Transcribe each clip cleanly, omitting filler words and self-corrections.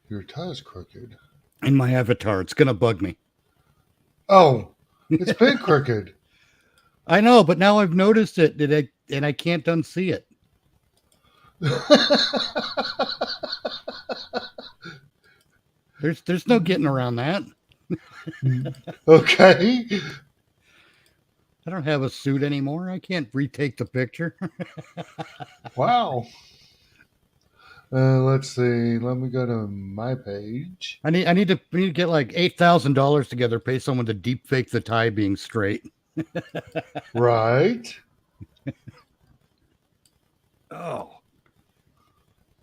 Your tie's crooked. in my avatar. It's gonna bug me. Oh, it's been crooked. I know, but now I've noticed it, and I can't unsee it. There's no getting around that. Okay. I don't have a suit anymore. I can't retake the picture. Wow. Let's see. Let me go to my page. I need to get like $8,000 together, pay someone to deep fake the tie being straight. Right. Oh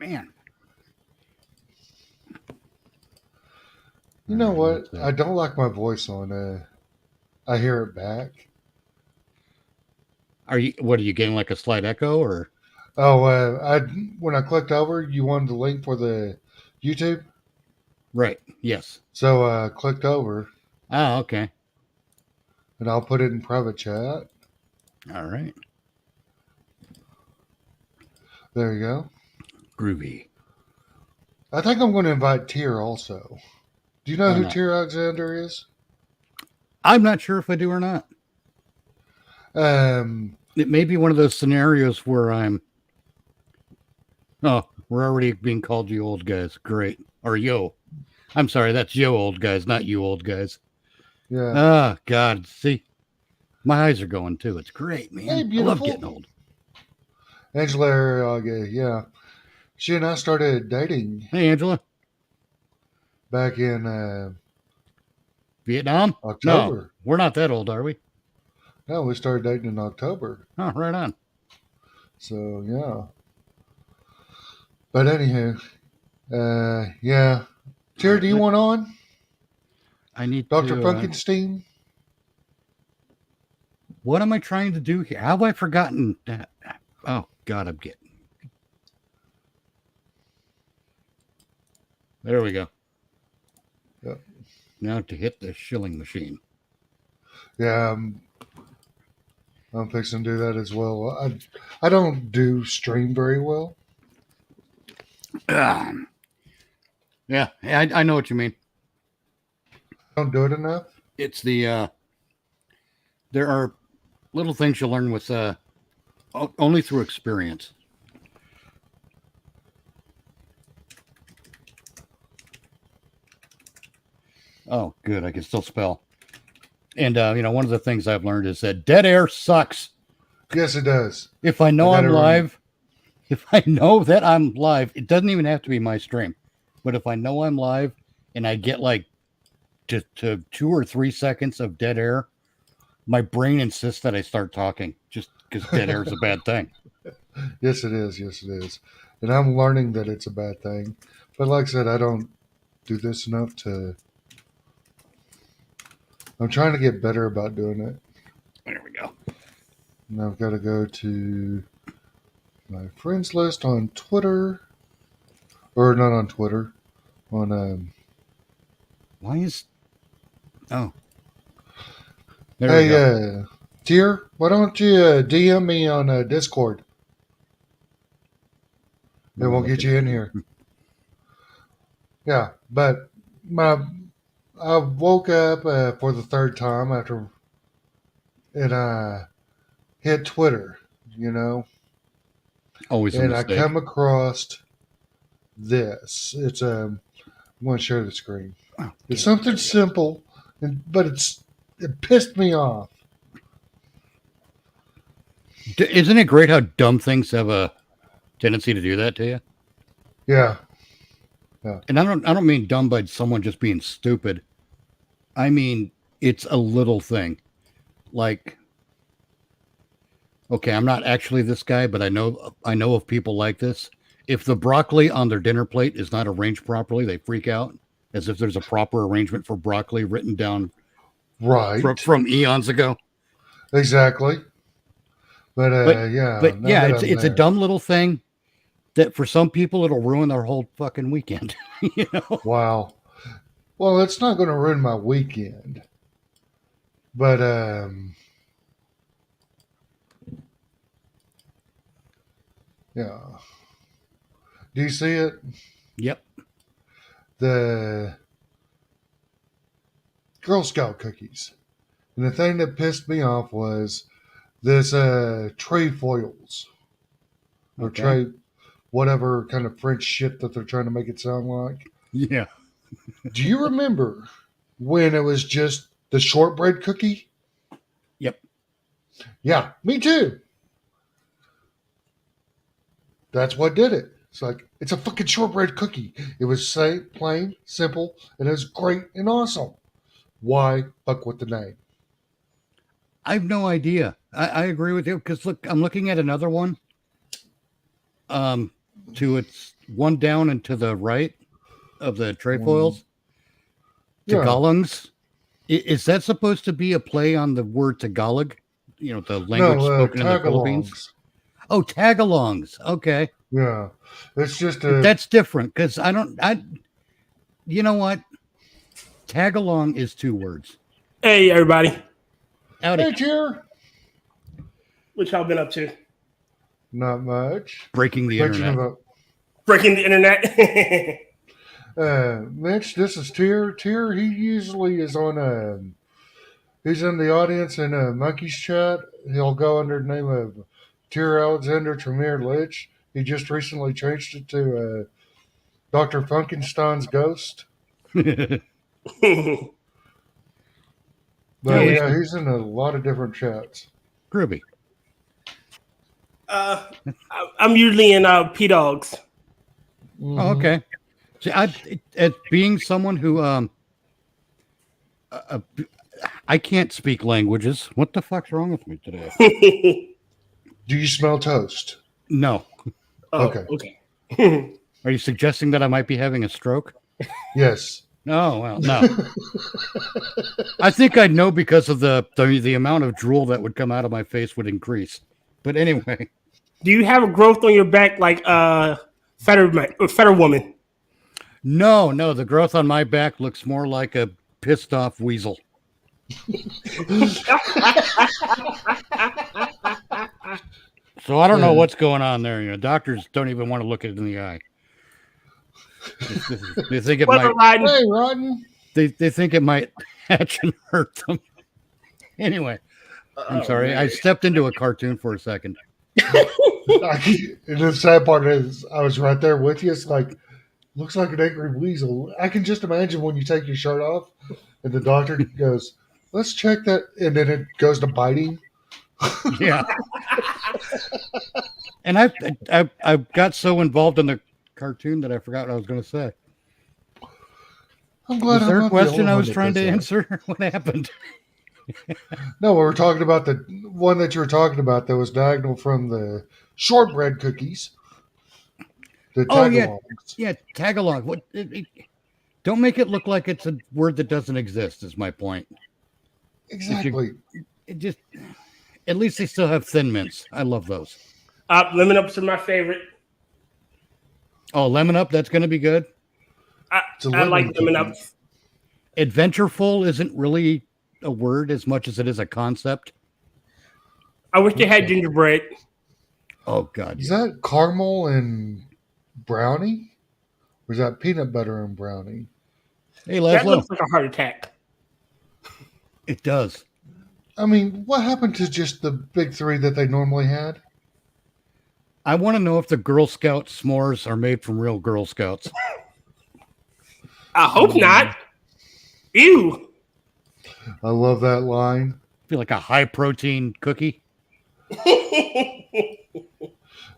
man. You All know right, what? let's see. I don't like my voice on. I hear it back. What are you getting, like a slight echo or? Oh, I when I clicked over, you wanted the link for the YouTube, Right. Yes. so I clicked over, Ah, okay. and I'll put it in private chat. All right. There you go. Groovy. I think I'm going to invite Tier also. Do you know Why who not? Tier Alexander is? I'm not sure if I do or not. Um, It may be one of those scenarios where I'm. Oh, we're already being called you old guys. Great. Or yo. I'm sorry, that's yo old guys, not you old guys. yeah. Ah, God. See, my eyes are going too. It's great, Hey, man. I love beautiful. getting old. Angela Arriaga, yeah. She and I started dating Hey, Angela. back in Vietnam? No, October. we're not that old, are we? No, we started dating in October. Oh, right on. So, yeah. But anywho, yeah. All Tier, right, do you want on? I need Dr. to. Funkenstein? What am I trying to do here? How have I forgotten that? Oh, God, I'm getting. There we go. Yeah. Now to hit the shilling machine. Yeah, I'm fixing to do that as well. I don't do stream very well. Ah, yeah, I know what you mean. I don't do it enough. It's there are little things you learn with only through experience. Oh, good. I can still spell. And one of the things I've learned is that dead air sucks. Yes, it does. If I I know got I'm to remember. live, if I know that I'm live, it doesn't even have to be my stream. But if I know I'm live and I get like to 2 or 3 seconds of dead air, my brain insists that I start talking just because dead air is a bad thing. Yes, it is. Yes, it is. And I'm learning that it's a bad thing. But like I said, I don't do this enough to. I'm trying to get better about doing it. There we go. And I've got to go to my friends list on Twitter. Or not on Twitter. On Why is oh there we Hey, go. Tier, why don't you DM me on Discord? Let And me we'll look get at you it in here. here. Yeah, but my I woke up for the third time after and I hit Twitter, you know, Always a and I mistake. come across this. I'm going to share the screen. Oh, It's get it. There something we go. simple, but it pissed me off. Isn't it great how dumb things have a tendency to do that to you? Yeah, yeah, And I don't mean dumb by someone just being stupid. I mean it's a little thing. Like, okay, I'm not actually this guy, but I know of people like this. If the broccoli on their dinner plate is not arranged properly, they freak out as if there's a proper arrangement for broccoli written down right, from eons ago. exactly. But But yeah, but now yeah, that it's I'm it's a there, dumb little thing that for some people it'll ruin their whole fucking weekend. you know? wow. Well, it's not going to ruin my weekend, but yeah. Do you see it? Yep. the Girl Scout cookies. And the thing that pissed me off was this trefoils or Okay. tray, whatever kind of French shit that they're trying to make it sound like. Yeah. Do you remember when it was just the shortbread cookie? Yep. Yeah, me too. That's what did it. It's like, it's a fucking shortbread cookie. It was plain, simple, and it was great and awesome. Why fuck with the name? I have no idea. I agree with you because look, I'm looking at another one. To its one down and to the right of the trefoils. Yeah. Tagalongs. Is that supposed to be a play on the word Tagalog? You know, the language No, spoken in the Philippines. tagalongs. Oh, tagalongs. Okay, Yeah, it's just that's different because You know what? Tagalong is 2 words. Hey, everybody. Howdy. Hey, cheer. What y'all been up to? Not much. Breaking the Bitching internet. about Breaking the internet? Mitch, this is Tier. Tier, he usually is on he's in the audience in Monkey's chat. He'll go under the name of Tier Alexander Tremere Lich. He just recently changed it to Dr. Funkenstein's Ghost. But yeah, he's in a lot of different chats. Groovy. I'm usually in P-Dogs. Mhm. Oh, okay. See, as being someone who I can't speak languages. What the fuck's wrong with me today? Do you smell toast? No. Okay. Okay. Are you suggesting that I might be having a stroke? Yes. No, well, no. I think I'd know because of the amount of drool that would come out of my face would increase. But anyway. Do you have a growth on your back like Fetter Woman? No, the growth on my back looks more like a pissed off weasel. So I don't know what's going on there. You know, doctors don't even want to look it in the eye. They think it might. Hey, Rotten. They think it might hatch and hurt them. Anyway, I'm sorry. Man. I stepped into a cartoon for a second. And the sad part is, I was right there with you. It's like, looks like an angry weasel. I can just imagine when you take your shirt off and the doctor goes, let's check that. And then it goes to biting. Yeah. And I got so involved in the cartoon that I forgot what I was going to say. I'm glad Was there I'm a not the question only I one was that trying does to that. answer? What happened? No, we were talking about the one that you were talking about that was diagonal from the shortbread cookies. The Oh, yeah. tagalongs. Yeah, Tagalog. What? Don't make it look like it's a word that doesn't exist. Is my point. Exactly. It just. At least they still have Thin Mints. I love those. Lemon Ups are my favorite. Oh, Lemon Up. That's going to be good. I lemon like Lemon cookie. Ups. Adventureful isn't really a word as much as it is a concept. I wish they had gingerbread. Oh God. Is that caramel and brownie? Or is that peanut butter and brownie? Hey, That Laszlo. looks like a heart attack. It does. I mean, what happened to just the big 3 that they normally had? I want to know if the Girl Scout s'mores are made from real Girl Scouts. I hope not. Ew. I love that line. Feel like a high protein cookie.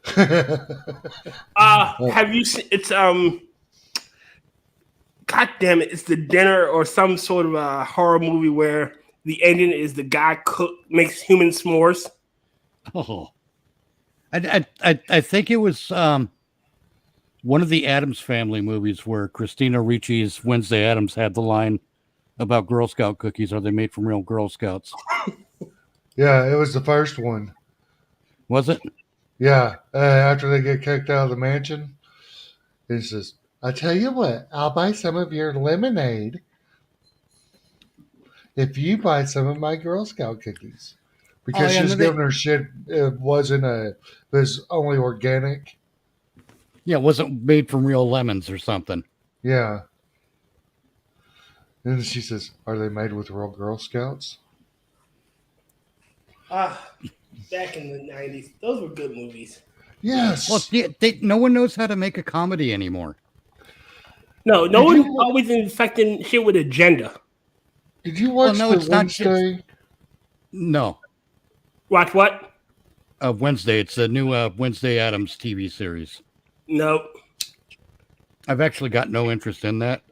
Have you seen? It's God damn it! It's the dinner or some sort of a horror movie where the ending is the guy makes human s'mores. Oh, I think it was one of the Addams Family movies where Christina Ricci's Wednesday Addams had the line about Girl Scout cookies. Are they made from real Girl Scouts? Yeah, it was the first one. Was it? Yeah, after they get kicked out of the mansion, he says, I tell you what, I'll buy some of your lemonade if you buy some of my Girl Scout cookies. Because she was giving her shit. It was only organic. Yeah, it wasn't made from real lemons or something. Yeah. And she says, "Are they made with real Girl Scouts?" Ah, back in the 90s, those were good movies. Yes. Well, yeah, no one knows how to make a comedy anymore. No Did one you- always infecting shit with agenda. Did you watch no, the it's not just- Wednesday? No, Watch what? Wednesday. It's a new Wednesday Addams TV series. No. I've actually got no interest in that.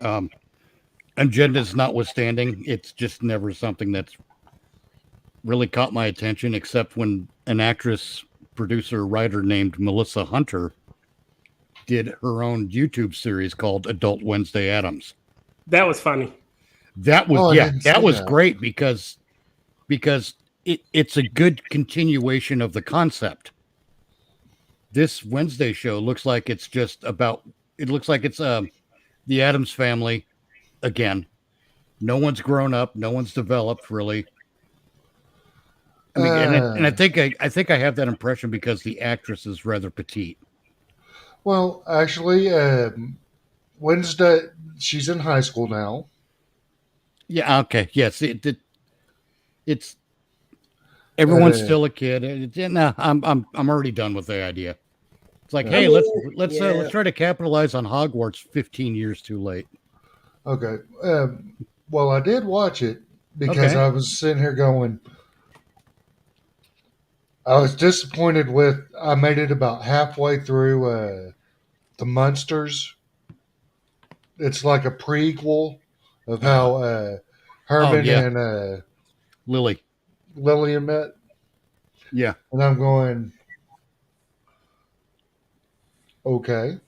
Agendas notwithstanding, it's just never something that's really caught my attention, except when an actress, producer, writer named Melissa Hunter did her own YouTube series called Adult Wednesday Addams. That was funny. That was Oh, I yeah, didn't that see was that. great because it's a good continuation of the concept. This Wednesday show looks like it's just about. It looks like it's the Addams family again. No one's grown up. No one's developed really. I mean, and I think I have that impression because the actress is rather petite. Well, actually, Wednesday, she's in high school now. Yeah. Okay. Yes. It's everyone's Uh, still a kid. No, I'm already done with the idea. It's like, Yeah. hey, I mean, let's yeah. try to capitalize on Hogwarts 15 years too late. Okay. Well, I did watch it because Okay. I was sitting here going, I was disappointed with, I made it about halfway through the Munsters. It's like a prequel of how Herman yeah. and Lily. Lillian met. Yeah. And I'm going, okay.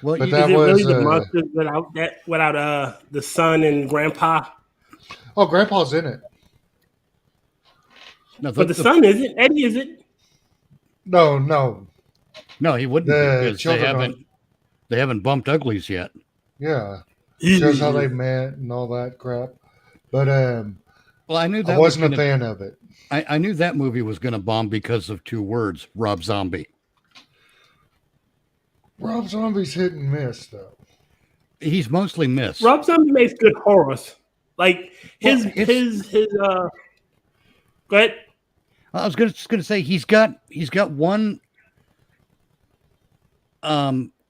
Well, But you, that Is it really was, the monsters without the son and grandpa? oh, Grandpa's in it. no, But the son isn't. Eddie isn't. No, no, he wouldn't the be because children they haven't bumped uglies yet. yeah. Shows how they met and all that crap. But Well, I knew that I wasn't was a gonna, fan of it. I knew that movie was going to bomb because of two words: Rob Zombie. Rob Zombie's hit and miss though. He's mostly missed. Rob Zombie makes good horrors. Like his Well, it's- his Go ahead. I was just gonna say he's got one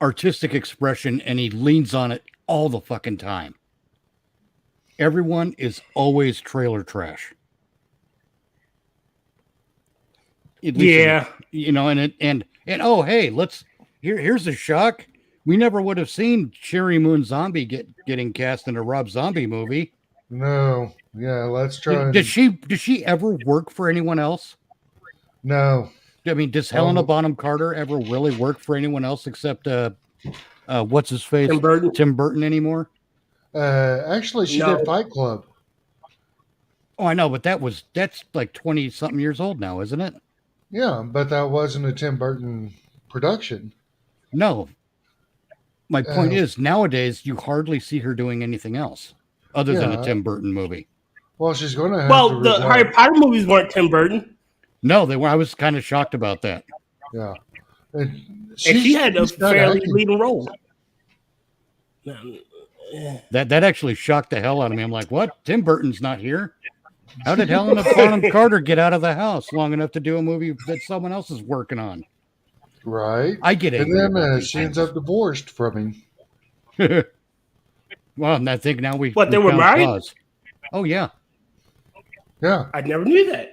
artistic expression and he leans on it all the fucking time. Everyone is always trailer trash. At least Yeah. you know, and oh hey, here's a shock. We never would have seen Sherry Moon Zombie getting cast in a Rob Zombie movie. No. Yeah, let's try. and- Does she ever work for anyone else? No. I mean, does Helena Bonham Carter ever really work for anyone else except what's his face? Tim Burton. anymore? Actually, she No. did Fight Club. Oh, I know, but that's like 20 something years old now, isn't it? Yeah, but that wasn't a Tim Burton production. No. My point Oh. is, nowadays you hardly see her doing anything else other than Yeah. a Tim Burton movie. Well, she's going to have to. Well, the resign. Harry Potter movies weren't Tim Burton, No, they were. I was kind of shocked about that. Yeah. And and she had a she's not fairly acting. leading role. No, That actually shocked the hell out of me. I'm like, what? Tim Burton's not here. How did Helena Bonham Carter get out of the house long enough to do a movie that someone else is working on? Right. I get it. And then she ends up divorced from him. Well, and I think now we. What, they we were found married? flaws. Oh yeah. Yeah. I never knew that.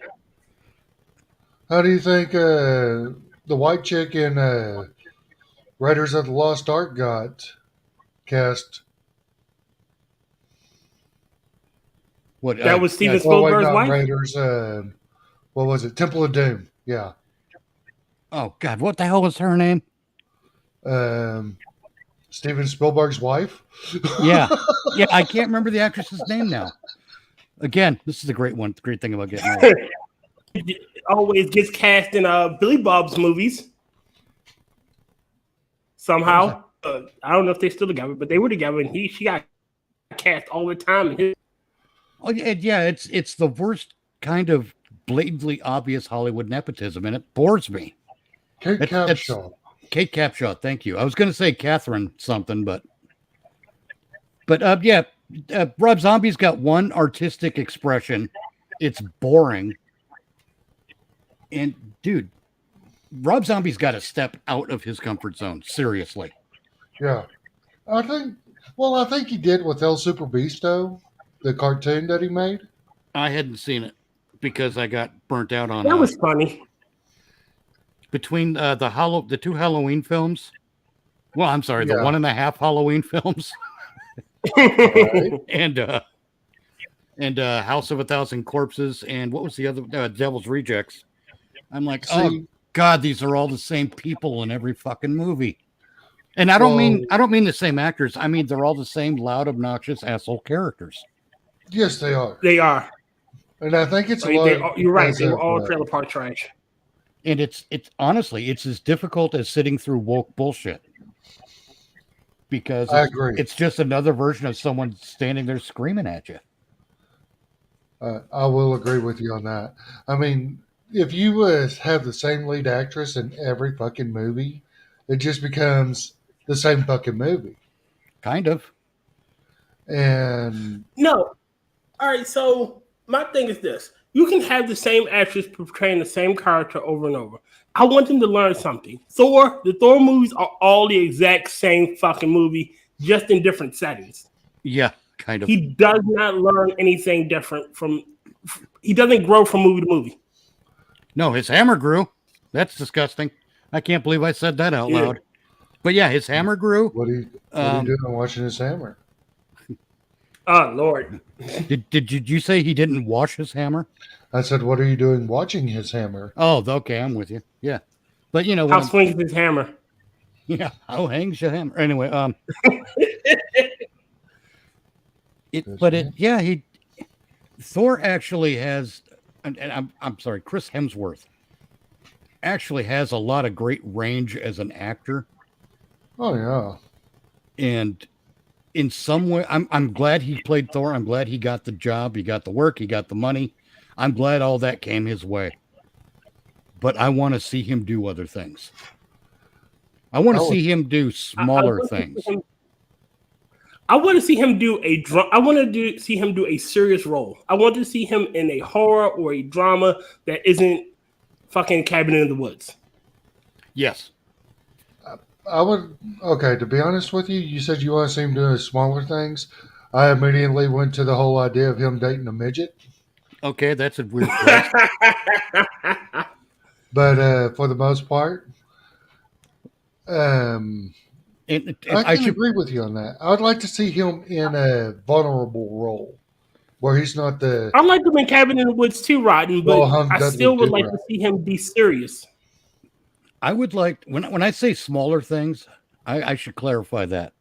How do you think the white chick in Raiders of the Lost Ark got cast? What? That was Steven Oh, wait, Spielberg's not wife. Raiders. What was it? Temple of Doom. Yeah. Oh God, what the hell was her name? Steven Spielberg's wife. Yeah, yeah. I can't remember the actress's name now. Again, this is a great one. Great thing about getting old. Always gets cast in Billy Bob's movies. Somehow, I don't know if they're still together, but they were together, and she got cast all the time. Oh yeah, it's the worst kind of blatantly obvious Hollywood nepotism, and it bores me. Kate That's- Capshaw. Kate Capshaw, thank you. I was going to say Catherine something, but yeah, Rob Zombie's got one artistic expression. It's boring. And dude, Rob Zombie's got to step out of his comfort zone. Seriously. Yeah. I think, well, I think he did with El Super Beasto, the cartoon that he made. I hadn't seen it because I got burnt out on That was funny. between the two Halloween films. Well, I'm sorry, the Yeah. 1.5 Halloween films Right? and House of a Thousand Corpses and what was the other Devil's Rejects. I'm like, See, oh God, these are all the same people in every fucking movie. And I don't mean the same actors. I mean they're all the same loud, obnoxious asshole characters. yes, they are. They are. And I think it's a Like, lot. you're right. because They were of, all trailer park trash. And it's honestly, it's as difficult as sitting through woke bullshit. Because I agree. it's just another version of someone standing there screaming at you. I will agree with you on that. I mean, if you have the same lead actress in every fucking movie, it just becomes the same fucking movie. Kind of. And No. All right. So my thing is this: you can have the same actress portraying the same character over and over. I want them to learn something. The Thor movies are all the exact same fucking movie, just in different settings. Yeah, kind of. He does not learn anything different from. He doesn't grow from movie to movie. No, his hammer grew. That's disgusting. I can't believe I said that out Yeah. loud. But yeah, his hammer grew. what are you doing watching his hammer? Oh Lord! Did you say he didn't wash his hammer? I said, what are you doing watching his hammer? Oh, okay, I'm with you. Yeah. But you know How what? swings his hammer? Yeah, how hangs your hammer? Anyway, Thor actually has, and I'm sorry, Chris Hemsworth actually has a lot of great range as an actor, Oh, yeah. and in some way, I'm glad he played Thor. I'm glad he got the job, he got the work, he got the money. I'm glad all that came his way. But I want to see him do other things. I want to see him do smaller things. I want to see him do see him do a serious role. I want to see him in a horror or a drama that isn't fucking Cabin in the Woods. Yes. I would, okay, to be honest with you, you said you want to see him doing smaller things. I immediately went to the whole idea of him dating a midget. Okay, that's a weird place. But for the most part, And I can agree with you on that. I would like to see him in a vulnerable role where he's not the. I like him in Cabin in the Woods too, Rodden, but Well, I still would like Dudley to see him be serious. I would like when I say smaller things, I should clarify that.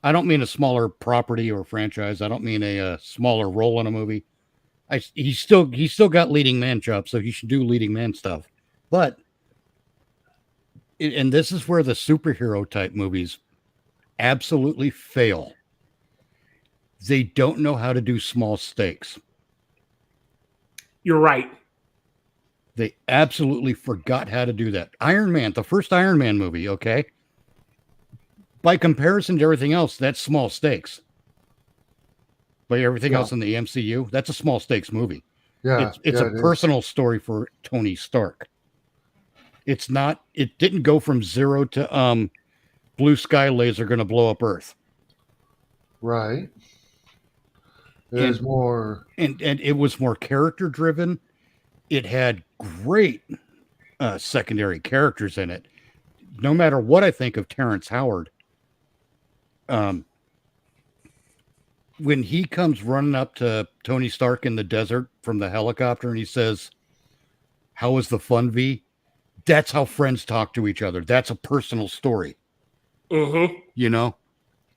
I don't mean a smaller property or franchise. I don't mean a smaller role in a movie. He's still got leading man chops, so he should do leading man stuff. But and this is where the superhero type movies absolutely fail. They don't know how to do small stakes. You're right. They absolutely forgot how to do that. Iron Man, the first Iron Man movie, okay? By comparison to everything else, that's small stakes. By everything else in the MCU, that's a small stakes movie. Yeah, It's a personal story for Tony Stark. It's not, it didn't go from zero to blue sky laser going to blow up Earth. Right. There's more. And it was more character driven. It had great secondary characters in it. No matter what I think of Terrence Howard, when he comes running up to Tony Stark in the desert from the helicopter and he says, "How was the fun, V?" That's how friends talk to each other. That's a personal story. Mm-hmm. You know?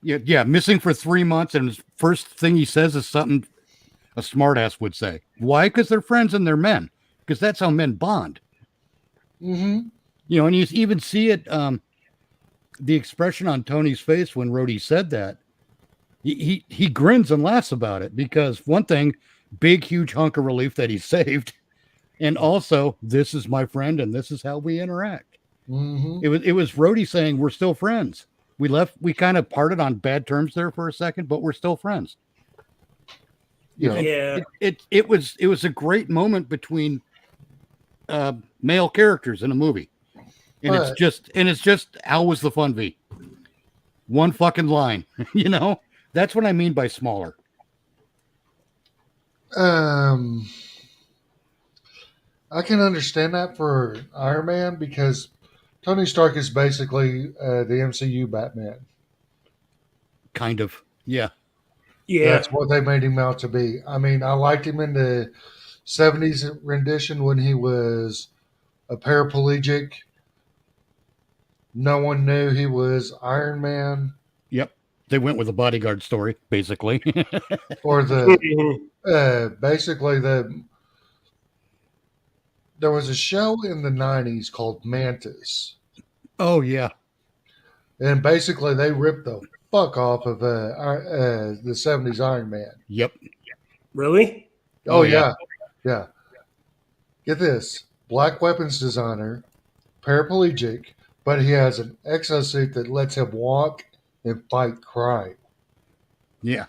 Yeah, missing for 3 months, and his first thing he says is something a smartass would say. Why? Because they're friends and they're men. Because that's how men bond. Mm-hmm. You know, and you even see it, the expression on Tony's face when Rhodey said that. He grins and laughs about it because one thing, big, huge hunk of relief that he saved. And also, this is my friend and this is how we interact. Mm-hmm. It was Rhodey saying we're still friends. We kind of parted on bad terms there for a second, but we're still friends. Yeah. Yeah. It was a great moment between male characters in a movie. And But- it's just how was the fun V? One fucking line, you know? That's what I mean by smaller. I can understand that for Iron Man because Tony Stark is basically the MCU Batman. Kind of. Yeah. Yeah. That's what they made him out to be. I mean, I liked him in the 70s rendition when he was a paraplegic. No one knew he was Iron Man. Yep. They went with a bodyguard story, basically. Or the basically there was a show in the 90s called Mantis. Oh yeah. And basically they ripped the fuck off of the 70s Iron Man. Yep. Really? Oh, yeah. yeah. Get this. Black weapons designer, paraplegic, but he has an exosuit that lets him walk and fight crime, Yeah.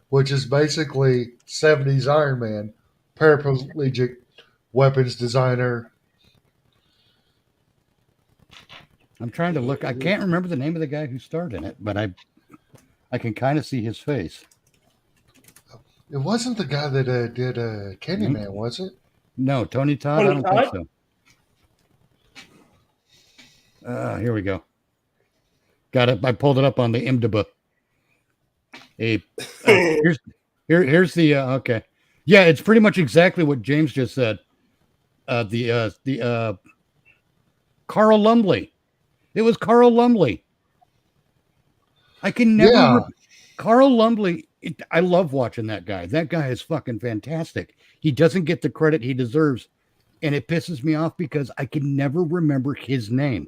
which is basically 70s Iron Man, paraplegic weapons designer. I'm trying to look. I can't remember the name of the guy who starred in it, but I can kind of see his face. It wasn't the guy that did Candyman, was it? No, Tony Todd. Tony I don't Todd? think so. Here we go. Got it. I pulled it up on the IMDb. Here's the okay. Yeah, it's pretty much exactly what James just said. The Carl Lumbly. It was Carl Lumbly. I can never. Yeah. Carl Lumbly. I love watching that guy. That guy is fucking fantastic. He doesn't get the credit he deserves, and it pisses me off because I can never remember his name.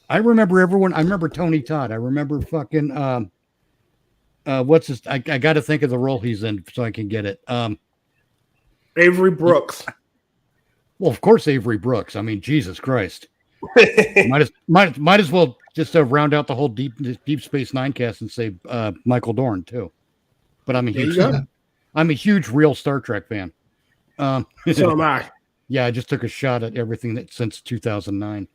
I remember everyone. I remember Tony Todd. I remember fucking what's his? I got to think of the role he's in so I can get it. Avery Brooks. Well, of course, Avery Brooks. I mean, Jesus Christ. might as well just round out the whole Deep Space Nine cast and say Michael Dorn too. But I'm a huge real Star Trek fan. So am I. Yeah, I just took a shot at everything that since 2009.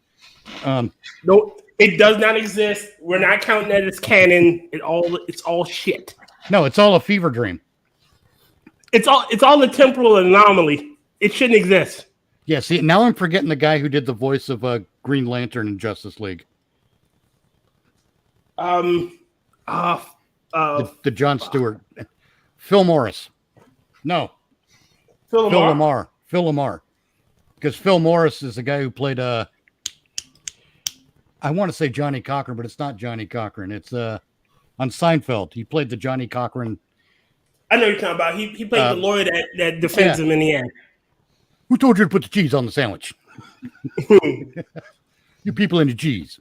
No, it does not exist. We're not counting that as canon. It's all shit. No, it's all a fever dream. It's all a temporal anomaly. It shouldn't exist. Yeah, see, now I'm forgetting the guy who did the voice of Green Lantern in Justice League. The Jon Stewart. Phil Morris. No, Phil Lamar. Phil Lamar. Because Phil Morris is the guy who played I want to say Johnny Cochran, but it's not Johnny Cochran. It's on Seinfeld. He played the Johnny Cochran. I know what you're talking about. He played the lawyer that defends him in the end. Who told you to put the cheese on the sandwich? You people into cheese.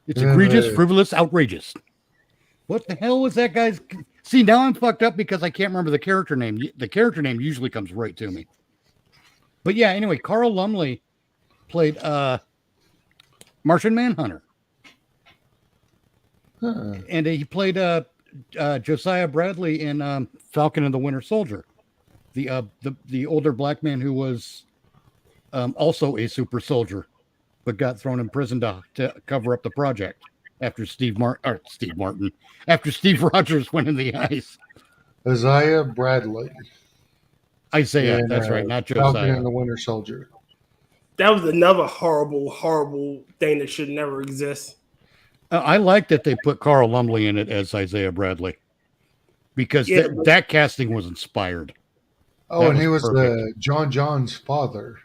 It's egregious, frivolous, outrageous. What the hell was that guy's? See, now I'm fucked up because I can't remember the character name. The character name usually comes right to me. But yeah, anyway, Carl Lumbly played Martian Manhunter. And he played Josiah Bradley in Falcon and the Winter Soldier, the older black man who was also a super soldier, but got thrown in prison to cover up the project after Steve Rogers went in the ice. Isaiah Bradley. Isaiah, And, that's right, not Falcon Josiah. and the Winter Soldier. That was another horrible thing that should never exist. I like that they put Carl Lumbly in it as Isaiah Bradley because that casting was inspired. Oh, That and he was perfect. John's father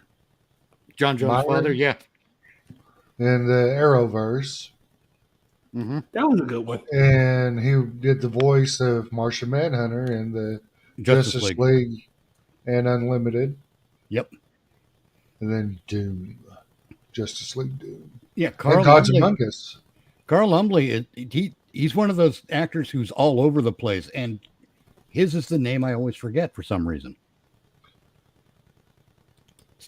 John Jones' Myron? father, yeah. in the Arrowverse. Mm-hmm. That was a good one. And he did the voice of Martian Manhunter in the Justice League. and Unlimited. Yep. And then Doom. Justice League Doom. Yeah, And Gods Among Us. Carl Lumbly, he's one of those actors who's all over the place, and his is the name I always forget for some reason.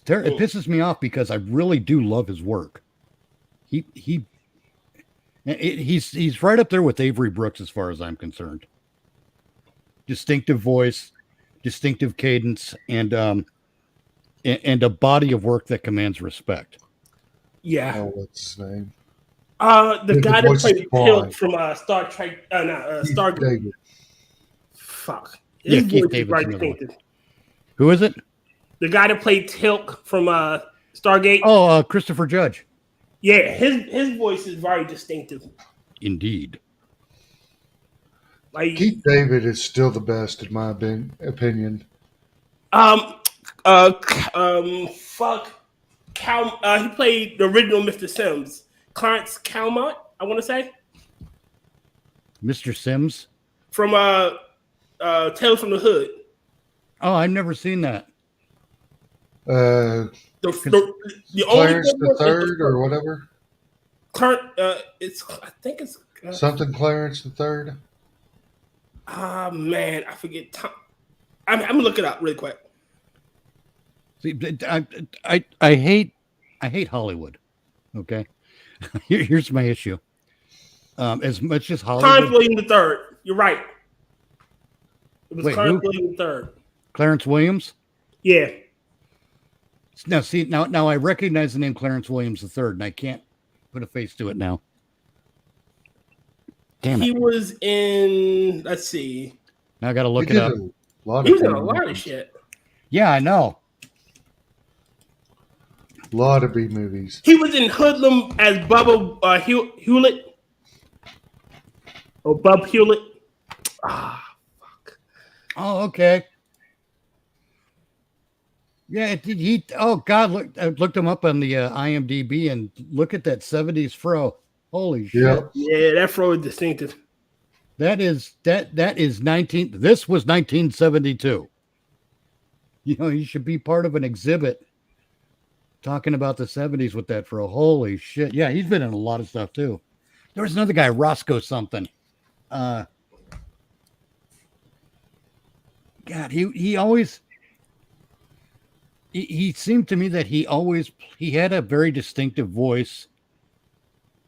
It pisses me off because I really do love his work. He's right up there with Avery Brooks as far as I'm concerned. Distinctive voice, distinctive cadence, and a body of work that commands respect. Yeah. Oh, what's his name? The Yeah, guy the that voice is played fine. Tilt from Star Trek, Stargate. David. Fuck. Yeah, His Keith voice is David's very another one. distinctive. Who is it? The guy that played Tilk from Stargate. Oh, Christopher Judge. Yeah, his voice is very distinctive. Indeed. Like Keith David is still the best in my opinion. fuck. He played the original Mr. Sims. Clarence Calmont, I want to say. Mr. Sims. From Tales from the Hood. Oh, I've never seen that. The only Clarence good the one is Third or whatever. it's I think it's Something Clarence the Third. Man, I forget. I'm gonna look it up really quick. See, I hate Hollywood. Okay, here's my issue. As much as Clarence Hollywood, William III. You're right. It was Wait, Clarence who? William III. Clarence Williams. Yeah. Now I recognize the name Clarence Williams III, and I can't put a face to it now. Damn He it! was in. Let's see. Now I got to look He it did up. a lot He of was in a B lot of movies. shit. Yeah, I know. Lot of B movies. He was in Hoodlum as Bubba Hewlett. Or Bub Hewlett. Oh, okay. Yeah, he. Oh God, look! I looked him up on the IMDb, and look at that '70s fro. Holy shit! Yeah. Yeah, that fro is distinctive. That is 19. This was 1972. You know, you should be part of an exhibit talking about the 70s with that fro. Holy shit! Yeah, he's been in a lot of stuff too. There was another guy, Roscoe something. God, he always. He seemed to me that he had a very distinctive voice,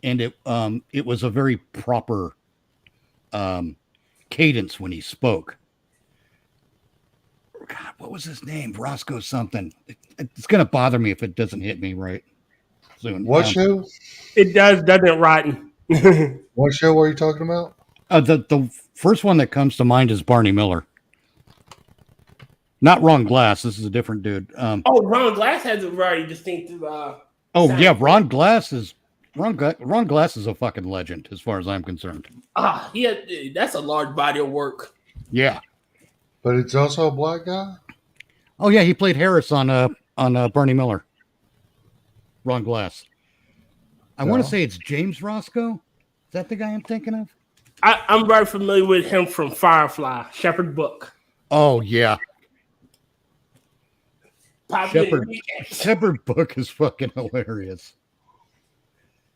and it was a very proper cadence when he spoke. God, what was his name? Roscoe something. It's gonna bother me if it doesn't hit me right soon. What show? It doesn't rotten. What show are you talking about? The first one that comes to mind is Barney Miller. Not Ron Glass. This is a different dude. Ron Glass has a very distinctive. Sound. Yeah, Ron Glass is a fucking legend as far as I'm concerned. That's a large body of work. Yeah. But it's also a black guy? Oh yeah, he played Harris on Barney Miller. Ron Glass. I want to say it's James Roscoe. Is that the guy I'm thinking of? I'm very familiar with him from Firefly, Shepherd Book. Oh yeah. Popular Shepherd Book is fucking hilarious.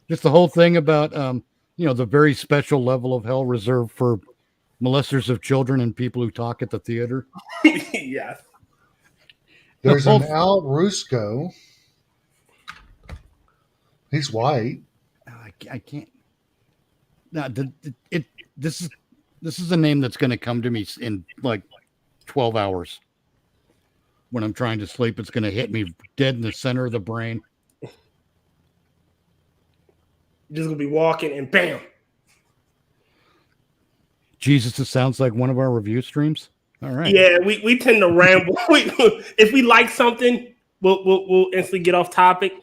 Just the whole thing about the very special level of hell reserved for molesters of children and people who talk at the theater. Yes. There's an Al Rusco. He's white. I can't. No, this is a name that's going to come to me in like 12 hours. When I'm trying to sleep, it's going to hit me dead in the center of the brain. You're just gonna be walking and bam. Jesus, it sounds like one of our review streams. All right. Yeah, we tend to ramble. If we like something, we'll instantly get off topic.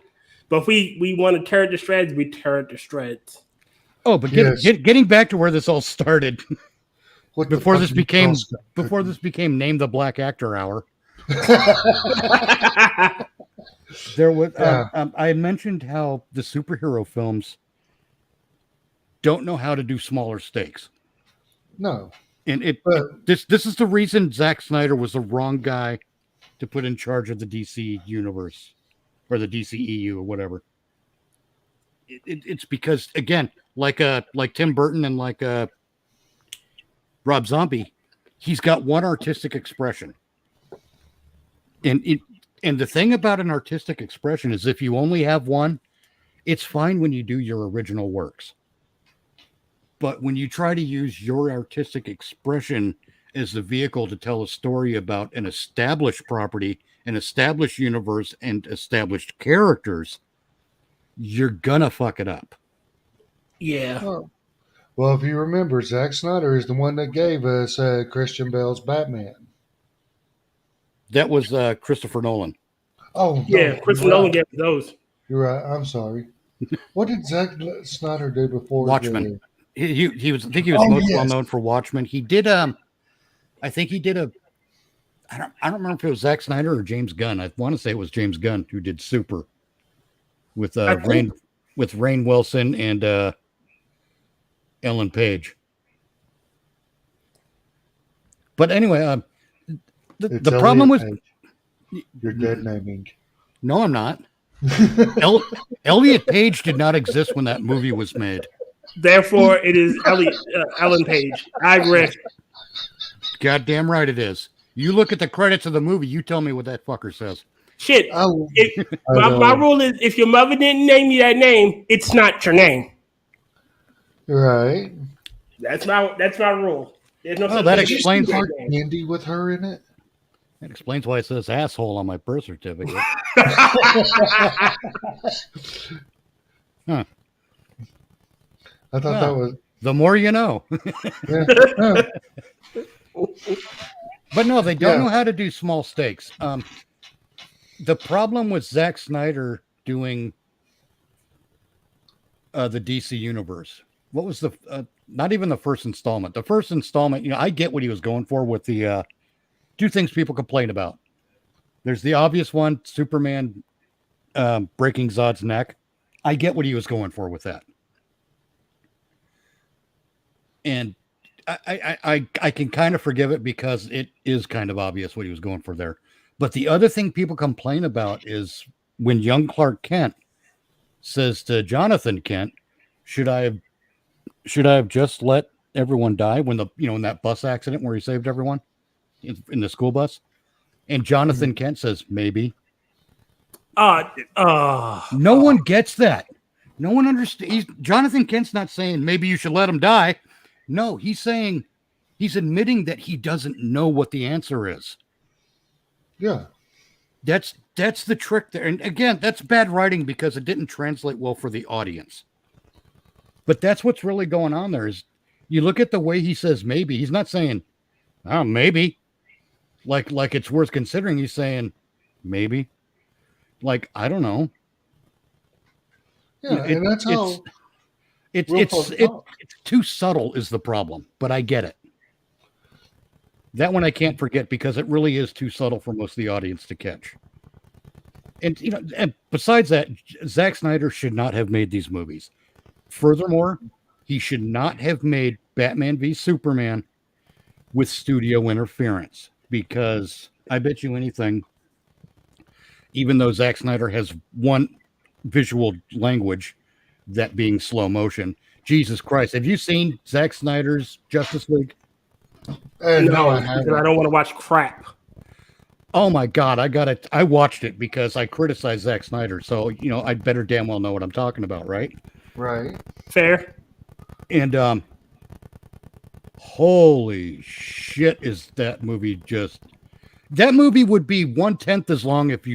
But if we want to tear it to shreds, we tear it to shreds. Oh, but getting back to where this all started, before this became Name the Black Actor Hour. There was I had mentioned how the superhero films don't know how to do smaller stakes. No. And this is the reason Zack Snyder was the wrong guy to put in charge of the DC universe or the DCEU or whatever. It's because, again, like Tim Burton and like Rob Zombie, he's got one artistic expression, and And the thing about an artistic expression is if you only have one, it's fine when you do your original works. But when you try to use your artistic expression as the vehicle to tell a story about an established property, an established universe, and established characters, you're gonna fuck it up. Yeah. Well, if you remember, Zack Snyder is the one that gave us Christian Bale's Batman. That was Christopher Nolan. Oh, Yeah, no, Christopher you're Nolan right. gave us those. You're right. I'm sorry. What did Zack Snyder do before? Watchmen. He was. I think he was most well known for Watchmen. He did. I think he did a. I don't remember if it was Zack Snyder or James Gunn. I want to say it was James Gunn who did Super with Rainn Wilson and Ellen Page. But anyway, the problem was you're dead naming. no, I'm not. Elliot Page did not exist when that movie was made. Therefore, it is Ellen Page. I agree. Goddamn right it is. You look at the credits of the movie, you tell me what that fucker says. Shit. My rule is if your mother didn't name you that name, it's not your name. Right. That's my rule. There's no that explains hard candy with her in it. That explains why it says asshole on my birth certificate. Huh. I thought that was the more you know. yeah. But no, they don't know how to do small stakes. The problem with Zack Snyder doing the DC universe, what was the not even the first installment? The first installment, I get what he was going for with the two things people complain about. There's the obvious one, Superman breaking Zod's neck. I get what he was going for with that. And I can kind of forgive it because it is kind of obvious what he was going for there. But the other thing people complain about is when young Clark Kent says to Jonathan Kent, should I have just let everyone die when in that bus accident where he saved everyone in the school bus? And Jonathan Kent says, maybe. No one gets that. No one understands. Jonathan Kent's not saying maybe you should let him die. No, he's admitting that he doesn't know what the answer is. Yeah. That's the trick there. And again, that's bad writing because it didn't translate well for the audience. But that's what's really going on there is you look at the way he says maybe. He's not saying, oh, maybe. Like it's worth considering. He's saying, maybe. Like, I don't know. Yeah, and that's how it's too subtle is the problem, but I get it. That one I can't forget because it really is too subtle for most of the audience to catch. And and besides that, Zack Snyder should not have made these movies. Furthermore, he should not have made Batman v Superman with studio interference because I bet you anything, even though Zack Snyder has one visual language, that being slow motion. Jesus Christ. Have you seen Zack Snyder's Justice League? No, I haven't. I don't want to watch crap. Oh my God. I watched it because I criticized Zack Snyder. So, I'd better damn well know what I'm talking about, right? Right. Fair. And, holy shit, is that movie that movie would be 1/10 as long if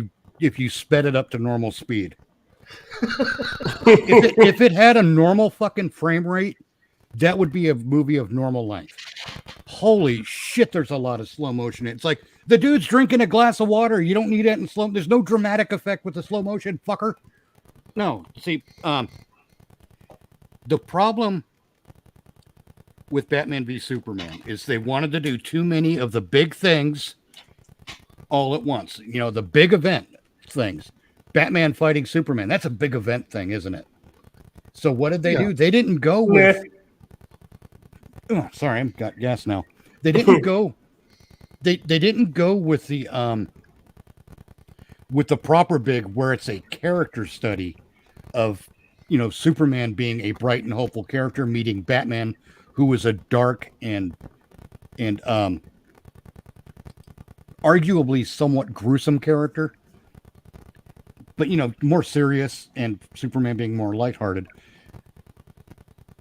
you sped it up to normal speed. if it had a normal fucking frame rate, that would be a movie of normal length. Holy shit, there's a lot of slow motion. It's like the dude's drinking a glass of water. You don't need it in slow. There's no dramatic effect with the slow motion, fucker. No, see, the problem with Batman v Superman is they wanted to do too many of the big things all at once. The big event things. Batman fighting Superman. That's a big event thing, isn't it? So what did they do? They didn't go with... Oh, sorry, I've got gas now. They didn't go... They didn't go with the proper big where it's a character study of, Superman being a bright and hopeful character meeting Batman, who was a dark and arguably somewhat gruesome character. but more serious, and Superman being more lighthearted.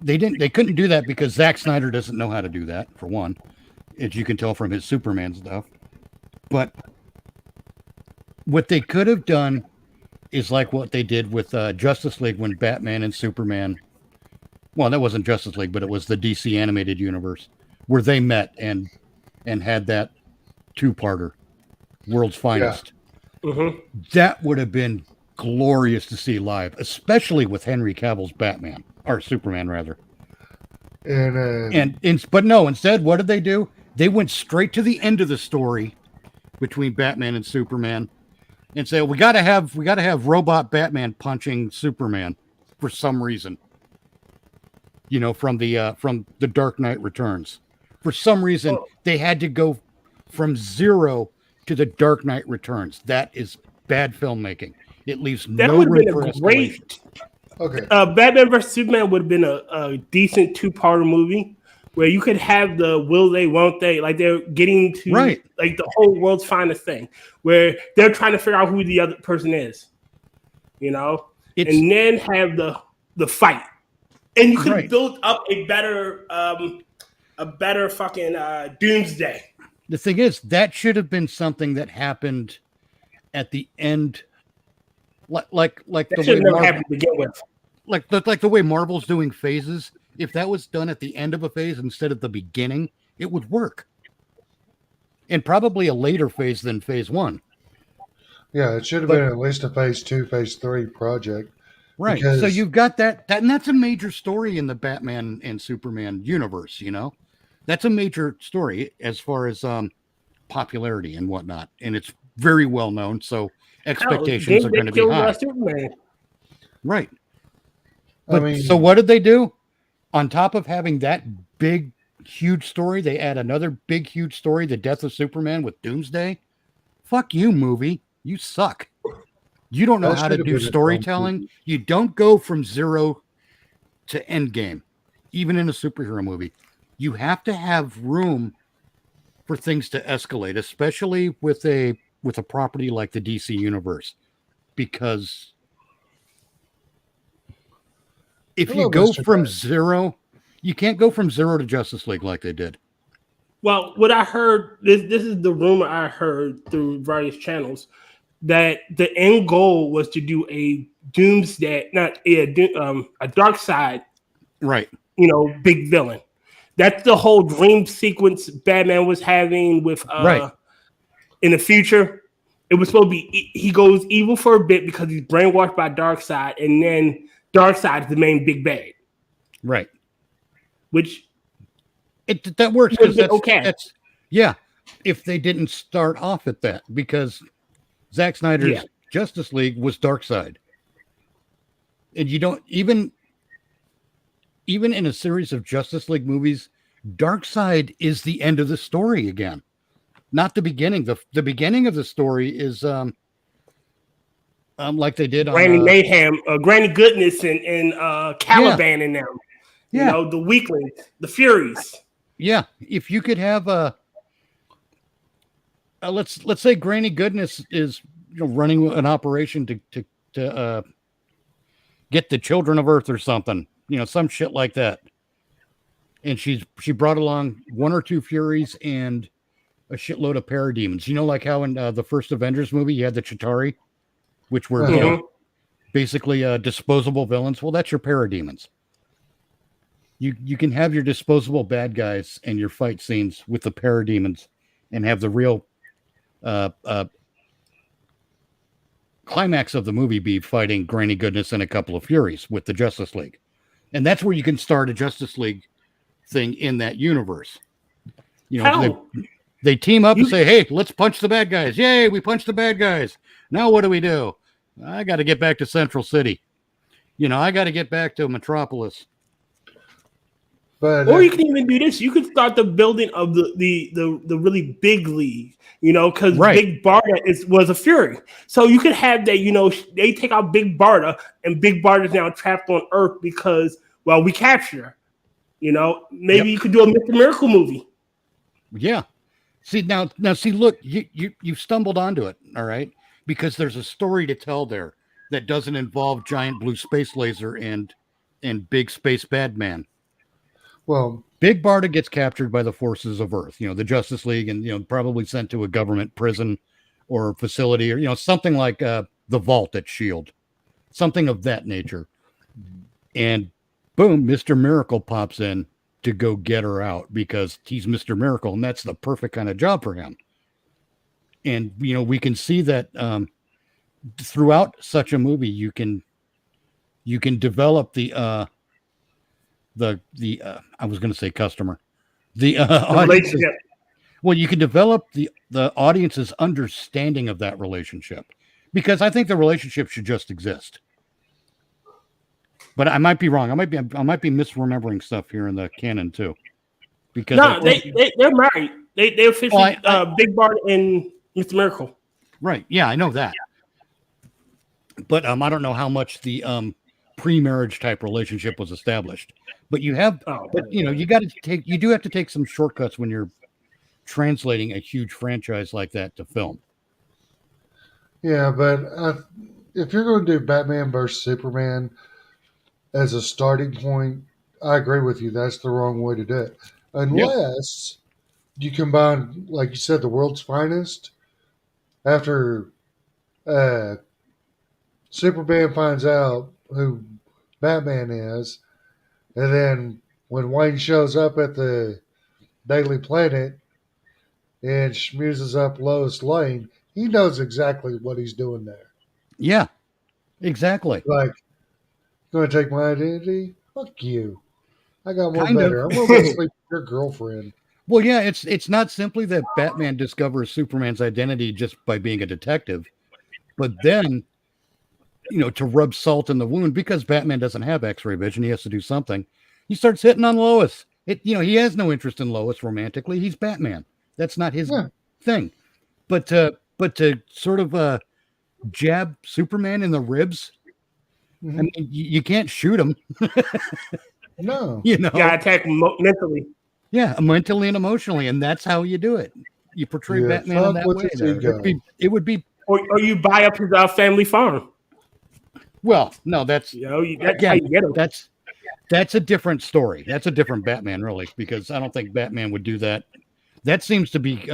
They couldn't do that because Zack Snyder doesn't know how to do that, for one, as you can tell from his Superman stuff. But what they could have done is like what they did with Justice League when Batman and Superman. Well, that wasn't Justice League, but it was the DC animated universe where they met and had that two-parter, World's Finest. Yeah. Mm-hmm. That would have been glorious to see live, especially with Henry Cavill's Batman, or Superman rather. But no, instead, what did they do? They went straight to the end of the story between Batman and Superman and say, we gotta have robot Batman punching Superman for some reason. From the Dark Knight Returns. For some reason, they had to go from zero to the Dark Knight Returns. That is bad filmmaking. It leaves no room for escalation. Okay. Batman vs Superman would have been a decent two-parter movie where you could have the will they, won't they, like they're getting to like the whole World's Finest thing, where they're trying to figure out who the other person is, and then have the fight. And you could build up a better fucking Doomsday. The thing is, that should have been something that happened at the end, like the way Marvel, to begin with. Like the way Marvel's doing phases. If that was done at the end of a phase instead of the beginning, it would work. And probably a later phase than phase 1. Yeah, it should have been at least a phase 2, phase 3 project. Right. So you've got that, and that's a major story in the Batman and Superman universe, That's a major story as far as popularity and whatnot. And it's very well known, so expectations are going to be high. Right. But so what did they do? On top of having that big, huge story, they add another big, huge story, the death of Superman with Doomsday. Fuck you, movie. You suck. You don't know how to do storytelling. You don't go from zero to endgame, even in a superhero movie. You have to have room for things to escalate, especially with a property like the DC universe, because if you go from zero, you can't go from zero to Justice League like they did. Well, what I heard, this is the rumor I heard through various channels, that the end goal was to do a Doomsday, a Dark Side, right? Big villain. That's the whole dream sequence Batman was having with in the future. It was supposed to be he goes evil for a bit because he's brainwashed by Dark Side, and then Dark Side is the main big bad, right? Which that works because that's okay. That's if they didn't start off at that, because Zack Snyder's Justice League was Darkseid. And you don't even in a series of Justice League movies, Darkseid is the end of the story again, not the beginning. The beginning of the story is like they did Granny Mayhem, Granny Goodness, and Caliban in them. The Weaklings, the Furies. Yeah, if you could have let's say Granny Goodness is running an operation to get the Children of Earth or something, some shit like that, and she brought along 1 or 2 Furies and a shitload of parademons. Like how in the first Avengers movie you had the Chitauri, which were basically disposable villains. Well, that's your parademons. You can have your disposable bad guys and your fight scenes with the parademons, and have the real climax of the movie be fighting Granny Goodness and a couple of Furies with the Justice League. And that's where you can start a Justice League thing in that universe. They team up and say, hey, let's punch the bad guys. Yay, we punched the bad guys. Now what do? I got to get back to Central City. I got to get back to Metropolis. But, or you can even do this. You could start the building of the really big league, because Big Barda was a Fury. So you could have that, they take out Big Barda, and Big Barda is now trapped on Earth because, we captured her. Maybe you could do a Mr. Miracle movie. Yeah. See, now, look, you stumbled onto it, all right? Because there's a story to tell there. that doesn't involve giant blue space laser and big space bad man. Well, Big Barda gets captured by the forces of Earth, the Justice League, and probably sent to a government prison or facility, or something like the Vault at Shield, something of that nature. And boom, Mr. Miracle pops in to go get her out because he's Mr. Miracle, and that's the perfect kind of job for him. And we can see that throughout such a movie, you can develop the I was going to say customer, the relationship. Well, you can develop the audience's understanding of that relationship, because I think the relationship should just exist. But I might be wrong. I might be misremembering stuff here in the canon too. Because no, they're married. They officially Big Bart and Mr. Miracle. Right. Yeah, I know that. But I don't know how much the pre-marriage type relationship was established. But you have, you do have to take some shortcuts when you're translating a huge franchise like that to film. Yeah, but if you're going to do Batman versus Superman as a starting point, I agree with you. That's the wrong way to do it. Unless you combine, like you said, the world's finest. After Superman finds out who Batman is, and then when Wayne shows up at the Daily Planet and schmoozes up Lois Lane, he knows exactly what he's doing there. Yeah, exactly. Like, going to take my identity? Fuck you. I got one better. I'm going to sleep with your girlfriend. Well, yeah, it's not simply that Batman discovers Superman's identity just by being a detective, but then, to rub salt in the wound, because Batman doesn't have X-ray vision, he has to do something. He starts hitting on Lois. He has no interest in Lois romantically. He's Batman. That's not his thing. But to sort of jab Superman in the ribs, I mean, you can't shoot him. No. You gotta attack him mentally. Yeah, mentally and emotionally, and that's how you do it. You portray Batman in that way. It would be, or you buy up his family farm. Well, no, that's that's how you get him. That's a different story. That's a different Batman, really, because I don't think Batman would do that. That seems to be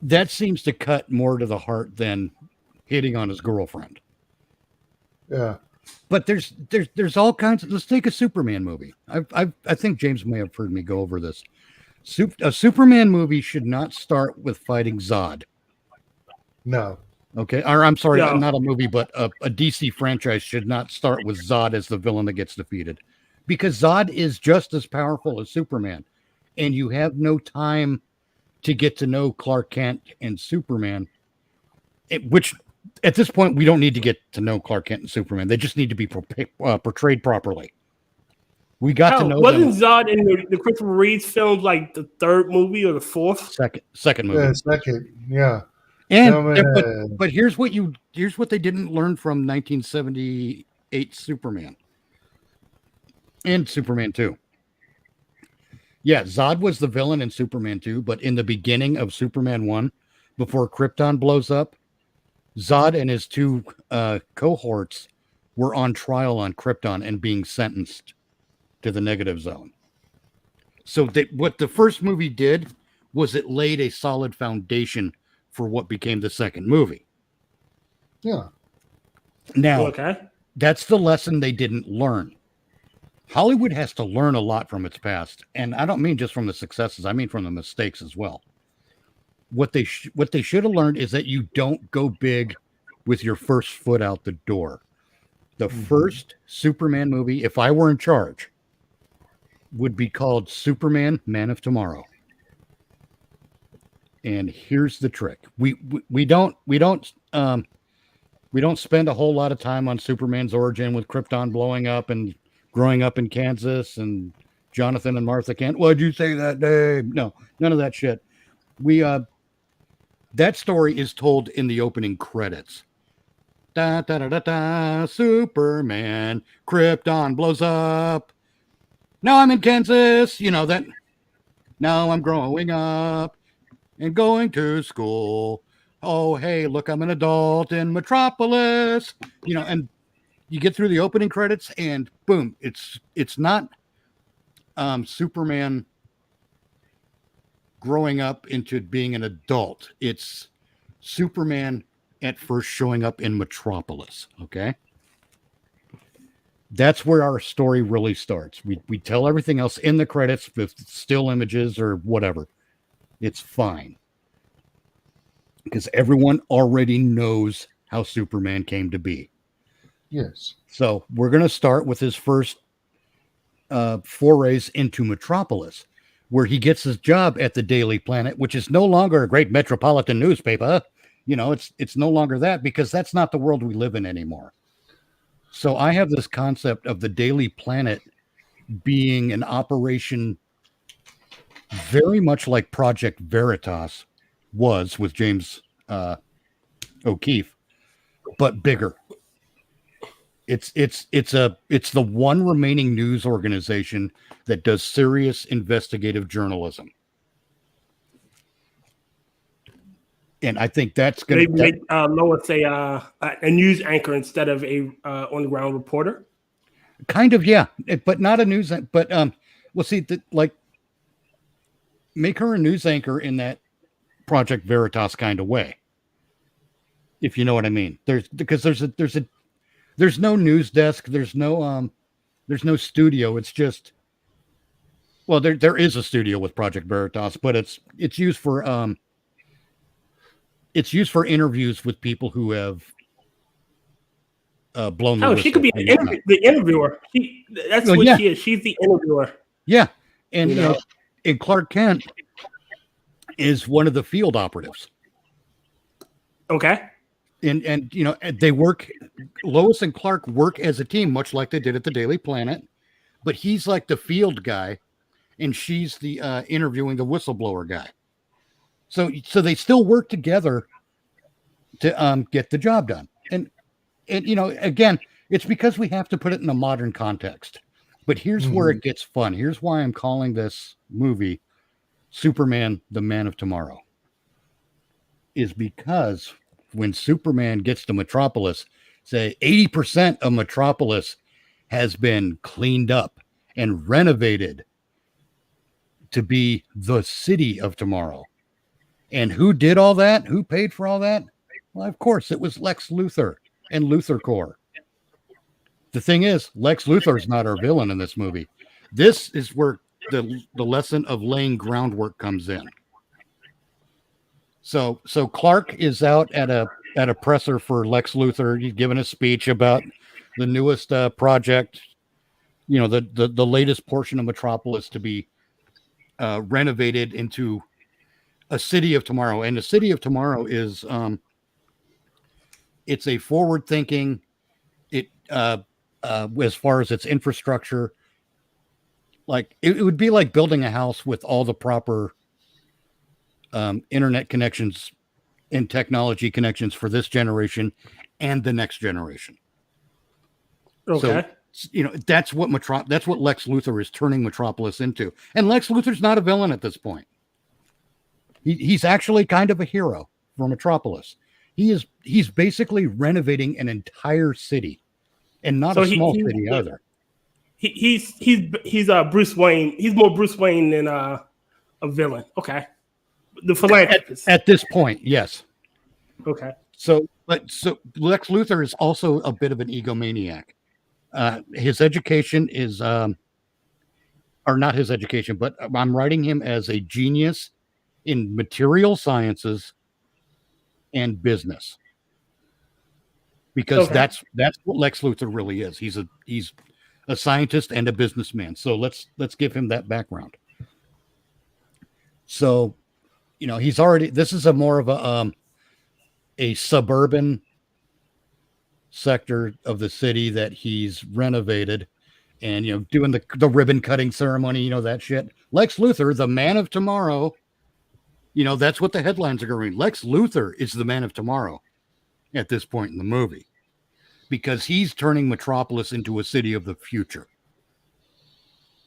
that seems to cut more to the heart than hitting on his girlfriend. Yeah. But there's all kinds of. Let's take a Superman movie. I think James may have heard me go over this. A Superman movie should not start with fighting Zod. No. Okay, or I'm sorry, not a movie, but a DC franchise should not start with Zod as the villain that gets defeated, because Zod is just as powerful as Superman, and you have no time to get to know Clark Kent and Superman, which at this point we don't need to get to know Clark Kent and Superman. They just need to be portrayed properly. We got to know. Wasn't Zod in the Christopher Reeves films like the third movie or the fourth? Second movie. Yeah, second. Yeah. And but here's what they didn't learn from 1978 Superman and Superman 2. Yeah, Zod was the villain in Superman 2, but in the beginning of Superman 1, before Krypton blows up, Zod and his two cohorts were on trial on Krypton and being sentenced to the negative zone. So what the first movie did was it laid a solid foundation for what became the second movie. Yeah. Now, that's the lesson they didn't learn. Hollywood has to learn a lot from its past, and I don't mean just from the successes. I mean from the mistakes as well. What they should have learned is that you don't go big with your first foot out the door. The first Superman movie, if I were in charge, would be called Superman: Man of Tomorrow. And here's the trick: we don't spend a whole lot of time on Superman's origin with Krypton blowing up and growing up in Kansas and Jonathan and Martha Kent. Why'd you say that, Dave? No, none of that shit. That story is told in the opening credits. Da da da da da. Superman, Krypton blows up. Now I'm in Kansas. You know that. Now I'm growing up and going to school. oh, hey, look, I'm an adult in Metropolis, and you get through the opening credits and boom, it's not Superman growing up into being an adult. It's Superman at first showing up in Metropolis. Okay. That's where our story really starts. We tell everything else in the credits with still images or whatever. It's fine. Because everyone already knows how Superman came to be. Yes. So we're going to start with his first forays into Metropolis, where he gets his job at the Daily Planet, which is no longer a great metropolitan newspaper. It's no longer that, because that's not the world we live in anymore. So I have this concept of the Daily Planet being an operation very much like Project Veritas was with James O'Keefe, but bigger. It's the one remaining news organization that does serious investigative journalism. And I think that's going to make Lois a news anchor instead of a on-the-ground reporter. Kind of, yeah, but not a news. But we'll see. Make her a news anchor in that Project Veritas kind of way, if you know what I mean. There's no news desk. There's no studio. It's just, well, there is a studio with Project Veritas, but it's used for interviews with people who have blown the whistle. She could be the interviewer. She is. She's the interviewer. Yeah, and and Clark Kent is one of the field operatives. Okay. And they work. Lois and Clark work as a team, much like they did at the Daily Planet. But he's like the field guy, and she's the interviewing the whistleblower guy. So they still work together to get the job done. And again, it's because we have to put it in a modern context. But here's where it gets fun. Here's why I'm calling this movie Superman, the Man of Tomorrow. Is because when Superman gets to Metropolis, say 80% of Metropolis has been cleaned up and renovated to be the city of tomorrow. And who did all that? Who paid for all that? Well, of course, it was Lex Luthor and Luthor Corps. The thing is, Lex Luthor is not our villain in this movie. This is where the lesson of laying groundwork comes in. So Clark is out at a presser for Lex Luthor. He's giving a speech about the newest project, the latest portion of Metropolis to be renovated into a city of tomorrow. And the city of tomorrow is it's a forward thinking, as far as its infrastructure, like it would be like building a house with all the proper internet connections and technology connections for this generation and the next generation. Okay. So, that's what Lex Luthor is turning Metropolis into. And Lex Luthor's not a villain at this point. He's actually kind of a hero for Metropolis. He's basically renovating an entire city, and not a small city either. He's Bruce Wayne. He's more Bruce Wayne than a villain. Okay. The philanthropist. At this point, yes. Okay. So Lex Luthor is also a bit of an egomaniac. His education is, or not his education, but I'm writing him as a genius in material sciences and business, because that's what Lex Luthor really is. He's a scientist and a businessman. So let's give him that background. So, he's already. This is a more of a suburban sector of the city that he's renovated, and doing the ribbon cutting ceremony. That shit. Lex Luthor, the Man of Tomorrow. That's what the headlines are going to read. Lex Luthor is the Man of Tomorrow at this point in the movie, because he's turning Metropolis into a city of the future.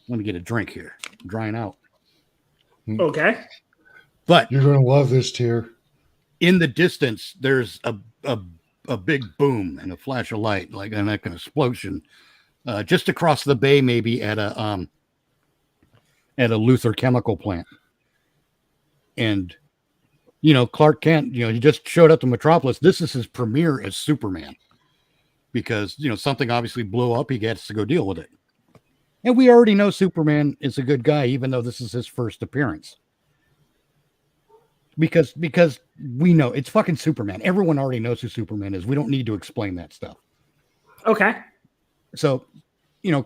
Let me get a drink here. I'm drying out. Okay. But you're going to love this, Tier. in the distance, there's a big boom and a flash of light, like an explosion, just across the bay, maybe at a Luthor chemical plant. And Clark Kent, he just showed up to Metropolis. This is his premiere as Superman because something obviously blew up. He gets to go deal with it, and we already know Superman is a good guy, even though this is his first appearance. Because we know it's fucking Superman. Everyone already knows who Superman is. We don't need to explain that stuff. Okay. So,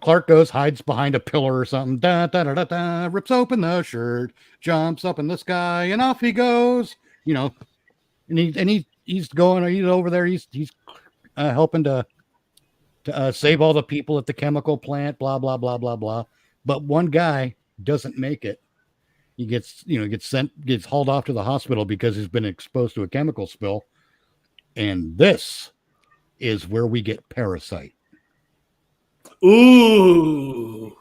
Clark goes, hides behind a pillar or something, rips open the shirt, jumps up in the sky, and off he goes. And he's going. He's over there. He's helping to save all the people at the chemical plant. Blah blah blah blah blah. But one guy doesn't make it. He gets hauled off to the hospital because he's been exposed to a chemical spill. And this is where we get Parasite. Ooh.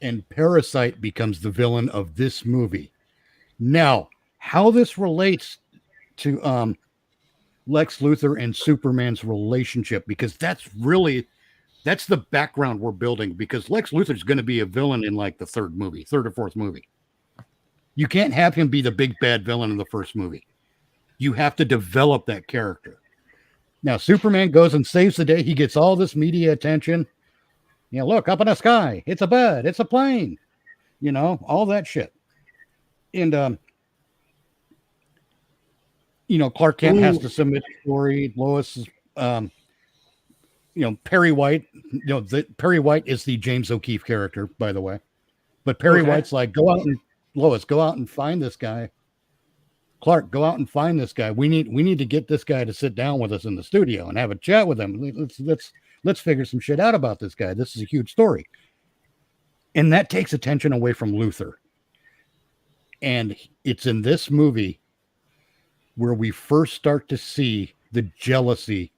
And Parasite becomes the villain of this movie. Now, how this relates to Lex Luthor and Superman's relationship, because that's the background we're building, because Lex Luthor is going to be a villain in like the third or fourth movie. You can't have him be the big bad villain in the first movie. You have to develop that character. Now, Superman goes and saves the day. He gets all this media attention. Look up in the sky. It's a bird. It's a plane. All that shit. And, Clark Kent has to submit a story. Lois is, Perry White. Perry White is the James O'Keefe character, by the way. But Perry White's like, Lois, go out and find this guy. Clark, go out and find this guy. We need to get this guy to sit down with us in the studio and have a chat with him. Let's figure some shit out about this guy. This is a huge story. And that takes attention away from Luthor. And it's in this movie where we first start to see the jealousy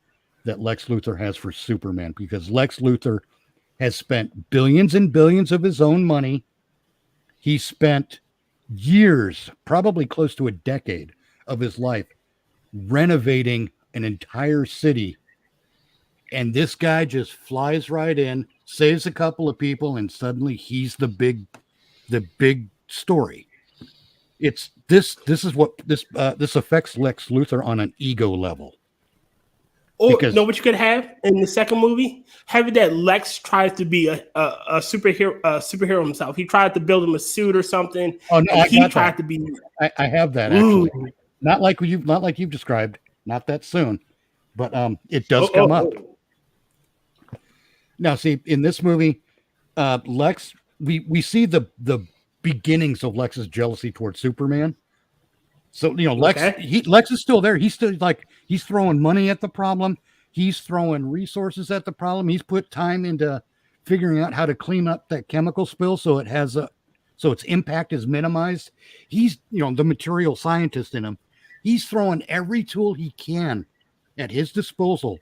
that Lex Luthor has for Superman, because Lex Luthor has spent billions and billions of his own money. He spent years, probably close to a decade of his life, renovating an entire city. And this guy just flies right in, saves a couple of people, and suddenly he's the big story. It's this is what this affects Lex Luthor on an ego level. Or Because- know what you could have in the second movie? Have it that Lex tries to be a superhero himself. He tried to build him a suit or something. Oh no, and he got tried that. to be. I have that Ooh. actually. Not like you've described. Not that soon, but it does come up. Now, see, in this movie, Lex, we see the beginnings of Lex's jealousy towards Superman. So, Lex, Okay. Lex is still there. He's still he's throwing money at the problem. He's throwing resources at the problem. He's put time into figuring out how to clean up that chemical spill so its impact is minimized. He's, the material scientist in him. He's throwing every tool he can at his disposal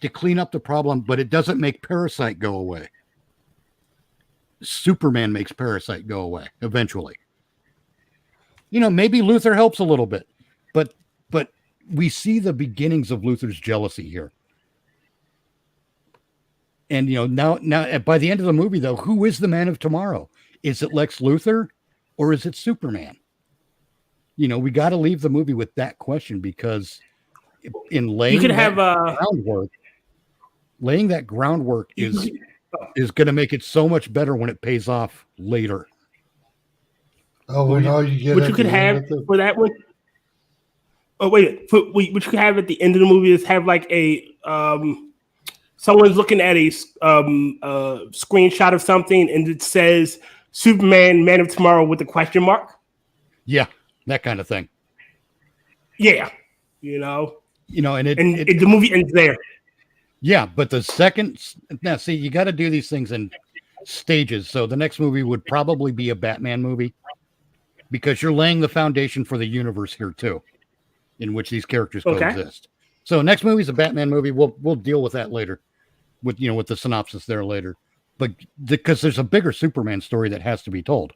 to clean up the problem, but it doesn't make Parasite go away. Superman makes Parasite go away eventually. Maybe Luthor helps a little bit, but we see the beginnings of Luthor's jealousy here. And now by the end of the movie, though, who is the Man of Tomorrow? Is it Lex Luthor or is it Superman? We got to leave the movie with that question, because in laying You could have laying that groundwork is going to make it so much better when it pays off later. Oh, and all you get. what at you could the end have of the- for that one. Oh wait, what you could have at the end of the movie is have like a someone's looking at a screenshot of something and it says Superman, Man of Tomorrow with a question mark. Yeah, that kind of thing. Yeah, And the movie ends there. yeah, but the second, now see, you got to do these things in stages. So the next movie would probably be a Batman movie, because you're laying the foundation for the universe here too, in which these characters coexist. So next movie is a Batman movie. We'll deal with that later, with the synopsis there later. But because there's a bigger Superman story that has to be told.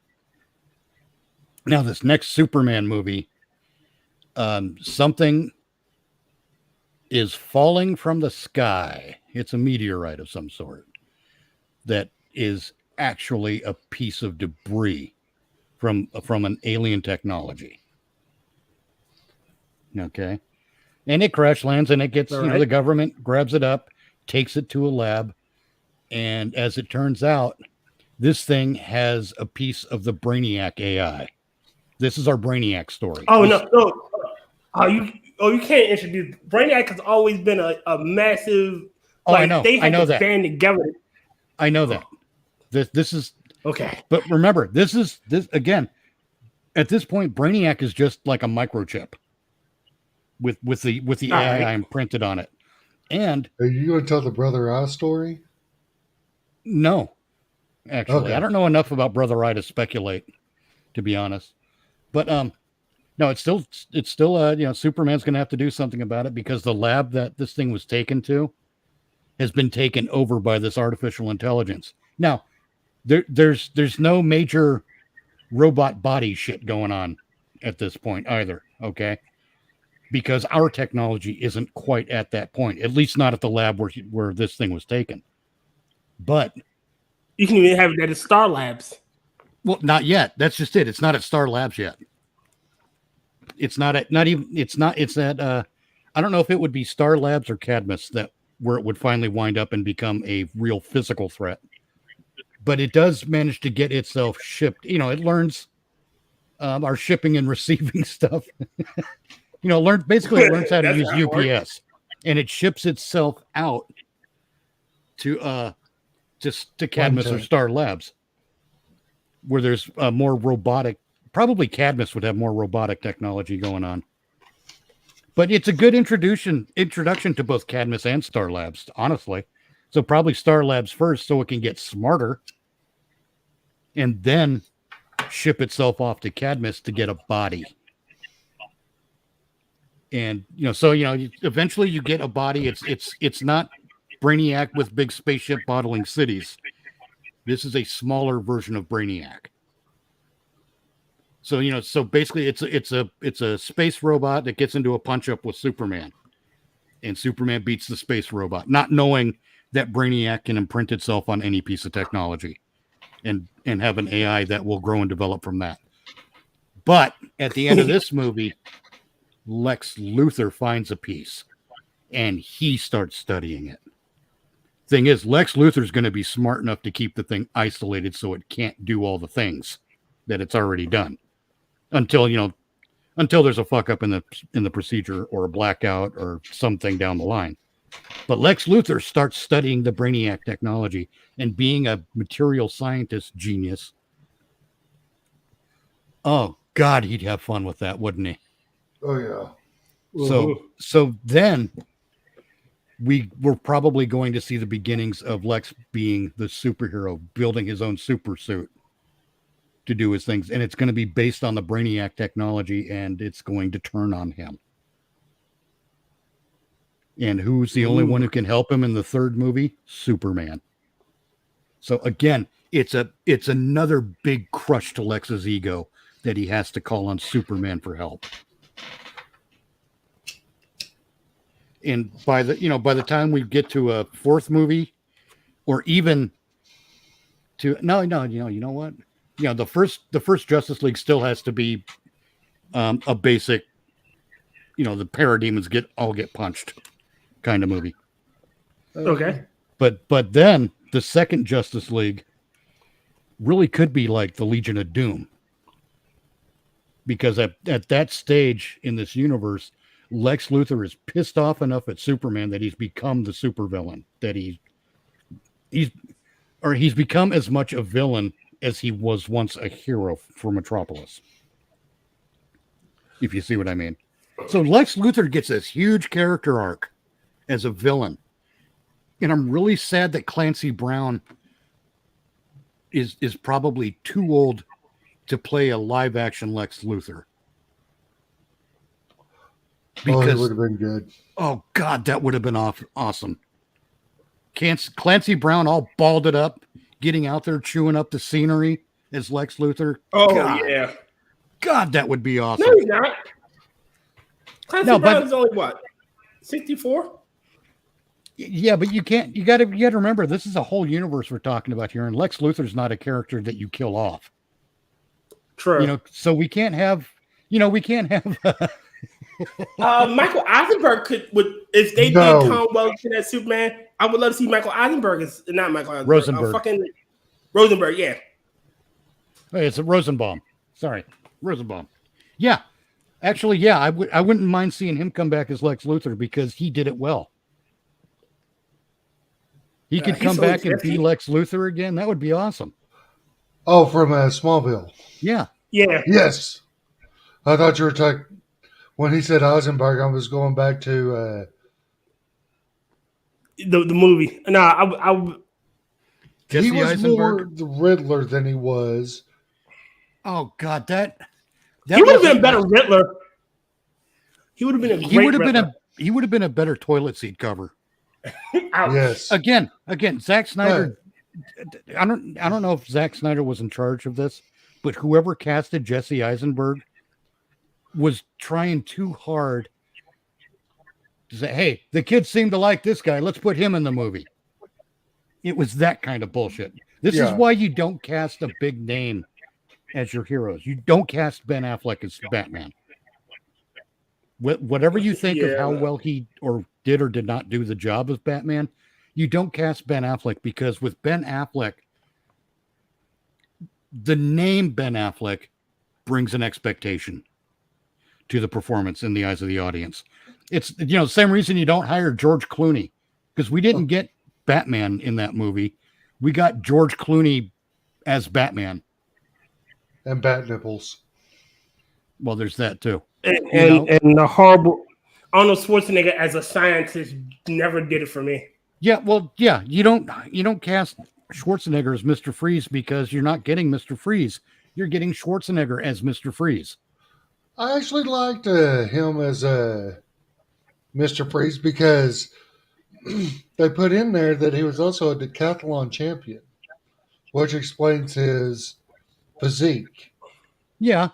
Now this next Superman movie, something is falling from the sky. It's a meteorite of some sort that is actually a piece of debris from an alien technology. Okay. And it crash lands and it gets, the government grabs it up, takes it to a lab. And as it turns out, this thing has a piece of the Brainiac AI. This is our Brainiac story. Oh, no. You can't introduce. Brainiac has always been a massive. I know. They I know to that. band together. I know that. This is okay. But remember, this again. At this point, Brainiac is just like a microchip with the AI imprinted on it. And are you going to tell the Brother Eye story? No, actually, okay. I don't know enough about Brother Eye to speculate, to be honest. But no, it's still Superman's going to have to do something about it because the lab that this thing was taken to has been taken over by this artificial intelligence. Now, there's no major robot body shit going on at this point either, okay? Because our technology isn't quite at that point, at least not at the lab where this thing was taken. But you can even have that at Star Labs. Well, not yet. That's just it. It's not at Star Labs yet. It's at I don't know if it would be Star Labs or Cadmus where it would finally wind up and become a real physical threat. But it does manage to get itself shipped. It learns our shipping and receiving stuff. It learns how to use UPS, and it ships itself out to Cadmus or Star Labs, where there's more robotic. Probably Cadmus would have more robotic technology going on. But it's a good introduction to both Cadmus and Star Labs, honestly. So probably Star Labs first, so it can get smarter, and then ship itself off to Cadmus to get a body. And eventually you get a body. It's not Brainiac with big spaceship bottling cities. This is a smaller version of Brainiac. So so basically it's a space robot that gets into a punch up with Superman, and Superman beats the space robot, not knowing that Brainiac can imprint itself on any piece of technology, and have an AI that will grow and develop from that. But at the end of this movie, Lex Luthor finds a piece, and he starts studying it. Thing is, Lex Luthor's going to be smart enough to keep the thing isolated so it can't do all the things that it's already done until there's a fuck up in the procedure or a blackout or something down the line. But Lex Luthor starts studying the Brainiac technology, and being a material scientist genius, oh God, he'd have fun with that, wouldn't he? Oh yeah. So then we're probably going to see the beginnings of Lex being the superhero, building his own super suit to do his things. And it's going to be based on the Brainiac technology, and it's going to turn on him. And who's the only one who can help him in the third movie? Superman. So again, it's another big crush to Lex's ego that he has to call on Superman for help. And by the time we get to a fourth movie, or even to you know what? The first Justice League still has to be a basic, the parademons get punched kind of movie. Okay. But then the second Justice League really could be like the Legion of Doom. Because at that stage in this universe, Lex Luthor is pissed off enough at Superman that he's become the supervillain. That he's become as much a villain as he was once a hero for Metropolis. If you see what I mean. So Lex Luthor gets this huge character arc as a villain. And I'm really sad that Clancy Brown is probably too old to play a live action Lex Luthor. Because, it would have been good. Oh God, that would have been awesome. Clancy Brown all balled up, getting out there, chewing up the scenery as Lex Luthor. Oh God. yeah. God, that would be awesome. No, he's not. Clancy Brown is only what? 64? Yeah, but you can't. You got to remember, this is a whole universe we're talking about here, and Lex Luthor's not a character that you kill off. True. So we can't have. We can't have. Michael Eisenberg if they did Tom Welling to that Superman, I would love to see Michael Eisenberg not Michael Eisenberg. Rosenberg. Rosenberg, yeah. Hey, it's a Rosenbaum. Sorry, Rosenbaum. Yeah, actually, yeah, I wouldn't mind seeing him come back as Lex Luthor because he did it well. He could come back and be Lex Luthor again. That would be awesome. Oh, from Smallville. Yeah. Yeah. Yes. I thought you were talking when he said Eisenberg. I was going back to the movie. No, I he was Eisenberg. More the Riddler than he was. Oh God, that he would have been a better Riddler. He would have been a great Riddler. He would have been a better toilet seat cover. Yes. Again, Zack Snyder. I don't know if Zack Snyder was in charge of this, but whoever casted Jesse Eisenberg was trying too hard to say, "Hey, the kids seem to like this guy. Let's put him in the movie." It was that kind of bullshit. This is why you don't cast a big name as your heroes. You don't cast Ben Affleck as Batman. Whatever you think of how well he did or did not do the job as Batman, you don't cast Ben Affleck because with Ben Affleck, the name Ben Affleck brings an expectation to the performance in the eyes of the audience. It's the same reason you don't hire George Clooney, because we didn't get Batman in that movie. We got George Clooney as Batman. And bat nipples. Well, there's that too. And the horrible Arnold Schwarzenegger as a scientist never did it for me. Yeah, well, yeah, you don't cast Schwarzenegger as Mr. Freeze because you're not getting Mr. Freeze. You're getting Schwarzenegger as Mr. Freeze. I actually liked him as Mr. Freeze because they put in there that he was also a decathlon champion, which explains his physique. Yeah.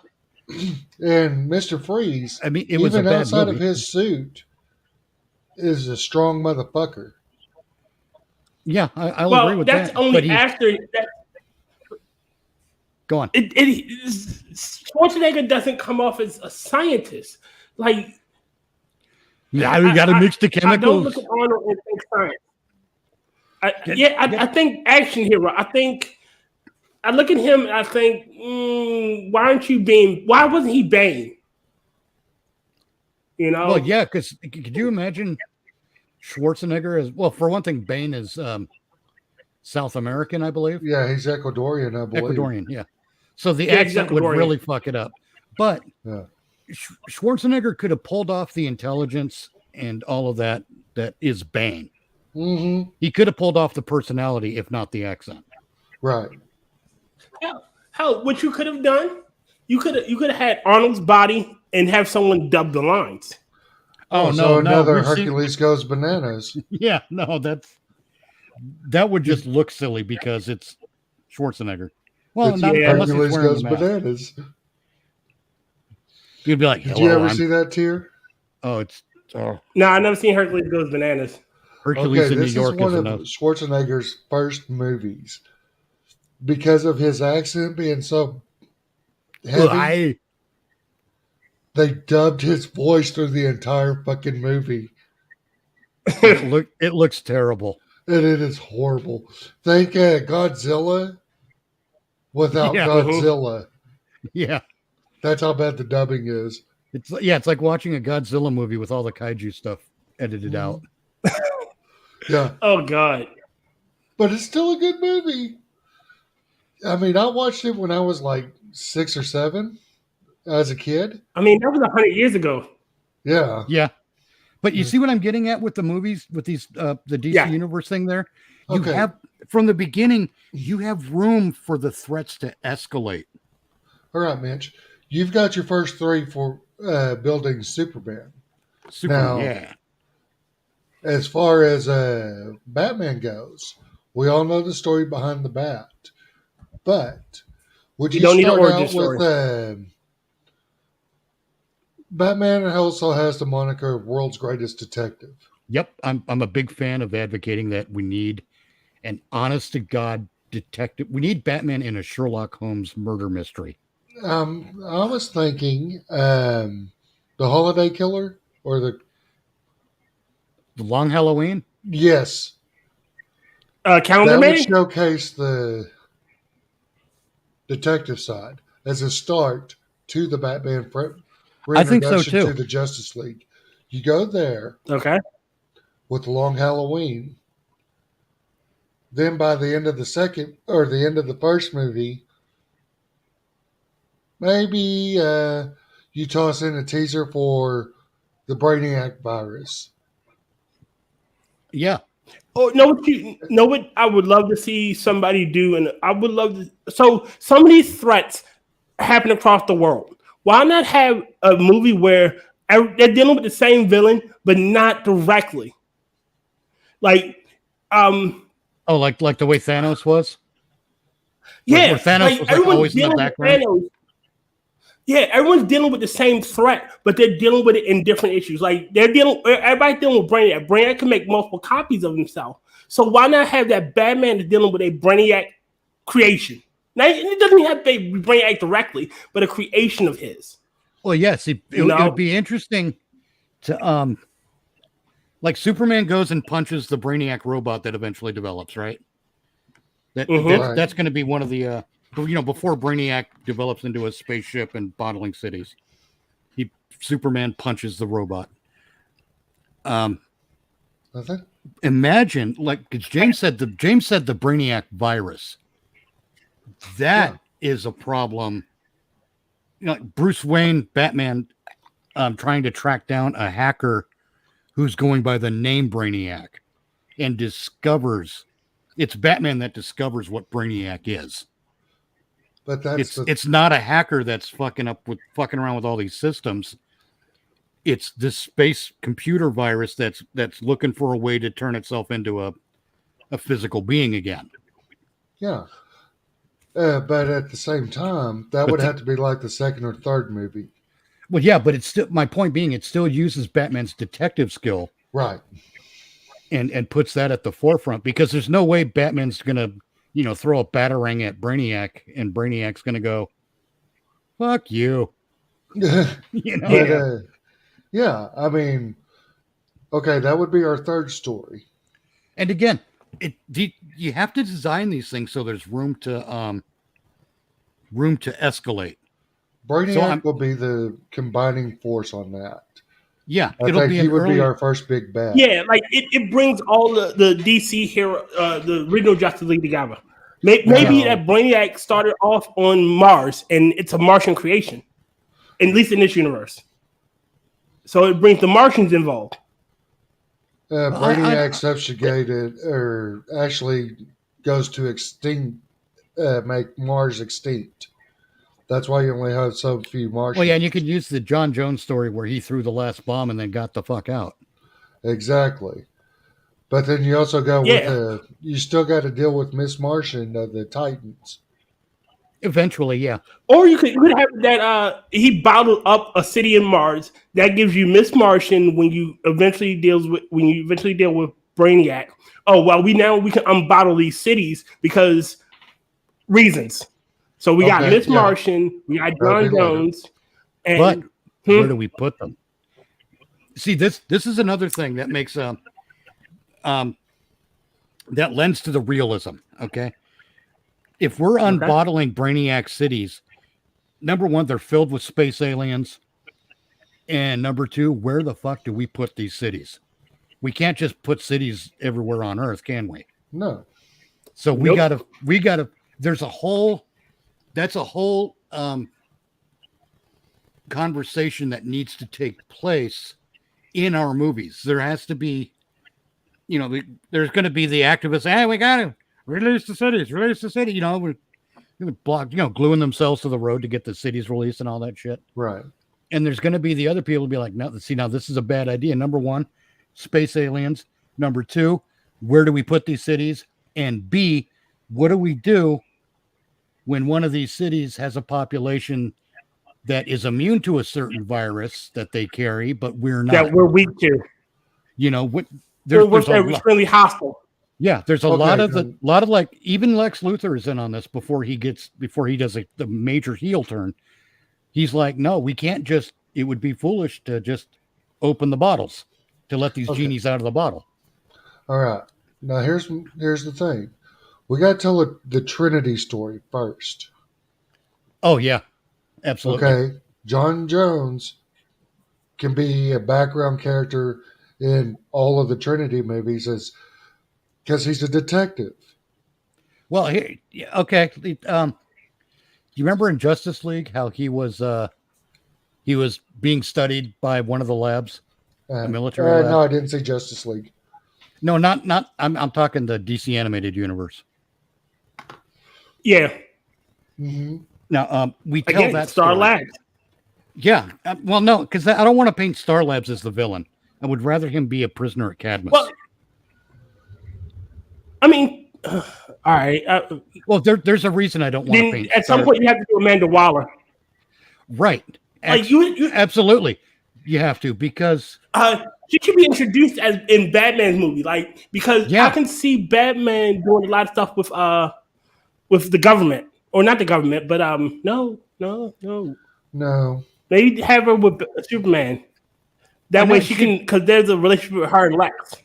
And Mr. Freeze, I mean, it was even a bad outside movie. of his suit, is a strong motherfucker. Yeah, I'll agree with that. That's only after that. Go on. Schwarzenegger doesn't come off as a scientist. Like, yeah, we got to mix the chemicals. I don't look at Arnold and think science. I think action hero. I look at him and I think, why wasn't he Bane? Well, yeah, because could you imagine Schwarzenegger as, well, for one thing, Bane is South American, I believe. Yeah, he's Ecuadorian, I believe. Ecuadorian, yeah. So the accent would really fuck it up. But Schwarzenegger could have pulled off the intelligence and all of that is Bane. Mm-hmm. He could have pulled off the personality, if not the accent. Right. Hell, what you could have done, you could have had Arnold's body and have someone dub the lines. Oh, no, another Hercules Goes Bananas. Yeah, no, that would just look silly because it's Schwarzenegger. Well, Hercules Goes Bananas. You'd be like, did you ever see that tier? Oh, no, I've never seen Hercules Goes Bananas. Hercules in New York is one of Schwarzenegger's first movies. Because of his accent being so heavy, they dubbed his voice through the entire fucking movie. It looks terrible. And it is horrible. Think Godzilla without Godzilla. Yeah. That's how bad the dubbing is. It's like watching a Godzilla movie with all the kaiju stuff edited out. Yeah. Oh, God. But it's still a good movie. I mean, I watched it when I was like 6 or 7 as a kid. I mean, that was 100 years ago. Yeah. Yeah. But you see what I'm getting at with the movies, with these the DC Universe thing there? You have, from the beginning, you have room for the threats to escalate. All right, Mitch. You've got your first 3 for building Superman. Now, yeah. As far as Batman goes, we all know the story behind the Bat. But would you start out with Batman also has the moniker of world's greatest detective. Yep, I'm a big fan of advocating that we need an honest to God detective. We need Batman in a Sherlock Holmes murder mystery. I was thinking the Holiday Killer or The Long Halloween? yes, Calendar that would Man. showcase the detective side as a start to the Batman I think so reintroduction too. to the Justice League. You go there Okay. with the Long Halloween. Then by the end of the second or the end of the first movie, maybe you toss in a teaser for the Brainiac virus. Yeah. Oh, know what I would love to see somebody do, and I would love to. So some of these threats happen across the world. Why not have a movie where they're dealing with the same villain, but not directly? Like, Oh, like the way Thanos was? Where yeah, Thanos like was like everyone's always in the dealing with background? Thanos. Yeah, everyone's dealing with the same threat, but they're dealing with it in different issues. Like everybody's dealing with Brainiac. Brainiac can make multiple copies of himself. So why not have that Batman that's dealing with a Brainiac creation? Now it doesn't have to be Brainiac directly, but a creation of his. Well, yes, it would be interesting to like Superman goes and punches the Brainiac robot that eventually develops, right? That's going to be one of the before Brainiac develops into a spaceship and bottling cities, Superman punches the robot. Imagine, like, because James said the Brainiac virus. That is a problem. You know, like Bruce Wayne, Batman, trying to track down a hacker who's going by the name Brainiac, and discovers it's Batman that discovers what Brainiac is. But it's not a hacker that's fucking around with all these systems. It's this space computer virus that's looking for a way to turn itself into a physical being again. Yeah. But at the same time, that would have to be like the second or third movie. Well, yeah, but it's still, my point being, it still uses Batman's detective skill. Right. And puts that at the forefront, because there's no way Batman's going to, throw a batarang at Brainiac and Brainiac's going to go, fuck you. But, yeah, I mean, okay, that would be our third story. And again, you have to design these things so there's room to escalate. Brainiac will be the combining force on that. Yeah, I think he would be our first big bad. Yeah, like it brings all the DC hero, the original Justice League together. Maybe that Brainiac started off on Mars and it's a Martian creation, at least in this universe. So it brings the Martians involved. Brainiac subjugated, or actually goes to extinct, make Mars extinct. That's why you only have so few Martians. Well, yeah, and you could use the John Jones story where he threw the last bomb and then got the fuck out. Exactly. But then you also go with you still got to deal with Miss Martian of the Titans. Eventually, yeah. Or you could have that he bottled up a city in Mars that gives you Miss Martian when you eventually deal with Brainiac. Oh well, we can unbottle these cities because reasons. So we got Miss Martian, we got John Jones, but where do we put them? See, this is another thing that makes that lends to the realism. Okay, if we're unbottling Brainiac cities, number one, they're filled with space aliens, and number two, where the fuck do we put these cities? We can't just put cities everywhere on Earth, can we? No. So we gotta. There's a whole. That's a whole conversation that needs to take place in our movies. There has to be, there's going to be the activists. Hey, we got to release the cities. We're gluing themselves to the road to get the cities released and all that shit. Right. And there's going to be the other people who be like, no, see, now this is a bad idea. Number one, space aliens. Number two, where do we put these cities? And B, what do we do when one of these cities has a population that is immune to a certain virus that they carry, but we're not. that we're weak to. You know, what We're there's a lot. extremely hostile. Yeah, there's a Okay, lot of then- like even Lex Luthor is in on this before he does the major heel turn. He's like, no, we can't just. It would be foolish to just open the bottles to let these Okay. genies out of the bottle. All right. Now here's the thing. We got to tell the Trinity story first. Oh yeah, absolutely. Okay. John Jones can be a background character in all of the Trinity movies because he's a detective. Well, here, yeah, okay. You remember in Justice League how he was being studied by one of the labs, a military lab? No, I didn't see Justice League. No, not. I'm talking the DC animated universe. Yeah. Mm-hmm. Now, we tell Again, that Star story. Labs. Yeah. Well, no, because I don't want to paint Star Labs as the villain. I would rather him be a prisoner at Cadmus. Well, I mean, all right. Well, there's a reason I don't want to Then paint. at some point you have to do Amanda Waller. Right. Like you Absolutely, you have to because she should be introduced as in Batman's movie, like because Yeah. I can see Batman doing a lot of stuff with the government or not the government, but no, No. maybe have her with Superman. That I know way she can because there's a relationship with her and Lex.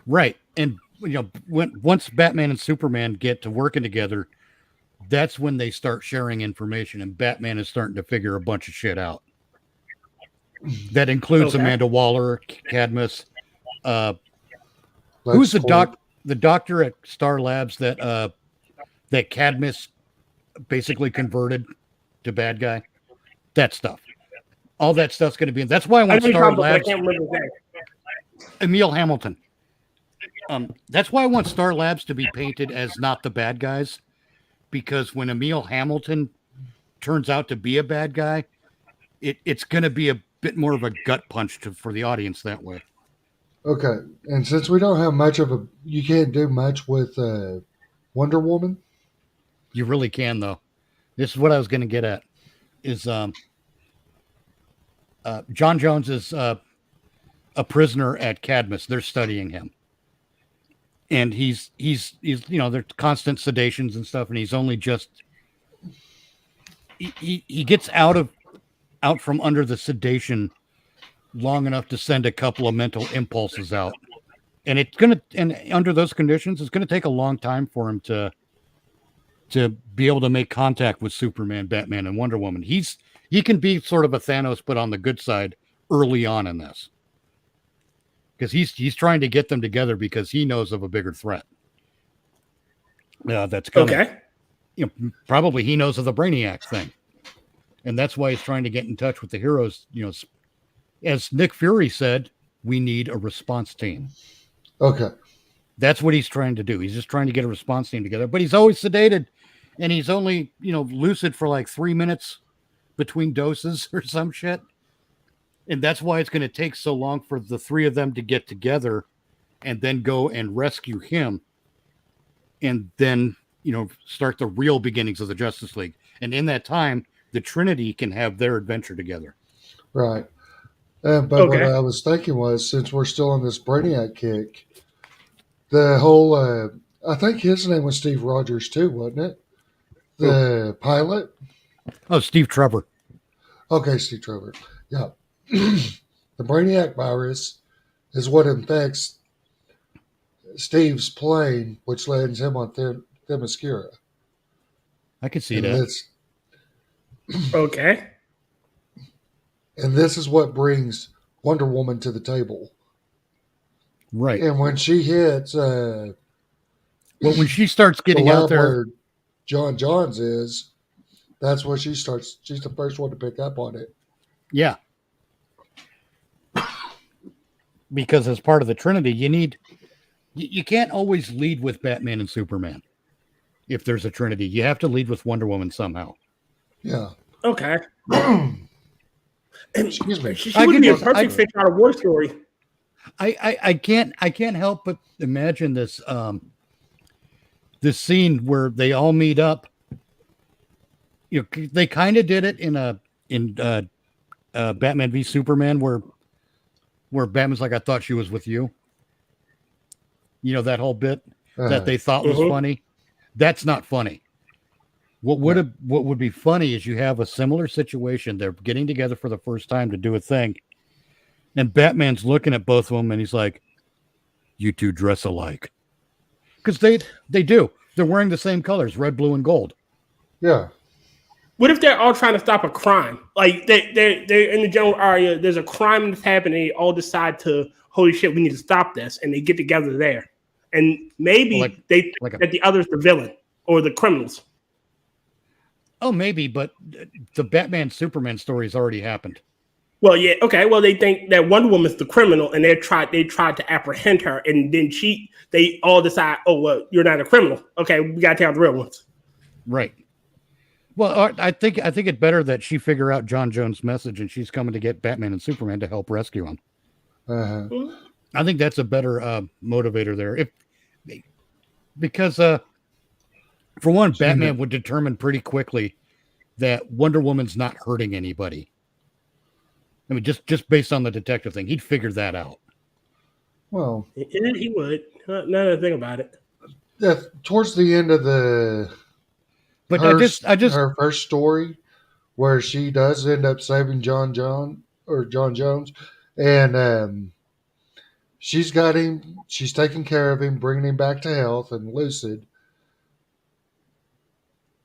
right, and once Batman and Superman get to working together, that's when they start sharing information, and Batman is starting to figure a bunch of shit out. That includes Okay. Amanda Waller, Cadmus. Lex Who's the Luthor. the doctor at Star Labs that Cadmus basically converted to bad guy? That stuff. All that stuff's going to be in. That's why I I want know you're Star talking about, but I Labs. can't remember his name. Emil Hamilton. That's why I want Star Labs to be painted as not the bad guys, because when Emil Hamilton turns out to be a bad guy, it's going to be a bit more of a gut punch for the audience that way. Okay. And since we don't have much of you can't do much with Wonder Woman. You really can, though. This is what I was going to get at. Is John Jones is a prisoner at Cadmus. They're studying him, and he's there's constant sedations and stuff, and he's only just he gets out from under the sedation long enough to send a couple of mental impulses out, and under those conditions, it's gonna take a long time for him to be able to make contact with Superman, Batman, and Wonder Woman. He can be sort of a Thanos, but on the good side early on in this. Because he's trying to get them together because he knows of a bigger threat. That's coming. Okay. Probably he knows of the Brainiac thing. And that's why he's trying to get in touch with the heroes. As Nick Fury said, we need a response team. Okay. That's what he's trying to do. He's just trying to get a response team together. But he's always sedated, and he's only, lucid for like 3 minutes between doses or some shit. And that's why it's going to take so long for the three of them to get together and then go and rescue him. And then, start the real beginnings of the Justice League. And in that time, the Trinity can have their adventure together. Right. But what I was thinking was, since we're still on this Brainiac kick, the whole, I think his name was Steve Rogers too, wasn't it? The pilot? Oh, Steve Trevor. Okay, Steve Trevor. Yeah. The Brainiac virus is what infects Steve's plane, which lands him on Themyscira. I could see And that. Okay. And this is what brings Wonder Woman to the table. Right. And when she hits Well, when she starts the getting out lab there, where John Johns is, that's when she starts. She's the first one to pick up on it. yeah. Because as part of the Trinity, you can't always lead with Batman and Superman. If there's a Trinity, you have to lead with Wonder Woman somehow. Yeah. Okay. Excuse me. She I would can be a just- perfect fit out of War Story. I can't help but imagine this scene where they all meet up. They kind of did it in a in Batman v Superman, where Batman's like, I thought she was with you. You know, that whole bit that they thought was funny. That's not funny. What would be funny is you have a similar situation. They're getting together for the first time to do a thing, and Batman's looking at both of them, and he's like, "You two dress alike," because they do. They're wearing the same colors, red, blue, and gold. Yeah. What if they're all trying to stop a crime? Like they're in the general area. There's a crime that's happening. They all decide to, holy shit, we need to stop this, and they get together there. And maybe they think that the other's the villain or the criminals. Oh, maybe, but the Batman Superman story has already happened. Well, yeah, okay. Well, they think that Wonder Woman's the criminal, and they tried to apprehend her, and then they all decide, oh, well, you're not a criminal. Okay, we gotta take out the real ones. Right. Well, I think it's better that she figure out John Jones' message, and she's coming to get Batman and Superman to help rescue him. I think that's a better motivator there. Because for one, Batman would determine pretty quickly that Wonder Woman's not hurting anybody. I mean, just based on the detective thing, he'd figure that out. Well, he would. Now that I think about it. Towards the end of her first story, where she does end up saving John Jones, and she's got him. She's taking care of him, bringing him back to health and lucid.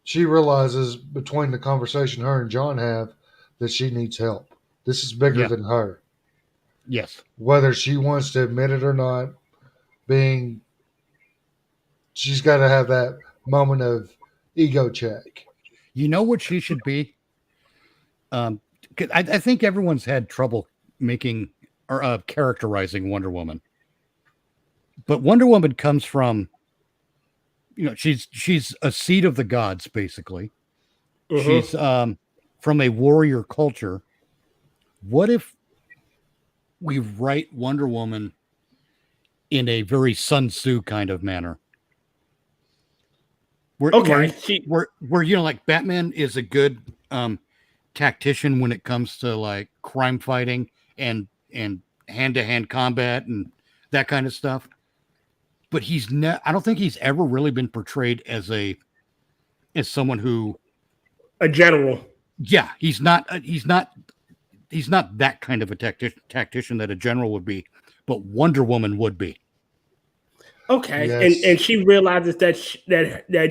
She realizes between the conversation her and John have that she needs help. This is bigger than her. Yes. Whether she wants to admit it or not, she's got to have that moment of ego check. You know what she should be? I think everyone's had trouble making or characterizing Wonder Woman. But Wonder Woman comes from, she's a seed of the gods, basically. She's from a warrior culture. What if we write Wonder Woman in a very Sun Tzu kind of manner? Where like Batman is a good tactician when it comes to like crime fighting and hand-to-hand combat and that kind of stuff. But I don't think he's ever really been portrayed as someone who a general. Yeah, he's not that kind of a tactician that a general would be, but Wonder Woman would be. Okay, yes. and she realizes that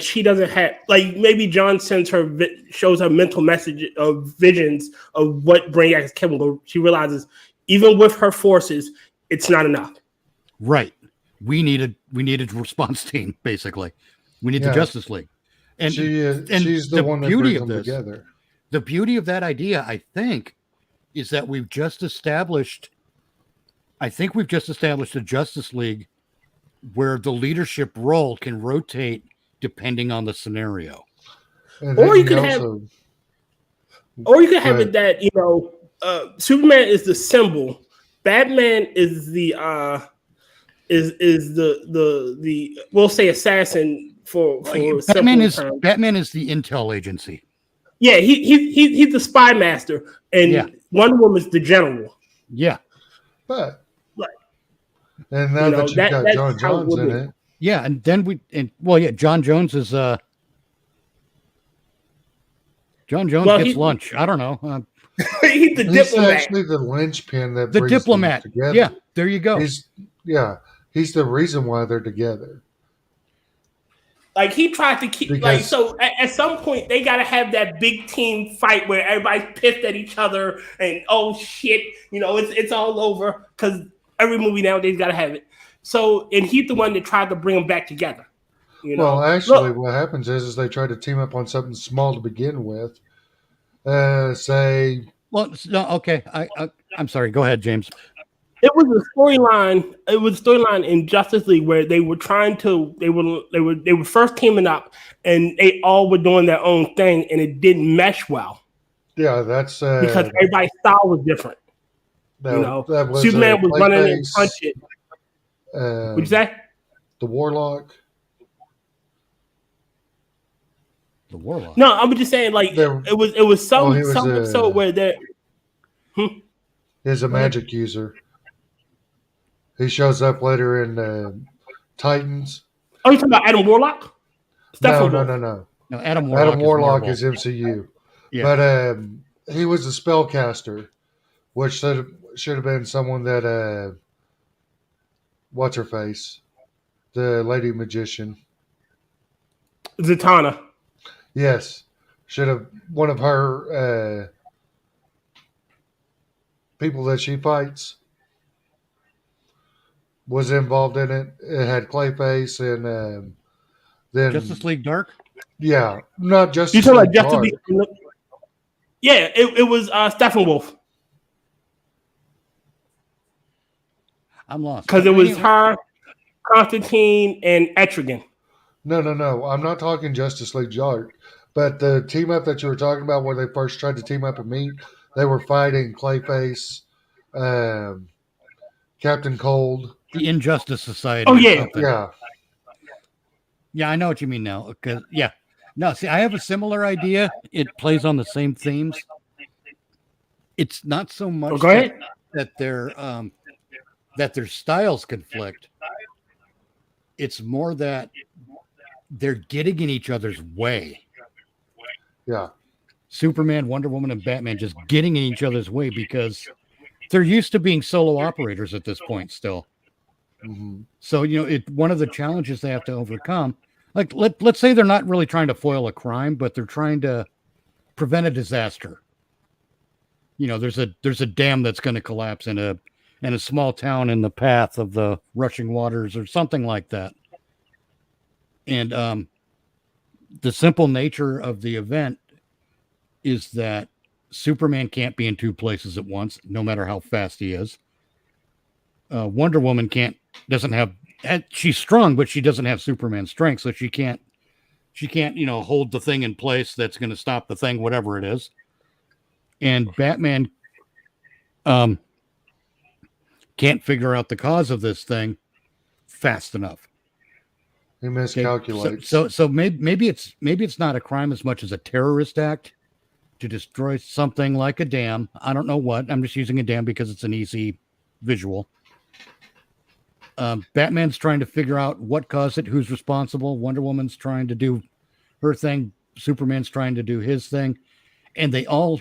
she doesn't have, like, maybe John shows her mental message of visions of what Brainiac is capable of. She realizes even with her forces, it's not enough. Right. We needed a response team, basically. We need the Justice League. And she's the one that brings them together. The beauty of that idea, I think, is that we've just established a Justice League where the leadership role can rotate depending on the scenario. Or you could have it that, Superman is the symbol, Batman is the we'll say assassin for Batman is the intel agency. Yeah, he's the spy master, and Wonder Woman's the general. Yeah, but and now that you've got John Jones in it, and then John Jones is John Jones gets lunch. I don't know. He's the diplomat. Actually the linchpin that the brings diplomat them together. Yeah, there you go. He's the reason why they're together. Like he tried to keep at some point they gotta have that big team fight where everybody's pissed at each other and oh shit, it's all over because every movie nowadays gotta have it. So and he's the one that tried to bring them back together. Well, actually, what happens is they try to team up on something small to begin with. I'm sorry. Go ahead, James. It was a storyline. It was a storyline in Justice League where they were they were first teaming up, and they all were doing their own thing, and it didn't mesh well. Yeah, that's because everybody's style was different. Superman was running and punching. What'd you say? The Warlock. The Warlock. No, I'm just saying, like There- it was some he was some a- episode where there. He's a Go ahead. magic user. He shows up later in Titans. Oh, you talking about Adam Warlock? No, Steppenwolf. no. No, Adam Warlock. Adam Warlock is is MCU. Yeah. But he was a spellcaster, which should have been someone that what's her face, the lady magician. Zatanna. Yes, should have one of her people that she fights was involved in it. It had Clayface and then Justice League Dark. Yeah, not just You talking about Justice League? Yeah, it was Steppenwolf I'm lost because it was Anyway, her, Constantine, and Etrigan. No. I'm not talking Justice League Dark, but the team up that you were talking about, where they first tried to team up and meet, they were fighting Clayface, Captain Cold. the Injustice Society. Oh, or yeah. something. Yeah, Yeah, I know what you mean now. Because no, see, I have a similar idea. It plays on the same themes. It's not so much Oh, go ahead. that their styles conflict. It's more that they're getting in each other's way. yeah, Superman, Wonder Woman, and Batman just getting in each other's way because they're used to being solo operators at this point still. hmm So, one of the challenges they have to overcome, like let's say they're not really trying to foil a crime, but they're trying to prevent a disaster. There's a dam that's going to collapse in a small town in the path of the rushing waters or something like that. And the simple nature of the event is that Superman can't be in two places at once, no matter how fast he is. Wonder Woman doesn't have, she's strong, but she doesn't have Superman's strength, so she can't, hold the thing in place that's going to stop the thing, whatever it is. And Batman can't figure out the cause of this thing fast enough. he Okay? miscalculates. So maybe it's not a crime as much as a terrorist act to destroy something like a dam. I don't know what. I'm just using a dam because it's an easy visual. Batman's trying to figure out what caused it, who's responsible. Wonder Woman's trying to do her thing. Superman's trying to do his thing. And they all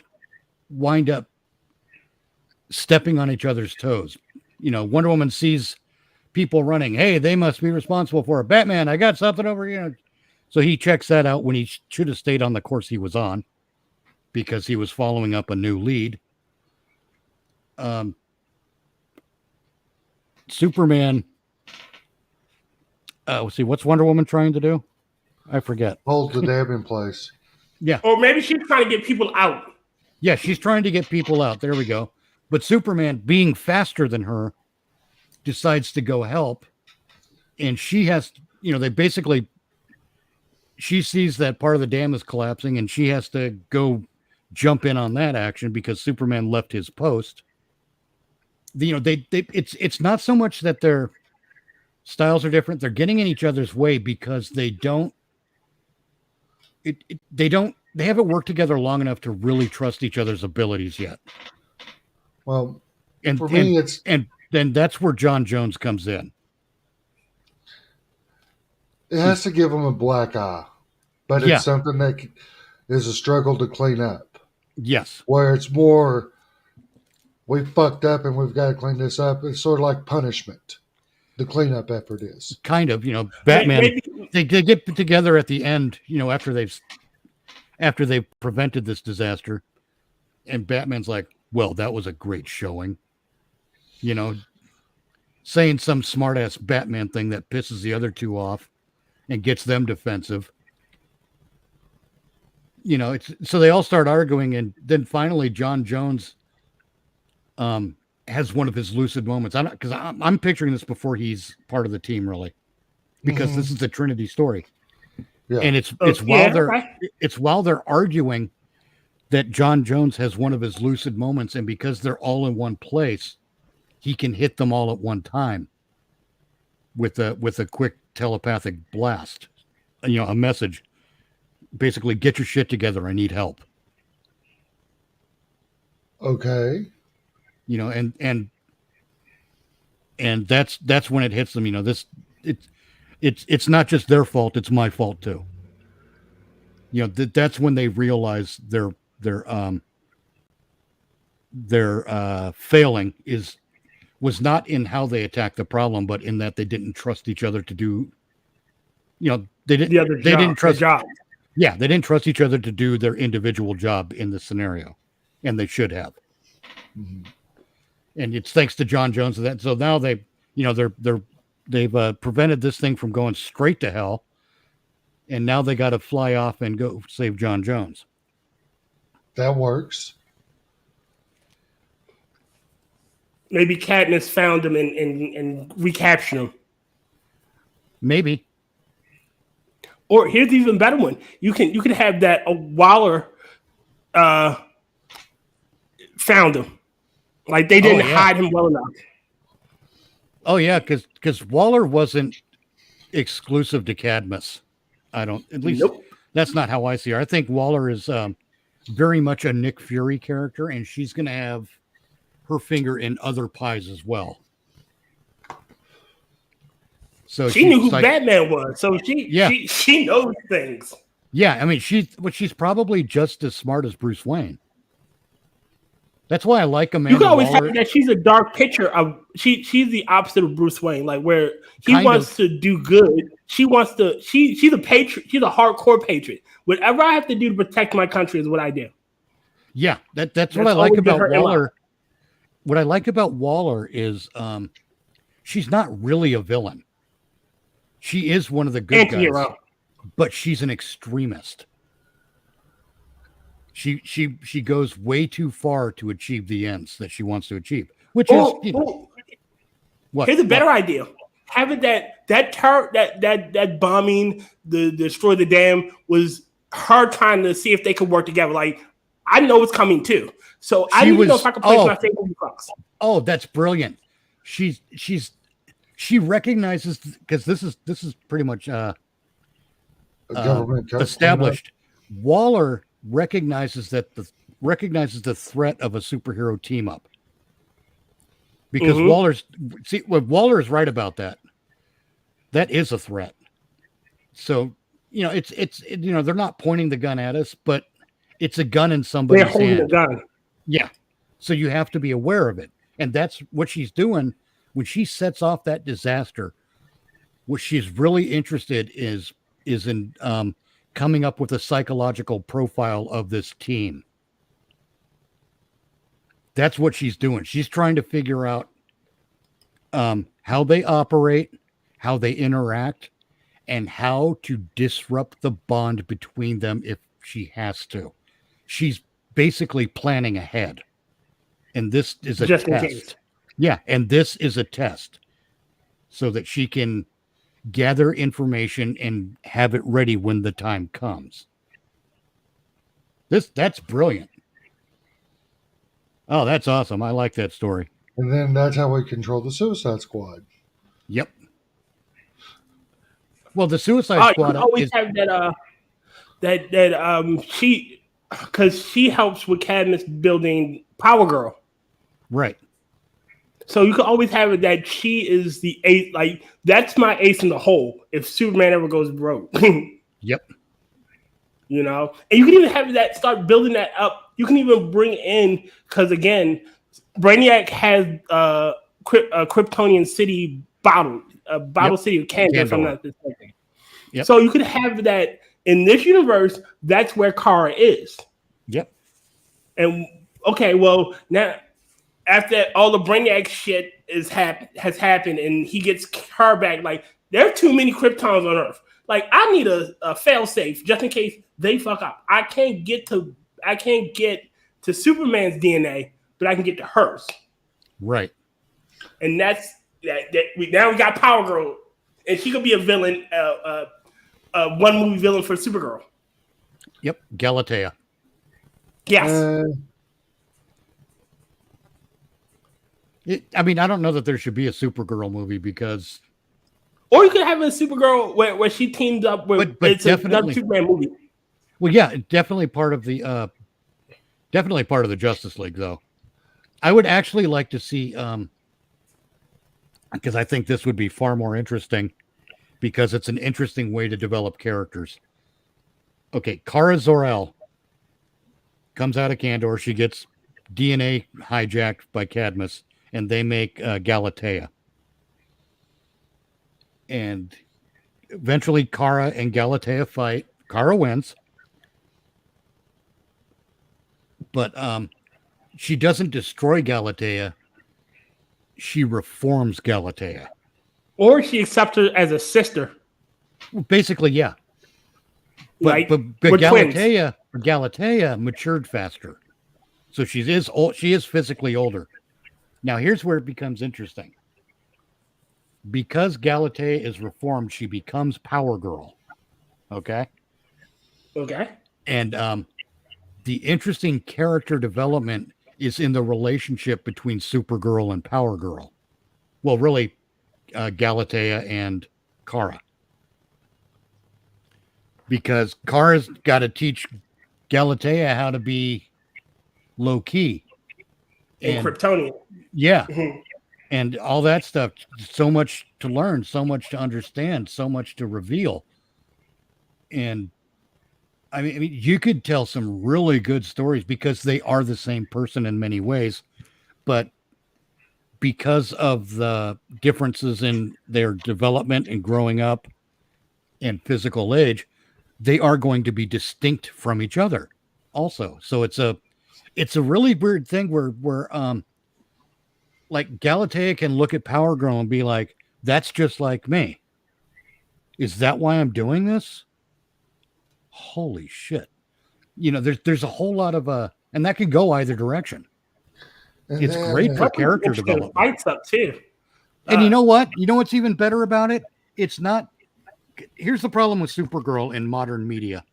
wind up stepping on each other's toes. Wonder Woman sees people running. Hey, they must be responsible for it. Batman, I got something over here. So he checks that out when he should have stayed on the course he was on because he was following up a new lead. Superman. Let's see. What's Wonder Woman trying to do? I forget. Hold the dam in place. Or maybe she's trying to get people out. Yeah, she's trying to get people out. There we go. But Superman, being faster than her, decides to go help. And she has, she sees that part of the dam is collapsing and she has to go jump in on that action because Superman left his post. It's not so much that their styles are different. They're getting in each other's way because they haven't worked together long enough to really trust each other's abilities yet. Well, And for me, and then that's where John Jones comes in. it has to give him a black eye, but it's Yeah. something that is a struggle to clean up. Yes. Where it's more, we fucked up and we've got to clean this up. It's sort of like punishment. The cleanup effort is. Kind of, Batman, Maybe- they get together at the end, after they've prevented this disaster, and Batman's like, well, that was a great showing. Saying some smart ass Batman thing that pisses the other two off and gets them defensive. So they all start arguing, and then finally John Jones has one of his lucid moments. I'm picturing this before he's part of the team, really, because this is the Trinity story. Yeah. And it's okay. while they're arguing that John Jones has one of his lucid moments, and because they're all in one place, he can hit them all at one time with a quick telepathic blast, a message. basically, get your shit together. I need help. Okay. You know, and that's when it hits them. You know, it's not just their fault; it's my fault too. You know, that's when they realize their failing was not in how they attacked the problem, but in that they didn't trust each other to do. You know, they didn't trust. Yeah, they didn't trust each other to do their individual job in the scenario, and they should have. Mhm. And it's thanks to John Jones that. So now they've prevented this thing from going straight to hell, and now they got to fly off and go save John Jones. That works. Maybe Katniss found him and recaptured him. Maybe. Or here's the even better one. You can have that Waller found him. Like they didn't hide him well enough. Oh yeah, because Waller wasn't exclusive to Cadmus. At least that's not how I see her. I think Waller is very much a Nick Fury character, and she's going to have her finger in other pies as well. So she knew who Batman was, so she knows things. Yeah, I mean she's probably just as smart as Bruce Wayne. That's why I like Amanda You can always Waller. have that she's a dark picture of she's the opposite of Bruce Wayne, like where he wants to do good. She's a patriot. She's a hardcore patriot. Whatever I have to do to protect my country is what I do. Yeah, that's what I like about Waller. What I like about Waller is she's not really a villain. She is one of the good guys, but she's an extremist. She goes way too far to achieve the ends that she wants to achieve, which is what. Here's a better idea. Having that bombing, the destroy the dam was her trying to see if they could work together. Like I know it's coming too, so I need to know if I can place my finger in the crux. Oh, that's brilliant. She recognizes because this is pretty much established. Waller recognizes the threat of a superhero team up because Waller is right about that. That is a threat. So it's they're not pointing the gun at us, but it's a gun in somebody's hand. They're holding the gun. Yeah. So you have to be aware of it, and that's what she's doing when she sets off that disaster. What she's really interested is in coming up with a psychological profile of this team. That's what she's doing. She's trying to figure out how they operate, how they interact, and how to disrupt the bond between them if she has to. She's basically planning ahead. And this is a test. In case. Yeah, and this is a test so that she can gather information and have it ready when the time comes. That's brilliant. Oh, that's awesome. I like that story. And then that's how we control the Suicide Squad. Yep. Well, the Suicide Squad always have that she because she helps with Cadmus building Power Girl. Right. So you can always have it that she is the ace. Like that's my ace in the hole. If Superman ever goes broke. Yep. And you can even have that start building that up. You can even bring in because again, Brainiac has Kryptonian City bottle city of Kandor, if I'm not mistaken. Yep. So you could have that in this universe. That's where Kara is. Yep. And okay, well now. After all the Brainiac shit has happened and he gets her back, like there are too many Kryptons on Earth. Like I need a failsafe just in case they fuck up. I can't get to Superman's DNA, but I can get to hers. Right. And that's we got Power Girl, and she could be a villain, one movie villain for Supergirl. Yep, Galatea. Yes. I don't know that there should be a Supergirl movie because... Or you could have a Supergirl where she teams up with... But definitely, another Superman movie. Well, yeah, definitely part of the Justice League, though. I would actually like to see, because I think this would be far more interesting, because it's an interesting way to develop characters. Okay, Kara Zor-El comes out of Kandor. She gets DNA hijacked by Cadmus, and they make Galatea. And eventually, Kara and Galatea fight. Kara wins, but she doesn't destroy Galatea. She reforms Galatea. Or she accepts her as a sister. Basically, yeah. But Like, but we're twins. Galatea matured faster, so she is old. She is physically older. Now here's where it becomes interesting. Because Galatea is reformed, she becomes Power Girl. Okay. Okay. And the interesting character development is in the relationship between Supergirl and Power Girl. Well, really, Galatea and Kara. Because Kara's got to teach Galatea how to be low key. And Kryptonian. Yeah. Mhm. And all that stuff. So much to learn, so much to understand, so much to reveal. And I mean, you could tell some really good stories because they are the same person in many ways, but because of the differences in their development and growing up and physical age, they are going to be distinct from each other also. So it's a really weird thing where like Galatea can look at Power Girl and be like, that's just like me. Is that why I'm doing this? Holy shit. You know, there's a whole lot of and that can go either direction. And It's then, great for character Interesting development. fights up too. And you know what? You know what's even better about it? It's not. Here's the problem with Supergirl in modern media.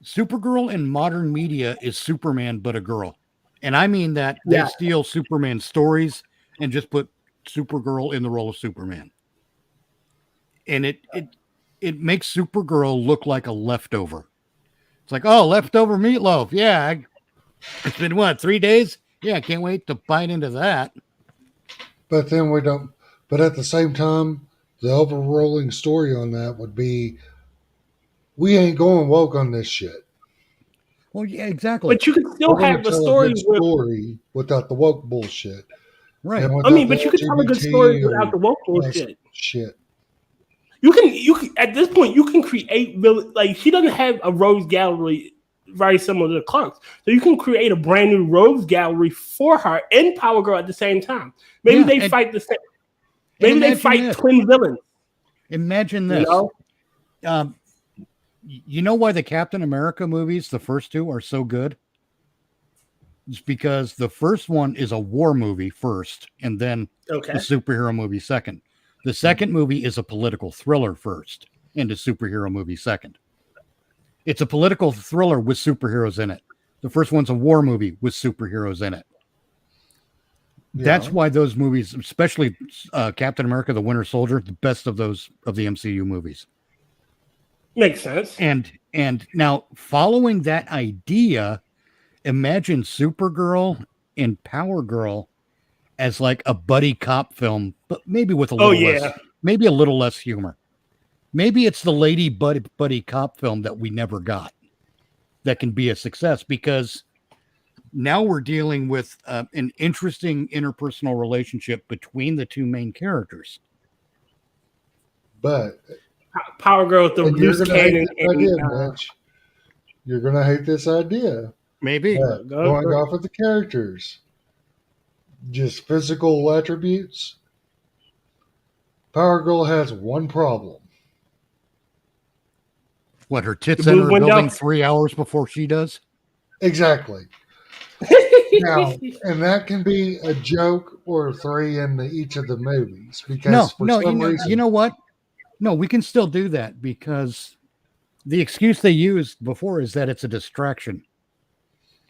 Supergirl in modern media is Superman, but a girl. And I mean that they steal Superman stories and just put Supergirl in the role of Superman. And it makes Supergirl look like a leftover. It's like, oh, leftover meatloaf. Yeah. It's been what, 3 days? Yeah, I can't wait to bite into that. but then we don't. But at the same time, the overruling story on that would be, we ain't going woke on this shit. Well, yeah, exactly. But you can still We're gonna have a tell story good with. story without the woke bullshit. Right. And I without mean, but the you can tell a good LGBT story or without the woke plus bullshit. shit. You can at this point you can create like she doesn't have a Rose Gallery very similar to Clark's, so you can create a brand new Rose Gallery for her and Power Girl at the same time. Maybe they fight the same. Maybe they fight twin villains. Imagine this. You know why the Captain America movies, the first two, are so good? It's because the first one is a war movie first, and then the superhero movie second. The second movie is a political thriller first, and a superhero movie second. It's a political thriller with superheroes in it. The first one's a war movie with superheroes in it. Yeah. That's why those movies, especially Captain America, the Winter Soldier, the best of the MCU movies. Makes sense. And now, following that idea, imagine Supergirl and Power Girl as like a buddy cop film, but maybe with a little less humor. Maybe it's the lady buddy cop film that we never got that can be a success, because now we're dealing with an interesting interpersonal relationship between the two main characters. But Power Girl with the loose cannon. You're going to hate this idea. Maybe. Going off of the characters. Just physical attributes. Power Girl has one problem. What, her tits enter a building 3 hours before she does? Exactly. Now, and that can be a joke or three in each of the movies. Because you know what? No, we can still do that, because the excuse they used before is that it's a distraction.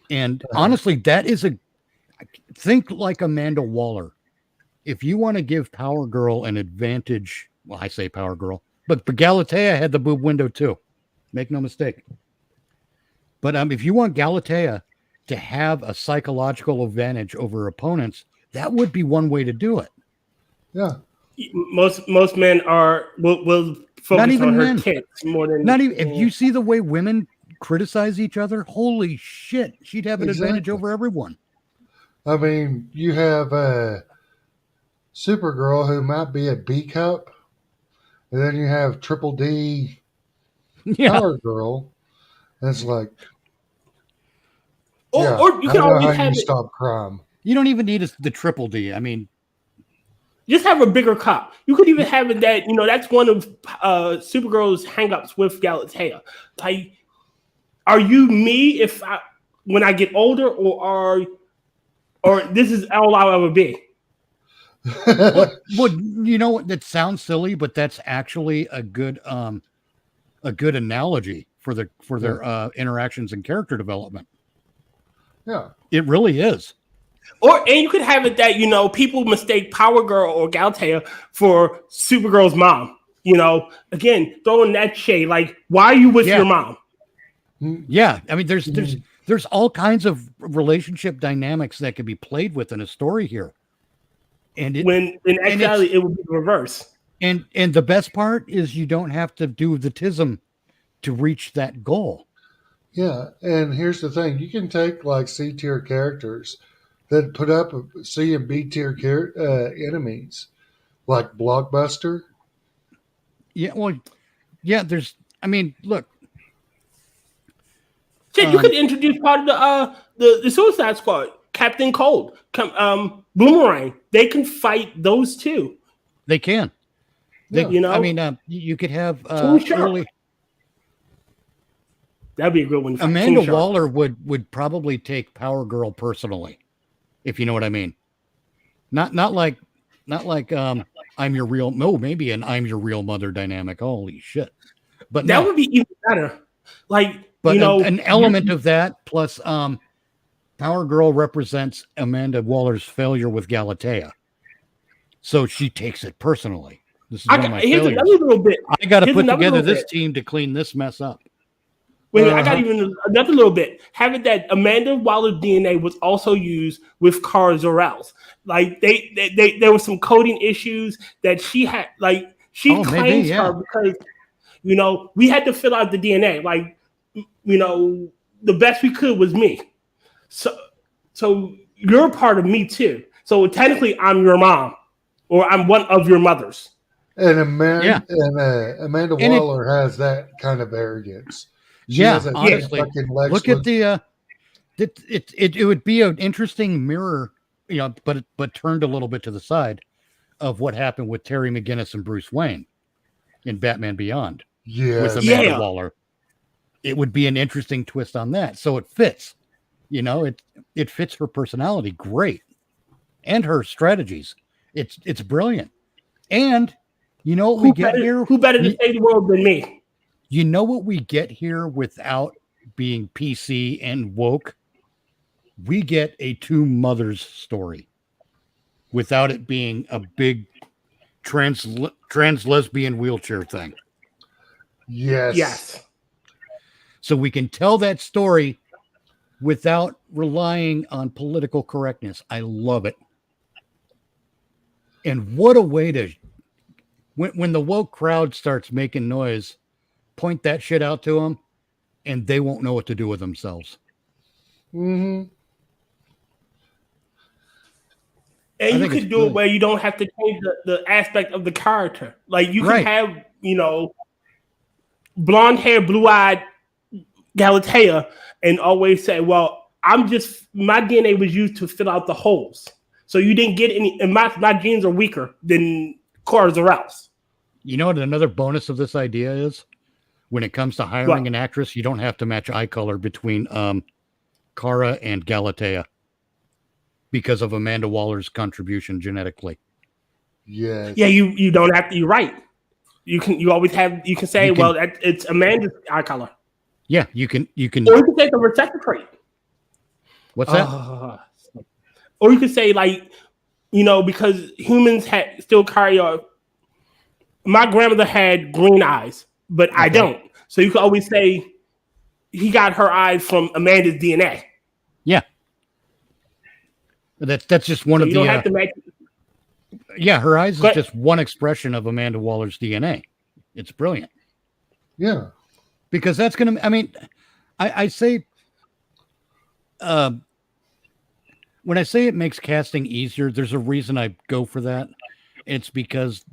And honestly, that is think like Amanda Waller. If you want to give Power Girl an advantage, well, I say Power Girl, but Galatea had the boob window too. Make no mistake. But if you want Galatea to have a psychological advantage over opponents, that would be one way to do it. Yeah. Most men will focus Not even on her men. tits more than Not even if you see the way women criticize each other, holy shit, she'd have an advantage Exactly. over everyone. I mean, you have Supergirl, who might be a B cup, and then you have Triple D Yeah. Power Girl. And it's like, Or, yeah, or you I can know how always you have it, stop crime. You don't even need the triple D. I mean, just have a bigger cup. You could even have it that, that's one of Supergirl's hangups with Galatea. Like, are you me when I get older, or this is all I'll ever be? well, you know what? That sounds silly, but that's actually a good analogy for their interactions and character development. Yeah. It really is. And you could have it that, people mistake Power Girl or Galatea for Supergirl's mom. Again, throwing that shade. Like, why are you with your mom? Yeah. I mean, there's all kinds of relationship dynamics that can be played with in a story here. And when in actuality it would be the reverse. And the best part is you don't have to do the tism to reach that goal. Yeah, and here's the thing: you can take like C tier characters that put up C and B tier enemies, like Blockbuster. Yeah, well, yeah. I mean, look. Shit, you could introduce part of the Suicide Squad, Captain Cold, Boomerang. They can fight those two. They can. I mean, you could have early. That'd be a good one. Amanda Waller would probably take Power Girl personally, if you know what I mean. Not like I'm your real maybe an I'm your real mother dynamic. Holy shit! But that would be even better. Like, but an element of that plus Power Girl represents Amanda Waller's failure with Galatea, so she takes it personally. This is one of my failures. Another little bit. I got to put together this team to clean this mess up. Wait, I got even another little bit. Having that Amanda Waller DNA was also used with Kara Zor-El's. Like there were some coding issues that she had. Like she claims her because we had to fill out the DNA. Like the best we could was me. So you're part of me too. So technically, I'm your mom, or I'm one of your mothers. And Amanda Waller has that kind of arrogance. Honestly, look at the. It would be an interesting mirror, but turned a little bit to the side of what happened with Terry McGinnis and Bruce Wayne in Batman Beyond. Yes. With Amanda Waller, it would be an interesting twist on that. So it fits, it fits her personality great, and her strategies. It's brilliant, and what we get here. Who better to save the world than me? You know what we get here without being PC and woke? We get a two mothers story without it being a big trans lesbian wheelchair thing. Yes. So we can tell that story without relying on political correctness. I love it. And what a way to, when the woke crowd starts making noise, point that shit out to them, and they won't know what to do with themselves. Mm-hmm. And you could do it where you don't have to change the aspect of the character. Like you can have, blonde hair, blue-eyed Galatea, and always say, well, my DNA was used to fill out the holes. So you didn't get any, and my genes are weaker than Kara Zor-El's. You know what another bonus of this idea is? When it comes to hiring an actress, you don't have to match eye color between Kara and Galatea because of Amanda Waller's contribution genetically. Yes. Yeah, you don't have to. You're right. You can say, well, it's Amanda's eye color. Yeah, you can. Or you can take the recessive trait. What's that? Or you could say because humans still carry my grandmother had green eyes, but I don't. So you can always say he got her eyes from Amanda's DNA. Yeah. That's just one So of you the. don't have to match. Yeah, her eyes is But- just one expression of Amanda Waller's DNA. It's brilliant. Yeah. Because that's going to, I mean, I say, when I say it makes casting easier, there's a reason I go for that. It's because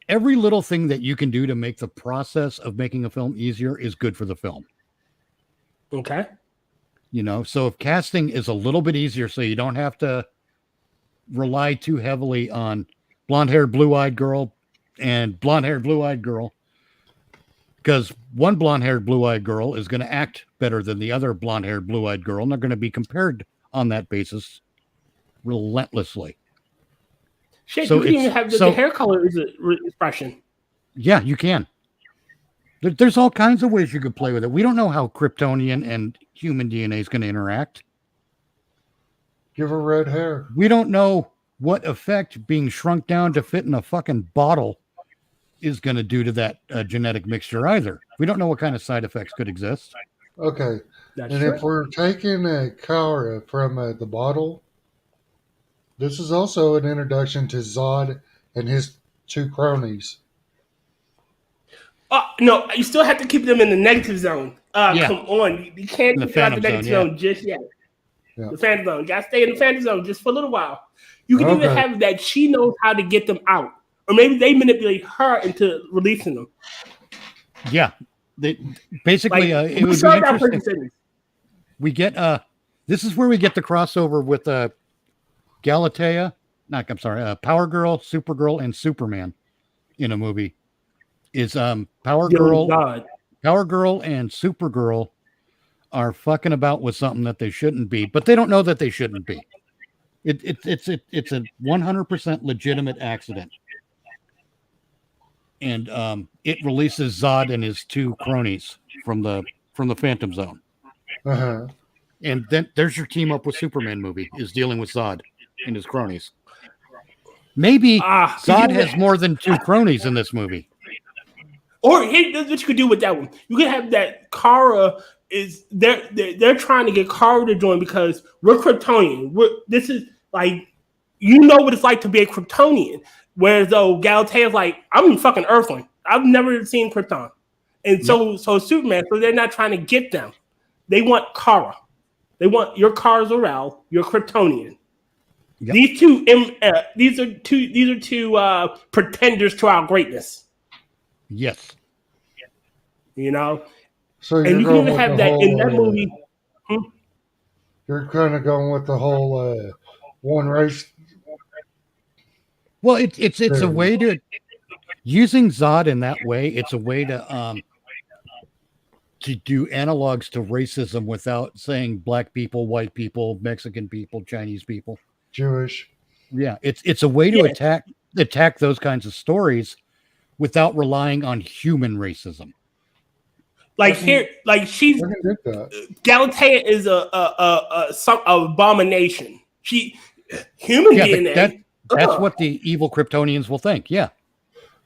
every little thing that you can do to make the process of making a film easier is good for the film. Okay. You know, so if casting is a little bit easier, so you don't have to rely too heavily on blonde-haired, blue-eyed girl and blonde-haired, blue-eyed girl, because one blonde-haired, blue-eyed girl is going to act better than the other blonde-haired, blue-eyed girl, and they're going to be compared on that basis relentlessly. Shit, So you can even it's- have so- the hair color is a expression. Yeah, you can. There's all kinds of ways you could play with it. We don't know how Kryptonian and human DNA is going to interact. Give her red hair. We don't know what effect being shrunk down to fit in a fucking bottle is going to do to that genetic mixture either. We don't know what kind of side effects could exist. Okay. That's And true. if we're taking Kara from the bottle, this is also an introduction to Zod and his two cronies. No, you still have to keep them in the negative zone. Yeah. Come on. You can't In the keep them out the phantom negative zone, zone just yet. Yeah. The phantom zone. You gotta stay in the phantom zone just for a little while. You can even Okay. have that she knows how to get them out. Or maybe they manipulate her into releasing them. Yeah. Basically, Like, it we would be saw that interesting. person sentence. We get this is where we get the crossover with Galatea, Power Girl, Supergirl, and Superman in a movie. Is Power Dealing Girl with God. Power Girl and Supergirl are fucking about with something that they shouldn't be, but they don't know that they shouldn't be. It's a 100% legitimate accident, and it releases Zod and his two cronies from the Phantom Zone, Uh-huh. and then there's your team up with Superman movie is dealing with Zod and his cronies. Maybe Zod has more than two cronies in this movie. Or here's what you could do with that one. You could have that Kara is they're trying to get Kara to join because we're Kryptonian. This is like, you know what it's like to be a Kryptonian. Whereas though Galatea's like, I'm a fucking Earthling. I've never seen Krypton. And so Superman, so they're not trying to get them. They want Kara. They want your Kara Zor-El, your Kryptonian. Yep. These are two pretenders to our greatness. Yes. You know? So you're And you can going even with have the that whole, in that movie. You're kind of going with the whole one race. Well, it's a way to using Zod in that way. It's a way to do analogs to racism without saying black people, white people, Mexican people, Chinese people. Jewish. Yeah, it's a way to attack those kinds of stories without relying on human racism. Like here, like she's I can get that. Galatea is some abomination. She human Yeah, DNA. that's Ugh. what the evil Kryptonians will think. Yeah.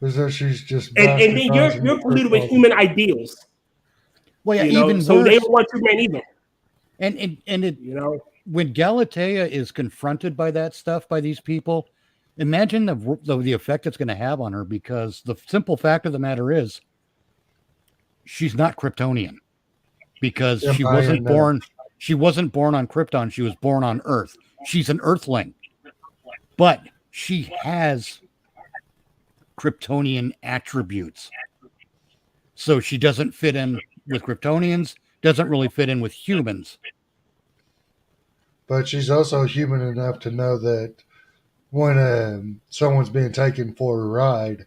Is that she's just And then bastardizing you're the polluted with Krypton. human ideals. Well, yeah, You know? even So worse. they don't want Superman either. And it You know, when Galatea is confronted by that stuff by these people, imagine the effect it's going to have on her, because the simple fact of the matter is she's not Kryptonian, because Yeah, she I wasn't know. born on Krypton. She was born on Earth. She's an Earthling, but she has Kryptonian attributes. So she doesn't fit in with Kryptonians, doesn't really fit in with humans. But she's also human enough to know that when someone's being taken for a ride,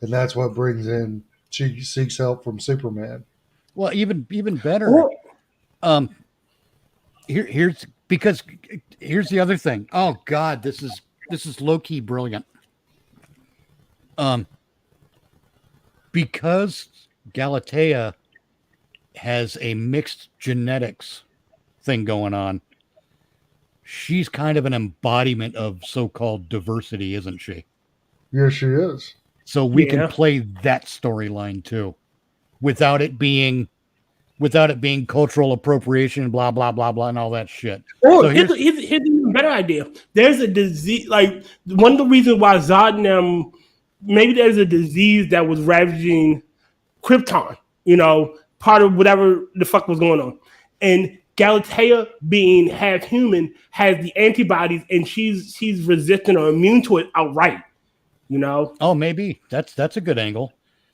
and that's what brings in, she seeks help from Superman. Well, even better. Or- Here's the other thing. Oh God, this is low key brilliant. Because Galatea has a mixed genetics thing going on, she's kind of an embodiment of so-called diversity, isn't she? Yes, she is. So we Yeah. can play that storyline too. without it being cultural appropriation, blah blah blah blah, and all that shit. Or So here's an even better idea. There's a disease, like one of the reasons why Zod and them, maybe there's a disease that was ravaging Krypton, part of whatever the fuck was going on. And Galatea, being half human, has the antibodies and she's resistant or immune to it outright. Oh, maybe that's a good angle.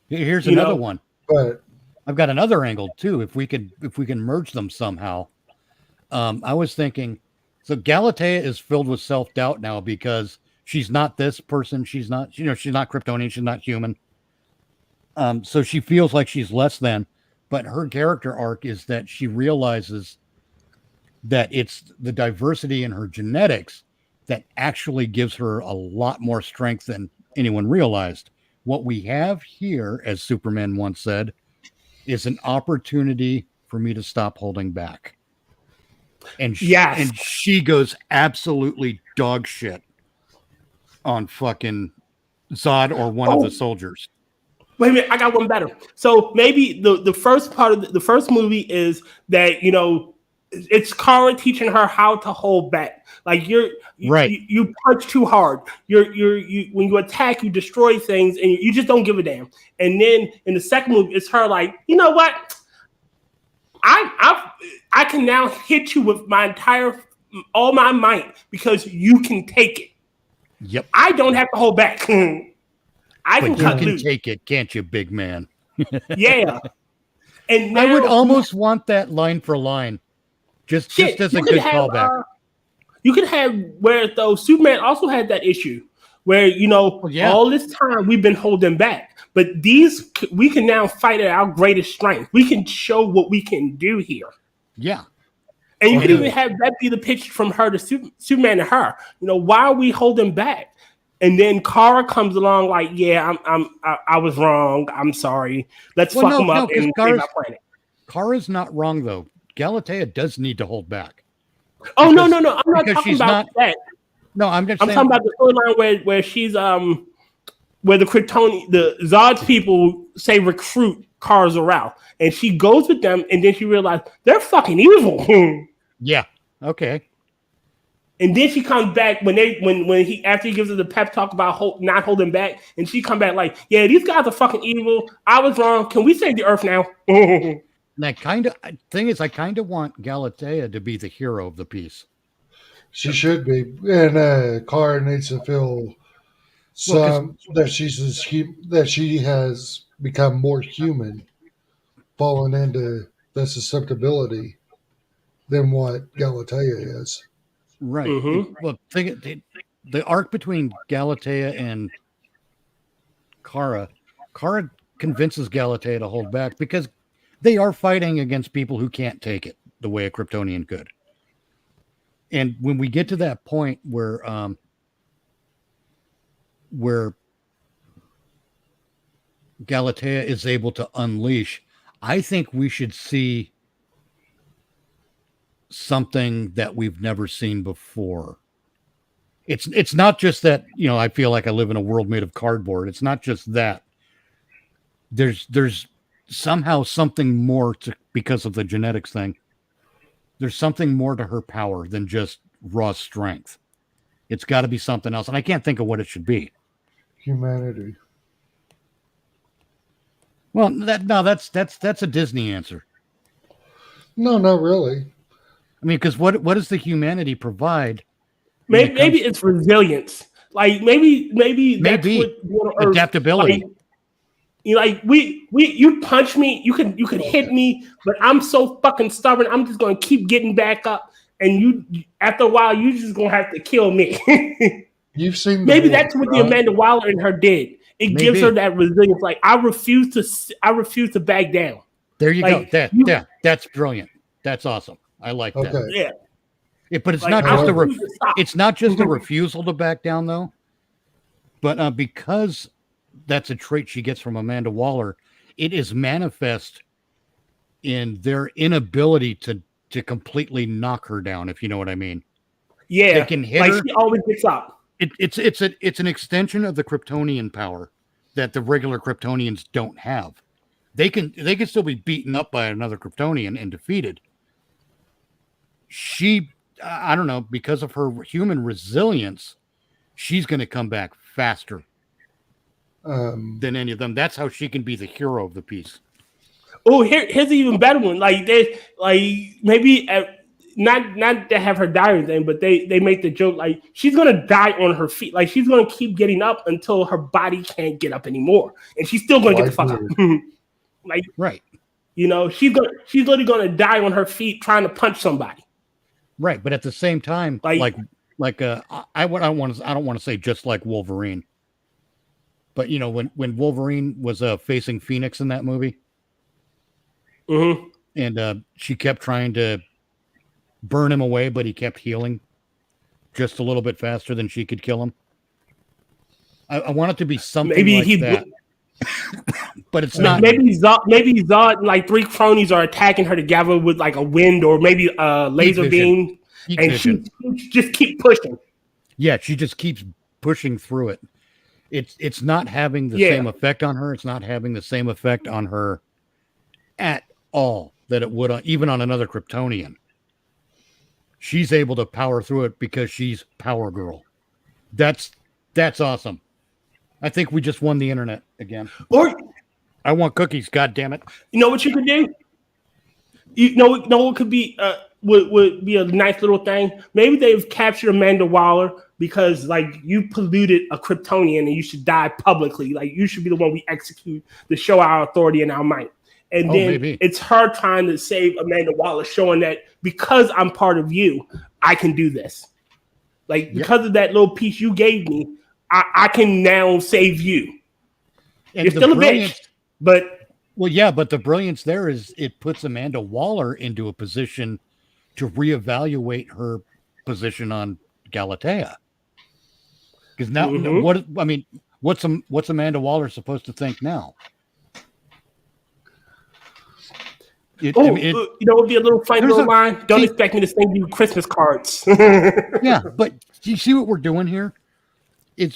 Here's another one. But I've got another angle too. If we can merge them somehow. I was thinking, so Galatea is filled with self-doubt now because she's not this person. She's not, she's not Kryptonian. She's not human. So she feels like she's less than, but her character arc is that she realizes that it's the diversity in her genetics that actually gives her a lot more strength than anyone realized. What we have here, as Superman once said, is an opportunity for me to stop holding back. And she goes absolutely dog shit on fucking Zod or one of the soldiers. Wait a minute, I got one better. So maybe the first part of the first movie is that it's Kara teaching her how to hold back. Like you punch too hard. You when you attack, you destroy things, and you just don't give a damn. And then in the second movie, it's her like, you know what? I can now hit you with all my might because you can take it. Yep. I don't have to hold back. I can cut loose. Take it, can't you, big man? Yeah. And now, I would almost want that line for line, just as a good callback. You could have where though Superman also had that issue where all this time we've been holding back, but we can now fight at our greatest strength. We can show what we can do here. Yeah. And you could even have that be the pitch from her to Superman to her. Why are we holding back? And then Kara comes along like, yeah, I was wrong. I'm sorry. Let's fuck him up and save our planet. Kara's not wrong though. Galatea does need to hold back. Oh no! I'm not talking about that. No, I'm talking about the storyline where she's where the Zod's people say recruit Kara Zor-El, and she goes with them, and then she realizes they're fucking evil. Yeah. Okay. And then she comes back when he after he gives her the pep talk about not holding back, and she come back like, yeah, these guys are fucking evil. I was wrong. Can we save the Earth now? That kind of thing is, I kind of want Galatea to be the hero of the piece. She should be, and Kara needs to feel that she has become more human, fallen into the susceptibility than what Galatea is. Right. Mm-hmm. Well, the arc between Galatea and Kara convinces Galatea to hold back because they are fighting against people who can't take it the way a Kryptonian could. And when we get to that point where Galatea is able to unleash, I think we should see something that we've never seen before. It's not just that, I feel like I live in a world made of cardboard. It's not just that. There's somehow something more because of the genetics thing. There's something more to her power than just raw strength. It's got to be something else, and I can't think of what it should be. Humanity. Well, that's a Disney answer. No, not really. I mean, because what does the humanity provide? Maybe it's resilience. Like maybe that's what adaptability. You punch me, you can hit me, but I'm so fucking stubborn. I'm just gonna keep getting back up, and you after a while you just gonna have to kill me. You've seen maybe that's what the Amanda Waller in her did. It gives her that resilience. Like I refuse to back down. There you go. That's brilliant. That's awesome. I like that. Yeah. But it's not just a refusal to back down though. But because that's a trait she gets from Amanda Waller, it is manifest in their inability to completely knock her down, if you know what I mean. Yeah. They can hit her. She always gets up. It's an extension of the Kryptonian power that the regular Kryptonians don't have. they can still be beaten up by another Kryptonian and defeated. She, I don't know, because of her human resilience, she's going to come back faster than any of them. That's how she can be the hero of the piece. Oh, here's an even better one. Like they, like maybe not to have her die or anything, but they make the joke like she's gonna die on her feet. Like she's gonna keep getting up until her body can't get up anymore, and she's still gonna get the fuck up. Like, right, you know, she's literally gonna die on her feet trying to punch somebody. Right, but at the same time, I don't want to say just like Wolverine, but you know when Wolverine was facing Phoenix in that movie, and she kept trying to burn him away, but he kept healing just a little bit faster than she could kill him. I want it to be something like that. But it's not. Maybe Zod and like three cronies are attacking her together with like a wind or maybe a laser beam, and she just keep pushing. Yeah, she just keeps pushing through it. It's not having the same effect on her. It's not having the same effect on her at all that it would even on another Kryptonian. She's able to power through it because she's Power Girl. That's awesome. I think we just won the internet again. Or I want cookies. God damn it! You know what you could do? You know what could be would be a nice little thing. Maybe they've captured Amanda Waller because like you polluted a Kryptonian and you should die publicly. Like you should be the one we execute to show our authority and our might. And then it's her trying to save Amanda Waller, showing that because I'm part of you, I can do this. Like because of that little piece you gave me, I can now save you. And you're still a bitch, but but the brilliance there is it puts Amanda Waller into a position to reevaluate her position on Galatea. Because now, what's Amanda Waller supposed to think now? You know, it would be a little funny little line. Don't expect me to send you Christmas cards. Yeah, but you see what we're doing here?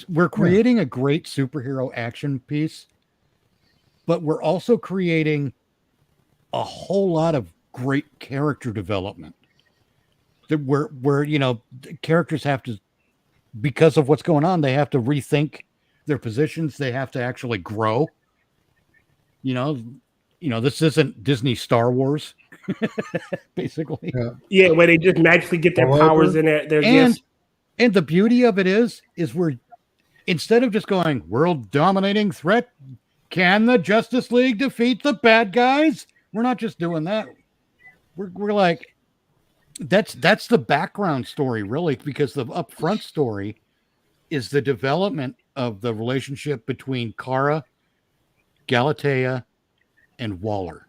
We're creating a great superhero action piece, but we're also creating a whole lot of great character development. Where you know, characters have to, because of what's going on, they have to rethink their positions. They have to actually grow. You know, this isn't Disney Star Wars, basically. Yeah, where they just magically get their powers in their gifts. And the beauty of it is we're, instead of just going world dominating threat, can the Justice League defeat the bad guys? We're not just doing that. We're like, that's the background story, really, because the upfront story is the development of the relationship between Kara, Galatea, and Waller.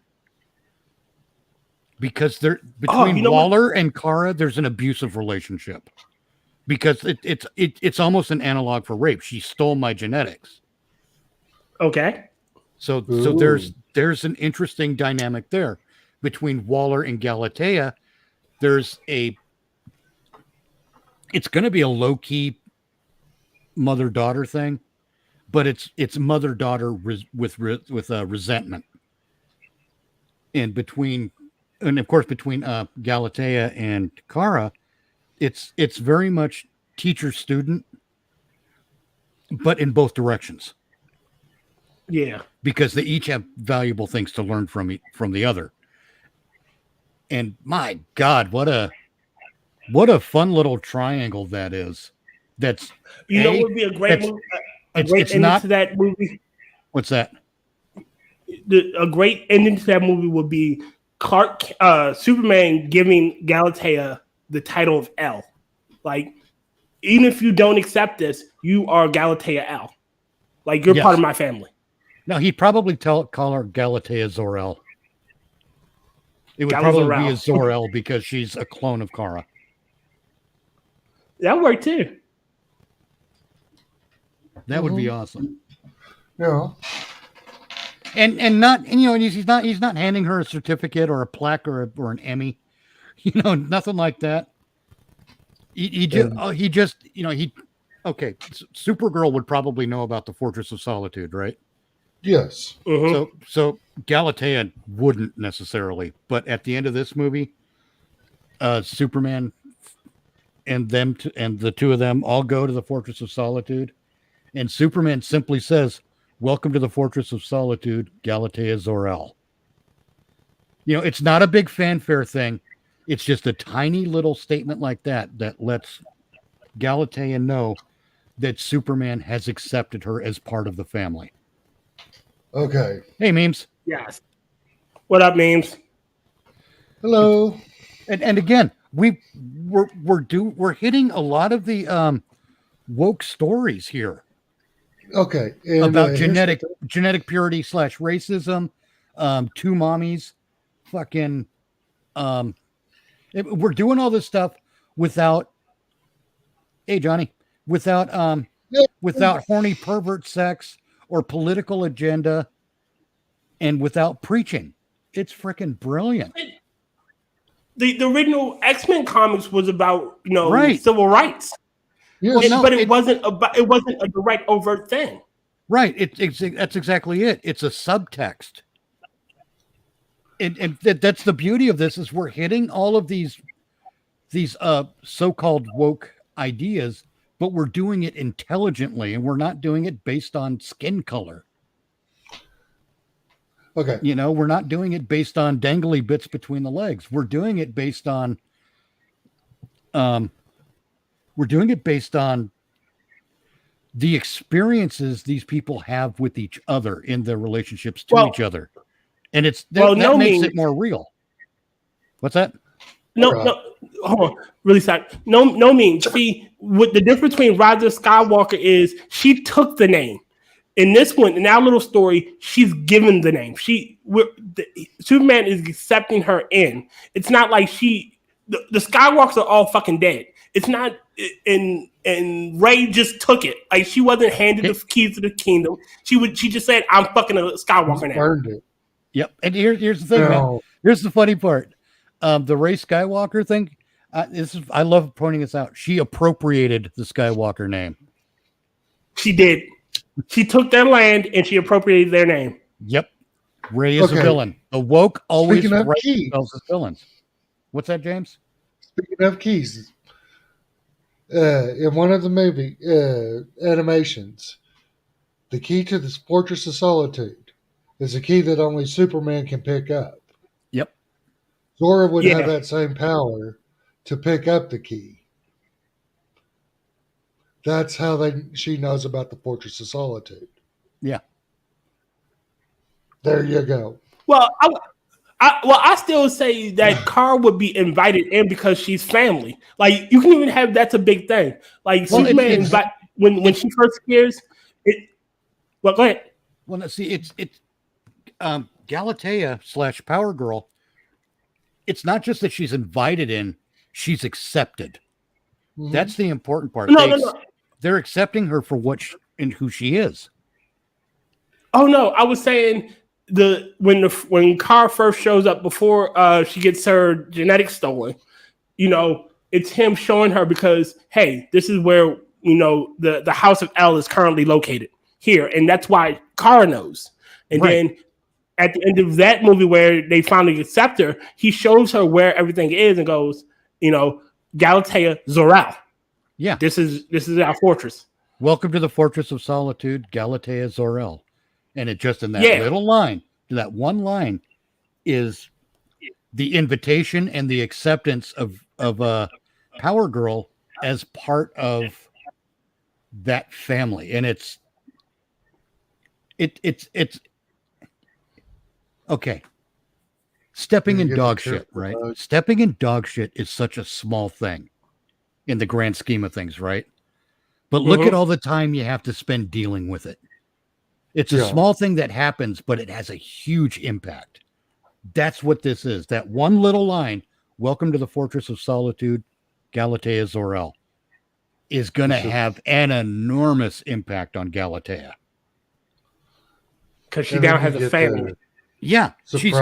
Because between Waller and Kara, there's an abusive relationship. Because it's almost an analog for rape. She stole my genetics. Okay. So there's an interesting dynamic there between Waller and Galatea. It's going to be a low-key mother-daughter thing, but it's mother-daughter with resentment. And of course between Galatea and Kara, it's very much teacher-student, but in both directions. Yeah, because they each have valuable things to learn from the other. And my God, what a fun little triangle that is. That's what would be a great movie. It's not to that movie. What's that? A great ending to that movie would be Superman giving Galatea the title of L. Like, even if you don't accept this, you are Galatea L. Like, you're part of my family. No, he'd probably call her Galatea Zor-El. It would probably be a Zor-El because she's a clone of Kara. That worked too. That would be awesome. Yeah. And he's not handing her a certificate or a plaque or an Emmy. Nothing like that. Supergirl would probably know about the Fortress of Solitude, right? Yes. Mhm. So Galatea wouldn't necessarily, but at the end of this movie, Superman and and the two of them all go to the Fortress of Solitude, and Superman simply says, "Welcome to the Fortress of Solitude, Galatea Zor-El." You know, it's not a big fanfare thing. It's just a tiny little statement like that that lets Galatea know that Superman has accepted her as part of the family. Okay. Hey, memes. Yes. What up, memes? Hello. And again, we're hitting a lot of the woke stories here Okay. And about here's the genetic purity / racism, two mommies, fucking we're doing all this stuff without, hey Johnny, without thing. without horny pervert sex or political agenda, and without preaching. It's freaking brilliant. The original X-Men comics was about, Right. civil rights. Yes. Well, no, But it wasn't a direct overt thing. Right. That's exactly it. It's a subtext. And that's the beauty of this is we're hitting all of these so-called woke ideas, but we're doing it intelligently, and we're not doing it based on skin color. Okay. You know, we're not doing it based on dangly bits between the legs. We're doing it based on the experiences these people have with each other in their relationships to each other. And that makes it more real. What's that? No, hold on, really sorry. No means. See, what the difference between Rise of Skywalker is she took the name. In this one, in our little story, she's given the name. Superman is accepting her in. It's not like the Skywalkers are all fucking dead. It's not, and Rey just took it. Like she wasn't handed the keys to the kingdom. She just said, "I'm fucking a Skywalker now." Earned it. Yep. And here's the thing, man. Here's the funny part. The Rey Skywalker thing. I love pointing this out. She appropriated the Skywalker name. She did. She took their land and she appropriated their name. Yep. Rey is a villain. The woke always write themselves as villains. What's that, James? Speaking of keys, in one of the movie animations, the key to the Fortress of Solitude is a key that only Superman can pick up. Yep. Zora would have that same power to pick up the key. That's how she knows about the Fortress of Solitude. Yeah. There you go. Well, I still say that Kara would be invited in because she's family. Like you can even have that's a big thing. Like Superman when she first appears, it. Well, go ahead. Well, let's see. It's Galatea / Power Girl. It's not just that she's invited in; she's accepted. Mm-hmm. That's the important part. No. They're accepting her for and who she is. Oh no, I was saying when Kara first shows up before she gets her genetics stolen, it's him showing her because hey, this is where the House of El is currently located here, and that's why Kara knows. And then at the end of that movie where they finally accept her, he shows her where everything is and goes, Galatea Zor-El. Yeah. This is our fortress. Welcome to the Fortress of Solitude, Galatea Zor-El. And it just in that little line, that one line is the invitation and the acceptance of Power Girl as part of that family. And it's okay. Stepping in dog shit, right? Stepping in dog shit is such a small thing in the grand scheme of things, right? But look at all the time you have to spend dealing with it. It's a small thing that happens, but it has a huge impact. That's what this is. That one little line, welcome to the Fortress of Solitude, Galatea Zor-El, is going to have an enormous impact on Galatea. Because she now has a family. Yeah. She's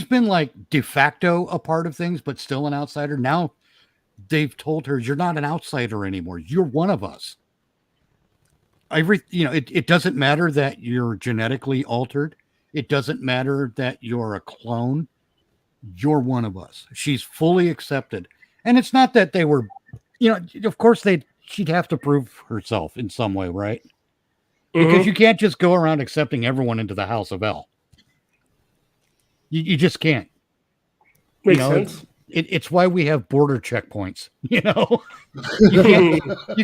been like de facto a part of things, but still an outsider. Now they've told her, you're not an outsider anymore. You're one of us. it doesn't matter that you're genetically altered. It doesn't matter that you're a clone. You're one of us. She's fully accepted. And it's not that they were, of course she'd have to prove herself in some way, right? Because you can't just go around accepting everyone into the House of L. You just can't. Makes sense. It's why we have border checkpoints. You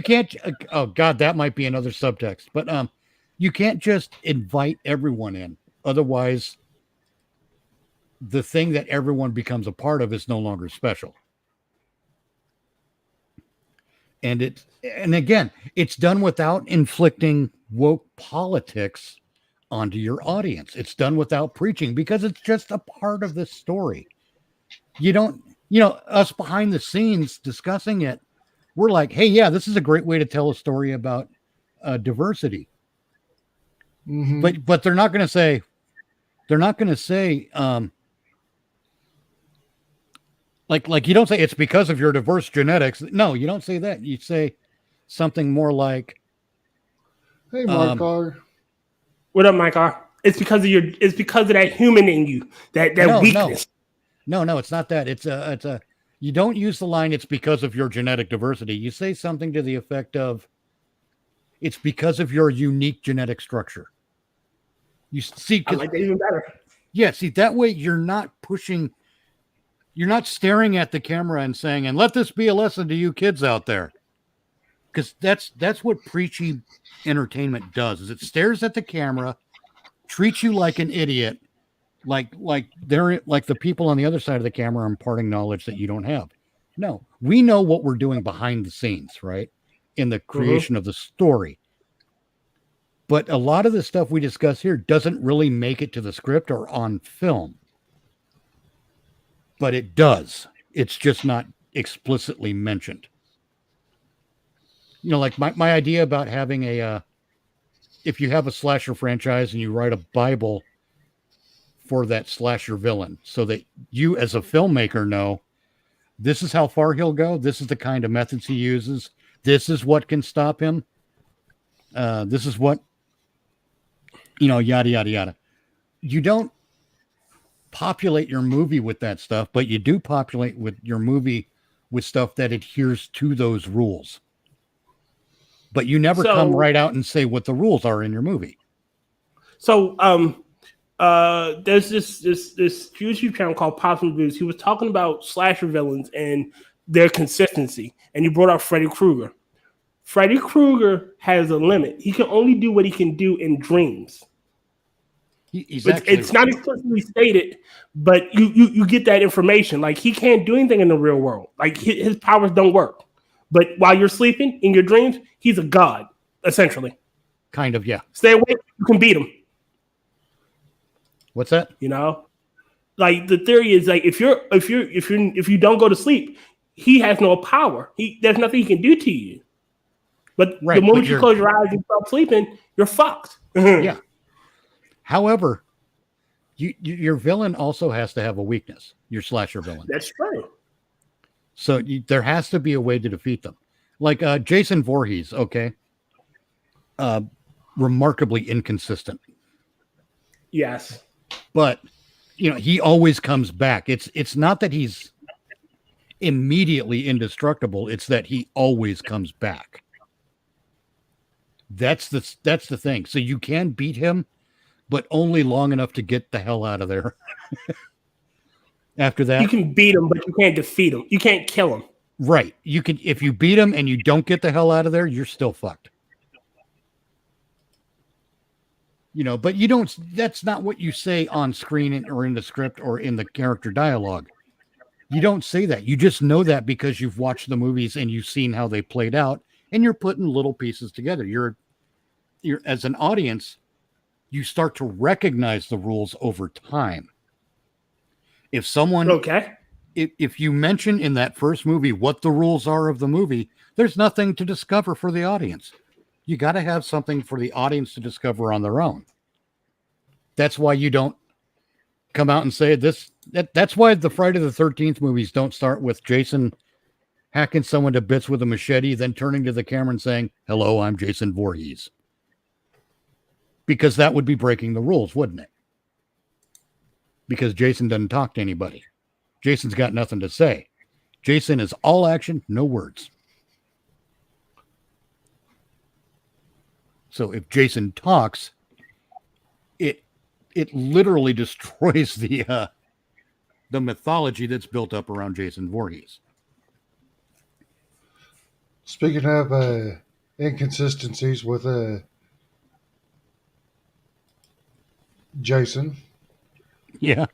can't. Oh God, that might be another subtext. But you can't just invite everyone in. Otherwise, the thing that everyone becomes a part of is no longer special. And again, it's done without inflicting woke politics onto your audience. It's done without preaching because it's just a part of this story. You don't, us behind the scenes discussing it, we're like, hey, yeah, this is a great way to tell a story about diversity. Mm-hmm. But they're not going to say, like you don't say it's because of your diverse genetics. No, you don't say that. You say something more like, Hey, Mark R. What up, Mike R? It's because of that human in you, that weakness. No, it's not that. It's a. You don't use the line. It's because of your genetic diversity. You say something to the effect of, it's because of your unique genetic structure. You see, I like that even better. Yeah, see that way you're not pushing. You're not staring at the camera and saying, "And let this be a lesson to you kids out there," because that's what preachy entertainment does. Is it stares at the camera, treats you like an idiot, like they're like the people on the other side of the camera are imparting knowledge that you don't have. No, we know what we're doing behind the scenes, right? In the creation of the story. But a lot of the stuff we discuss here doesn't really make it to the script or on film. But it does. It's just not explicitly mentioned. Like my idea about having if you have a slasher franchise and you write a Bible for that slasher villain so that you as a filmmaker know this is how far he'll go. This is the kind of methods he uses. This is what can stop him. This is what, yada, yada, yada. You don't populate your movie with that stuff, but you do populate with your movie with stuff that adheres to those rules. But you never come right out and say what the rules are in your movie. So, there's this YouTube channel called Pops Reviews. He was talking about slasher villains and their consistency, and he brought up Freddy Krueger. Freddy Krueger has a limit. He can only do what he can do in dreams. It's not explicitly stated, but you get that information. Like, he can't do anything in the real world. Like, his powers don't work. But while you're sleeping in your dreams, he's a god, essentially. Kind of, yeah. Stay awake, you can beat him. What's that? Like, the theory is, like, if you don't go to sleep, he has no power. There's nothing he can do to you. But the moment you close your eyes and stop sleeping, you're fucked. Yeah. However, your villain also has to have a weakness. Your slasher villain. That's true. So there has to be a way to defeat them. Like Jason Voorhees, okay? Remarkably inconsistent. Yes. But, he always comes back. It's not that he's immediately indestructible. It's that he always comes back. That's the thing. So you can beat him, but only long enough to get the hell out of there. After that, you can beat him, but you can't defeat him. You can't kill him. Right. You can, if you beat him and you don't get the hell out of there, you're still fucked. But you don't, that's not what you say on screen or in the script or in the character dialogue. You don't say that. You just know that because you've watched the movies and you've seen how they played out and you're putting little pieces together. You're as an audience, you start to recognize the rules over time. If someone, if you mention in that first movie what the rules are of the movie, there's nothing to discover for the audience. You got to have something for the audience to discover on their own. That's why you don't come out and say this. That's why the Friday the 13th movies don't start with Jason hacking someone to bits with a machete, then turning to the camera and saying, "Hello, I'm Jason Voorhees." because that would be breaking the rules, wouldn't it? Because Jason doesn't talk to anybody. Jason's got nothing to say. Jason is all action, no words. So if Jason talks, it literally destroys the mythology that's built up around Jason Voorhees. Speaking of inconsistencies with Jason, Yeah.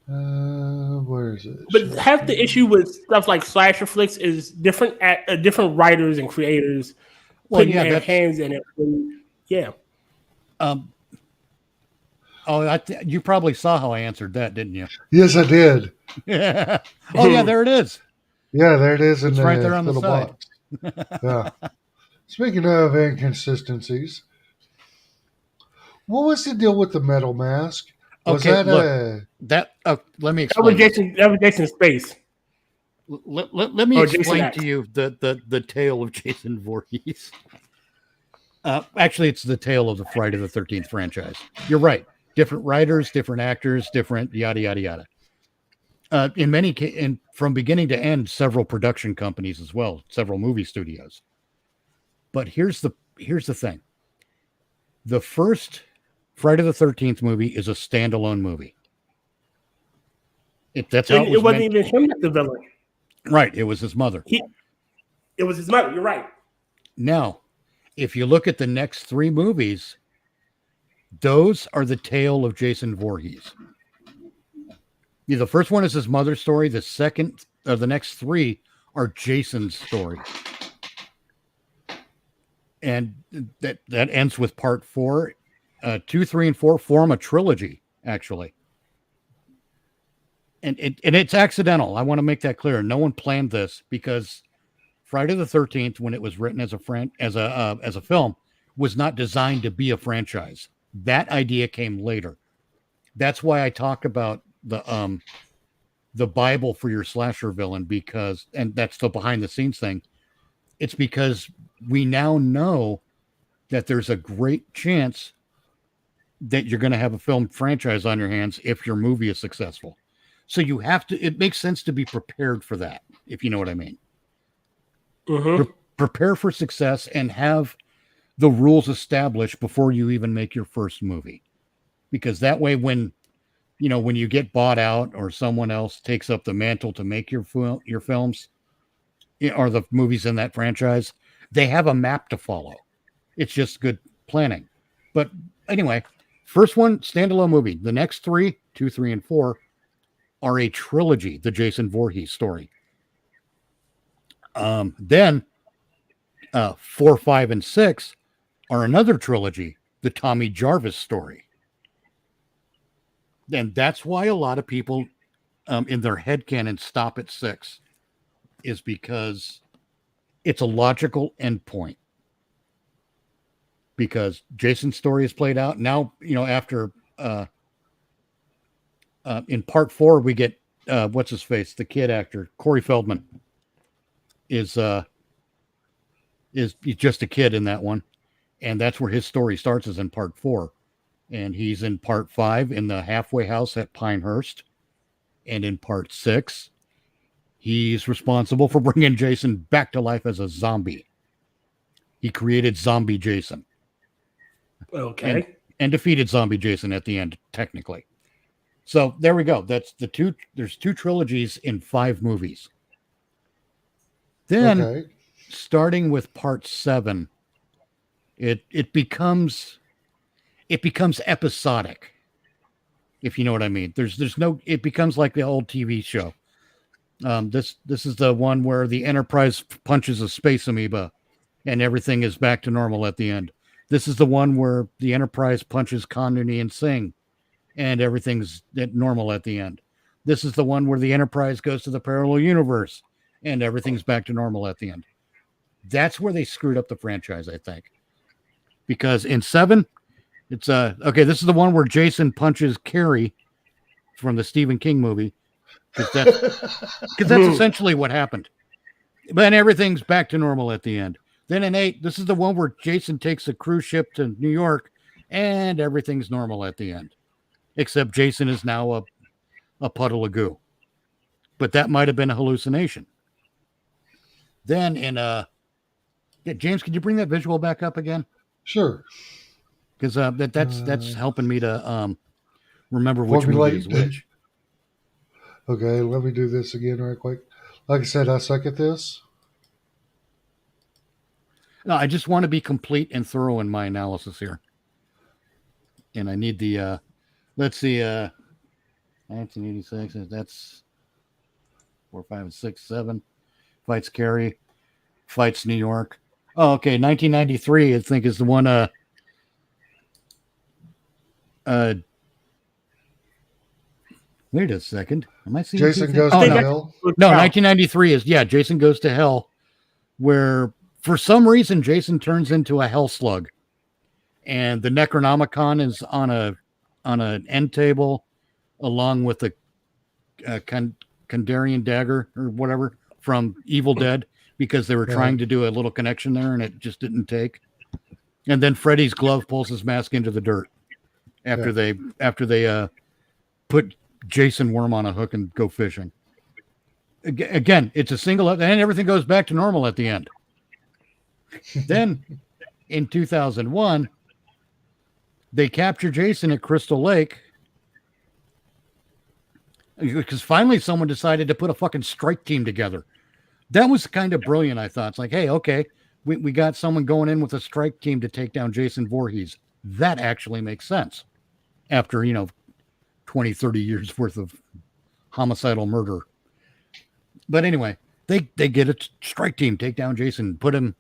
where is it? But half the issue with stuff like slasher flicks is different writers and creators putting their hands in it. Yeah. You probably saw how I answered that, didn't you? Yes, I did. Yeah. Oh, yeah, there it is. Yeah, there it is. It's right there on the side. Box. Yeah. Speaking of inconsistencies, what was the deal with the metal mask? Was Okay, that let me explain. That was Jason's face. Let me explain to you the tale of Jason Voorhees. Actually, it's the tale of the Friday the 13th franchise. You're right. Different writers, different actors, different yada yada yada. In many cases, from beginning to end, several production companies as well, several movie studios. But here's the thing: the first Friday the 13th movie is a standalone movie. It wasn't even him as the villain. Right. It was his mother. It was his mother. You're right. Now, if you look at the next three movies, those are the tale of Jason Voorhees. Yeah, the first one is his mother's story. The second, or the next three, are Jason's story. And that ends with part 4. 2, 3, and 4 form a trilogy, actually. And it's accidental. I want to make that clear. No one planned this, because Friday the 13th, when it was written as a film, was not designed to be a franchise. That idea came later. That's why I talk about the Bible for your slasher villain, because, and that's the behind the scenes thing. It's because we now know that there's a great chance that you're going to have a film franchise on your hands if your movie is successful. So you have to, it makes sense to be prepared for that, if you know what I mean. Mm-hmm. Prepare for success and have the rules established before you even make your first movie. Because that way, when you get bought out or someone else takes up the mantle to make your films or the movies in that franchise, they have a map to follow. It's just good planning. But anyway, first one, standalone movie. The next 3, 2, 3, and 4 are a trilogy, the Jason Voorhees story. Then 4, 5, and 6 are another trilogy, the Tommy Jarvis story. And that's why a lot of people in their headcanon stop at 6, is because it's a logical endpoint. Because Jason's story is played out. Now, after in part 4, we get what's his face, the kid actor, Corey Feldman, is just a kid in that one. And that's where his story starts, is in part 4. And he's in part 5 in the halfway house at Pinehurst. And in part 6, he's responsible for bringing Jason back to life as a zombie. He created Zombie Jason. Okay. And defeated Zombie Jason at the end, technically. So there we go. That's there's 2 trilogies in 5 movies. Then, starting with part 7, it becomes episodic, if you know what I mean. It becomes like the old TV show. This is the one where the Enterprise punches a space amoeba and everything is back to normal at the end. This is the one where the Enterprise punches Kanduni and Singh and everything's normal at the end. This is the one where the Enterprise goes to the parallel universe and everything's back to normal at the end. That's where they screwed up the franchise, I think. Because in 7, it's okay, this is the one where Jason punches Carrie from the Stephen King movie. Because that's essentially what happened. But everything's back to normal at the end. Then in 8, this is the one where Jason takes a cruise ship to New York and everything's normal at the end. Except Jason is now a puddle of goo. But that might have been a hallucination. Then in James, could you bring that visual back up again? Sure. Because that's helping me to remember which movie is which. Okay, let me do this again right quick. Like I said, I suck at this. No, I just want to be complete and thorough in my analysis here. And I need the let's see, 1986. That's 4, 5, and 6, 7. Fights Carrie, fights New York. Oh, okay. 1993, I think, is the one. Wait a second. Am I seeing Jason Goes oh, to no. Hell. No, 1993 is Jason Goes to Hell, where for some reason Jason turns into a hell slug, and the Necronomicon is on an end table, along with the Kandarian dagger or whatever from Evil Dead, because they were trying to do a little connection there and it just didn't take. And then Freddy's glove pulls his mask into the dirt after they put Jason Worm on a hook and go fishing. Again, it's a single, and everything goes back to normal at the end. Then in 2001, they capture Jason at Crystal Lake because finally someone decided to put a fucking strike team together. That was kind of brilliant, I thought. It's like, hey, okay, we got someone going in with a strike team to take down Jason Voorhees. That actually makes sense after, 20, 30 years worth of homicidal murder. But anyway, they get a strike team, take down Jason, put him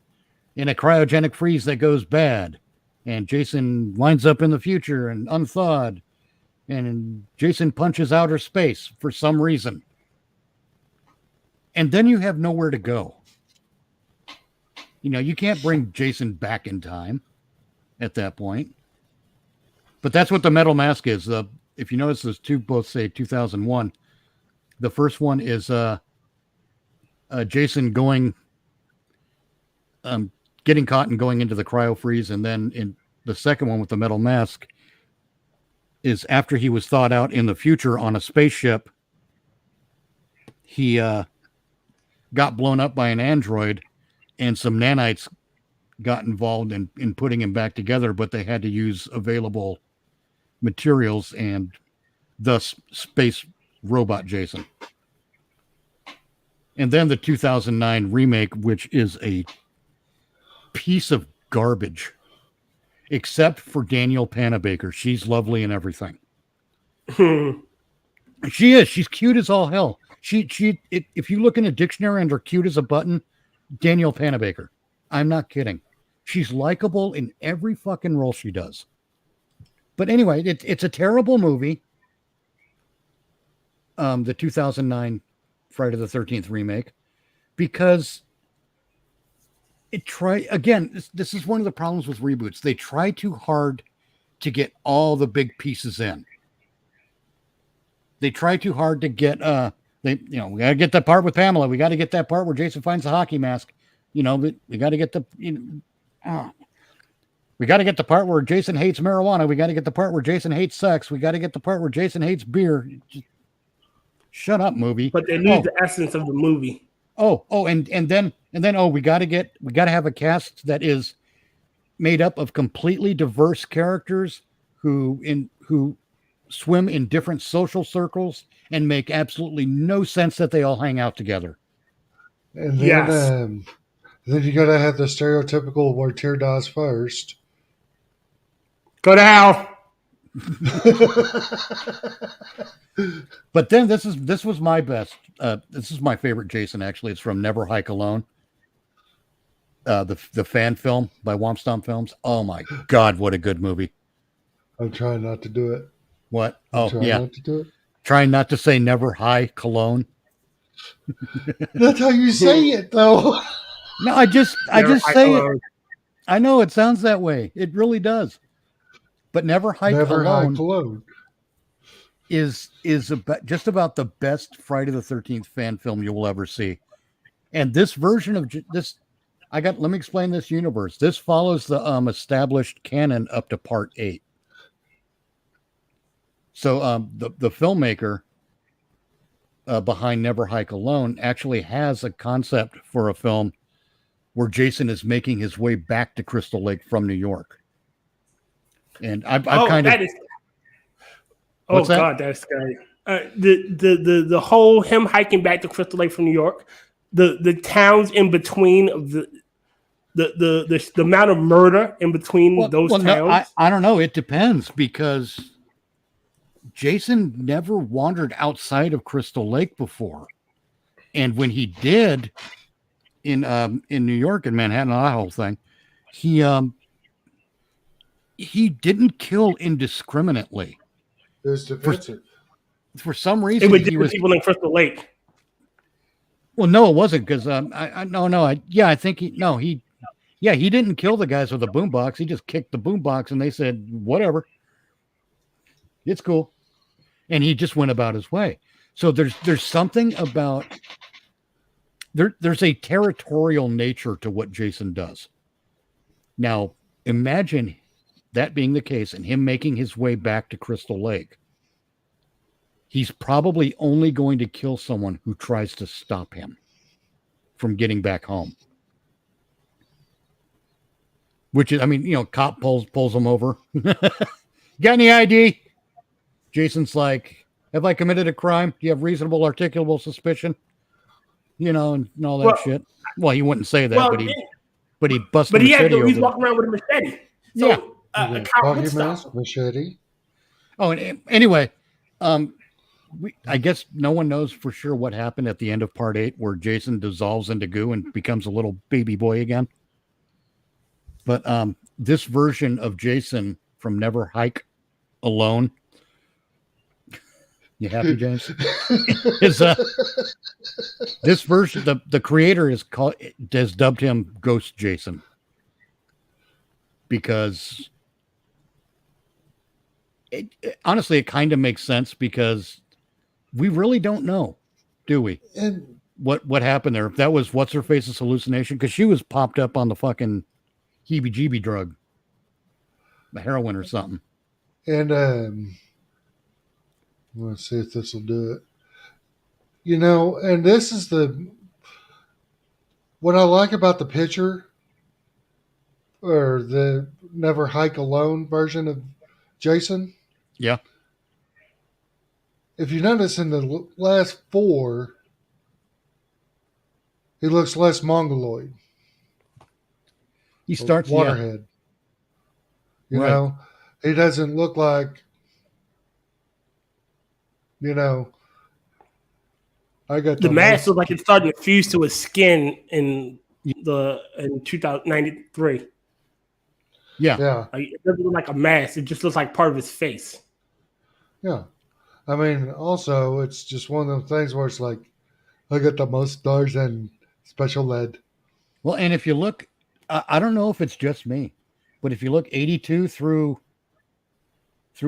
in a cryogenic freeze that goes bad. And Jason winds up in the future and unthawed. And Jason punches outer space for some reason. And then you have nowhere to go. You can't bring Jason back in time at that point. But that's what the Metal Mask is. If you notice, those two both say 2001. The first one is Jason going, getting caught and going into the cryo freeze. And then in the second one with the Metal Mask is after he was thawed out in the future on a spaceship. He got blown up by an android, and some nanites got involved in putting him back together, but they had to use available materials, and thus space robot Jason. And then the 2009 remake, which is a piece of garbage, except for Danielle Panabaker. She's lovely and everything. She is. She's cute as all hell. If you look in a dictionary under cute as a button, Danielle Panabaker. I'm not kidding. She's likable in every fucking role she does. But anyway, it's a terrible movie. The 2009 Friday the 13th remake, because this is one of the problems with reboots. They try too hard to get all the big pieces in. They try too hard to get we got to get that part with Pamela. We got to get that part where Jason finds the hockey mask. We got to get we got to get the part where Jason hates marijuana. We got to get the part where Jason hates sex. We got to get the part where Jason hates beer. Just shut up, movie. But they lose the essence of the movie. And then we got to have a cast that is made up of completely diverse characters who swim in different social circles and make absolutely no sense that they all hang out together. And then, then you got to have the stereotypical where Tyr dies first. Go to hell. But then this was my best. This is my favorite Jason. Actually, it's from Never Hike Alone. The fan film by Womp Stomp Films. Oh my God, what a good movie! I'm trying not to do it. What? Not to do it. Trying not to say Never High Cologne. That's how you say it, though. No, I just say it. I know it sounds that way. It really does. But Never Hike Cologne is just about the best Friday the 13th fan film you will ever see. And this version of this, Let me explain this universe. This follows the established canon up to part 8. So the filmmaker behind Never Hike Alone actually has a concept for a film where Jason is making his way back to Crystal Lake from New York. And I've kind of... Oh What's that? God, that's scary. The whole him hiking back to Crystal Lake from New York, the towns in between of the amount of murder in between those towns. No, I don't know. It depends, because Jason never wandered outside of Crystal Lake before, and when he did in New York and Manhattan, that whole thing, he didn't kill indiscriminately. It was defensive. For some reason, It was he was people in Crystal Lake. Well, no, it wasn't, because I think he didn't kill the guys with the boombox. He just kicked the boombox, and they said whatever, it's cool, and he just went about his way. So there's something about there's a territorial nature to what Jason does. Now, imagine that being the case and him making his way back to Crystal Lake. He's probably only going to kill someone who tries to stop him from getting back home. Which is, cop pulls him over. Got any ID? Jason's like, have I committed a crime? Do you have reasonable articulable suspicion? And all that shit. Well, he wouldn't say that, but he busted. But he's walking around with a machete. So, yeah. A cop would stop him. Machete. Oh, and anyway, I guess no one knows for sure what happened at the end of part 8, where Jason dissolves into goo and becomes a little baby boy again. But this version of Jason from Never Hike Alone, you happy, James? This version, the creator has dubbed him Ghost Jason, because honestly, it kind of makes sense, because we really don't know, do we? And what happened there? If that was what's her face's hallucination, because she was popped up on the fucking heebie-jeebie drug, the heroin or something. And let's see if this will do it. And this is what I like about the picture, or the Never Hike Alone version of Jason. Yeah. If you notice, in the last 4, he looks less mongoloid. He starts Waterhead. Yeah. Right. He doesn't look like, I got the mask looks like it's starting to fuse to his skin in 2093. Yeah. Yeah. It doesn't look like a mask. It just looks like part of his face. Yeah. Also, it's just one of those things where it's like, I got the most stars and special ed. Well, and if you look, I don't know if it's just me, but if you look 82 through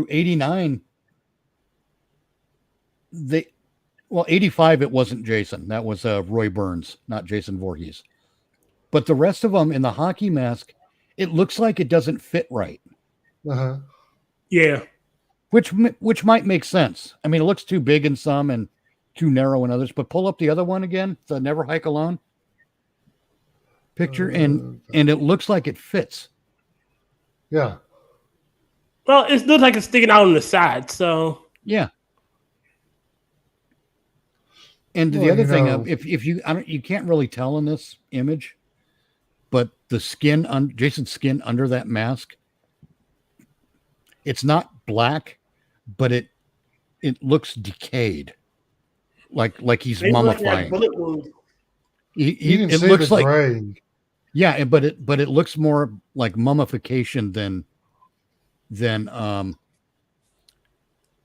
89, 85, it wasn't Jason. That was Roy Burns, not Jason Voorhees. But the rest of them in the hockey mask, it looks like it doesn't fit right. Uh-huh. Yeah. Which might make sense. It looks too big in some and too narrow in others. But pull up the other one again, the Never Hike Alone picture, and it looks like it fits. Yeah. Well, it looks like it's sticking out on the side, so yeah. And the other thing, if you can't really tell in this image, but the skin on Jason's skin under that mask, it's not black, but it looks decayed, like he's mummifying. It looks like gray. Yeah, but it looks more like mummification than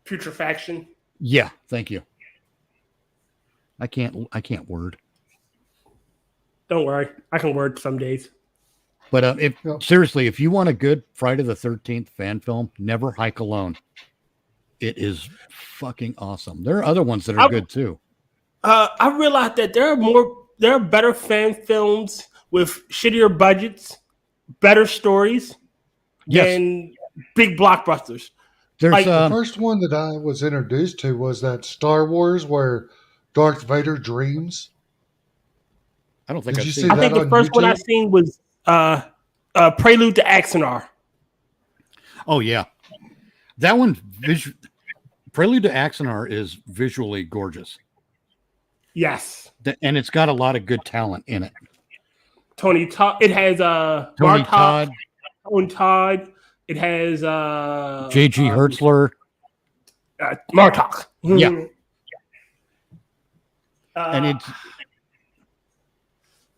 putrefaction. Yeah, thank you. I can't word. Don't worry, I can word some days. But seriously, if you want a good Friday the 13th fan film, Never Hike Alone. It is fucking awesome. There are other ones that are good too. I realized that there are better fan films with shittier budgets, better stories Yes. than big blockbusters. There's Like, The first one that I was introduced to was that Star Wars where Darth Vader dreams. I don't think Did I've you seen see I that. think that the on first one I YouTube? seen was Prelude to Axanar. Oh yeah, that one. Prelude to Axanar is visually gorgeous, Yes. and it's got a lot of good talent in it. Tony Todd. It has Tony Bartok, Todd, Tony Todd. It has J.G. Hertzler, Martok. Yeah. Uh, and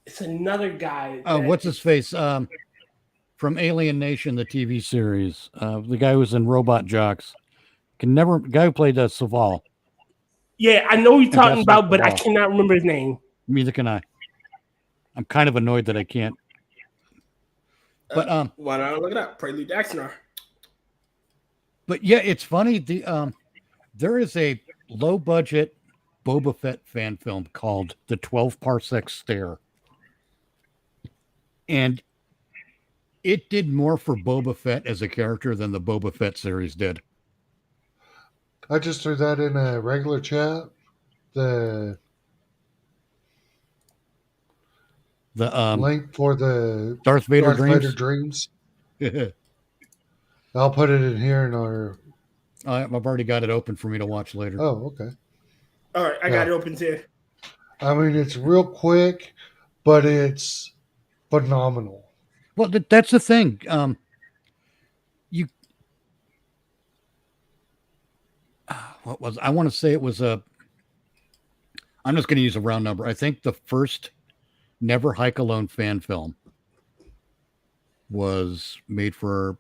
it's another guy. what's his face from Alien Nation, the TV series. The guy who was in Robot Jocks. Guy who played Saval. Yeah, I know what you're talking Ambassador about, but I Saval. cannot remember his name. Neither can I. I'm kind of annoyed that I can't. But Why don't I look it up? Prelude to Axanar. But yeah, it's funny. There is a low budget Boba Fett fan film called The 12 Parsec Stare. And it did more for Boba Fett as a character than the Boba Fett series did. I just threw that in a regular chat. The link for the Darth Vader Vader Dreams. dreams. I'll put it in here in our. I've already got it open for me to watch later. Oh, okay. All right, I got it open too. I mean, it's real quick, but it's phenomenal. Well, that's the thing. What was I want to say? It was a. I'm just going to use a round number. I think the first Never Hike Alone fan film was made for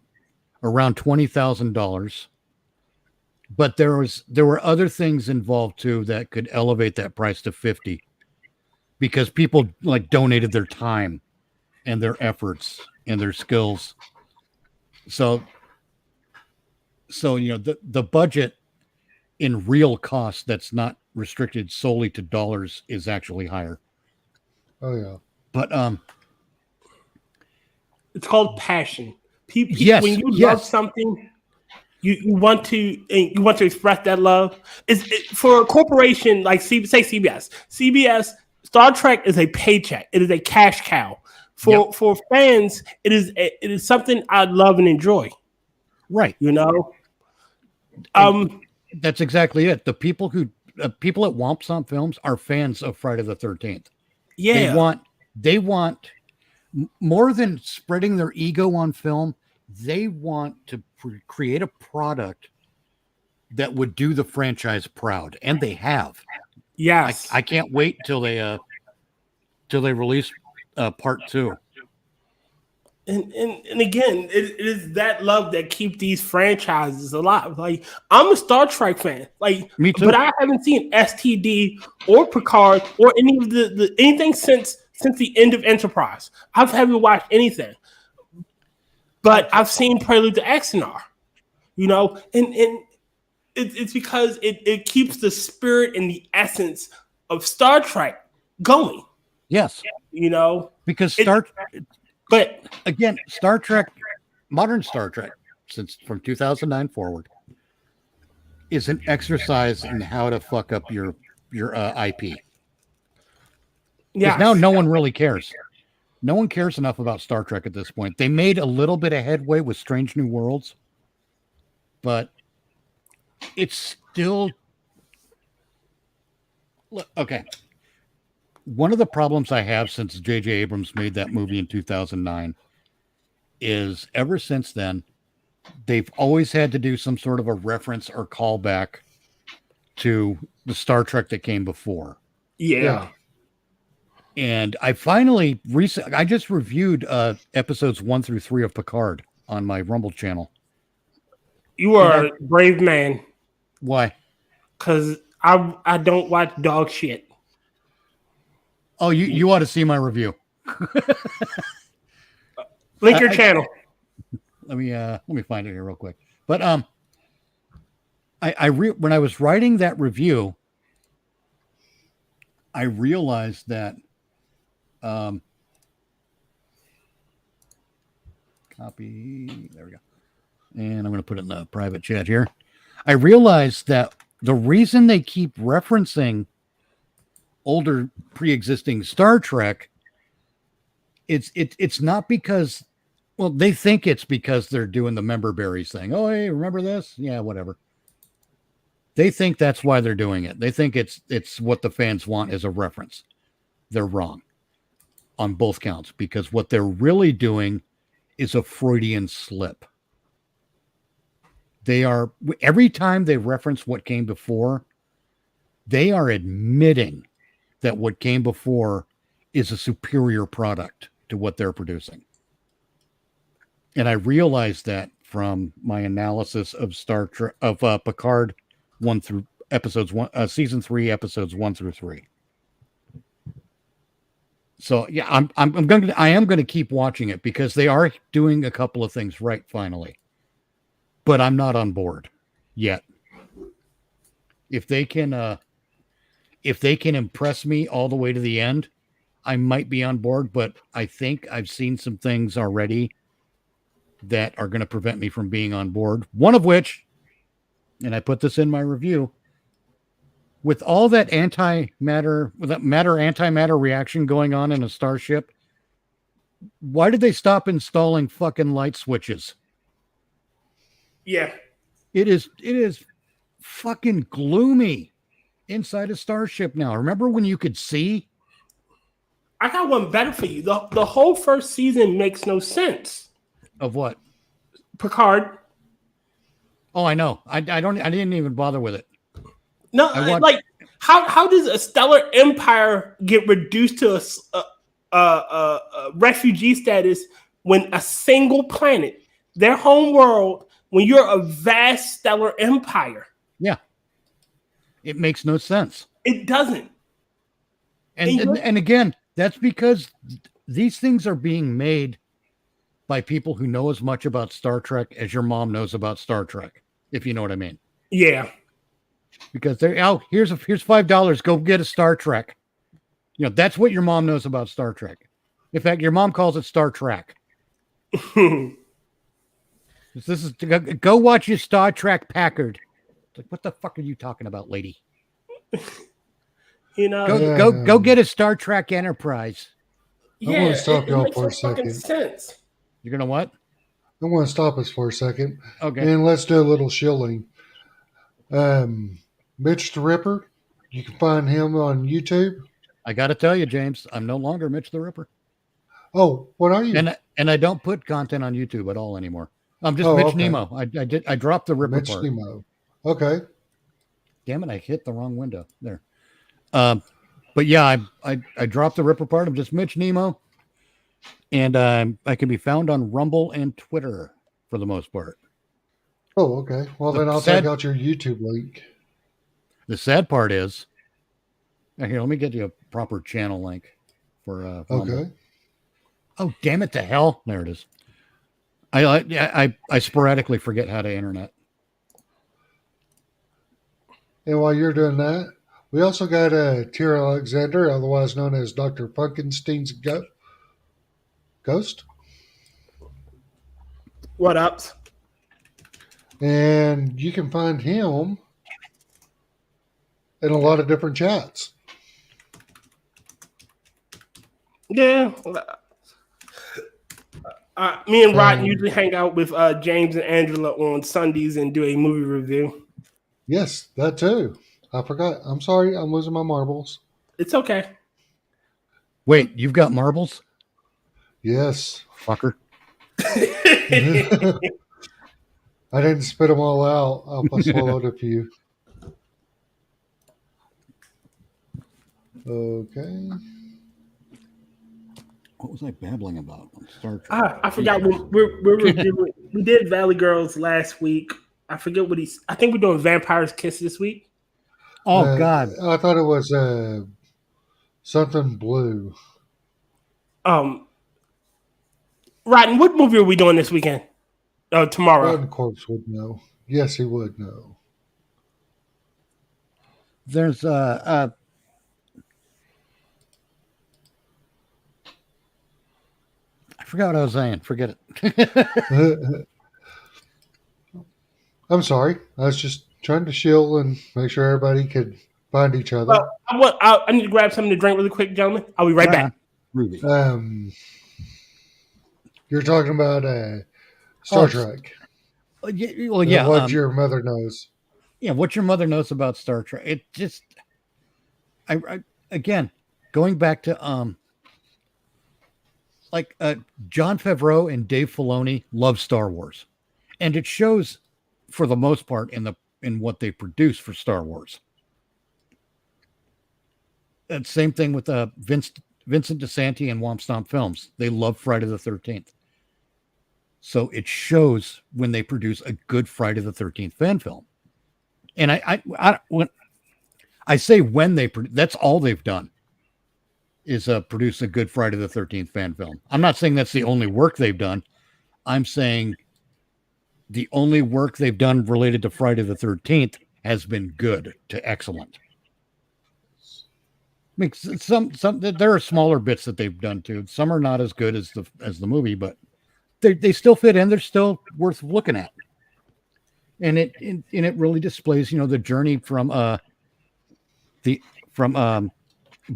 around $20,000, but there were other things involved too that could elevate that price to 50, because people like donated their time and their efforts and their skills. So the budget in real cost that's not restricted solely to dollars is actually higher. Oh yeah. But It's called passion. People, Yes, when you love yes. something, you want to express that love. For a corporation like say CBS. CBS Star Trek is a paycheck. It is a cash cow. For fans, it is something I love and enjoy. right. You know. That's exactly it. The people people at Womp Somp Films are fans of Friday the 13th. Yeah. They want more than spreading their ego on film. They want to create a product that would do the franchise proud, and they have. Yes. I can't wait till they release part 2. And again, it is that love that keep these franchises alive. Like, I'm a Star Trek fan. Like, Me too. But I haven't seen STD or Picard or any of the anything since the end of Enterprise. I haven't watched anything. But I've seen Prelude to Axanar. You know, and it's because it keeps the spirit and the essence of Star Trek going. Yes, You know, because but again, Star Trek, modern Star Trek, since from 2009 forward, is an exercise in how to fuck up your IP. yeah, Now no one really cares. No one cares enough about Star Trek at this point. They made a little bit of headway with Strange New Worlds, but it's still okay. One of the problems I have since J.J. Abrams made that movie in 2009 is ever since then, they've always had to do some sort of a reference or callback to the Star Trek that came before. yeah. And I finally I just reviewed episodes 1 through 3 of Picard on my Rumble channel. You are a brave man. Why? Because I don't watch dog shit. Oh, you ought to see my review. Link your channel. Let me find it here real quick. But when I was writing that review, I realized that Copy. There we go. And I'm going to put it in the private chat here. I realized that the reason they keep referencing older pre-existing Star Trek, it's not because, well, they think it's because they're doing the member berries thing. Oh, hey, remember this? Yeah, whatever. They think that's why they're doing it. They think it's what the fans want as a reference. They're wrong on both counts, because what they're really doing is a Freudian slip. They are, every time they reference what came before, they are admitting that what came before is a superior product to what they're producing. And I realized that from my analysis of Star Trek, of Picard season 3, episodes 1 through 3. So yeah, I am going to keep watching it because they are doing a couple of things right finally. But I'm not on board yet. If they can impress me all the way to the end, I might be on board, but I think I've seen some things already that are going to prevent me from being on board. One of which, and I put this in my review, with all that matter-antimatter reaction going on in a starship, why did they stop installing fucking light switches? Yeah. It is fucking gloomy inside a starship now. Remember when you could see? I got one better for you. The whole first season makes no sense. Of what? Picard. Oh, I know. I didn't even bother with it. No, like how does a stellar empire get reduced to a refugee status when a single planet, their home world, when you're a vast stellar empire? Yeah, it makes no sense. It doesn't. And again, that's because these things are being made by people who know as much about Star Trek as your mom knows about Star Trek, if you know what I mean. Yeah. Because they're out, here's $5, go get a Star Trek. You know, that's what your mom knows about Star Trek. In fact, your mom calls it Star Trek. This is go watch your Star Trek Packard. It's like, what the fuck are you talking about, lady? You know, go get a Star Trek Enterprise. Yeah, I want to stop y'all makes for no a fucking second. sense. You're gonna what? I want to stop us for a second. Okay. And let's do a little shilling. Mitch the Ripper, you can find him on YouTube. I got to tell you, James, I'm no longer Mitch the Ripper. Oh, what are you? And I don't put content on YouTube at all anymore. I'm just Oh, Mitch okay. Nemo. I dropped the Ripper Mitch part. Nemo. Okay. Damn it! I hit the wrong window there. But yeah, I dropped the Ripper part. I'm just Mitch Nemo, and I can be found on Rumble and Twitter for the most part. Oh, okay. Well, then I'll take out your YouTube link. The sad part is, here, let me get you a proper channel link for Rumble. Okay. Oh, damn it to hell! There it is. I sporadically forget how to internet. And while you're doing that, we also got Tyr Alexander, otherwise known as Dr. Funkenstein's Ghost. What up? And you can find him in a lot of different chats. Yeah. Me and Rod usually hang out with James and Angela on Sundays and do a movie review. Yes, that too. I forgot. I'm sorry. I'm losing my marbles. It's okay. Wait, you've got marbles? Yes. Fucker. I didn't spit them all out. I swallowed a few. Okay. What was I babbling about on Star Trek? I forgot. We're reviewing. We did Valley Girls last week. I forget what I think we're doing Vampire's Kiss this week. Oh God! I thought it was something blue. Rodden, what movie are we doing this weekend? Tomorrow. Rodden Corpse would know. Yes, he would know. There's I forgot what I was saying. Forget it. I'm sorry. I was just trying to shield and make sure everybody could find each other. Well, I need to grab something to drink really quick, gentlemen. I'll be right back. Ruby. You're talking about Star Trek. Well, yeah. What your mother knows. Yeah, what your mother knows about Star Trek. It just, I again, going back to Jon Favreau and Dave Filoni love Star Wars, and it shows for the most part in what they produce for Star Wars. That same thing with Vincent DeSanti and Womp Stomp Films. They love Friday the 13th. So it shows when they produce a good Friday the 13th fan film. And when I say when they produce, that's all they've done is produce a good Friday the 13th fan film. I'm not saying that's the only work they've done. I'm saying the only work they've done related to Friday the 13th has been good to excellent. I mean, some there are smaller bits that they've done too. Some are not as good as the movie, but they still fit in. They're still worth looking at. And it really displays, the journey from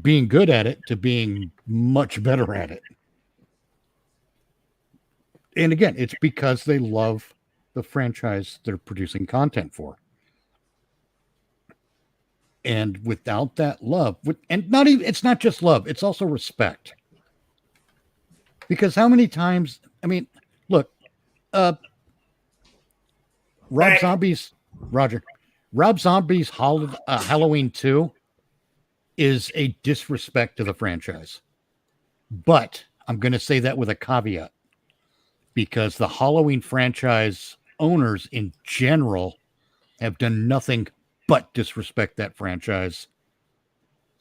being good at it to being much better at it. And again, it's because they love the franchise they're producing content for. And without that love, it's not just love, it's also respect. Because how many times, look, Rob Zombie's Halloween 2 is a disrespect to the franchise. But I'm going to say that with a caveat, because the Halloween franchise owners in general have done nothing but disrespect that franchise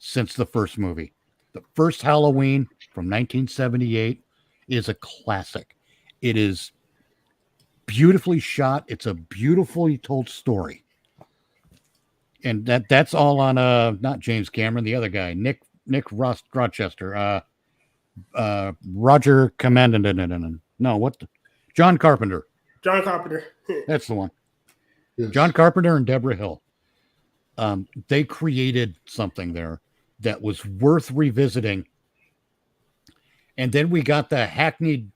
since the first movie. The first Halloween from 1978 is a classic. It is beautifully shot. It's a beautifully told story. And that's all on not James Cameron, the other guy, Nick Rochester, Roger Commandant. No, John Carpenter. John Carpenter. That's the one. Yes. John Carpenter and Deborah Hill. They created something there that was worth revisiting. And then we got the hackneyed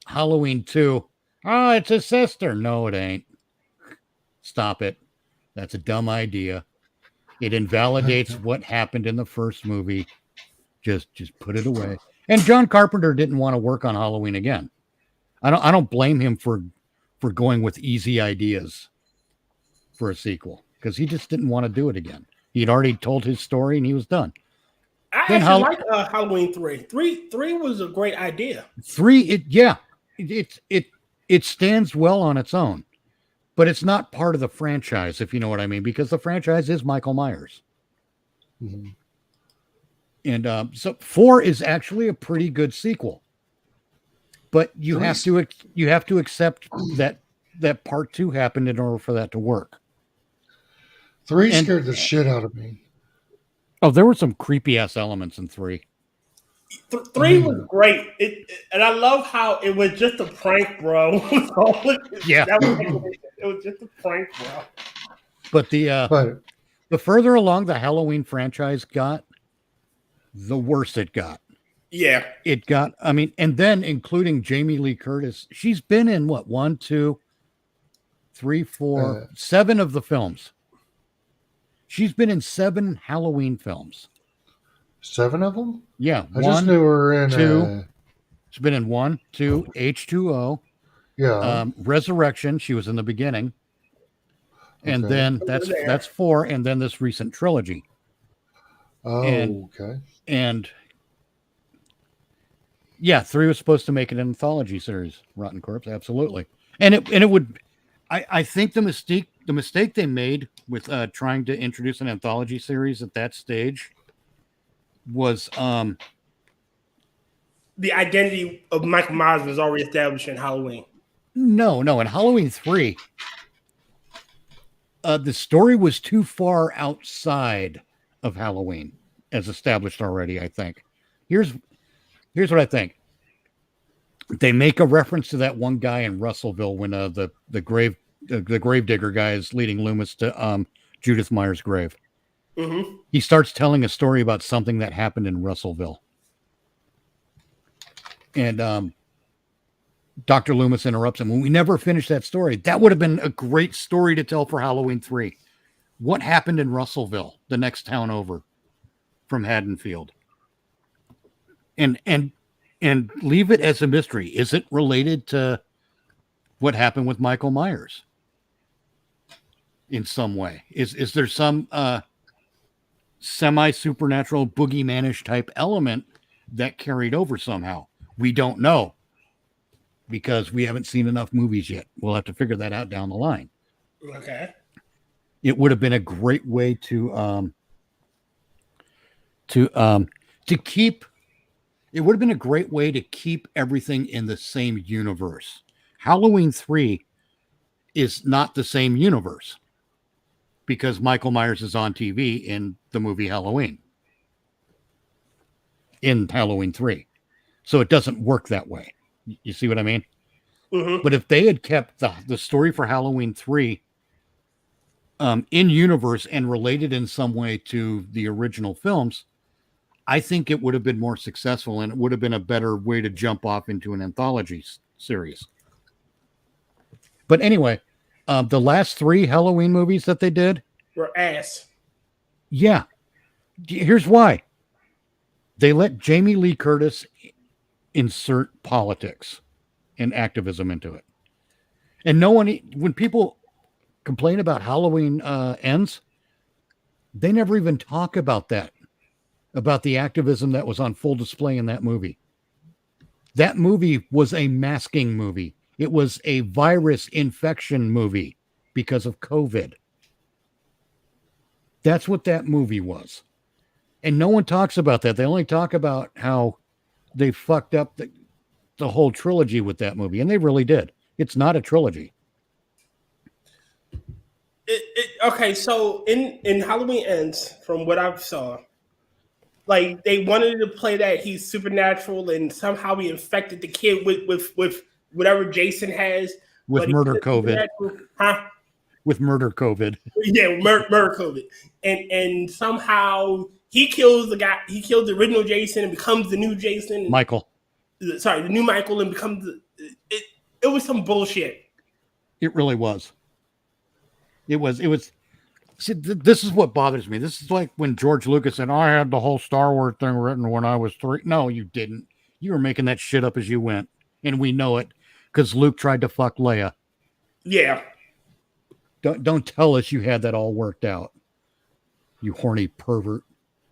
Halloween 2. Oh, it's his sister. No, it ain't. Stop it. That's a dumb idea. It invalidates what happened in the first movie. Just put it away. And John Carpenter didn't want to work on Halloween again. I don't blame him for going with easy ideas for a sequel, because he just didn't want to do it again. He'd already told his story and he was done. I actually like Halloween 3. 3 was a great idea. 3, it stands well on its own, but it's not part of the franchise, if you know what I mean, because the franchise is Michael Myers. Mm-hmm. And so 4 is actually a pretty good sequel, but you have to accept that part 2 happened in order for that to work. 3 scared the shit out of me. Oh, there were some creepy ass elements in 3. 3 was great. And I love how it was just a prank, bro. Yeah. It was just a prank, bro. But the further along the Halloween franchise got, the worse it got. Yeah. It got, and then including Jamie Lee Curtis, she's been in what, 1, 2, 3, 4, 7 of the films. She's been in 7 Halloween films. 7 of them? Yeah. I just knew her in 2. She's been in 1, 2, H2O. Yeah. Resurrection. She was in the beginning. And then that's 4. And then this recent trilogy. Oh, okay. And yeah, 3 was supposed to make an anthology series. Rotten Corpse, absolutely. And it would. I think the mistake they made with trying to introduce an anthology series at that stage was the identity of Michael Myers was already established in Halloween. No, in Halloween 3, the story was too far outside of Halloween, as established already, I think. Here's what I think. They make a reference to that one guy in Russellville when the gravedigger guy is leading Loomis to Judith Meyer's grave. Mm-hmm. He starts telling a story about something that happened in Russellville. And Dr. Loomis interrupts him. When we never finished that story, that would have been a great story to tell for Halloween 3. What happened in Russellville, the next town over from Haddonfield? And leave it as a mystery. Is it related to what happened with Michael Myers in some way? Is there some semi-supernatural boogeyman-ish type element that carried over somehow? We don't know because we haven't seen enough movies yet. We'll have to figure that out down the line. Okay. It would have been a great way to keep. It would have been a great way to keep everything in the same universe. Halloween 3 is not the same universe because Michael Myers is on TV in the movie Halloween. In Halloween 3. So it doesn't work that way. You see what I mean? Mm-hmm. But if they had kept the story for Halloween 3 in universe and related in some way to the original films, I think it would have been more successful and it would have been a better way to jump off into an anthology series. But anyway, the last 3 Halloween movies that they did Were ass. Yeah. Here's why. They let Jamie Lee Curtis insert politics and activism into it. And no one, when people complain about Halloween Ends, they never even talk about that, about the activism that was on full display in that movie. That movie was a masking movie. It was a virus infection movie because of COVID. That's what that movie was. And no one talks about that. They only talk about how they fucked up the whole trilogy with that movie. And they really did. It's not a trilogy. Okay, so in Halloween Ends, from what I saw, like they wanted to play that he's supernatural and somehow he infected the kid with whatever Jason has. With murder COVID. Huh? With murder COVID. Yeah, murder COVID. And somehow he kills the guy, he kills the original Jason and becomes the new Jason. Michael. Sorry, the new Michael and becomes it was some bullshit. It really was. It was. See, this is what bothers me. This is like when George Lucas said, I had the whole Star Wars thing written when I was 3. No, you didn't. You were making that shit up as you went. And we know it because Luke tried to fuck Leia. Yeah. Don't tell us you had that all worked out. You horny pervert.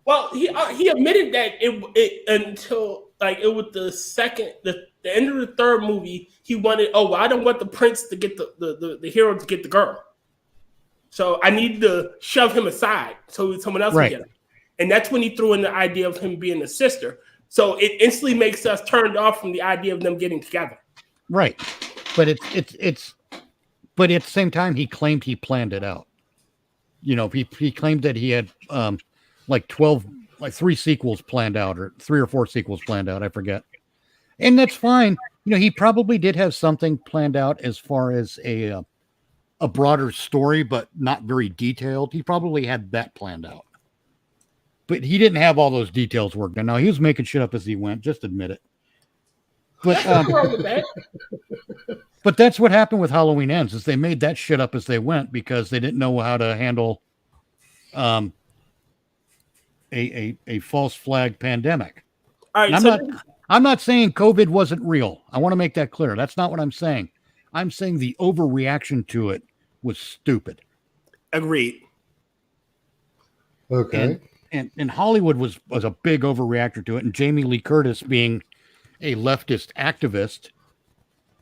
Well, he admitted that it until like it was the end of the third movie, he wanted, I don't want the prince to get the hero to get the girl. So I need to shove him aside so someone else can get him. And that's when he threw in the idea of him being a sister. So it instantly makes us turned off from the idea of them getting together. Right. But it's but at the same time he claimed he planned it out. You know, he claimed that he had like 3 sequels planned out, or 3 or 4 sequels planned out, I forget. And that's fine. You know, he probably did have something planned out as far as a broader story, but not very detailed. He probably had that planned out. But he didn't have all those details worked out. Now, he was making shit up as he went. Just admit it. But but that's what happened with Halloween Ends, is they made that shit up as they went because they didn't know how to handle a false flag pandemic. All right, I'm not saying COVID wasn't real. I want to make that clear. That's not what I'm saying. I'm saying the overreaction to it was stupid. Agreed. Okay. And Hollywood was a big overreactor to it. And Jamie Lee Curtis, being a leftist activist,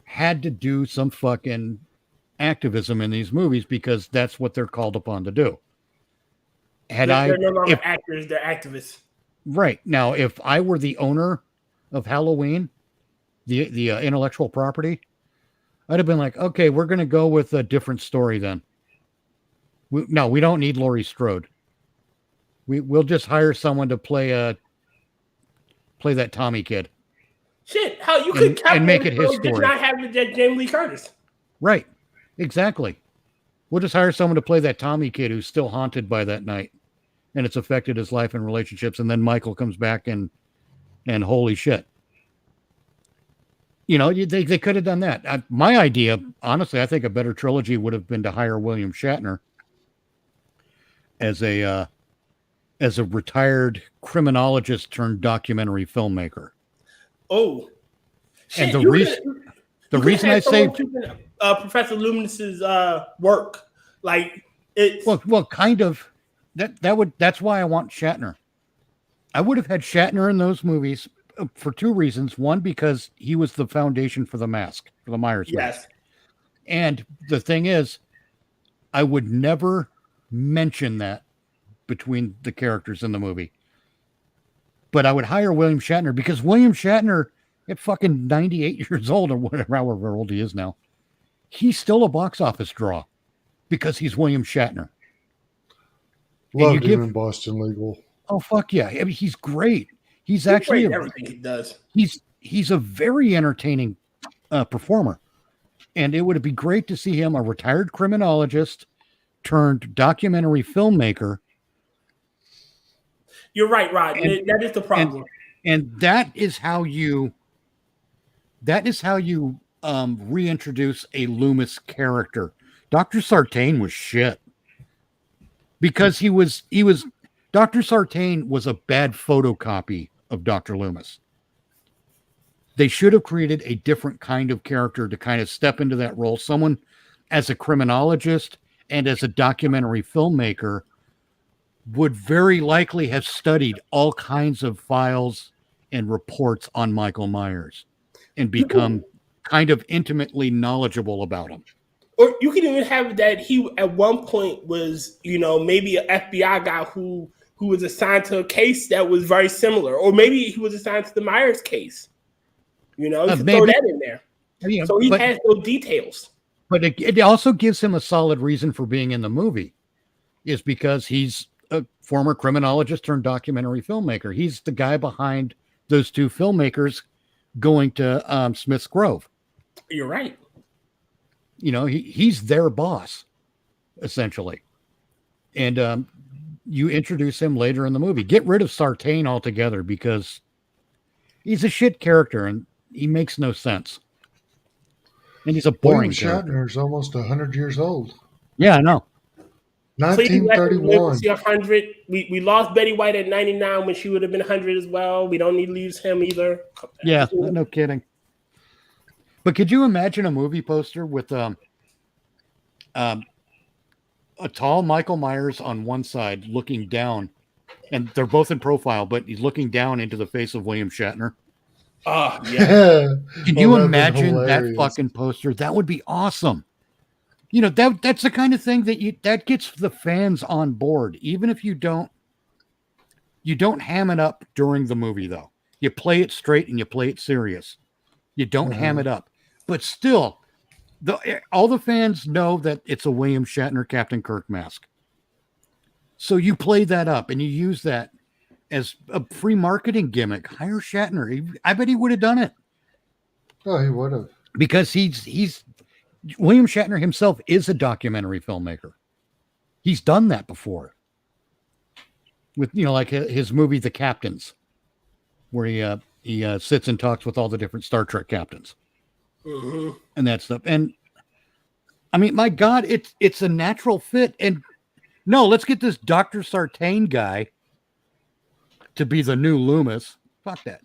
had to do some fucking activism in these movies because that's what they're called upon to do. They're no longer actors, they're activists. Right. Now, if I were the owner of Halloween, the intellectual property, I'd have been like, okay, we're going to go with a different story then. We don't need Laurie Strode. We'll just hire someone to play that Tommy kid. Shit, hell, you could and make it his just story. not have that Jamie Lee Curtis. Right. Exactly. We'll just hire someone to play that Tommy kid who's still haunted by that night, and it's affected his life and relationships. And then Michael comes back and holy shit. You know, they could have done that. My idea, honestly, I think a better trilogy would have been to hire William Shatner as a retired criminologist turned documentary filmmaker. Oh, And shit, the you reason I say, Professor Loomis's work, like it's well, kind of that's why I want Shatner. I would have had Shatner in those movies for two reasons. One, because he was the foundation for the mask, for the Myers mask. And the thing is, I would never mention that between the characters in the movie. But I would hire William Shatner because William Shatner, at fucking 98 years old or whatever, however old he is now, he's still a box office draw because he's William Shatner. Loved him in Boston Legal. Oh, fuck yeah. I mean, he's great. He's actually everything he does. He's a very entertaining performer. And it would be great to see him, a retired criminologist turned documentary filmmaker. You're right, Rod. That is the problem. And that is how you reintroduce a Loomis character. Dr. Sartain was shit. Because Dr. Sartain was a bad photocopy of Dr. Loomis. They should have created a different kind of character to kind of step into that role. Someone as a criminologist and as a documentary filmmaker would very likely have studied all kinds of files and reports on Michael Myers and become kind of intimately knowledgeable about him. Or you could even have that he at one point was, maybe an FBI guy who was assigned to a case that was very similar, or maybe he was assigned to the Myers case. You could throw that in there. Yeah, so he has those details. But it also gives him a solid reason for being in the movie, is because he's a former criminologist turned documentary filmmaker. He's the guy behind those two filmmakers going to Smith's Grove. You're right. He's their boss, essentially. And you introduce him later in the movie. Get rid of Sartain altogether because he's a shit character and he makes no sense. And he's a boring character. William Shatner's almost 100 years old. Yeah, I know. 1931. 100. We lost Betty White at 99 when she would have been 100 as well. We don't need to lose him either. Yeah, no kidding. But could you imagine a movie poster with a tall Michael Myers on one side looking down, and they're both in profile, but he's looking down into the face of William Shatner? Oh, yeah. Can you imagine that fucking poster? That would be awesome. That's the kind of thing that gets the fans on board, even if you don't ham it up during the movie, though. You play it straight and you play it serious. You don't ham it up. But still, all the fans know that it's a William Shatner Captain Kirk mask. So you play that up and you use that as a free marketing gimmick. Hire Shatner. I bet he would have done it. Oh, he would have. Because he's William Shatner himself is a documentary filmmaker. He's done that before. With, like his movie, The Captains, where he sits and talks with all the different Star Trek captains. Mm-hmm. And that stuff. And I mean, my God, it's a natural fit. And no, let's get this Dr. Sartain guy to be the new Loomis. Fuck that.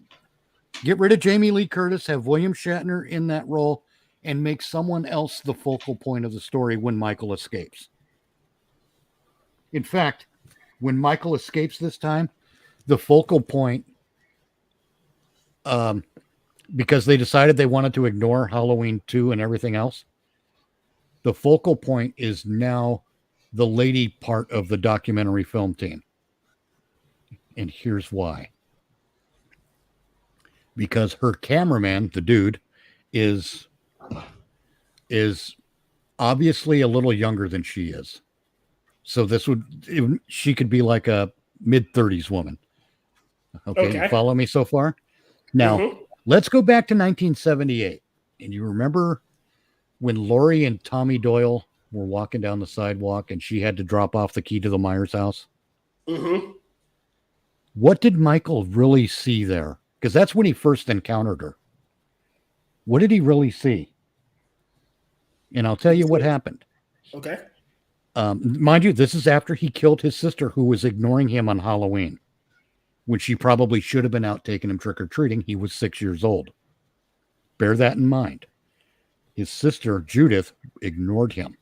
Get rid of Jamie Lee Curtis, have William Shatner in that role, and make someone else the focal point of the story when Michael escapes. In fact, when Michael escapes this time, the focal point, because they decided they wanted to ignore Halloween 2 and everything else, the focal point is now the lady part of the documentary film team. And here's why. Because her cameraman, the dude, is obviously a little younger than she is. So she could be like a mid-30s woman. Okay. You follow me so far? Now, Let's go back to 1978. And you remember when Lori and Tommy Doyle were walking down the sidewalk and she had to drop off the key to the Myers house? Mm-hmm. What did Michael really see there? Because that's when he first encountered her. What did he really see? And I'll tell you what happened. Okay. Mind you, this is after he killed his sister who was ignoring him on Halloween, when she probably should have been out taking him trick-or-treating. He was 6 years old. Bear that in mind. His sister, Judith, ignored him.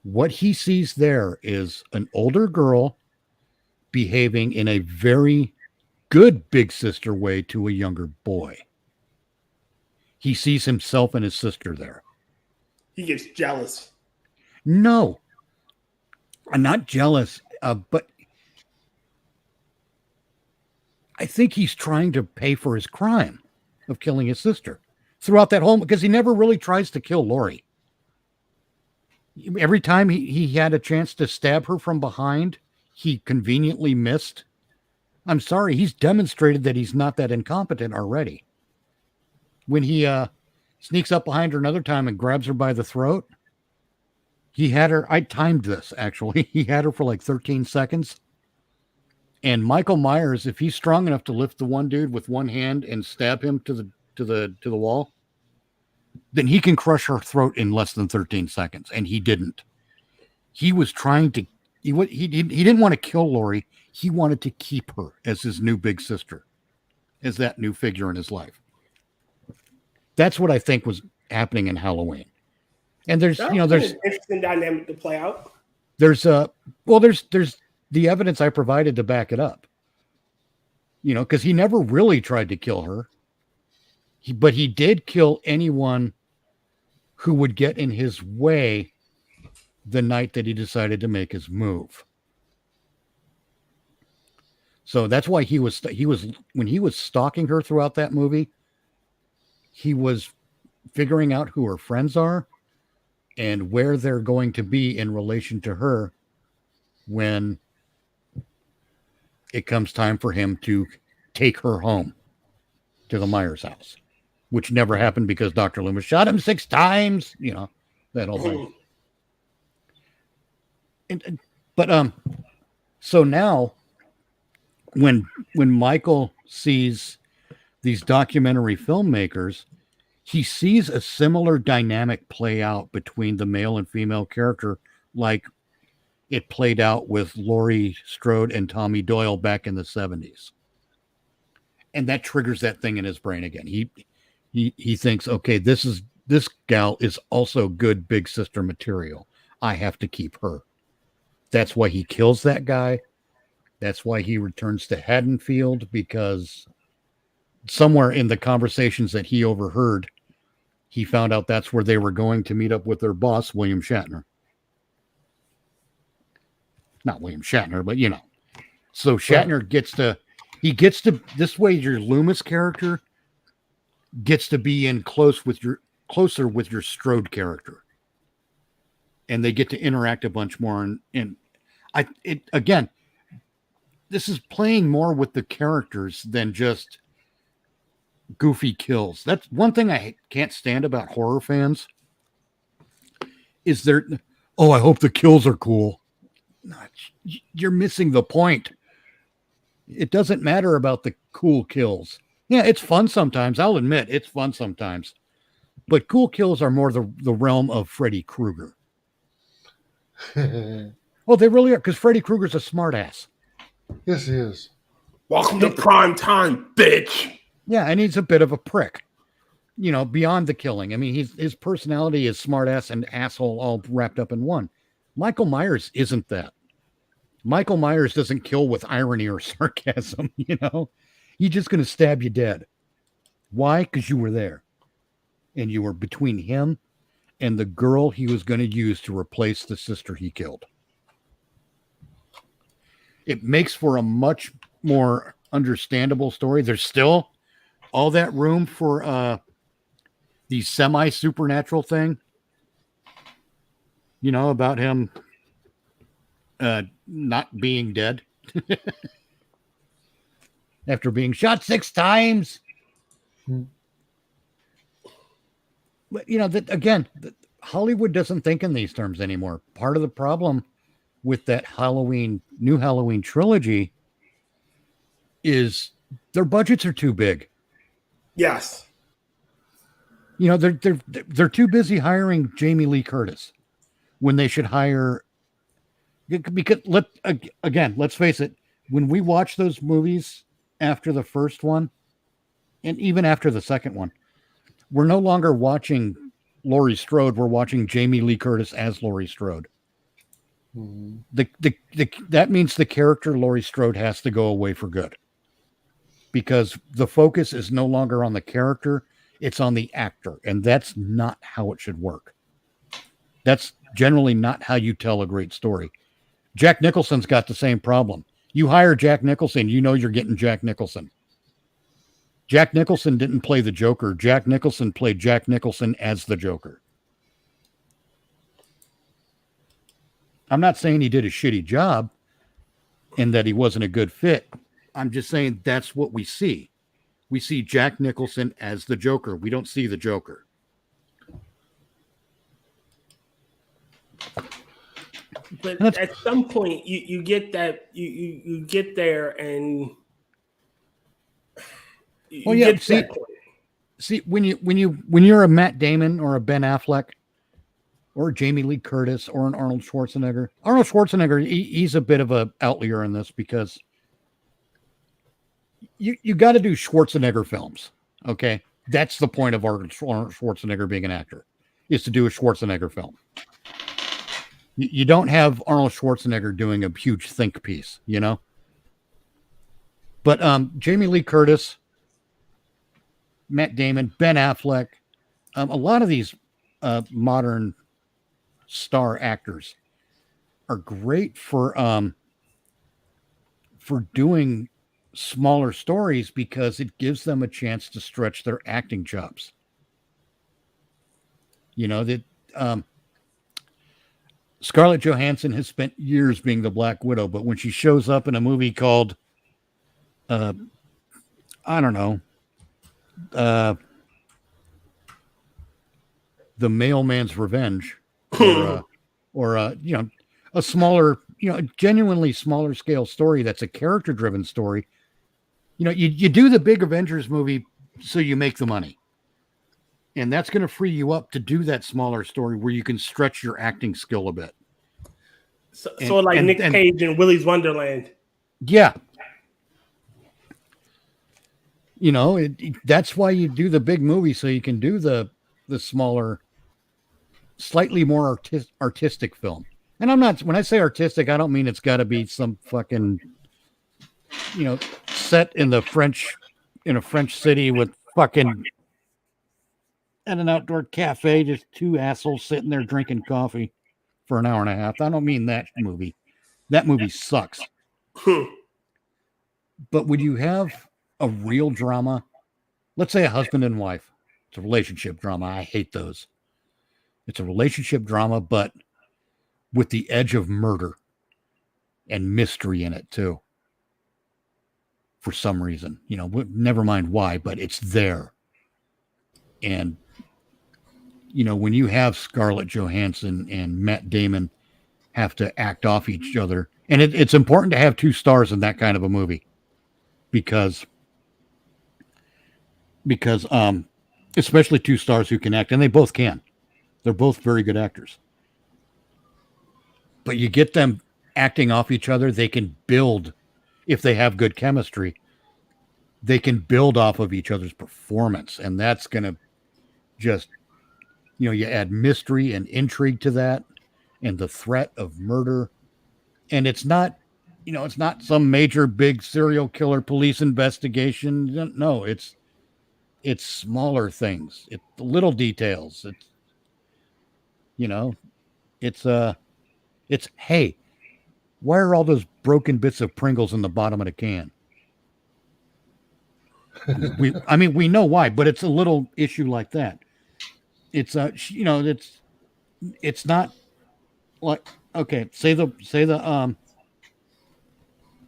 What he sees there is an older girl behaving in a very good big sister way to a younger boy. He sees himself and his sister there. He gets jealous. No, I'm not jealous, but I think he's trying to pay for his crime of killing his sister throughout that whole, because he never really tries to kill Lori. Every time he had a chance to stab her from behind, he conveniently missed. I'm sorry, he's demonstrated that he's not that incompetent already. When he sneaks up behind her another time and grabs her by the throat, he had her, I timed this actually, he had her for like 13 seconds. And Michael Myers, if he's strong enough to lift the one dude with one hand and stab him to the wall, then he can crush her throat in less than 13 seconds. And he didn't. He was trying to, he didn't want to kill Lori. He wanted to keep her as his new big sister, as that new figure in his life. That's what I think was happening in Halloween. And there's That's there's an interesting dynamic to play out. there's the evidence I provided to back it up. Because he never really tried to kill her. But he did kill anyone who would get in his way the night that he decided to make his move. So that's why he was when he was stalking her throughout that movie, he was figuring out who her friends are and where they're going to be in relation to her when it comes time for him to take her home to the Myers house, which never happened because Dr. Loomis shot him 6 times, that whole thing. But so now when Michael sees these documentary filmmakers, he sees a similar dynamic play out between the male and female character, like it played out with Laurie Strode and Tommy Doyle back in the 70s. And that triggers that thing in his brain again. He thinks, okay, this gal is also good big sister material. I have to keep her. That's why he kills that guy. That's why he returns to Haddonfield, because somewhere in the conversations that he overheard, he found out that's where they were going to meet up with their boss, William Shatner. Not William Shatner, but So Shatner gets to this way your Loomis character gets to be in closer with your Strode character. And they get to interact a bunch more. Again, this is playing more with the characters than just goofy kills. That's one thing I can't stand about horror fans is I hope the kills are cool. No, you're missing the point. It doesn't matter about the cool kills. Yeah, it's fun sometimes. I'll admit it's fun sometimes. But cool kills are more the realm of Freddy Krueger. Oh, they really are, because Freddy Krueger's a smartass. Yes, he is. Welcome to prime time, bitch. Yeah, and he's a bit of a prick. Beyond the killing. I mean, his personality is smartass and asshole all wrapped up in one. Michael Myers isn't that. Michael Myers doesn't kill with irony or sarcasm, He's just going to stab you dead. Why? Because you were there. And you were between him and the girl he was going to use to replace the sister he killed. It makes for a much more understandable story. There's still all that room for the semi-supernatural thing. About him not being dead after being shot 6 times. Hmm. But that again, Hollywood doesn't think in these terms anymore. Part of the problem with that new Halloween trilogy is their budgets are too big. Yes. They're too busy hiring Jamie Lee Curtis when they should hire, because let's face it, when we watch those movies after the first one and even after the second one, we're no longer watching Laurie Strode, we're watching Jamie Lee Curtis as Laurie Strode. Hmm. That means the character Laurie Strode has to go away for good, because the focus is no longer on the character, it's on the actor, and that's not how it should work. That's generally not how you tell a great story. Jack Nicholson's got the same problem. You hire Jack Nicholson, you're getting Jack Nicholson. Jack Nicholson didn't play the Joker. Jack Nicholson played Jack Nicholson as the Joker. I'm not saying he did a shitty job and that he wasn't a good fit. I'm just saying that's what we see. We see Jack Nicholson as the Joker. We don't see the Joker. But at some point, you get that you get there and see when you're a Matt Damon or a Ben Affleck or Jamie Lee Curtis or an Arnold Schwarzenegger. Arnold Schwarzenegger, he's a bit of a outlier in this because you got to do Schwarzenegger films. Okay, that's the point of Arnold Schwarzenegger being an actor, is to do a Schwarzenegger film. You don't have Arnold Schwarzenegger doing a huge think piece, But Jamie Lee Curtis, Matt Damon, Ben Affleck, a lot of these modern star actors are great for doing smaller stories because it gives them a chance to stretch their acting chops. Scarlett Johansson has spent years being the Black Widow, but when she shows up in a movie called, I don't know, The Mailman's Revenge, or a smaller, genuinely smaller scale story that's a character driven story, you do the big Avengers movie so you make the money. And that's going to free you up to do that smaller story where you can stretch your acting skill a bit. So Nick Cage in Willy's Wonderland. Yeah. That's why you do the big movie, so you can do the smaller, slightly more artistic film. And when I say artistic, I don't mean it's got to be some fucking, set in a French city with fucking at an outdoor cafe, just two assholes sitting there drinking coffee for an hour and a half. I don't mean that movie. That movie sucks. But would you have a real drama? Let's say a husband and wife. It's a relationship drama. I hate those. It's a relationship drama, but with the edge of murder and mystery in it too. For some reason, never mind why, but it's there. And when you have Scarlett Johansson and Matt Damon have to act off each other, and it's important to have two stars in that kind of a movie, because especially two stars who can act, and they both can. They're both very good actors. But you get them acting off each other, they can build, if they have good chemistry, they can build off of each other's performance, and that's going to just, you add mystery and intrigue to that, and the threat of murder. And it's not, it's not some major big serial killer police investigation. No, it's smaller things. It's little details. It's hey, why are all those broken bits of Pringles in the bottom of the can? We know why, but it's a little issue like that. It's it's not like, okay, say the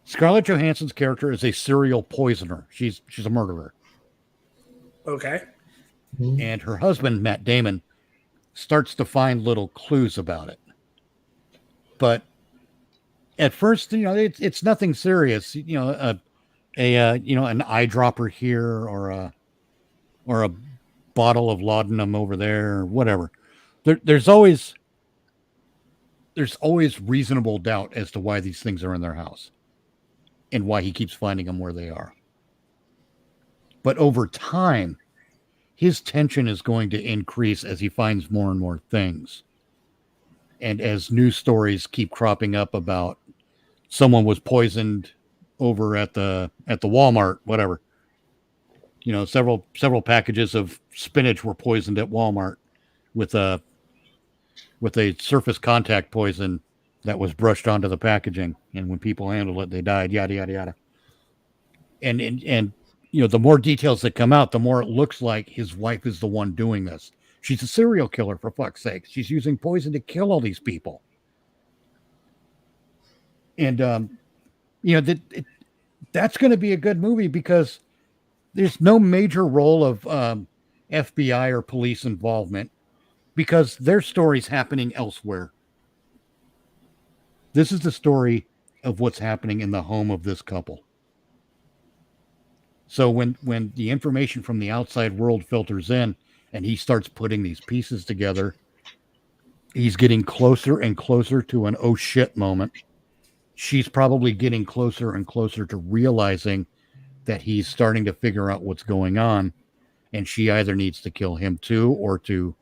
Scarlett Johansson's character is a serial poisoner. She's a murderer. Okay. And her husband, Matt Damon, starts to find little clues about it. But at first, it's nothing serious. An eyedropper here, or a bottle of laudanum over there, or whatever. There's always reasonable doubt as to why these things are in their house and why he keeps finding them where they are. But over time, his tension is going to increase as he finds more and more things. And as news stories keep cropping up about someone was poisoned over at the Walmart, whatever. Several packages of spinach were poisoned at Walmart with a surface contact poison that was brushed onto the packaging, and when people handled it, they died. Yada yada yada. And the more details that come out, the more it looks like his wife is the one doing this. She's a serial killer, for fuck's sake. She's using poison to kill all these people. And that's going to be a good movie because there's no major role of FBI or police involvement because their story's happening elsewhere. This is the story of what's happening in the home of this couple. So when the information from the outside world filters in and he starts putting these pieces together, he's getting closer and closer to an oh shit moment. She's probably getting closer and closer to realizing that he's starting to figure out what's going on, and she either needs to kill him too or to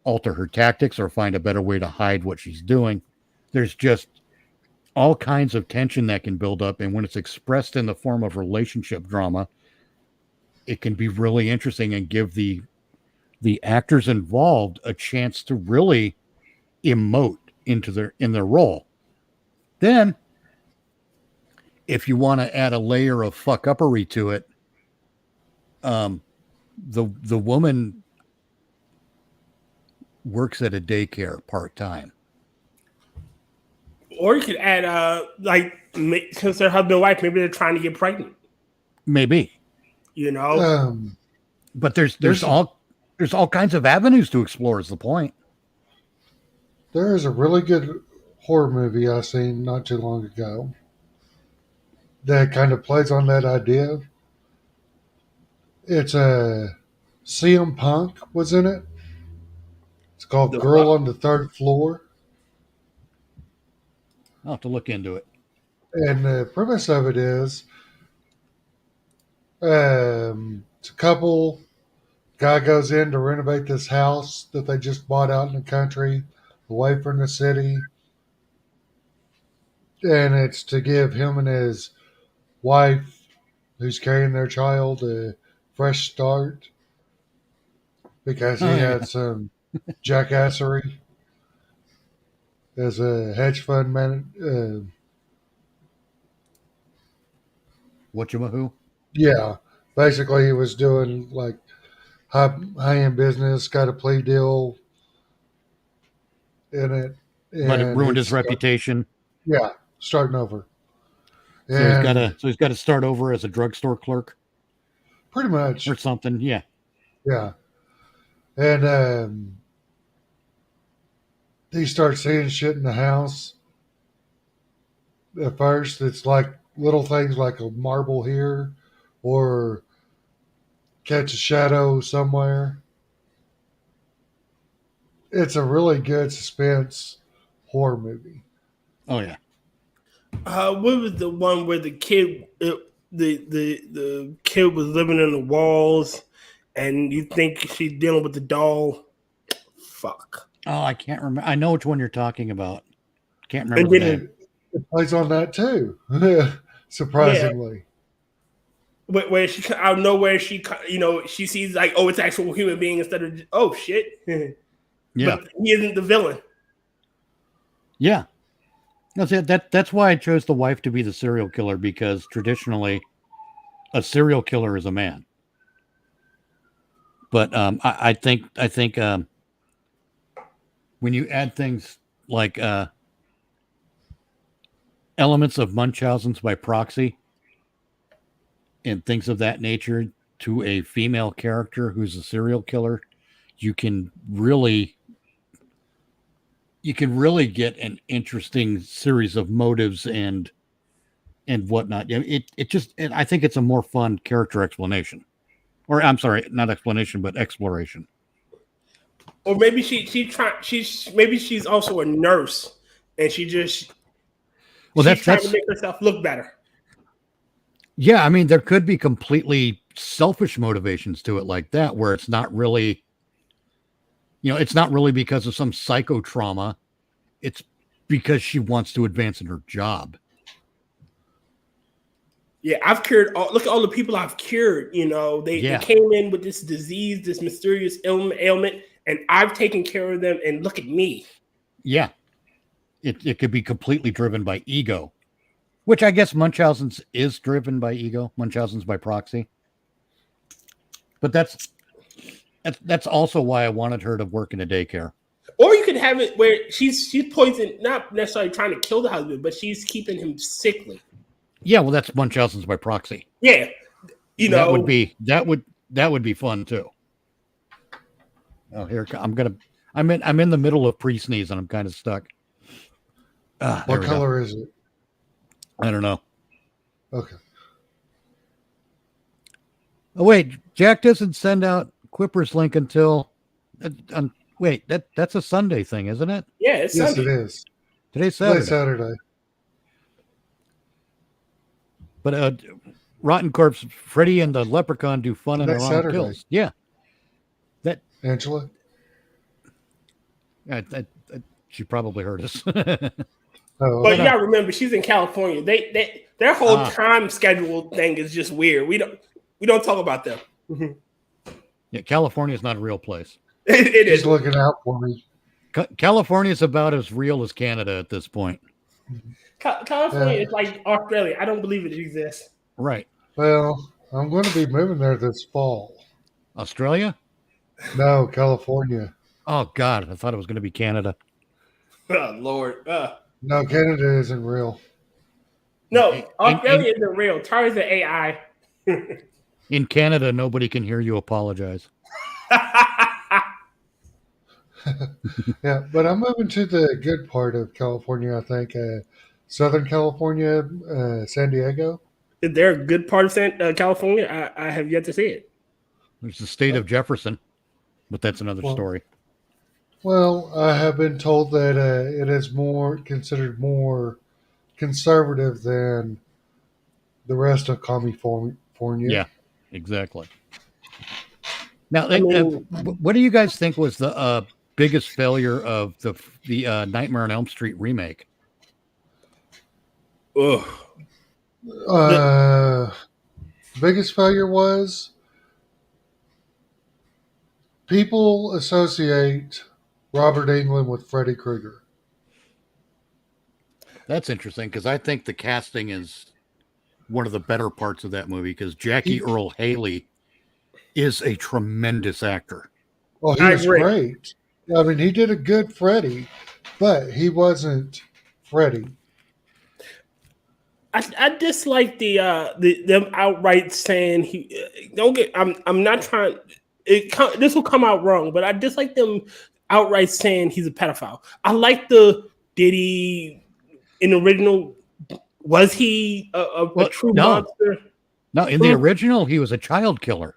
alter her tactics or find a better way to hide what she's doing. There's just all kinds of tension that can build up, and when it's expressed in the form of relationship drama, it can be really interesting and give the actors involved a chance to really emote in their role. Then, if you want to add a layer of fuck-uppery to it, the woman works at a daycare part-time. Or you could add, since they're husband and wife, maybe they're trying to get pregnant. Maybe. But there's all kinds of avenues to explore is the point. There is a really good horror movie I seen not too long ago that kind of plays on that idea. It's CM Punk was in it. It's called Girl on the Third Floor. I'll have to look into it. And the premise of it is it's a couple. Guy goes in to renovate this house that they just bought out in the country, away from the city. And it's to give him and his wife, who's carrying their child, a fresh start because he had some jackassery as a hedge fund man. Whatchamahoo? Yeah, basically he was doing like high-end business, got a plea deal in it. But it ruined his reputation. Yeah, starting over. So he's got to start over as a drugstore clerk. Pretty much. Or something, yeah. Yeah. And he starts seeing shit in the house. At first, it's like little things like a marble here or catch a shadow somewhere. It's a really good suspense horror movie. Oh, yeah. What was the one where the kid, the kid was living in the walls, and you think she's dealing with the doll? Fuck. Oh, I can't remember. I know which one you're talking about. Can't remember the name. It plays on that too, surprisingly. Yeah. Where she out of nowhere, she sees like, oh, it's actual human being instead of oh shit. Yeah, but he isn't the villain. Yeah. No, that's why I chose the wife to be the serial killer, because traditionally a serial killer is a man. But I think when you add things like elements of Munchausen's by proxy and things of that nature, to a female character who's a serial killer, you can really get an interesting series of motives and whatnot. I think it's a more fun character explanation, or I'm sorry, not explanation, but exploration. Or maybe she's also a nurse, and she's trying to make herself look better. Yeah, I mean, there could be completely selfish motivations to it like that, where it's not really, it's not really because of some psycho trauma. It's because she wants to advance in her job. Yeah, I've cured. Look at all the people I've cured. They came in with this disease, this mysterious ailment, and I've taken care of them. And look at me. Yeah, it could be completely driven by ego, which I guess Munchausen's is driven by ego. Munchausen's by proxy. But that's also why I wanted her to work in a daycare. Or you could have it where she's poisoned, not necessarily trying to kill the husband, but she's keeping him sickly. Yeah, well, that's Munchausen's by proxy. Yeah, that would be fun too. Oh, here I'm in the middle of pre-sneeze and I'm kind of stuck. What color is it? I don't know. Okay. Oh wait, Jack doesn't send out Quipper's link until. Wait, that's a Sunday thing, isn't it? Yeah, it's yes, Sunday. it is. Today's Saturday. Saturday. But Rotten Corpse, Freddy and the Leprechaun do fun in their own kills. Yeah. That Angela? She probably heard us. But you gotta remember, she's in California. Their whole time schedule thing is just weird. We don't talk about them. Yeah, California is not a real place. It is. She's looking out for me. California is about as real as Canada at this point. California is like Australia. I don't believe it exists. Right. Well, I'm going to be moving there this fall. Australia? No, California. Oh, God. I thought it was going to be Canada. Oh, Lord. No, Canada isn't real. No, Australia isn't real. Tara's an AI. In Canada, nobody can hear you apologize. Yeah, but I'm moving to the good part of California, I think. Southern California, San Diego. Is there a good part of California? I have yet to see it. There's the state of Jefferson, but that's another story. Well, I have been told that it is considered more conservative than the rest of California. Yeah, exactly. Now, what do you guys think was the biggest failure of the Nightmare on Elm Street remake? Ugh. Biggest failure was people associate Robert Englund with Freddy Krueger. That's interesting because I think the casting is one of the better parts of that movie because Jackie Earle Haley is a tremendous actor. Well, he was great. I mean, he did a good Freddy, but he wasn't Freddy. I dislike them outright saying he. Don't get. I'm not trying. This will come out wrong, but I dislike them outright saying he's a pedophile. I like did he in the original? Was he a true monster? No, in the original, he was a child killer.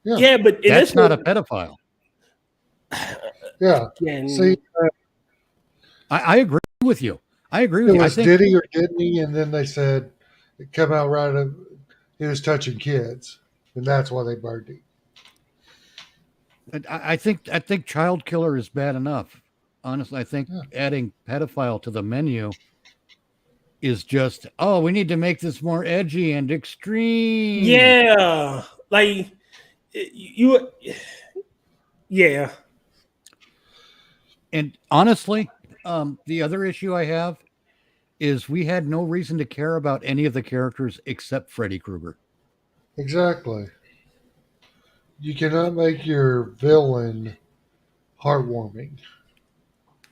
Yeah, but that's not a pedophile. Yeah. See, I agree with you. I agree with you. It was did he or didn't he? And then they said it came out right. He was touching kids, and that's why they burned him. I think child killer is bad enough. Honestly, I think adding pedophile to the menu is just we need to make this more edgy and extreme. Yeah, like you. Yeah. And honestly, the other issue I have is we had no reason to care about any of the characters except Freddy Krueger. Exactly. You cannot make your villain heartwarming.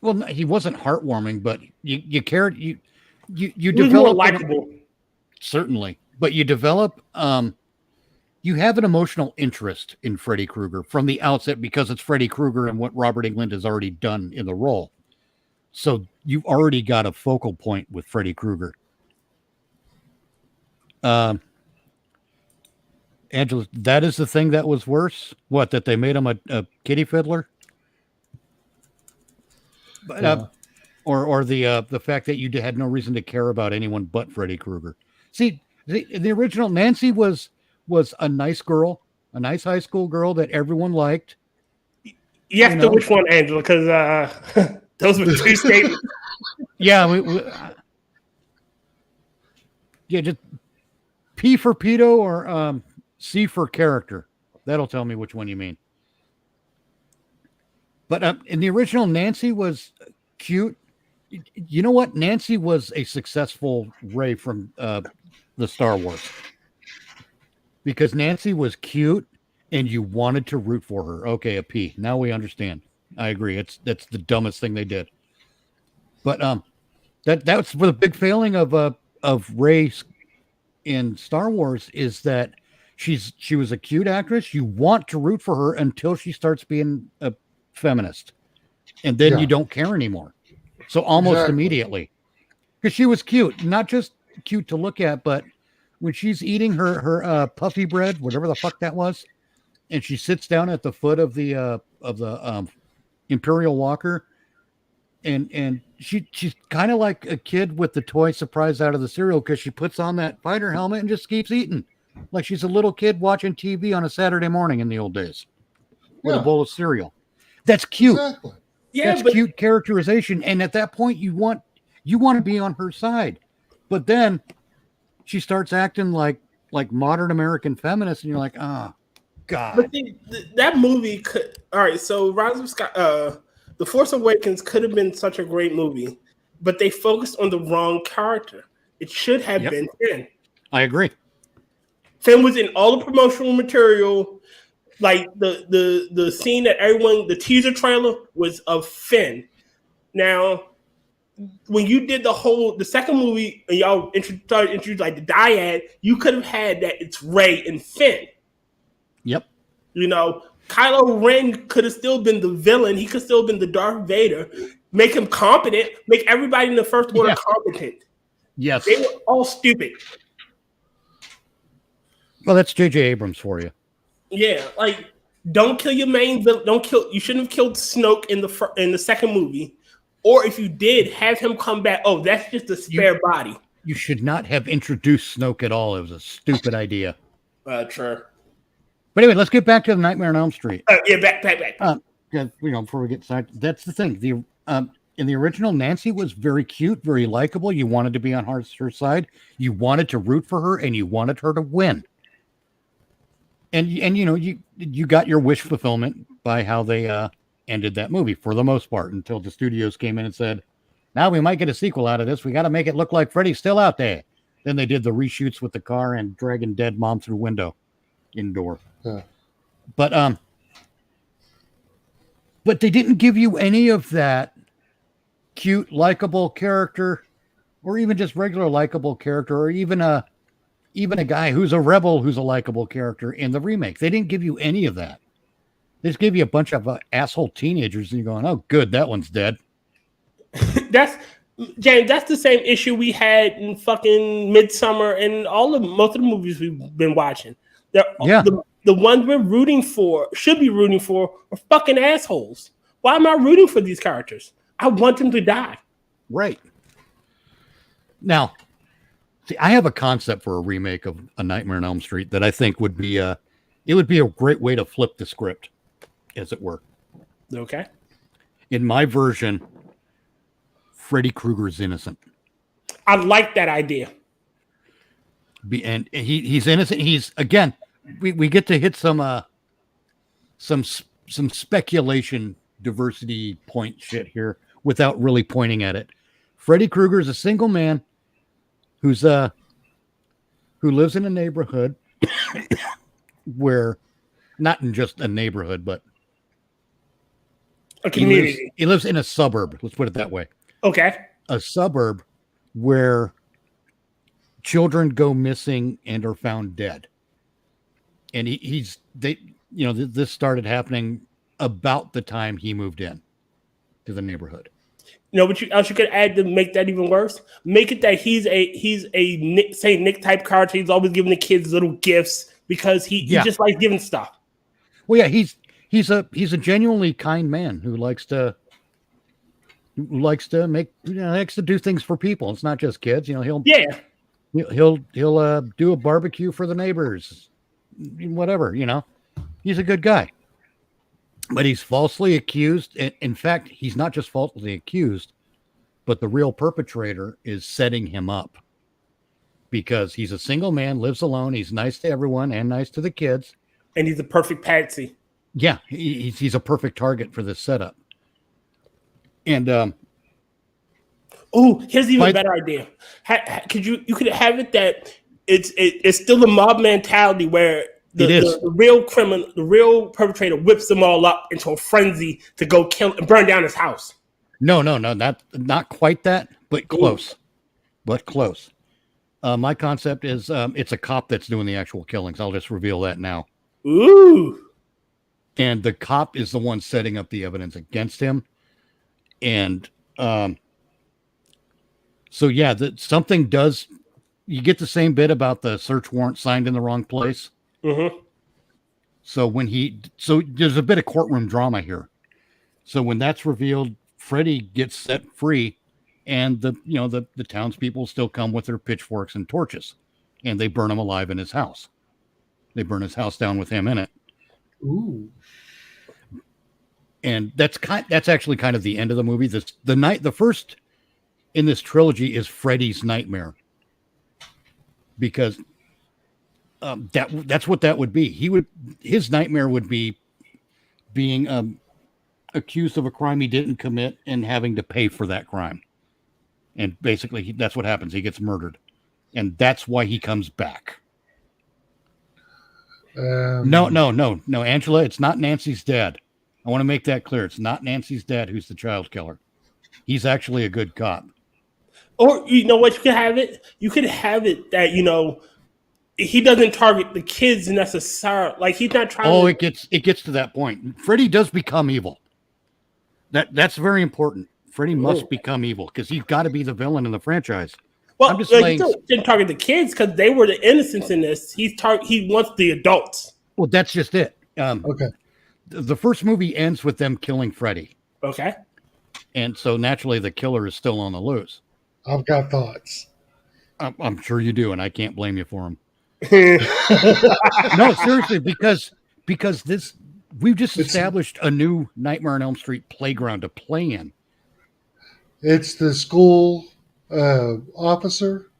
Well, no, he wasn't heartwarming, but you cared. You he develop likable. Certainly, but you develop you have an emotional interest in Freddy Krueger from the outset because it's Freddy Krueger and what Robert Englund has already done in the role. So you've already got a focal point with Freddy Krueger. Angela, that is the thing that was worse. What, that they made him a kitty fiddler? But or the fact that you had no reason to care about anyone but Freddy Krueger. See, the original Nancy was a nice girl, a nice high school girl that everyone liked. Yes, to which one, Angela? Because those were two statements. Yeah, yeah, just P for pedo or C for character. That'll tell me which one you mean. But in the original, Nancy was cute. You know what? Nancy was a successful Rey from the Star Wars. Because Nancy was cute and you wanted to root for her. Okay, a P. Now we understand. I agree. That's the dumbest thing they did. But that's the big failing of Rey in Star Wars is that she was a cute actress. You want to root for her until she starts being a feminist, and then you don't care anymore. So almost immediately, because she was cute, not just cute to look at, but when she's eating her puffy bread, whatever the fuck that was, and she sits down at the foot of the Imperial Walker, and she's kind of like a kid with the toy surprised out of the cereal because she puts on that fighter helmet and just keeps eating like she's a little kid watching TV on a Saturday morning in the old days with a bowl of cereal. That's cute. Exactly. Yeah, that's cute characterization. And at that point, you want to be on her side. But then she starts acting like modern American feminists, and you're like, oh, God. But that movie could. All right, so Rise of The Force Awakens could have been such a great movie, but they focused on the wrong character. It should have been Finn. I agree. Finn was in all the promotional material. Like the scene that the teaser trailer was of Finn. Now, when you did the second movie and y'all introduced like the dyad, you could have had that it's Rey and Finn. Yep. You know, Kylo Ren could have still been the villain. He could still have been the Darth Vader. Make him competent. Make everybody in the first order competent. Yes. They were all stupid. Well, that's J.J. Abrams for you. Yeah, like don't kill your main villain. You shouldn't have killed Snoke in the second movie. Or if you did, have him come back. Oh, that's just a spare body. You should not have introduced Snoke at all. It was a stupid idea. True. But anyway, let's get back to the Nightmare on Elm Street. Back. Before we get started, that's the thing. In the original, Nancy was very cute, very likable. You wanted to be on her side. You wanted to root for her, and you wanted her to win. And you know, you got your wish fulfillment by how they ended that movie for the most part until the studios came in and said, now we might get a sequel out of this. We got to make it look like Freddy's still out there. Then they did the reshoots with the car and dragging dead mom through window indoor. Yeah. But they didn't give you any of that cute, likable character, or even just regular likable character, or even a guy who's a rebel who's a likable character in the remake. They didn't give you any of that. They just gave you a bunch of asshole teenagers, and you're going, "Oh, good, that one's dead." That's James. That's the same issue we had in fucking Midsummer and most of the movies we've been watching. The ones we're should be rooting for, are fucking assholes. Why am I rooting for these characters? I want them to die. Right. Now, see, I have a concept for a remake of A Nightmare on Elm Street that I think would be a great way to flip the script, as it were. Okay. In my version, Freddy Krueger is innocent. I like that idea. And he's innocent. He's, again, we get to hit some speculation diversity point shit here without really pointing at it. Freddy Krueger is a single man who lives in a neighborhood where, not in just a neighborhood, but a community. He lives in a suburb. Let's put it that way. Okay. A suburb where children go missing and are found dead. and this started happening about the time he moved in to the neighborhood. You know what else you could add to make that even worse? Make it that he's a Nick, Saint Nick type character. He's always giving the kids little gifts because he just likes giving stuff. Well, yeah, he's a genuinely kind man who likes to likes to do things for people. It's not just kids. He'll do a barbecue for the neighbors, whatever. He's a good guy. But he's falsely accused. In fact, he's not just falsely accused, but the real perpetrator is setting him up because he's a single man, lives alone. He's nice to everyone and nice to the kids. And he's a perfect patsy. Yeah, he's a perfect target for this setup. And here's an even better idea. You could have it that it's still a mob mentality where the real perpetrator whips them all up into a frenzy to go kill and burn down his house. No, not quite that, but close. But close. My concept is it's a cop that's doing the actual killings. I'll just reveal that now. Ooh. And the cop is the one setting up the evidence against him. And so yeah, something does. You get the same bit about the search warrant signed in the wrong place. Mm-hmm. So there's a bit of courtroom drama here. So when that's revealed, Freddy gets set free, and the townspeople still come with their pitchforks and torches, and they burn him alive in his house. They burn his house down with him in it. Ooh. And that's actually kind of the end of the movie. The first in this trilogy is Freddy's nightmare, because that's what that would be. His nightmare would be being accused of a crime he didn't commit and having to pay for that crime. And basically, that's what happens. He gets murdered, and that's why he comes back. No, Angela, it's not Nancy's dad. I want to make that clear. It's not Nancy's dad who's the child killer. He's actually a good cop. Or you know what, you could have it. You could have it that he doesn't target the kids necessarily. Like he's not trying. Oh, it gets to that point. Freddy does become evil. That's very important. Freddy must become evil because he's got to be the villain in the franchise. Well, he didn't target the kids because they were the innocents in this. He wants the adults. Well, that's just it. Okay. The first movie ends with them killing Freddy. Okay. And so naturally, the killer is still on the loose. I've got thoughts. I'm sure you do, and I can't blame you for them. No, seriously, because we've just established a new Nightmare on Elm Street playground to play in. It's the school officer,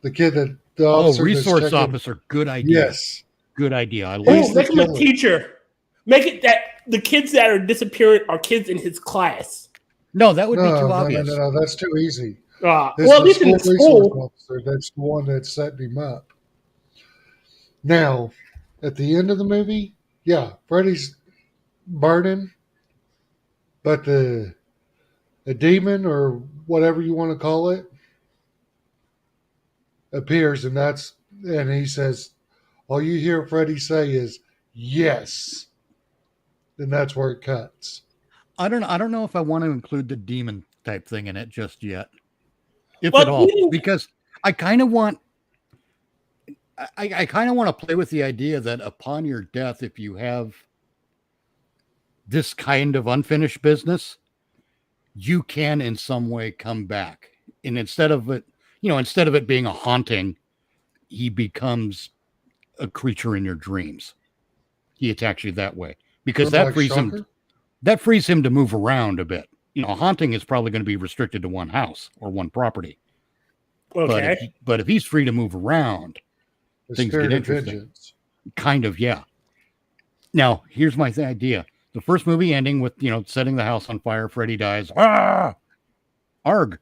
the kid that the officer. Resource officer. Good idea. Yes, good idea. I like. Make him a teacher. Make it that the kids that are disappearing are kids in his class. No, that would be too obvious. No, that's too easy. Well, at least in school. Officer, that's the one that's setting him up. Now, at the end of the movie, yeah, Freddy's burning, but the demon or whatever you want to call it appears, and he says, all you hear Freddy say is yes. Then that's where it cuts. I don't know if I want to include the demon type thing in it just yet, if at all, because I kind of want to play with the idea that upon your death, if you have this kind of unfinished business, you can in some way come back. And instead of it being a haunting, he becomes a creature in your dreams. He attacks you that way because that frees him to move around a bit. A haunting is probably going to be restricted to one house or one property. Okay. But if he's free to move around, things get interesting. Kind of, yeah. Now, here's my idea. The first movie ending with, setting the house on fire, Freddy dies. Ah! Arg.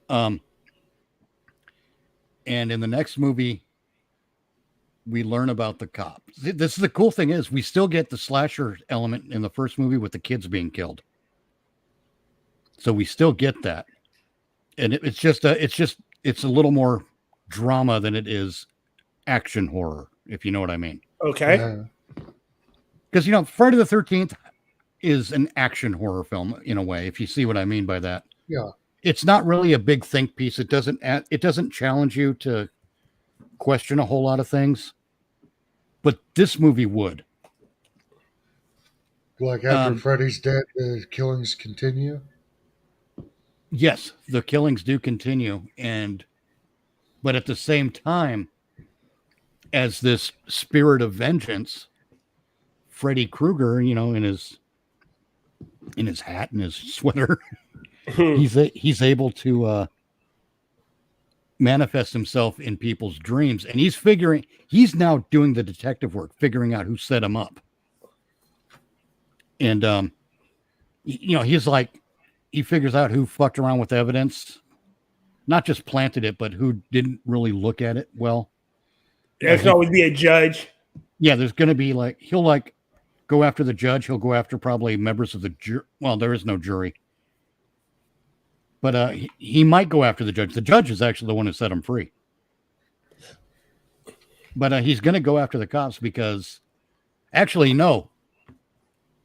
And in the next movie, we learn about the cop. This is the cool thing is we still get the slasher element in the first movie with the kids being killed. So we still get that. And it's a little more drama than it is action horror, if you know what I mean. Okay. Because, Friday the 13th is an action horror film in a way, if you see what I mean by that. Yeah. It's not really a big think piece. It doesn't challenge you to question a whole lot of things. But this movie would. Like after Freddy's dead, the killings continue? Yes, the killings do continue. But at the same time, as this spirit of vengeance, Freddy Krueger, in his hat and his sweater, he's able to manifest himself in people's dreams, and he's now doing the detective work, figuring out who set him up. And he's like, he figures out who fucked around with evidence, not just planted it, but who didn't really look at it well. There's always be a judge. Yeah, there's going to be he'll go after the judge. He'll go after probably members of the jury. Well, there is no jury. But he might go after the judge. The judge is actually the one who set him free. But he's going to go after the cops because, actually, no.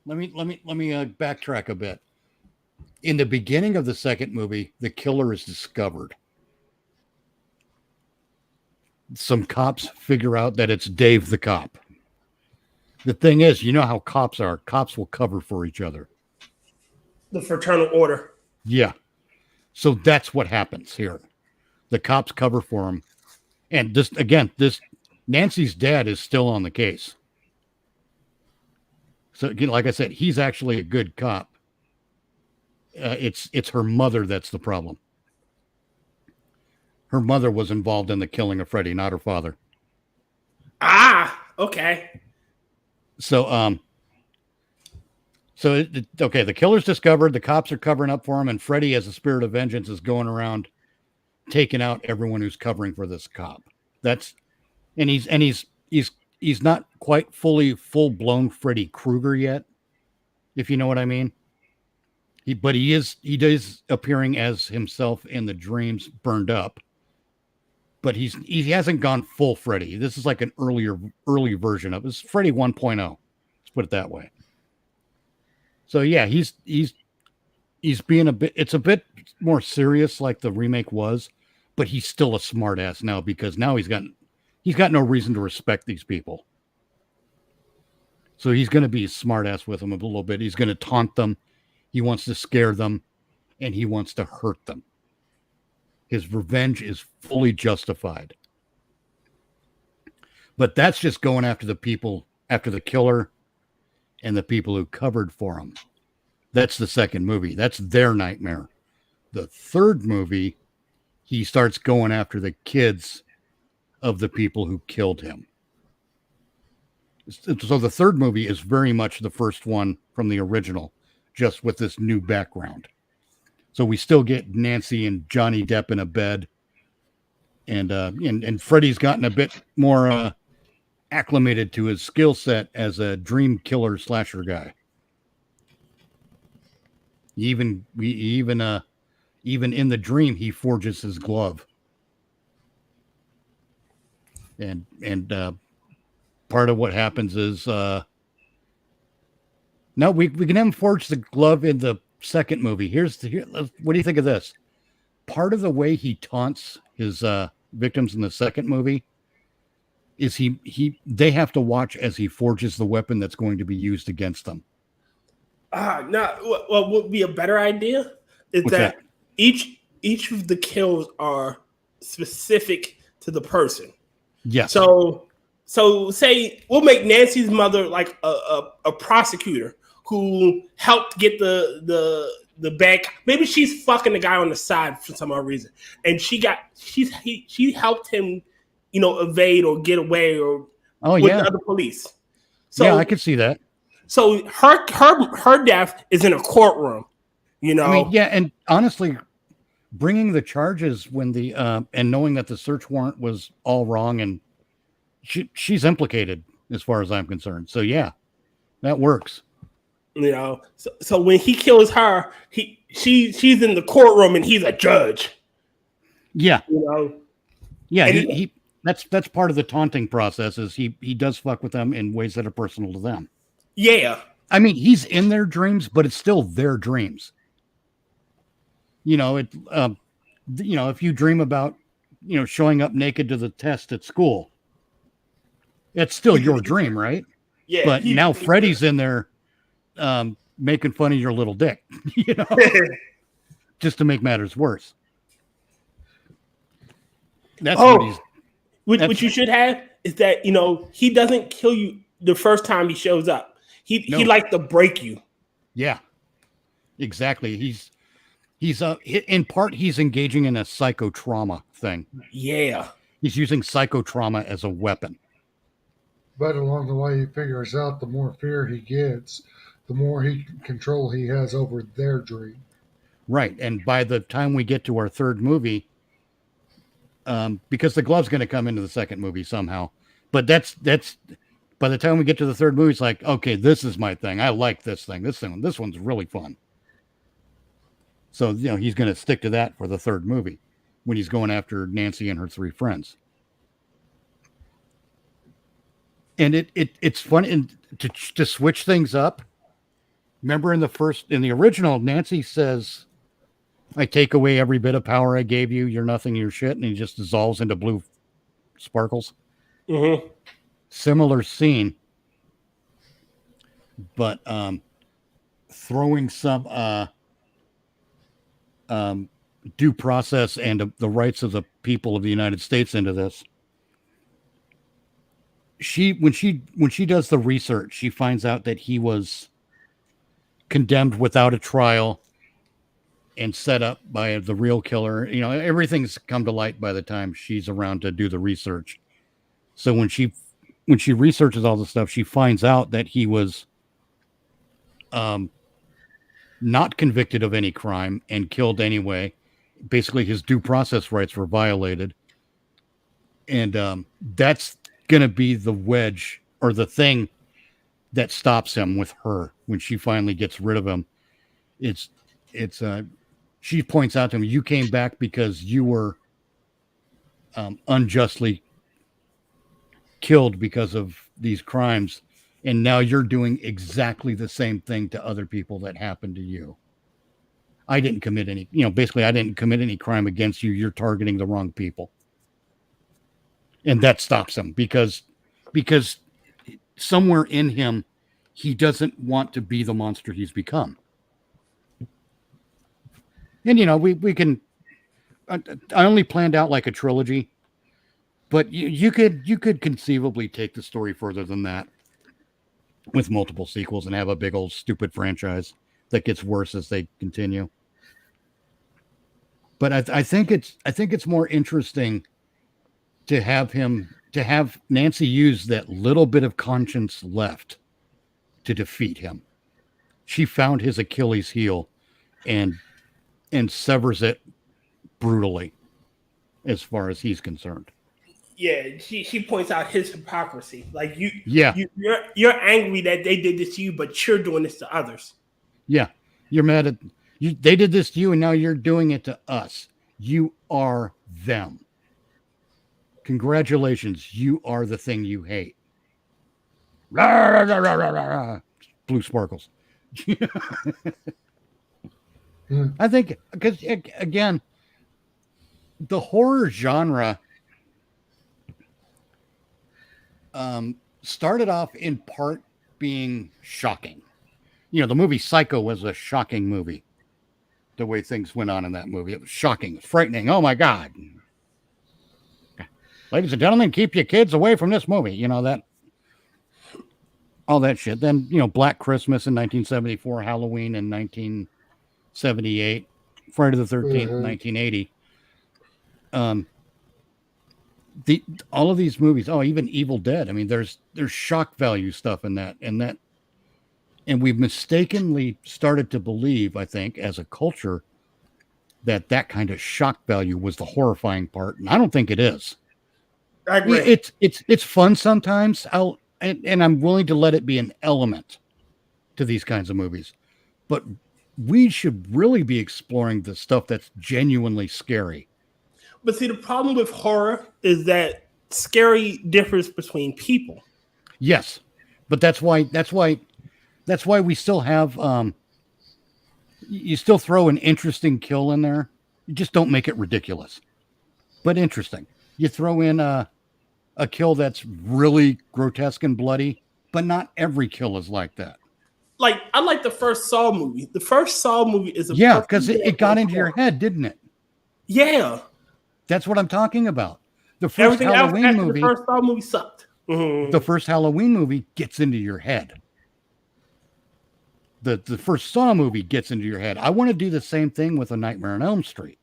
Let me backtrack a bit. In the beginning of the second movie, the killer is discovered. Some cops figure out that it's Dave the cop. The thing is, you know how cops are. Cops will cover for each other. The fraternal order. Yeah. So that's what happens here. The cops cover for him. And this Nancy's dad is still on the case. So, like I said, he's actually a good cop. It's her mother that's the problem. Her mother was involved in the killing of Freddy, not her father. Ah, okay. So, the killer's discovered, the cops are covering up for him, and Freddy, as a spirit of vengeance, is going around taking out everyone who's covering for this cop. He's not quite full-blown Freddy Krueger yet, if you know what I mean. He is appearing as himself in the dreams, burned up. But he hasn't gone full Freddy. This is like an early version of it. It's Freddy 1.0. Let's put it that way. So yeah, he's being it's a bit more serious like the remake was, but he's still a smart ass now because now he's got no reason to respect these people. So he's going to be a smart ass with them a little bit. He's going to taunt them. He wants to scare them, and he wants to hurt them. His revenge is fully justified. But that's just going after the people, after the killer and the people who covered for him. That's the second movie. That's their nightmare. The third movie, he starts going after the kids of the people who killed him. So the third movie is very much the first one from the original, just with this new background. So we still get Nancy and Johnny Depp in a bed, and Freddy's gotten a bit more acclimated to his skill set as a dream killer slasher guy. Even in the dream, he forges his glove, and part of what happens is no, we can have him forge the glove in the second movie. What do you think of this? Part of the way he taunts his victims in the second movie is they have to watch as he forges the weapon that's going to be used against them. No, what would be a better idea is that each of the kills are specific to the person. Yes. So say we'll make Nancy's mother like a prosecutor who helped get the bank. Maybe she's fucking the guy on the side for some other reason, and she helped him, evade or get away or with the other police. So yeah, I could see that. So her death is in a courtroom, I mean, yeah, and honestly, bringing the charges when the and knowing that the search warrant was all wrong and she's implicated as far as I'm concerned. So yeah, that works. So when he kills her, she's in the courtroom and he's a judge. Yeah. Yeah. Yeah, That's part of the taunting process. Is he does fuck with them in ways that are personal to them. Yeah. I mean, he's in their dreams, but it's still their dreams. You know, if you dream about, showing up naked to the test at school, it's still your dream, right? Yeah. But now Freddy's in there, making fun of your little dick, just to make matters worse. That's what he's. What you should have is that he doesn't kill you the first time he shows up. He likes to break you. Yeah, exactly. He's in part he's engaging in a psychotrauma thing. Yeah, he's using psychotrauma as a weapon. But along the way, he figures out the more fear he gets, the more control he has over their dream. Right, and by the time we get to our third movie, because the glove's going to come into the second movie somehow, but that's by the time we get to the third movie, it's like, okay, this is my thing. I like this thing. This one's really fun. So he's going to stick to that for the third movie when he's going after Nancy and her three friends. And it's fun to switch things up. Remember in the original, Nancy says, I take away every bit of power I gave you. You're nothing, you're shit. And he just dissolves into blue sparkles. Mm-hmm. Similar scene, but throwing some due process and the rights of the people of the United States into this. When she does the research, she finds out that he was condemned without a trial and set up by the real killer. Everything's come to light by the time she's around to do the research. So when she researches all the stuff, she finds out that he was not convicted of any crime and killed anyway. Basically, his due process rights were violated. And that's going to be the wedge or the thing that stops him with her when she finally gets rid of him. She points out to him, you came back because you were unjustly killed because of these crimes, and now you're doing exactly the same thing to other people that happened to you. I didn't commit any, basically I didn't commit any crime against you. You're targeting the wrong people. And that stops him because somewhere in him, he doesn't want to be the monster he's become. And, we can, I only planned out like a trilogy, but you could conceivably take the story further than that with multiple sequels and have a big old stupid franchise that gets worse as they continue. But I think it's more interesting to have Nancy use that little bit of conscience left to defeat him. She found his Achilles heel and severs it brutally as far as he's concerned. Yeah, she points out his hypocrisy. Like you're angry that they did this to you, but you're doing this to others. Yeah, you're mad at you. They did this to you, and now you're doing it to us. You are them. Congratulations, you are the thing you hate. Rah, rah, rah, rah, rah, rah. Blue sparkles. I think because again, the horror genre started off in part being shocking. The movie Psycho was a shocking movie. The way things went on in that movie, it was shocking, frightening. Oh my God. Ladies and gentlemen, keep your kids away from this movie. All that shit. Then, Black Christmas in 1974, Halloween in 1978, Friday the 13th, 1980. All of these movies, even Evil Dead. I mean, there's shock value stuff in that, and we've mistakenly started to believe, I think, as a culture, that kind of shock value was the horrifying part, and I don't think it is. I agree. It's fun sometimes. And I'm willing to let it be an element to these kinds of movies, but we should really be exploring the stuff that's genuinely scary. But see, the problem with horror is that scary difference between people. Yes, but that's why we still have you still throw an interesting kill in there. You just don't make it ridiculous, but interesting. You throw in a kill that's really grotesque and bloody, but not every kill is like that. Like, I like the first Saw movie. The first Saw movie is a Yeah, because it got into your head, didn't it? Yeah. That's what I'm talking about. The first Everything else Halloween after movie, the first Saw movie sucked. the first Halloween movie gets into your head. The first Saw movie gets into your head. I want to do the same thing with A Nightmare on Elm Street.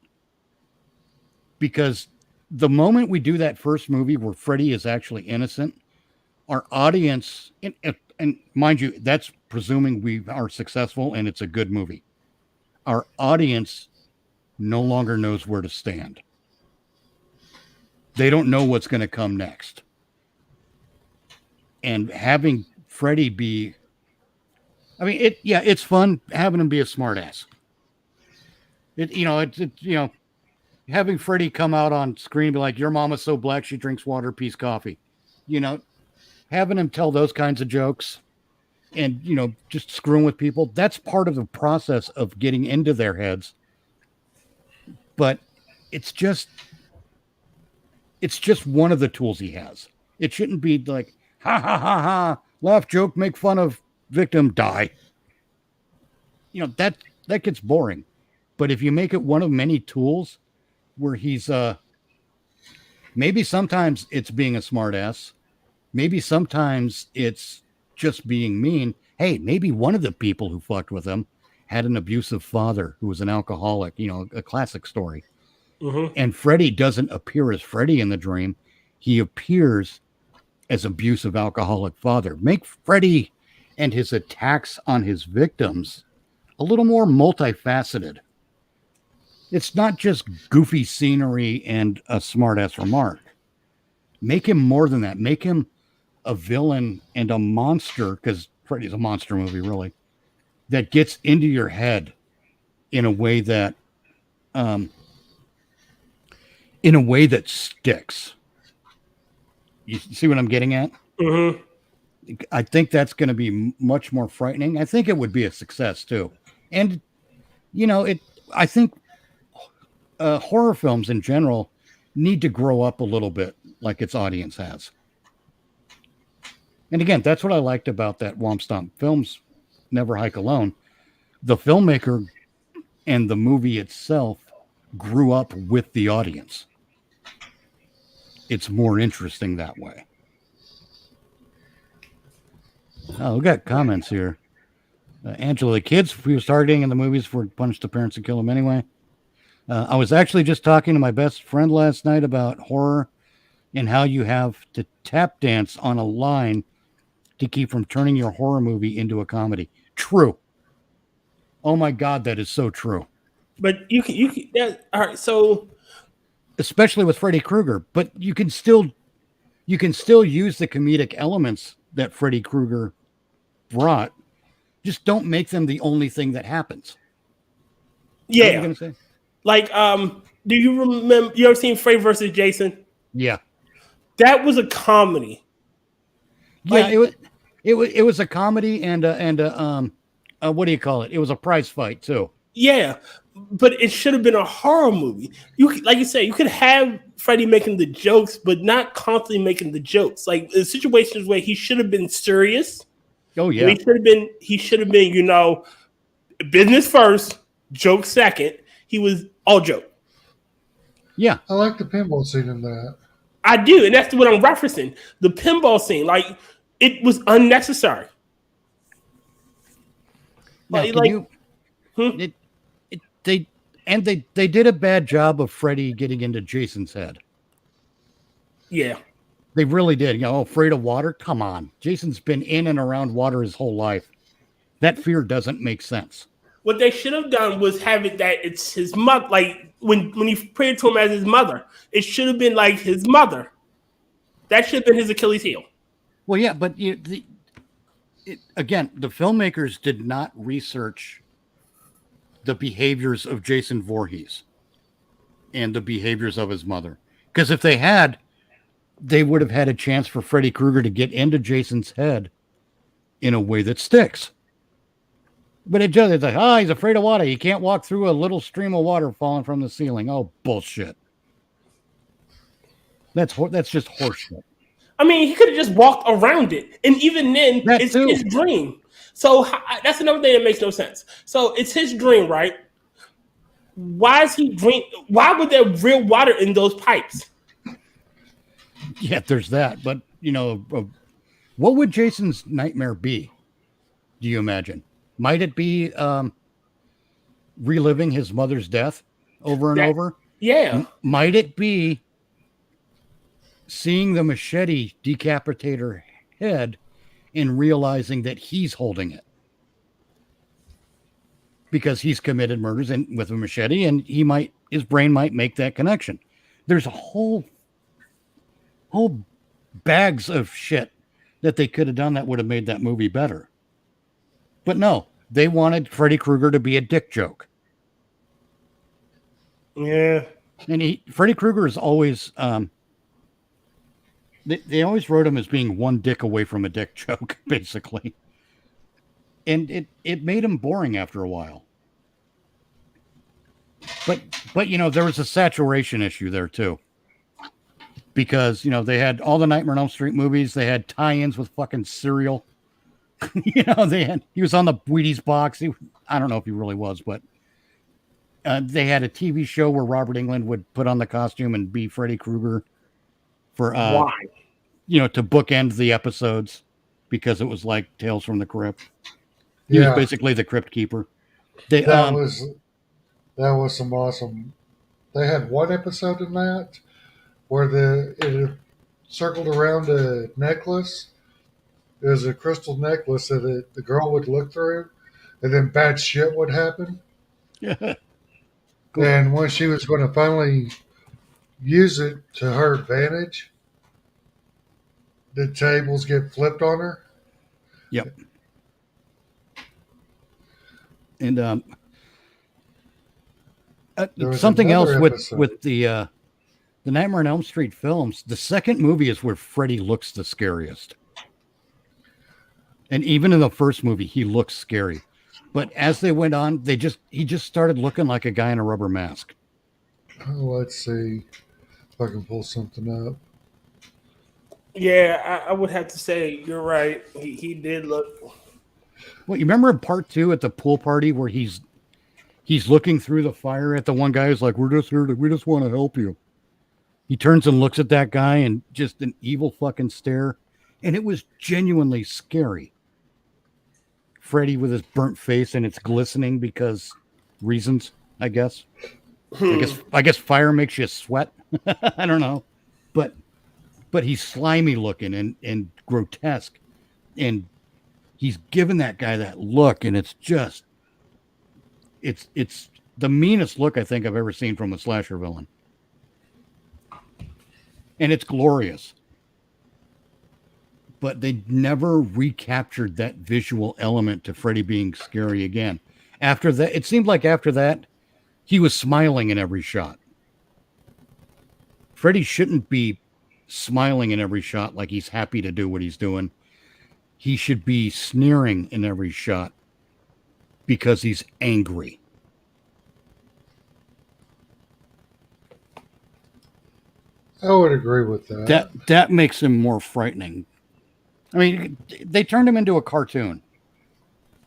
Because the moment we do that first movie where Freddy is actually innocent, our audience, and mind you, that's presuming we are successful and it's a good movie. Our audience no longer knows where to stand. They don't know what's going to come next. And having Freddy be, I mean, it's fun having him be a smartass. Having Freddy come out on screen and be like, your mama's so black she drinks water, peace, coffee. Having him tell those kinds of jokes and, just screwing with people, that's part of the process of getting into their heads. But it's just one of the tools he has. It shouldn't be like, ha, ha, ha, ha, laugh, joke, make fun of, victim, die. That gets boring. But if you make it one of many tools where he's, maybe sometimes it's being a smartass, maybe sometimes it's just being mean. Hey, maybe one of the people who fucked with him had an abusive father who was an alcoholic, a classic story. Mm-hmm. And Freddy doesn't appear as Freddy in the dream. He appears as abusive alcoholic father. Make Freddy and his attacks on his victims a little more multifaceted. It's not just goofy scenery and a smartass remark. Make him more than that. Make him a villain and a monster, because Freddy's a monster movie, really, that gets into your head in a way that sticks. You see what I'm getting at? Mm-hmm. I think that's going to be much more frightening. I think it would be a success too. And, I think horror films in general need to grow up a little bit like its audience has. And again, that's what I liked about that Womp Stomp Films, Never Hike Alone. The filmmaker and the movie itself grew up with the audience. It's more interesting that way. Oh, we got comments here. Angela, the kids we was targeting in the movies were punish the parents and kill them anyway. I was actually just talking to my best friend last night about horror and how you have to tap dance on a line to keep from turning your horror movie into a comedy. True. Oh my God, that is so true. But you can all right, so especially with Freddy Krueger, but you can still use the comedic elements that Freddy Krueger brought. Just don't make them the only thing that happens. Yeah. What are you gonna say? Like, do you remember, you ever seen Freddy versus Jason? Yeah. That was a comedy. Yeah, it was a comedy and what do you call it? It was a prize fight too. Yeah, but it should have been a horror movie. Like you said, you could have Freddy making the jokes, but not constantly making the jokes. Like in situations where he should have been serious. Oh yeah, he should have been, business first, joke second. He was all joke. Yeah, I like the pinball scene in that. I do, and that's what I'm referencing. The pinball scene, like it was unnecessary. now, they did a bad job of Freddy getting into Jason's head. Yeah. They really did. Afraid of water? Come on. Jason's been in and around water his whole life. That fear doesn't make sense. What they should have done was have it that it's his mother. Like when he prayed to him as his mother, it should have been like his mother. That should have been his Achilles heel. Well, yeah, but again, the filmmakers did not research the behaviors of Jason Voorhees and the behaviors of his mother. Because if they had, they would have had a chance for Freddy Krueger to get into Jason's head in a way that sticks. But it's like, he's afraid of water. He can't walk through a little stream of water falling from the ceiling. Oh, bullshit. That's just horseshit. I mean, he could have just walked around it, and even then, it's his dream. So that's another thing that makes no sense. So it's his dream, right? Why is he dream? Why would there real water in those pipes? Yeah, there's that. But what would Jason's nightmare be? Do you imagine? Might it be reliving his mother's death over and over? Yeah. Might it be seeing the machete decapitate her head and realizing that he's holding it because he's committed murders and with a machete, and his brain might make that connection. There's a whole bags of shit that they could have done that would have made that movie better. But no, they wanted Freddy Krueger to be a dick joke. Yeah. And Freddy Krueger is always they always wrote him as being one dick away from a dick joke, basically. And it made him boring after a while. But there was a saturation issue there too. Because, they had all the Nightmare on Elm Street movies, they had tie-ins with fucking cereal. He was on the Wheaties box. I don't know if he really was, but they had a TV show where Robert Englund would put on the costume and be Freddy Krueger for why? To bookend the episodes because it was like Tales from the Crypt. He was basically the Crypt Keeper. That was some awesome. They had one episode in that where it circled around a necklace. It was a crystal necklace that the girl would look through, and then bad shit would happen. Cool. And when she was going to finally use it to her advantage, the tables get flipped on her. Yep. And something else with the Nightmare on Elm Street films, the second movie is where Freddy looks the scariest. And even in the first movie, he looks scary. But as they went on, he just started looking like a guy in a rubber mask. Oh, let's see if I can pull something up. Yeah, I would have to say you're right. He did look. Well, you remember in part 2 at the pool party where he's looking through the fire at the one guy who's like, we just want to help you. He turns and looks at that guy and just an evil fucking stare. And it was genuinely scary. Freddy with his burnt face and it's glistening because reasons, I guess. I guess fire makes you sweat. I don't know. But he's slimy looking and grotesque. And he's given that guy that look, and it's just it's the meanest look I think I've ever seen from a slasher villain. And it's glorious. But they never recaptured that visual element to Freddy being scary again. After that, it seemed like after that, he was smiling in every shot. Freddy shouldn't be smiling in every shot like he's happy to do what he's doing. He should be sneering in every shot because he's angry. I would agree with that. That makes him more frightening. I mean, they turned him into a cartoon.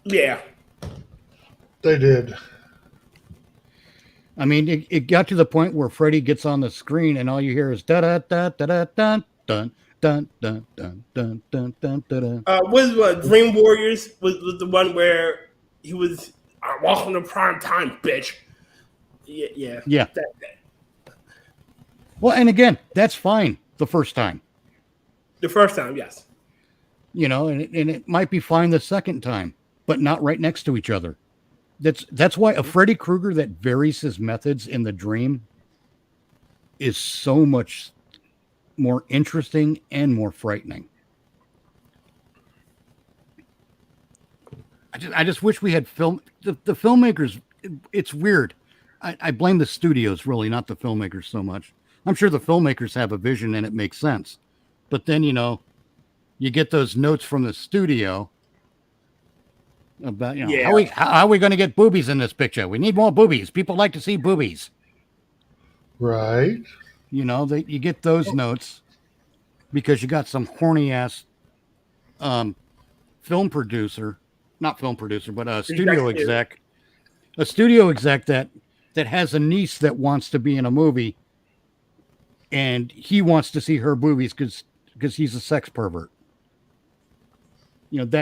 Yeah. They did. I mean, it got to the point where Freddy gets on the screen and all you hear is da da da da da dun dun dun dun dun dun dun dun dun. Was Dream Warriors was the one where he was walking to prime time, bitch. Yeah. That. Well, and again, that's fine the first time. The first time, yes. And it might be fine the second time, but not right next to each other. That's why a Freddy Krueger that varies his methods in the dream is so much more interesting and more frightening. I just wish we had the filmmakers. It's weird. I blame the studios, really, not the filmmakers so much. I'm sure the filmmakers have a vision and it makes sense. But then, you get those notes from the studio about, Yeah. how are we going to get boobies in this picture? We need more boobies. People like to see boobies. Right. You get those notes because you got some horny ass film producer, not film producer, but a studio exec that has a niece that wants to be in a movie, and he wants to see her boobies because he's a sex pervert. No,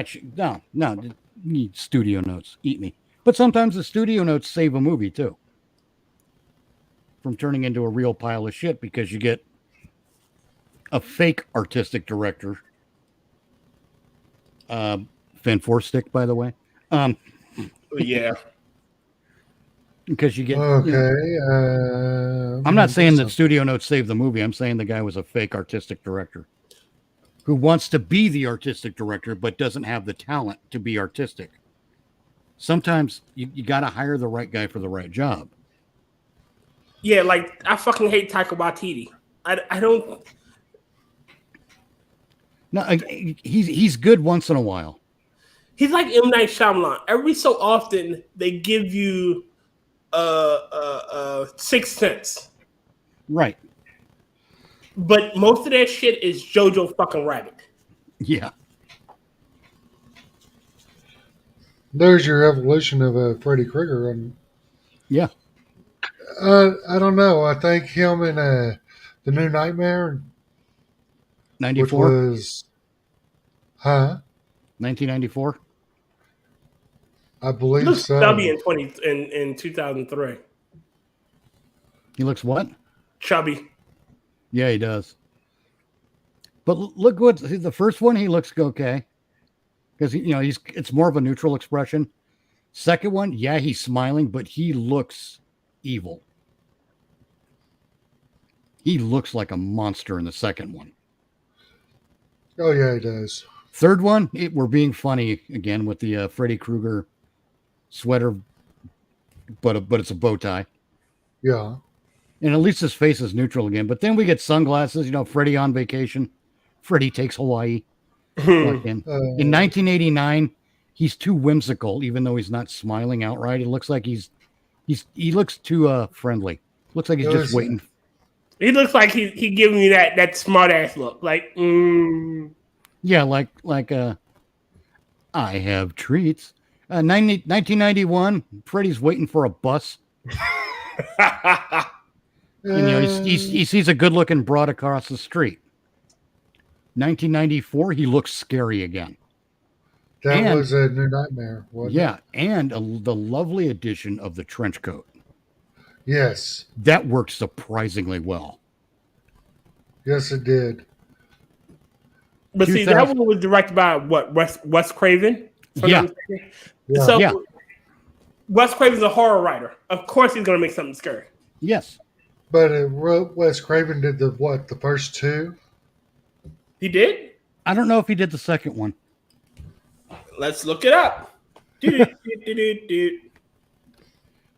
need studio notes. Eat me. But sometimes the studio notes save a movie too from turning into a real pile of shit because you get a fake artistic director. Van Forstick, by the way. Yeah. Because you get. Okay. I'm not saying that studio notes saved the movie. I'm saying the guy was a fake artistic director who wants to be the artistic director but doesn't have the talent to be artistic. Sometimes you got to hire the right guy for the right job. Yeah, like I fucking hate Taika Waititi. I don't. No, he's good once in a while. He's like M. Night Shyamalan. Every so often they give you Sixth Sense. Right. But most of that shit is Jojo fucking Rabbit. Yeah. There's your evolution of Freddy Krueger. Yeah. I don't know. I think him in the New Nightmare, 94? which was, 1994? I believe He looks so. chubby in 2003. He looks what? Chubby. Yeah, he does. But look what the first one, he looks okay. Because it's more of a neutral expression. Second one, yeah, he's smiling, but he looks evil. He looks like a monster in the second one. Oh yeah, he does. Third one, we're being funny again with the Freddy Krueger sweater, but it's a bow tie. Yeah. And at least his face is neutral again. But then we get sunglasses, Freddy on vacation. Freddy takes Hawaii. In 1989, he's too whimsical, even though he's not smiling outright. It looks like he looks too friendly. Looks like he's just waiting. He looks like he giving you that smart ass look. Like, yeah, like I have treats. 1991, Freddy's waiting for a bus. And, he sees a good-looking broad across the street. 1994, he looks scary again. That was a New Nightmare, wasn't it? Yeah, and the lovely addition of the trench coat. Yes. That worked surprisingly well. Yes, it did. But see, that one was directed by what? Wes Craven? Yeah. So Wes Craven's a horror writer. Of course he's going to make something scary. Yes. But Wes Craven did the first two? He did? I don't know if he did the second one. Let's look it up.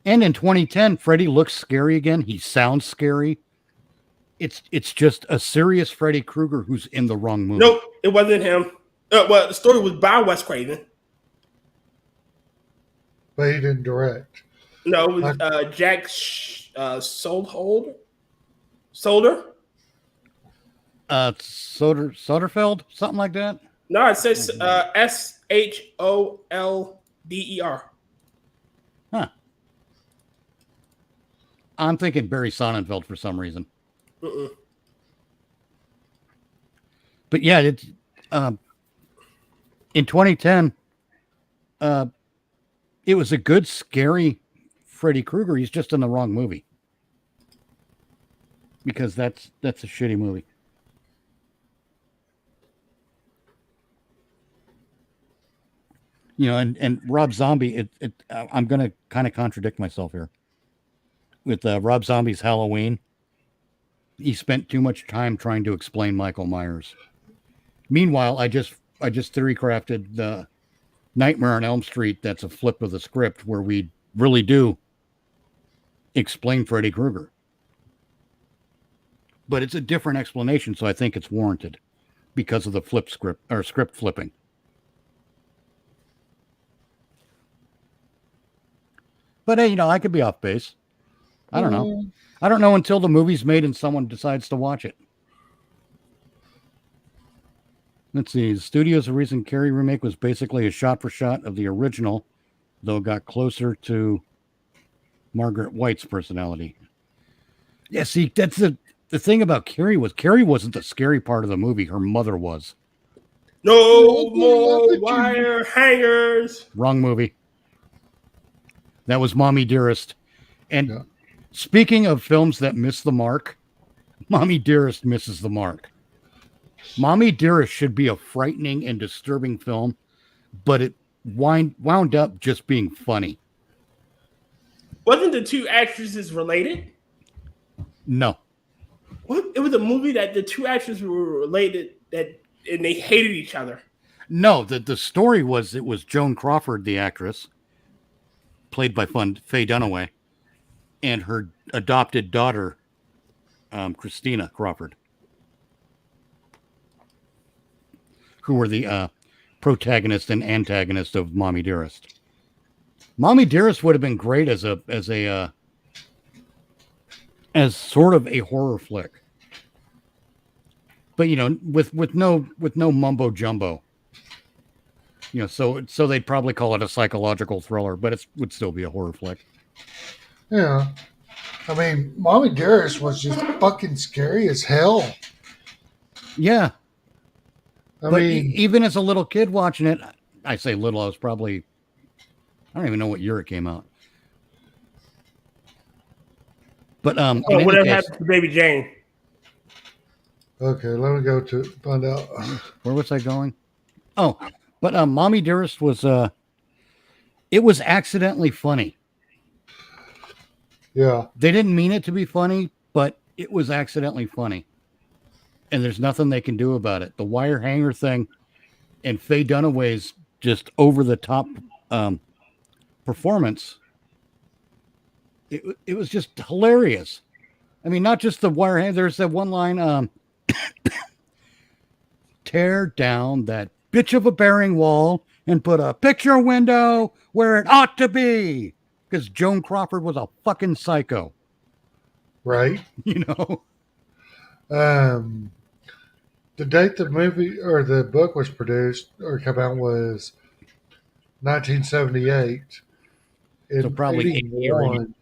And in 2010, Freddy looks scary again. He sounds scary. It's just a serious Freddy Krueger who's in the wrong movie. Nope, it wasn't him. Well, the story was by Wes Craven. But he didn't direct. No, it was Jack Solder? Soderfeld? Something like that? No, it says Sholder. Huh. I'm thinking Barry Sonnenfeld for some reason. But yeah, it's in 2010. It was a good, scary Freddy Krueger. He's just in the wrong movie because that's a shitty movie. And Rob Zombie. I'm going to kind of contradict myself here with Rob Zombie's Halloween. He spent too much time trying to explain Michael Myers. Meanwhile, I just theory crafted the Nightmare on Elm Street. That's a flip of the script where we really do explain Freddy Krueger. But it's a different explanation, so I think it's warranted. because of the flip script or script flipping. But hey, I could be off base. I don't know. I don't know until the movie's made and someone decides to watch it. Let's see. The studio's recent Carrie remake was basically a shot for shot of the original, though it got closer to Margaret White's personality. Yeah, see, that's the thing about Carrie wasn't the scary part of the movie. Her mother was. No more wire hangers. Wrong movie. That was Mommy Dearest. And speaking of films that miss the mark, Mommy Dearest misses the mark. Mommy Dearest should be a frightening and disturbing film, but it wound up just being funny. Wasn't the two actresses related? No. What? It was a movie that the two actresses were related and they hated each other. No, the story was it was Joan Crawford, the actress, played by Faye Dunaway, and her adopted daughter, Christina Crawford, who were the protagonist and antagonist of Mommy Dearest. Mommy Dearest would have been great as sort of a horror flick, but with no mumbo jumbo. So they'd probably call it a psychological thriller, but it would still be a horror flick. Yeah. I mean, Mommy Dearest was just fucking scary as hell. Yeah. I mean, even as a little kid watching it, I say little, I was probably, I don't even know what year it came out. But whatever happened to Baby Jane? Okay, let me go to find out. Where was I going? Oh, but Mommy Dearest was it was accidentally funny. Yeah. They didn't mean it to be funny, but it was accidentally funny. And there's nothing they can do about it. The wire hanger thing and Faye Dunaway's just over the top performance. It was just hilarious. I mean, not just the wire hanger. There's that one line, tear down that bitch of a bearing wall and put a picture window where it ought to be. Because Joan Crawford was a fucking psycho. Right. The date the movie or the book was produced or come out was 1978. So probably 81.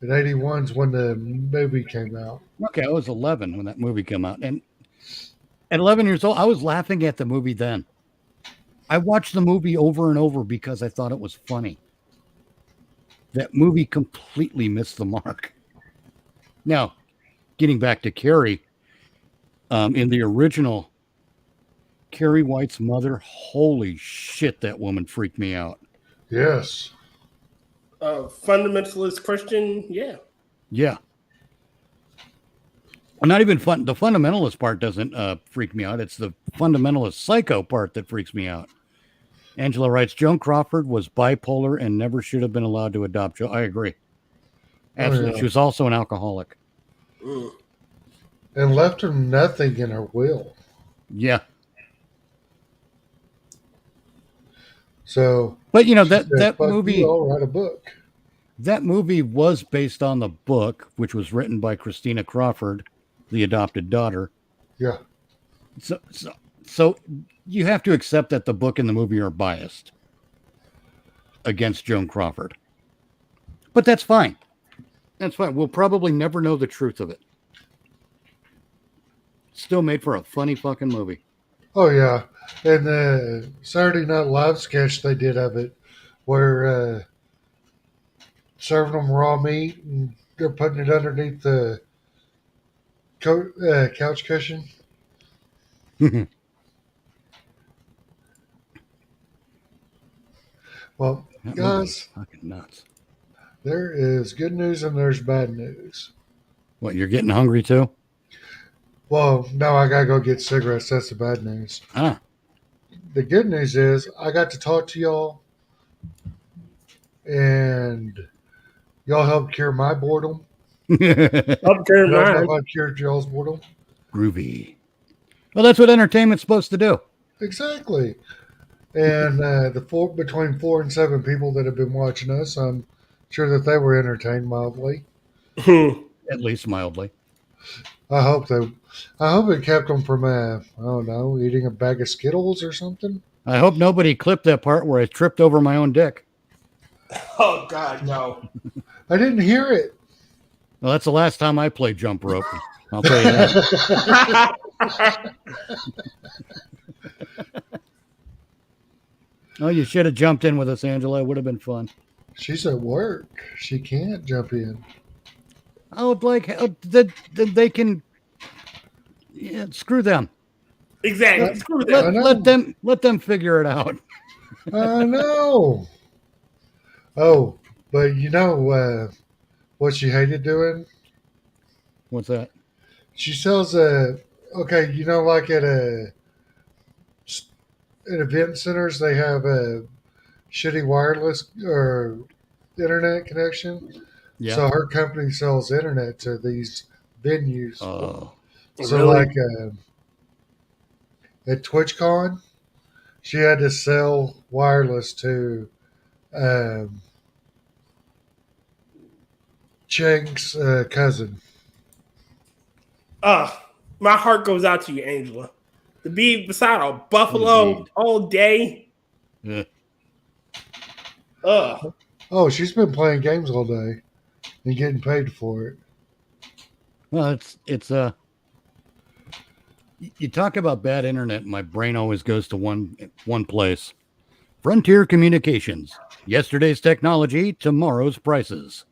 In 81 is when the movie came out. Okay, I was 11 when that movie came out. And at 11 years old, I was laughing at the movie then. I watched the movie over and over because I thought it was funny. That movie completely missed the mark. Now, getting back to Carrie, in the original, Carrie White's mother, holy shit, that woman freaked me out. Yes. Fundamentalist Christian, yeah. Yeah. Well, not even fun. The fundamentalist part doesn't freak me out. It's the fundamentalist psycho part that freaks me out. Angela writes, Joan Crawford was bipolar and never should have been allowed to adopt. I agree. Absolutely. Oh, yeah. She was also an alcoholic. And left her nothing in her will. Yeah. So, but that said, movie, I'll write a book. That movie was based on the book, which was written by Christina Crawford, the adopted daughter. Yeah. So you have to accept that the book and the movie are biased against Joan Crawford. But that's fine. That's fine. We'll probably never know the truth of it. Still made for a funny fucking movie. Oh, yeah. And the Saturday Night Live sketch they did of it, where serving them raw meat and they're putting it underneath the couch cushion. Well, that guys, fucking nuts. There is good news and there's bad news. What, you're getting hungry too? Well, no, I gotta go get cigarettes. That's the bad news. The good news is I got to talk to y'all, and y'all helped cure my boredom. Up there, I cured y'all's boredom. Groovy. Well, that's what entertainment's supposed to do. Exactly. And between 4 and 7 people that have been watching us, I'm sure that they were entertained mildly. At least mildly. I hope they. I hope it kept them from, I don't know, eating a bag of Skittles or something. I hope nobody clipped that part where I tripped over my own dick. Oh God, no. I didn't hear it. Well, that's the last time I played jump rope. I'll tell you that. Oh, you should have jumped in with us, Angela. It would have been fun. She's at work. She can't jump in. Oh, like they can. Yeah, screw them. Exactly. Screw that. I know. Let them figure it out. I know. Oh, but you know what she hated doing? What's that? She sells okay, you know, like at event centers, they have a shitty wireless or internet connection. Yeah. So her company sells internet to these venues. Oh. So Really? like at TwitchCon, she had to sell wireless to Cheng's cousin. My heart goes out to you, Angela. To be beside a buffalo Indeed. all day. Yeah. Oh, she's been playing games all day and getting paid for it. Well, it's you talk about bad internet, my brain always goes to one place. Frontier Communications. Yesterday's technology, tomorrow's prices.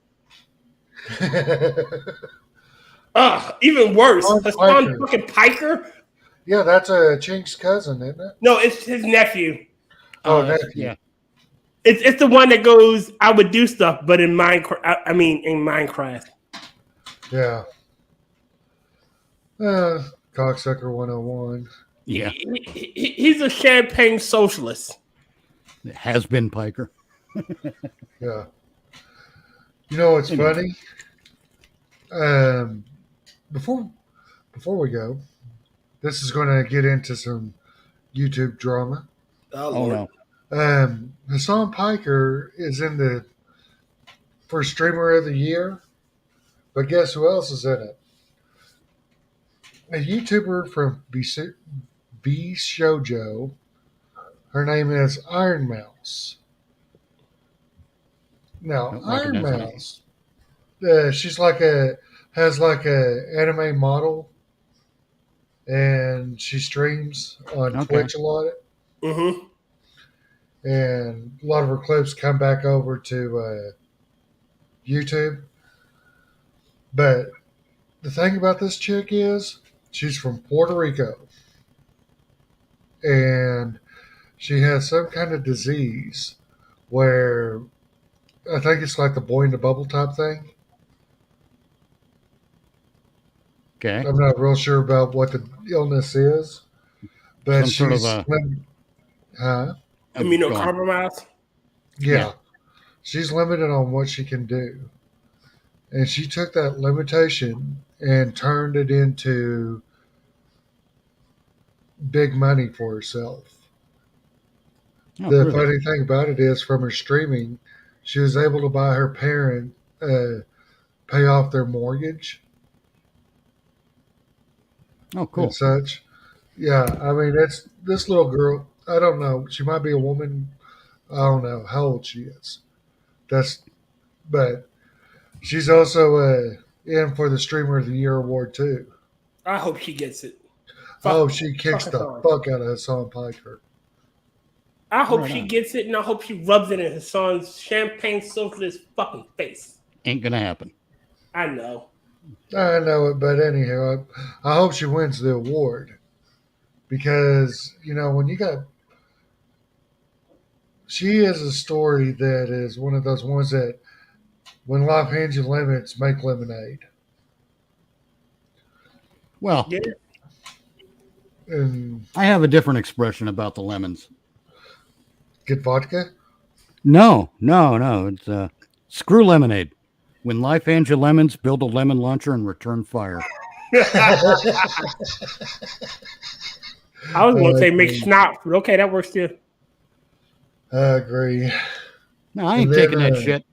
Even worse. Hassan Hassan Piker. fucking Piker? Yeah, that's a Cheng's cousin, isn't it? No, it's his nephew. Oh, That's- nephew. yeah. It's the one that goes, I would do stuff, but in Minecraft, in Minecraft. Yeah. Cocksucker 101. Yeah. He's a champagne socialist. It has been Piker. Yeah. You know what's Anyway. funny? Before we go, this is going to get into some YouTube drama. Oh no. Hassan Piker is in the for Streamer of the Year, but guess who else is in it? A YouTuber from B Shoujo. Her name is Iron Mouse. Now, Don't Iron recognize that. Mouse, she's has like a anime model, and she streams on Okay. Twitch a lot. Mm-hmm. And a lot of her clips come back over to YouTube. But the thing about this chick is she's from Puerto Rico, and she has some kind of disease where I think it's like the boy in the bubble type thing. Okay. I'm not real sure about what the illness is, but Some sort of she's a- huh? Go on. Immunocompromised. Yeah. Yeah. She's limited on what she can do. And she took that limitation and turned it into big money for herself. Oh, The really? funny thing about it is, from her streaming, she was able to buy her parent pay off their mortgage Oh, cool. and such. Yeah, I mean, it's this little girl. I don't know. She might be a woman. I don't know how old she is. But she's also in for the Streamer of the Year award too. I hope she gets it. Oh, she kicks fuck the Hassan. fuck out of Hassan Piker. I hope Right she on. gets it, and I hope she rubs it in her son's champagne socialist fucking face. Ain't gonna happen. I know. I know it, but anyhow, I hope she wins the award because when you got, she is a story that is one of those ones that when life hands you lemons, make lemonade. Well, Yeah. And I have a different expression about the lemons. get vodka. No. It's screw lemonade. When life hands you lemons, build a lemon launcher and return fire. I was going to say make agree. schnapps, but okay, that works too. I agree. No, I ain't And then, taking that shit.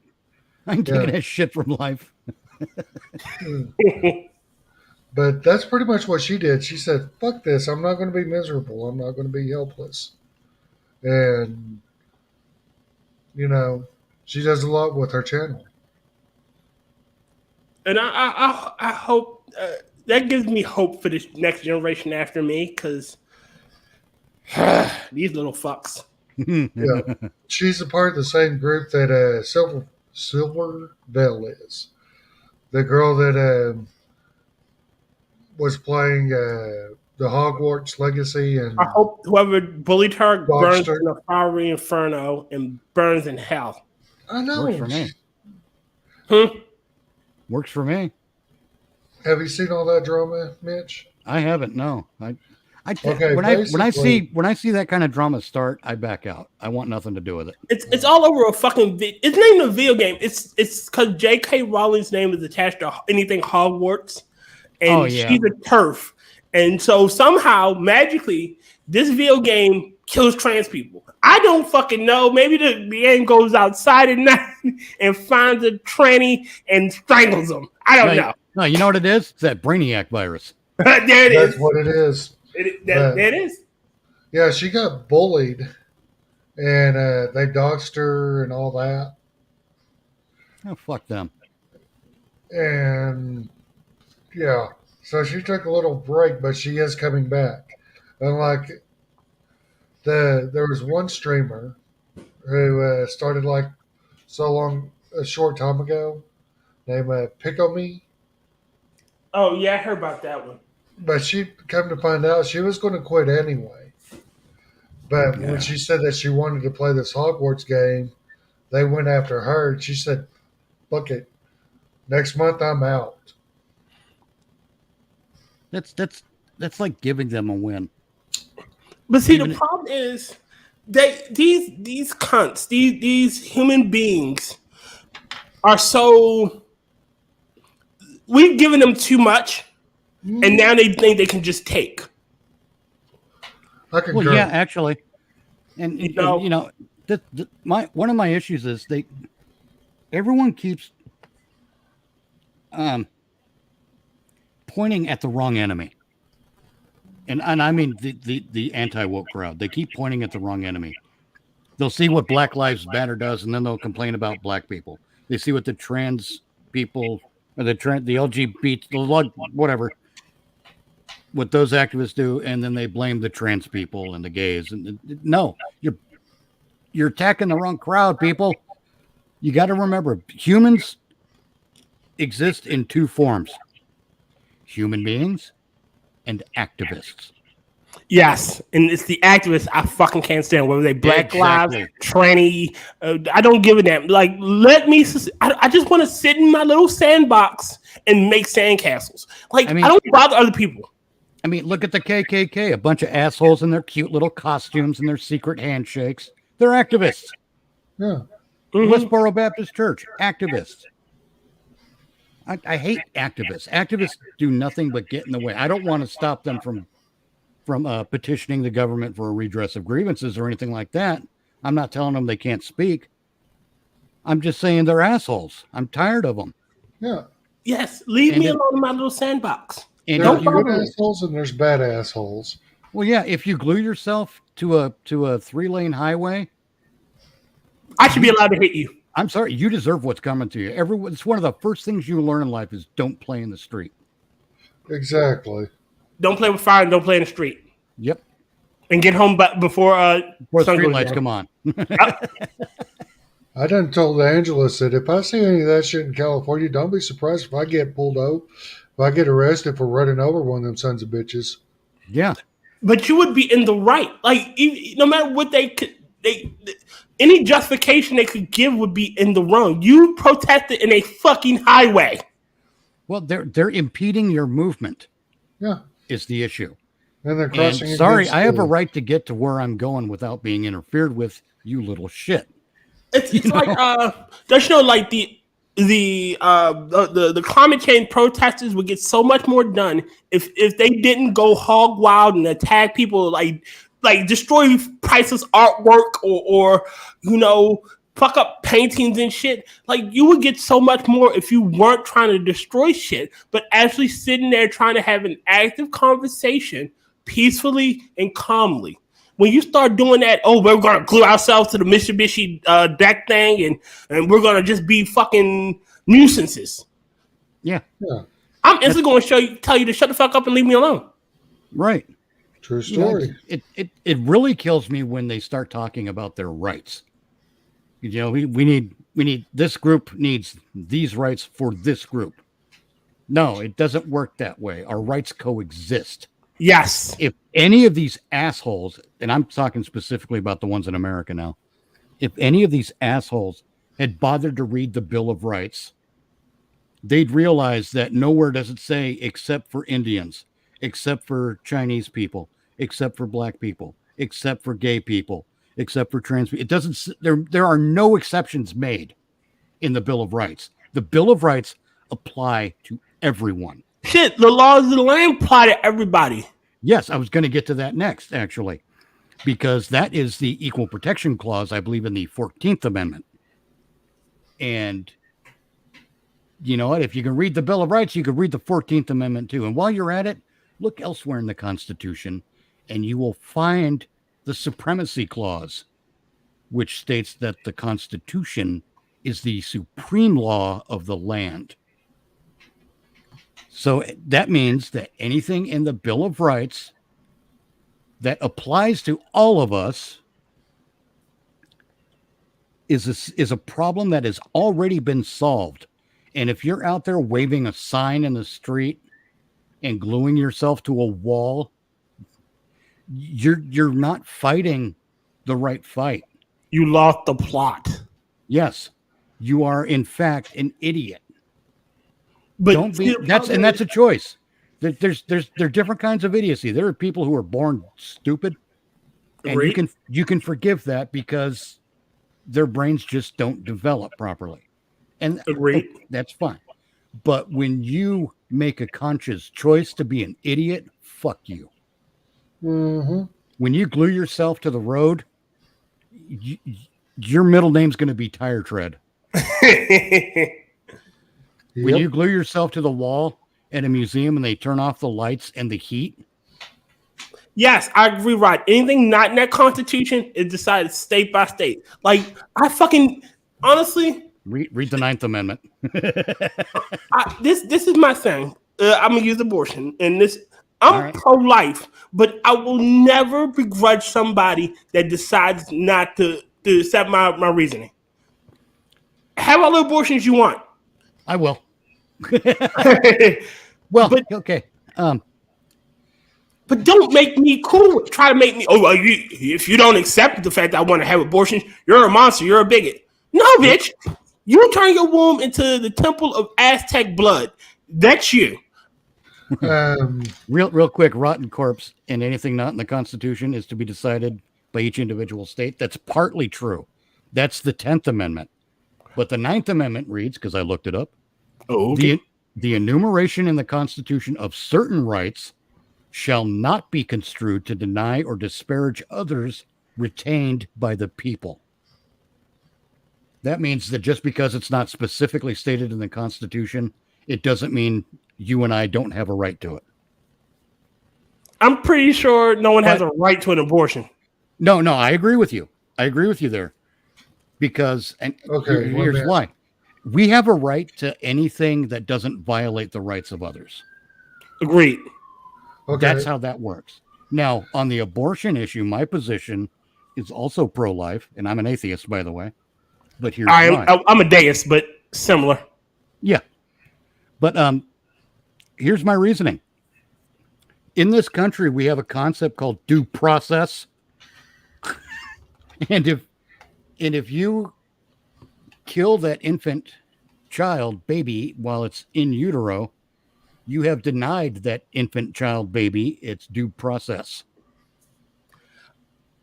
I ain't taking yeah. that shit from life. But that's pretty much what she did. She said, "Fuck this! I'm not going to be miserable. I'm not going to be helpless." And she does a lot with her channel. And I hope that gives me hope for this next generation after me, because these little fucks. Yeah, she's a part of the same group that Silver Bell is. The girl that was playing the Hogwarts Legacy and I hope whoever bullied her burns Dogster. in a fiery inferno and burns in hell. I know. Works for me. Works for me. Have you seen all that drama, Mitch? I haven't. No. Okay, when I basically- see that kind of drama start, I back out. I want nothing to do with it. It's all over a fucking. It's named a video game. It's because J.K. Rowling's name is attached to anything Hogwarts, and she's a turf, and so somehow magically this video game kills trans people. I don't fucking know. Maybe the game goes outside at night and finds a tranny and strangles them. I don't know. No, you know what it is? It's that Brainiac virus. There it That's is. what it is. There it is. Yeah, she got bullied, and they doxed her and all that. Oh, fuck them. And yeah, so she took a little break, but she is coming back. Unlike there was one streamer who started like a short time ago, named Pickle Me. Oh yeah, I heard about that one. But she come to find out she was going to quit anyway. But Yeah. when she said that she wanted to play this Hogwarts game, they went after her. And she said, "Look it, next month I'm out." That's like giving them a win. But see, Even the problem is these cunts, these human beings are so. We've given them too much, and now they think they can just take. I concur. Well, yeah, actually, and No. you know, one of my issues is everyone keeps pointing at the wrong enemy, and I mean the anti-woke crowd. They keep pointing at the wrong enemy. They'll see what Black Lives Matter does, and then they'll complain about black people. They see what the trans people or the LGBT, whatever, what those activists do, and then they blame the trans people and the gays. And no, you're attacking the wrong crowd, people. You got to remember, humans exist in two forms: human beings and activists. Yes, and it's the activists I fucking can't stand. Whether they Black Lives, tranny, I don't give a damn. Like, let me. I just want to sit in my little sandbox and make sandcastles. Like, I don't bother other people. I mean, look at the KKK, a bunch of assholes in their cute little costumes and their secret handshakes. They're activists. Yeah. Mm-hmm. Westboro Baptist Church, activists. I hate activists. Activists do nothing but get in the way. I don't want to stop them from petitioning the government for a redress of grievances or anything like that. I'm not telling them they can't speak. I'm just saying they're assholes. I'm tired of them. Yeah. Yes, leave me alone in my little sandbox. And There's if you- good assholes and there's bad assholes. well, yeah, if you glue yourself to a 3-lane highway, I should be allowed to hit you. I'm sorry, you deserve what's coming to you. It's one of the first things you learn in life is don't play in the street. Exactly. Don't play with fire and don't play in the street. Yep. And get home before Before sun goes streetlights down. come on. I done told Angela, said, if I see any of that shit in California, don't be surprised if I get pulled over, if I get arrested for running over one of them sons of bitches. Yeah. But you would be in the right. Like, no matter what any justification they could give would be in the wrong. You protested in a fucking highway. Well, they're impeding your movement. Yeah. Is the issue. And they're And crossing. sorry, against I have a the- right to get to where I'm going without being interfered with, you little shit. It's like don't you know, like the climate change protesters would get so much more done if they didn't go hog wild and attack people, like destroy priceless artwork or fuck up paintings and shit. Like, you would get so much more if you weren't trying to destroy shit, but actually sitting there trying to have an active conversation peacefully and calmly. When you start doing that, oh, we're gonna glue ourselves to the Mitsubishi deck thing, and we're gonna just be fucking nuisances. Yeah. I'm instantly gonna tell you to shut the fuck up and leave me alone. Right. True story. It really kills me when they start talking about their rights. We need this group needs these rights for this group. No, it doesn't work that way. Our rights coexist. Yes. If any of these assholes, and I'm talking specifically about the ones in America now, if any of these assholes had bothered to read the Bill of Rights, they'd realize that nowhere does it say except for Indians, except for Chinese people, except for black people, except for gay people, except for trans people. It doesn't. There are no exceptions made in the Bill of Rights. The Bill of Rights apply to everyone. Shit, the laws of the land apply to everybody. Yes, I was going to get to that next, actually, because that is the Equal Protection Clause, I believe, in the 14th Amendment. And you know what? If you can read the Bill of Rights, you can read the 14th Amendment too. And while you're at it, look elsewhere in the Constitution, and you will find the Supremacy Clause, which states that the Constitution is the supreme law of the land. So that means that anything in the Bill of Rights that applies to all of us is a problem that has already been solved. And if you're out there waving a sign in the street and gluing yourself to a wall, you're not fighting the right fight. You lost the plot. Yes, you are in fact an idiot. But Don't be. That's a choice. There are different kinds of idiocy. There are people who are born stupid, and you can forgive that because their brains just don't develop properly, and that's fine. But when you make a conscious choice to be an idiot, fuck you. Mm-hmm. When you glue yourself to the road, your middle name's going to be Tire Tread. When you glue yourself to the wall at a museum and they turn off the lights and the heat. Yes, I agree, Rod. Anything not in that Constitution is decided state by state. Like, I fucking, honestly. Read the 9th Amendment. This is my thing. I'm going to use abortion. And I'm pro-life, but I will never begrudge somebody that decides not to accept my reasoning. Have all the abortions you want. I will. Well, okay. But don't make me cool. Try to make me. Oh, if you don't accept the fact that I want to have abortion, you're a monster. You're a bigot. No, bitch. You turn your womb into the temple of Aztec blood. That's you. Real quick. Rotten corpse and anything not in the Constitution is to be decided by each individual state. That's partly true. That's the 10th Amendment. But the 9th Amendment reads, because I looked it up. Oh, okay. The enumeration in the Constitution of certain rights shall not be construed to deny or disparage others retained by the people. That means that just because it's not specifically stated in the Constitution, it doesn't mean you and I don't have a right to it. I'm pretty sure no one has a right to an abortion. No, I agree with you. I agree with you there. Because, and here's why. We have a right to anything that doesn't violate the rights of others. Agreed. Okay. That's how that works. Now, on the abortion issue, my position is also pro-life, and I'm an atheist, by the way. But here's why. I'm a deist, but similar. Yeah. But here's my reasoning. In this country, we have a concept called due process. And if you kill that infant child baby while it's in utero, you have denied that infant child baby its due process.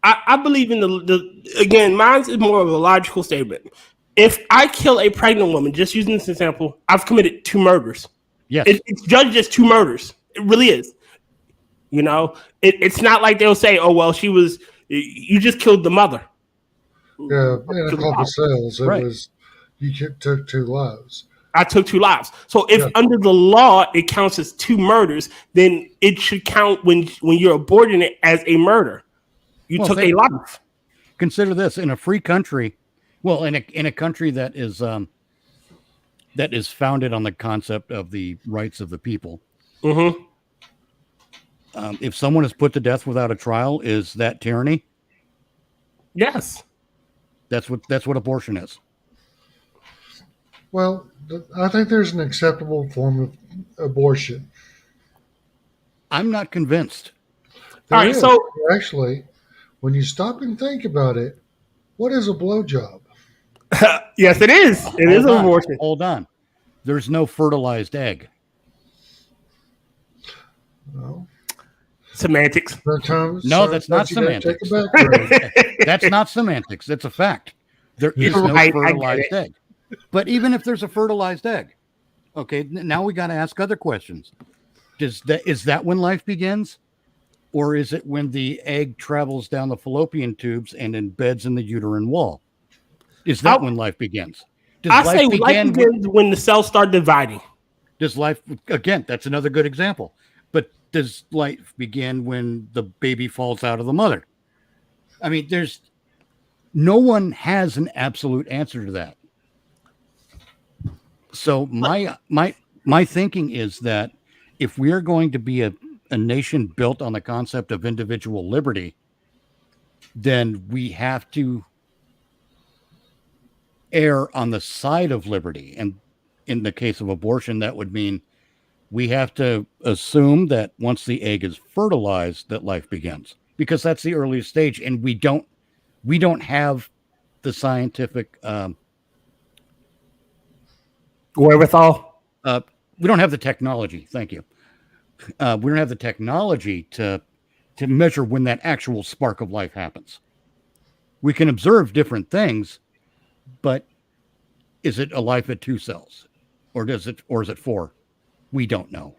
I believe in again, mine is more of a logical statement. if I kill a pregnant woman, just using this example, I've committed 2 murders. Yes. It's judged as 2 murders. It really is. You know, it's not like they'll say, "Oh well, you just killed the mother." Yeah, in a couple cells, it Right. was took 2 lives. I took 2 lives. So if under the law it counts as 2 murders, then it should count when you're aborting it as a murder. You took a life. Consider this: in a free country, well, in a country that is founded on the concept of the rights of the people. Mm-hmm. If someone is put to death without a trial, is that tyranny? Yes. That's what abortion is. Well, I think there's an acceptable form of abortion. I'm not convinced. There All right, is. so Actually, when you stop and think about it, what is a blowjob? yes, it is. It is an abortion. Hold on. There's no fertilized egg. No. Semantics. Sometimes, No, that's not semantics. That's not semantics. It's a fact. There is no fertilized egg. But even if there's a fertilized egg, okay, now we got to ask other questions. Is that when life begins? Or is it when the egg travels down the fallopian tubes and embeds in the uterine wall? Is that when life begins? Life begins when the cells start dividing. Does life, again, that's another good example. But does life begin when the baby falls out of the mother? I mean, no one has an absolute answer to that. So my thinking is that if we are going to be a nation built on the concept of individual liberty, then we have to err on the side of liberty. And in the case of abortion, that would mean we have to assume that once the egg is fertilized, that life begins, because that's the earliest stage, and we don't have the scientific wherewithal. We don't have the technology. Thank you. We don't have the technology to measure when that actual spark of life happens. We can observe different things, but is it a life at 2 cells, or is it 4? We don't know.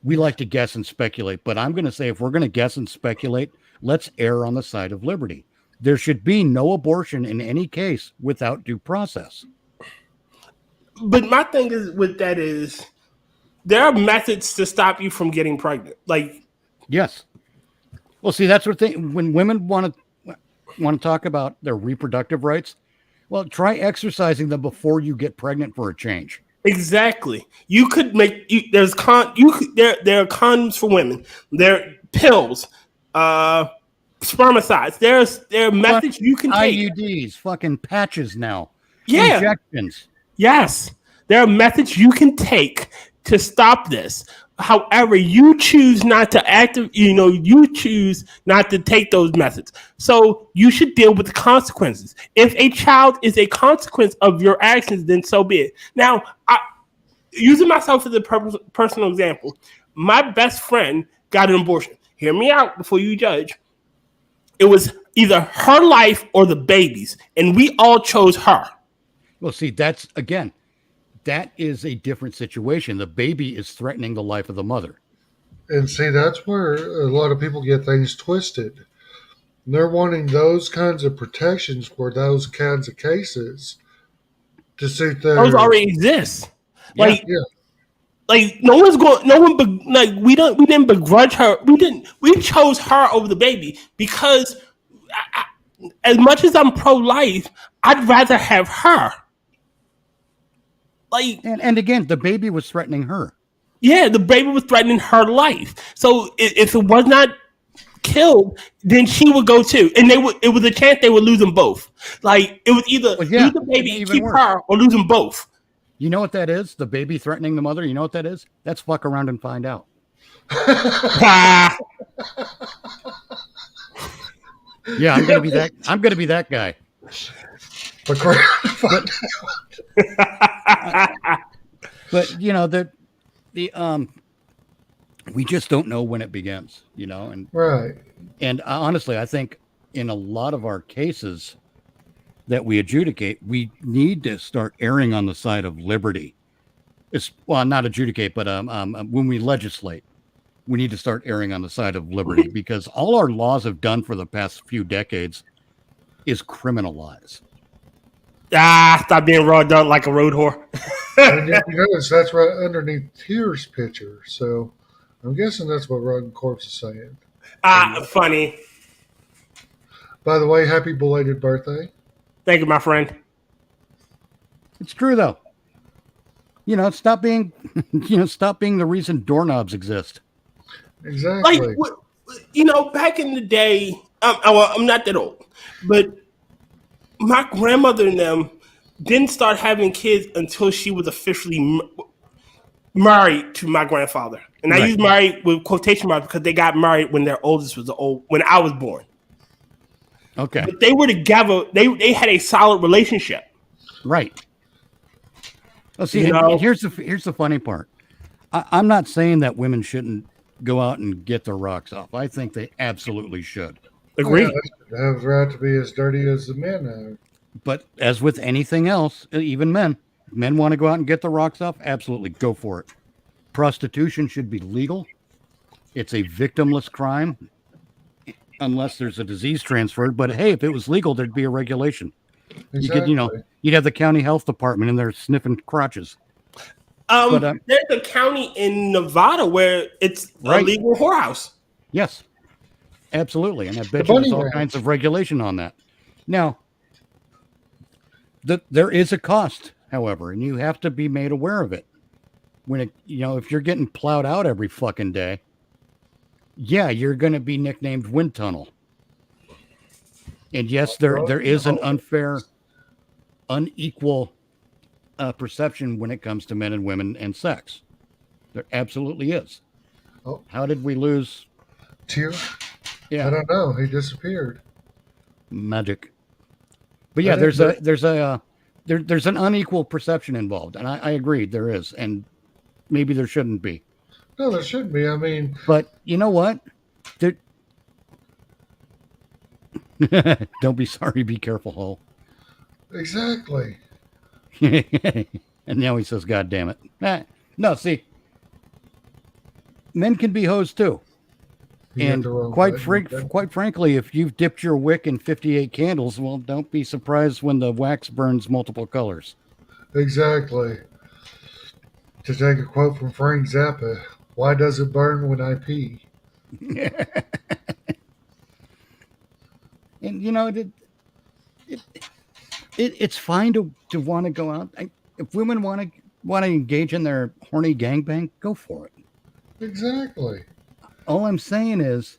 We like to guess and speculate, but I'm going to say if we're going to guess and speculate, let's err on the side of liberty. There should be no abortion in any case without due process. But my thing is with that is there are methods to stop you from getting pregnant. Like, yes. Well, see, that's what when women want to talk about their reproductive rights, well, try exercising them before you get pregnant for a change. Exactly. You could make there are condoms for women. There are pills, spermicides. There are methods you can take. IUDs, fucking patches now. Yeah. Injections. Yes. There are methods you can take to stop this. However, you choose not to you choose not to take those methods. So you should deal with the consequences. If a child is a consequence of your actions, then so be it. Now, using myself as a personal example, my best friend got an abortion. Hear me out before you judge. It was either her life or the baby's, and we all chose her. Well, see, that is a different situation. The baby is threatening the life of the mother. And see, that's where a lot of people get things twisted. They're wanting those kinds of protections for those kinds of cases to suit their... Those already exist. Yeah. Like we didn't begrudge her. We chose her over the baby because as much as I'm pro-life, I'd rather have her. Like, and again, the baby was threatening her. Yeah, the baby was threatening her life. So if it was not killed, then she would go too, and it was a chance they would lose them both. Like, it was either lose the baby and keep her, or lose them both. You know what that is? The baby threatening the mother. You know what that is? That's fuck around and find out. Yeah, I'm gonna be that guy. But you know the we just don't know when it begins. You know, and right. And honestly, I think in a lot of our cases, that we adjudicate, we need to start erring on the side of liberty. It's, well, not adjudicate, but when we legislate, we need to start erring on the side of liberty, because all our laws have done for the past few decades is criminalize. Stop being raw done like a road whore. And you notice that's right underneath Tears' picture. So I'm guessing that's what Rotten Corpse is saying. Funny. By the way, happy belated birthday. Thank you, my friend. It's true though. Stop being, stop being the reason doorknobs exist. Exactly. Like, back in the day, I'm not that old, but my grandmother and them didn't start having kids until she was officially married to my grandfather. And I use married with quotation marks because they got married when their oldest was when I was born. Okay. But they were together. They had a solid relationship. Right. Well, see, here's the funny part. I'm not saying that women shouldn't go out and get their rocks off. I think they absolutely should. Agree. They have the right to be as dirty as the men are. But as with anything else, even men want to go out and get the rocks off. Absolutely. Go for it. Prostitution should be legal. It's a victimless crime unless there's a disease transferred. But hey, if it was legal, there'd be a regulation. Exactly. You'd have the county health department in there sniffing crotches. There's a county in Nevada where it's a legal whorehouse. Yes, absolutely. And I bet you there's all kinds of regulation on that. Now, there is a cost, however, and you have to be made aware of it. When if you're getting plowed out every fucking day, yeah, you're going to be nicknamed Wind Tunnel. And yes, there is an unfair, unequal perception when it comes to men and women and sex. There absolutely is. Oh. How did we lose? Tear? Yeah. I don't know. He disappeared. Magic. But yeah, there's an unequal perception involved, and I agree there is, and maybe there shouldn't be. No, there shouldn't be. I mean, but you know what? Don't be sorry. Be careful, Ho. Exactly. And now he says, "God damn it!" No, see, men can be hoes too. And quite frankly, if you've dipped your wick in 58 candles, well, don't be surprised when the wax burns multiple colors. Exactly. To take a quote from Frank Zappa, why does it burn when I pee? And it's fine to want to go out. If women want to engage in their horny gangbang, go for it. Exactly. All I'm saying is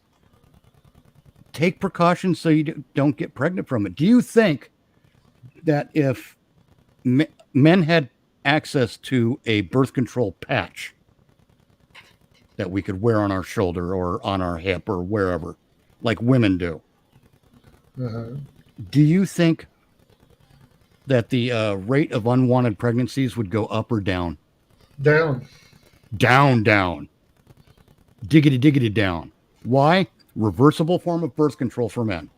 take precautions so you don't get pregnant from it. Do you think that if men had access to a birth control patch that we could wear on our shoulder or on our hip or wherever, like women do, do you think that the rate of unwanted pregnancies would go up or down? Down. Down. Diggity down. Why? Reversible form of birth control for men.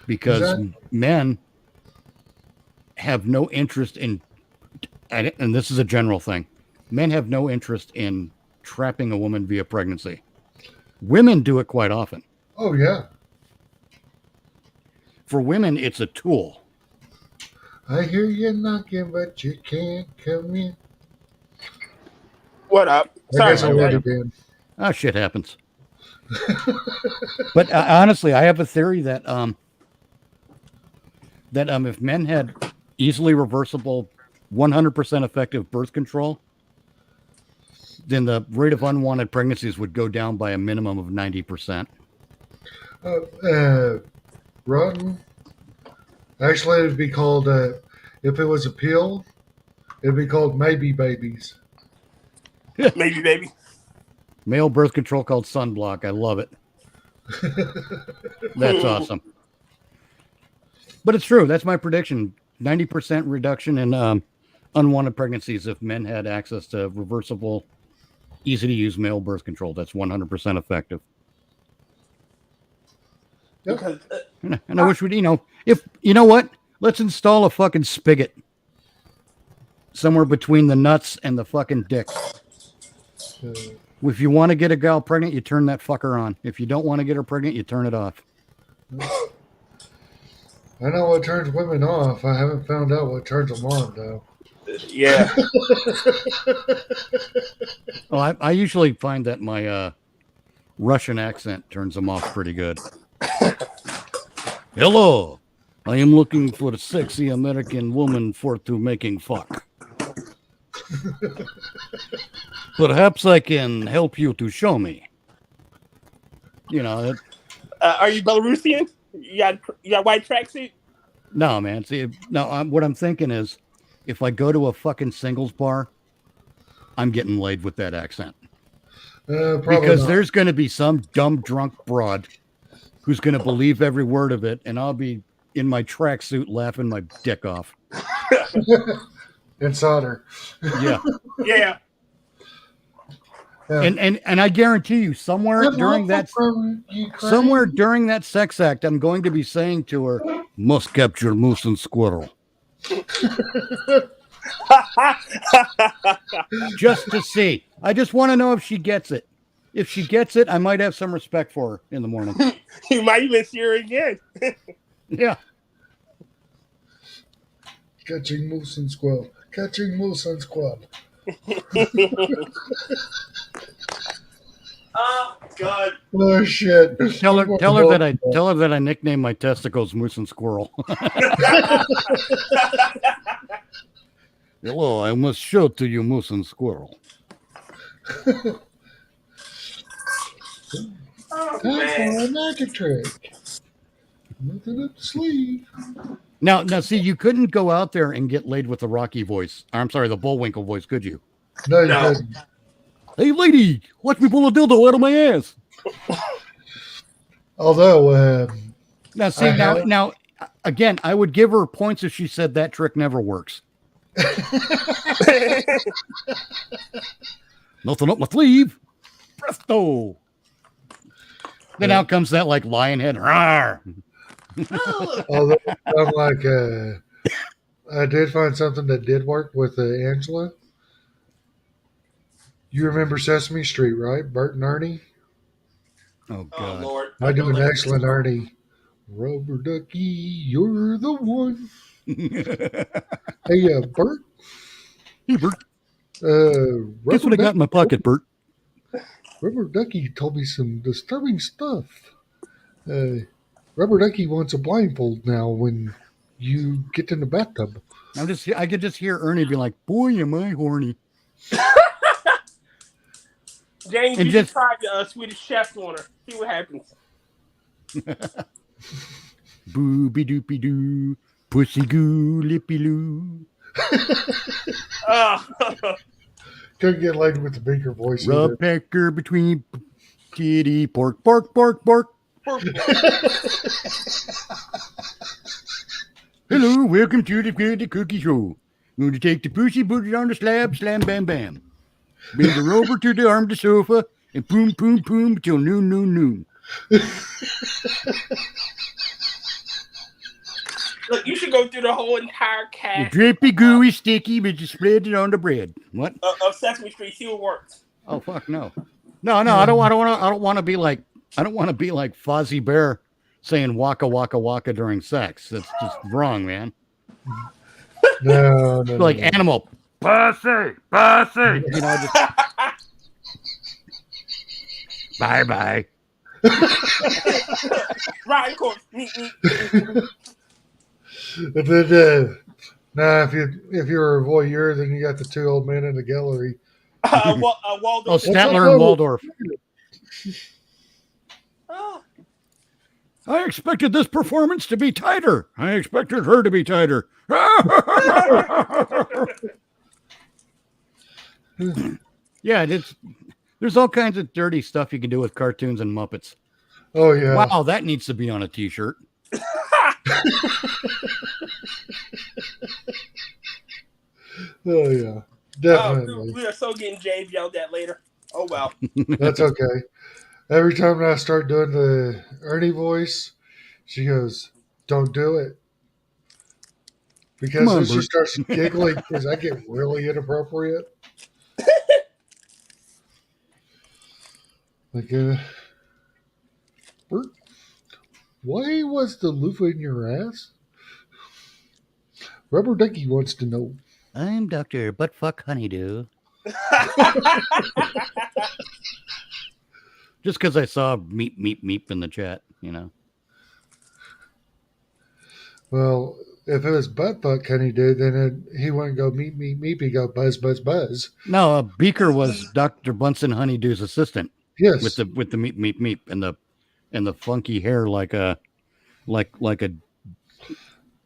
Because men have no interest in, and this is a general thing, men have no interest in trapping a woman via pregnancy. Women do it quite often. Oh, yeah. For women, it's a tool. I hear you knocking, but you can't come in. What up? Sorry, again. Oh, shit happens. But honestly, I have a theory that if men had easily reversible, 100% effective birth control, then the rate of unwanted pregnancies would go down by a minimum of 90%. Rotten. Actually, it would be called, if it was a pill, it would be called Maybe Babies. Maybe Baby. Male birth control called sunblock. I love it. That's awesome. But it's true. That's my prediction. 90% reduction in unwanted pregnancies if men had access to reversible, easy-to-use male birth control. That's 100% effective. Yep. And I wish we'd, if, you know what? Let's install a fucking spigot somewhere between the nuts and the fucking dick. If you want to get a gal pregnant, you turn that fucker on. If you don't want to get her pregnant, you turn it off. I know what turns women off. I haven't found out what turns them on, though. Yeah. Well, I usually find that my Russian accent turns them off pretty good. Hello, I am looking for a sexy American woman for to making fuck. Perhaps I can help you to show me. You know, Are you Belarusian? You got white tracksuit? no, man. See, no. What I'm thinking is, if I go to a fucking singles bar, I'm getting laid with that accent. Probably Because not. there's going to be some dumb drunk broad who's going to believe every word of it, and I'll be in my tracksuit laughing my dick off. Inside her. Yeah. Yeah. Yeah. And I guarantee you, somewhere during that sex act, I'm going to be saying to her, "Must capture moose and squirrel," just to see. I just want to know if she gets it. If she gets it, I might have some respect for her in the morning. You might even see her again. Yeah. Catching moose and squirrel. Catching moose and squirrel. Oh God. Oh shit! Tell her that I nicknamed my testicles Moose and Squirrel. Hello, I must show to you Moose and Squirrel. Oh, Time man. for a magic trick. Nothing up the sleeve. Now, see, you couldn't go out there and get laid with the Rocky voice. I'm sorry, the Bullwinkle voice, could you? No, you No. didn't. Hey, lady, watch me pull a dildo out of my ass. Although, Now, see, I have- now, again, I would give her points if she said that trick never works. Nothing up my sleeve. Presto. Then out comes that like lion head. Rawr. although I'm like, I did find something that did work with Angela. You remember Sesame Street, right? Bert and Ernie. Oh, Oh God. Lord. I do an excellent Ernie. Rubber ducky, you're the one. Hey, Bert. Hey, Bert, guess Rubber, what I got in my pocket, Bert? Rubber Ducky told me some disturbing stuff. Rubber Ducky wants a blindfold now when you get in the bathtub. I could just hear Ernie be like, "Boy, am I horny." James, And you just- should try the Swedish Chef on her. See what happens. Booby doopy doo, pussy goo, lippy loo. Oh. Couldn't get laid with the beaker voice Rub either. pecker between kitty pork, bark, bark, bark. Hello, welcome to the cookie show. Going to take the pussy, put it on the slab, slam, bam, bam. Bend her over to the arm of the sofa, and boom, boom, boom till noon, noon, noon. Look, you should go through the whole entire The cast drippy, gooey, sticky, but you spread it on the bread. What? of Sesame Street. See what works. Oh fuck no, no! I don't want to be like Fozzie Bear saying waka waka waka during sex. That's just wrong, man. No, Like no. animal, pussy, pussy. You know, just bye bye. Right, of course. And then, nah, if you're a voyeur, then you got the two old men in the gallery. Oh, Waldorf. Statler and Waldorf. Oh, I expected this performance to be tighter. I expected her to be tighter. Yeah, there's all kinds of dirty stuff you can do with cartoons and Muppets. Oh yeah. Wow, that needs to be on a t-shirt. Oh yeah. oh, Definitely. we are so getting James yelled at later. Oh well. That's okay. Every time I start doing the Ernie voice, she goes, "Don't do it." Because on, then she Bert. starts giggling because I get really inappropriate. Like, Bert, why was the loofah in your ass? Rubber Ducky wants to know. I'm Dr. Buttfuck Honeydew. Just because I saw meep in the chat, you know. Well, if it was buttfuck honeydew, then he wouldn't go meep, meep, meep. He'd go buzz, buzz, buzz. No, Beaker was Dr. Bunsen Honeydew's assistant Yes. with the meep and the funky hair like a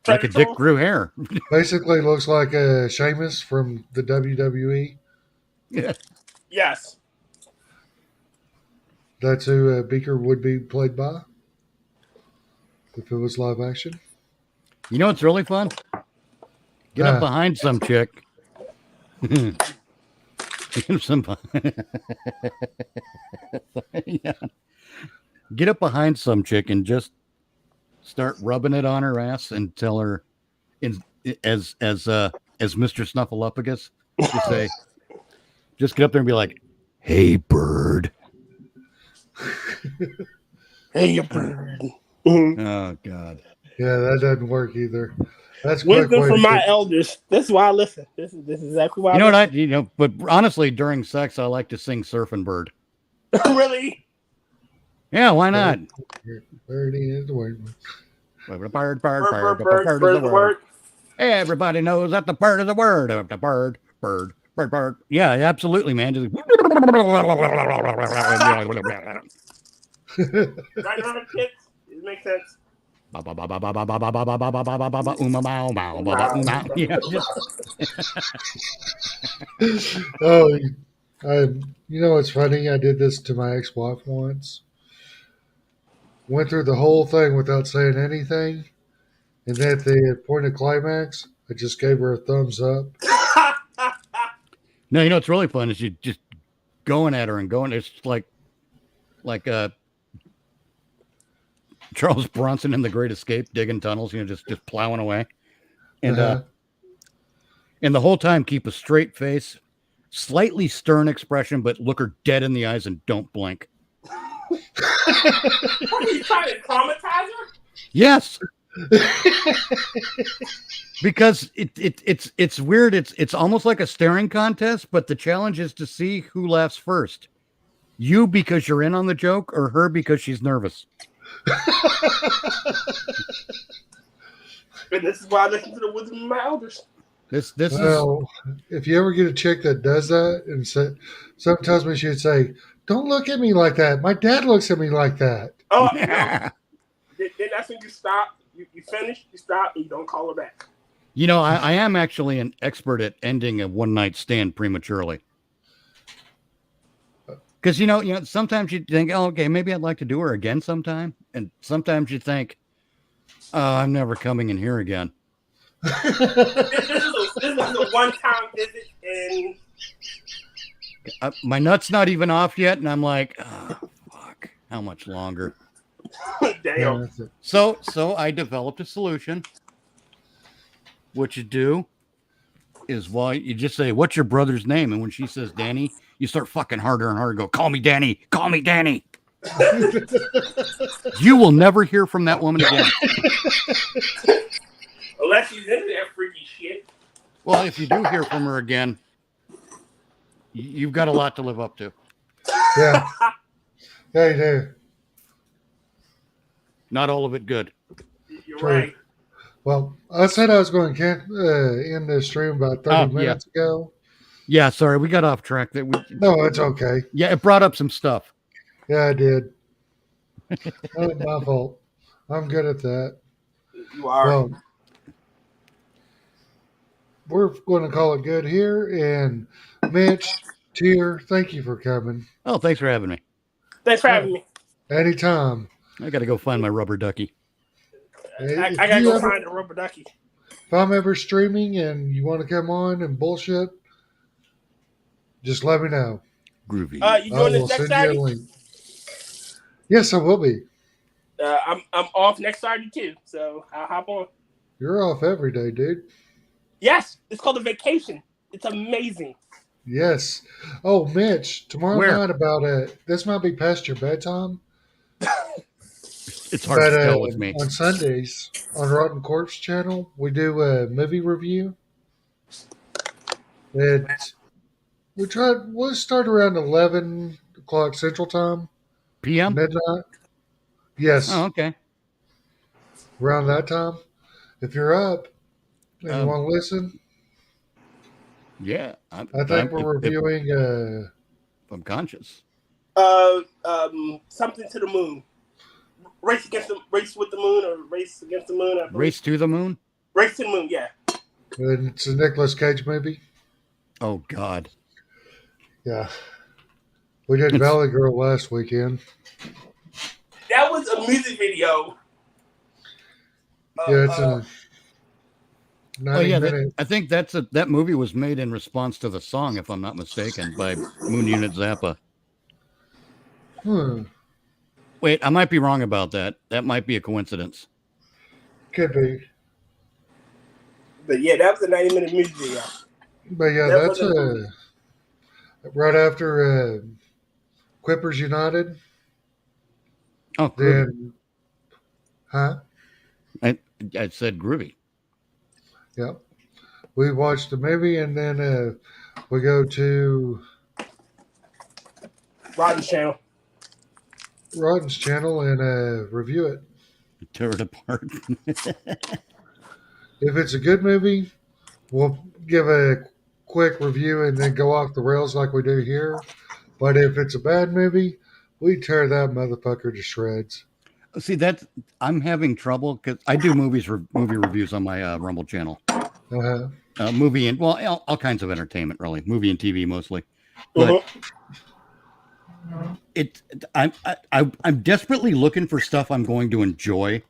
Dick Grew hair. Basically looks like a Sheamus from the WWE. Yeah. Yes. That's who Beaker would be played by if it was live action. You know what's really fun? Get up behind some chick. Yeah. Get up behind some chick and just start rubbing it on her ass and tell her, as Mr. Snuffleupagus, just get up there and be like, "Hey, bird." Hey, you bird. Oh God. Yeah, that doesn't work either. That's wisdom from my elders. That's why I listen. This is exactly why. But honestly, during sex, I like to sing "Surfing Bird." Really? Yeah, why not? Birdie is the word. Bird Bird is the word. Everybody knows that the bird is the word. The bird. Yeah, absolutely, man. Just... Right on, kids. It makes sense. Yeah, Oh, you know what's funny? I did this to my ex-wife once. Went through the whole thing without saying anything, and then at the point of climax, I just gave her a thumbs up. No, you know what's really fun is you just going at her and going. It's like Charles Bronson in The Great Escape, digging tunnels. You know, just plowing away, and the whole time keep a straight face, slightly stern expression, but look her dead in the eyes and don't blink. What are you trying to traumatize her? Yes. Because it's weird. It's almost like a staring contest, but the challenge is to see who laughs first. You because you're in on the joke, or her because she's nervous. And this is why I listen to the wisdom of my elders. This Well, if you ever get a chick that does that and something tells me she'd say, "Don't look at me like that. My dad looks at me like that." Oh, is. no. Then that's when you stop. You finish, you stop, and you don't call her back. You know, I am actually an expert at ending a one-night stand prematurely. Because you know, sometimes you think, "Oh, okay, maybe I'd like to do her again sometime," and sometimes you think, "Oh, I'm never coming in here again." This is a one-time visit, and My nut's not even off yet, and I'm like, "Oh, fuck, how much longer?" damn. That's it. So I developed a solution. What you do is, you just say, "What's your brother's name?" And when she says Danny, you start fucking harder and harder. Go, "Call me Danny. Call me Danny." You will never hear from that woman again. Unless she's into that freaky shit. Well, if you do hear from her again, you've got a lot to live up to. Yeah. Yeah, you do. Not all of it good. You're True. right. Well, I said I was going to end this stream about 30 minutes ago. Yeah, sorry, we got off track. No, it's okay. Yeah, it brought up some stuff. Yeah, I did. Not my fault. I'm good at that. You are. Well, we're going to call it good here. And Mitch, Tier, thank you for coming. Oh, thanks for having me. Thanks for having me. Anytime. I got to go find my rubber ducky. I gotta go find a rubber ducky. If I'm ever streaming and you want to come on and bullshit, just let me know. Groovy. You I doing will this next send you a Saturday? link. Yes, I will be. I'm off next Saturday too, so I'll hop on. You're off every day, dude. Yes, it's called a vacation. It's amazing. Yes. Oh, Mitch, tomorrow Where? night about this might be past your bedtime, It's hard but to tell with me. on Sundays on Rotten Corpse channel we do a movie review. It we'll start around 11 o'clock Central Time, PM? midnight. Yes, Oh, okay. around that time. If you're up and you Um, want to listen, Yeah. I think we're if reviewing. I'm conscious. Something to the moon. Race with the moon, or race against the moon. Race to the Moon? Race to the moon. Yeah. And it's a Nicolas Cage movie. Oh, God. Yeah, we did Valley Girl last weekend. That was a music video. Yeah, it's a 90-minute. I think that movie was made in response to the song, if I'm not mistaken, by Moon Unit Zappa. Wait, I might be wrong about that. That might be a coincidence. Could be. But yeah, that was a 90-minute music video. But yeah, That that's wasn't right after Quippers United. Oh, groovy. Then, huh? I said groovy. Yep. We watched the movie and then we go to Rodden's channel. Rodden's channel and review it. Tear it apart. If it's a good movie, we'll give a quick review and then go off the rails like we do here. But if it's a bad movie, we tear that motherfucker to shreds. See, I'm having trouble because I do movie reviews on my Rumble channel. Uh-huh. Movie and all kinds of entertainment, really. Movie and TV mostly. But I'm desperately looking for stuff I'm going to enjoy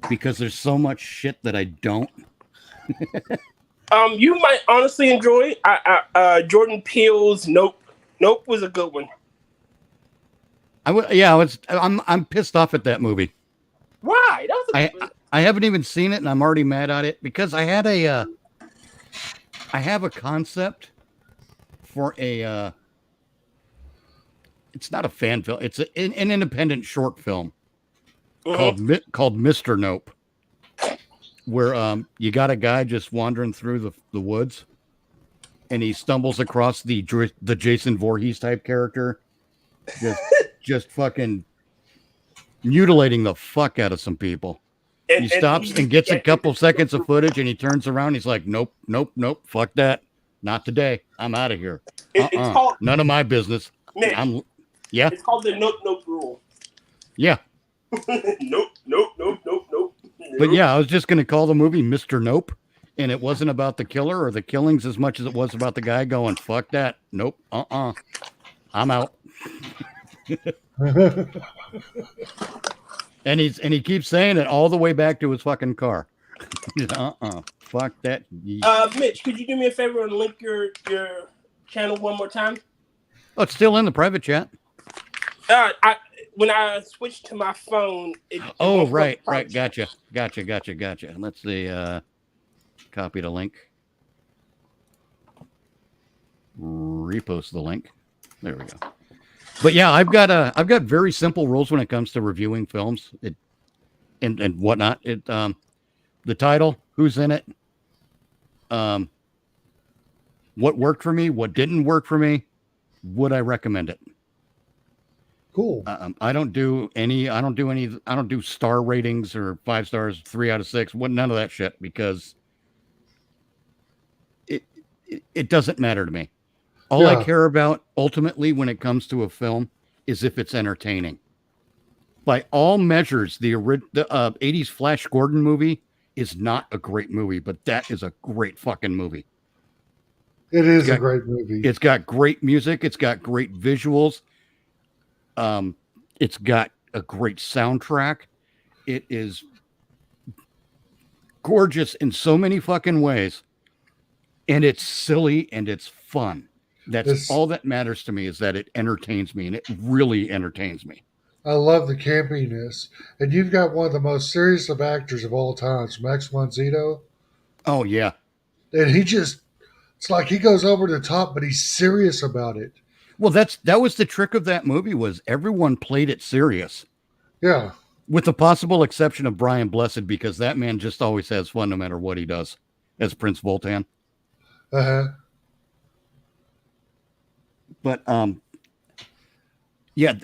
because there's so much shit that I don't. You might honestly enjoy Jordan Peele's Nope. Nope was a good one. I'm pissed off at that movie. Why? That was I haven't even seen it, and I'm already mad at it because I have a concept for a. It's not a fan film. It's an independent short film called Mr. Nope, where you got a guy just wandering through the woods, and he stumbles across the Jason Voorhees type character, just fucking mutilating the fuck out of some people. He stops and gets a couple seconds of footage, and he turns around. He's like, "Nope, fuck that, not today. I'm out of here. It's called None of my business." Nick, It's called the Nope rule. Yeah. Nope. But yeah, I was just gonna call the movie Mr. Nope, and it wasn't about the killer or the killings as much as it was about the guy going, "Fuck that, nope, I'm out." And he keeps saying it all the way back to his fucking car. Fuck that. Mitch, could you do me a favor and link your channel one more time? Oh, it's still in the private chat. When I switched to my phone, right. Gotcha. Let's see. Copy the link. Repost the link. There we go. But yeah, I've got very simple rules when it comes to reviewing films. And whatnot. The title, who's in it, what worked for me, what didn't work for me, would I recommend it? Cool. I don't do star ratings or 5 stars, 3 out of 6. None of that shit, because it doesn't matter to me. All I care about ultimately when it comes to a film is if it's entertaining. By all measures, the 80s Flash Gordon movie is not a great movie, but that is a great fucking movie. It is a great movie. It's got great music. It's got great visuals. It's got a great soundtrack. It is gorgeous in so many fucking ways. And it's silly and it's fun. That's all that matters to me, is that it entertains me, and it really entertains me. I love the campiness. And you've got one of the most serious of actors of all time, Max von Sydow. Oh yeah. And he just, it's like he goes over the top, but he's serious about it. Well, that was the trick of that movie, was everyone played it serious. Yeah. With the possible exception of Brian Blessed, because that man just always has fun no matter what he does as Prince Voltan. Uh-huh. But yeah,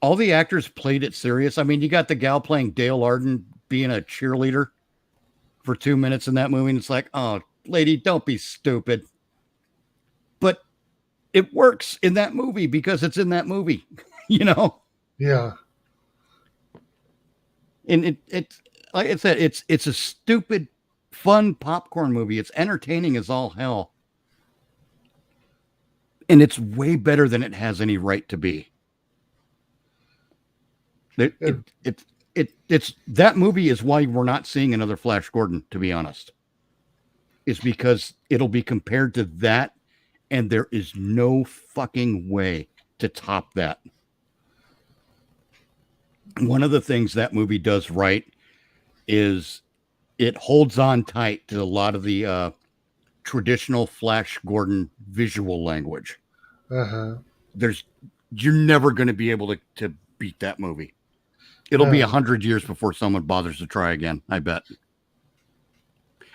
all the actors played it serious. I mean, you got the gal playing Dale Arden being a cheerleader for 2 minutes in that movie, and it's like, oh, lady, don't be stupid. But it works in that movie because it's in that movie, you know? Yeah. And it's like I said, it's a stupid, fun popcorn movie. It's entertaining as all hell. And it's way better than it has any right to be. It's that movie is why we're not seeing another Flash Gordon, to be honest. Is because it'll be compared to that, and there is no fucking way to top that. One of the things that movie does right is it holds on tight to a lot of the traditional Flash Gordon visual language. Uh-huh. You're never going to be able to beat that movie. It'll be 100 years before someone bothers to try again, I bet.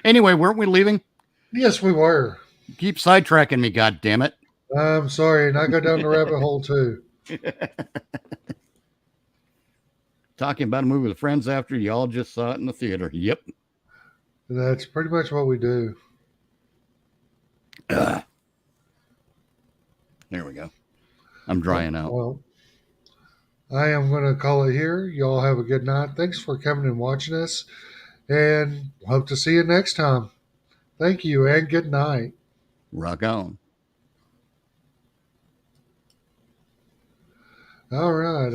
Anyway, weren't we leaving? Yes, we were. Keep sidetracking me, God damn it. I'm sorry, and I go down the rabbit hole too. Talking about a movie with friends after y'all just saw it in the theater. Yep. That's pretty much what we do. There we go. I'm drying out. Well, I am going to call it here. Y'all have a good night. Thanks for coming and watching us, and hope to see you next time. Thank you, and good night. Rock on. All right.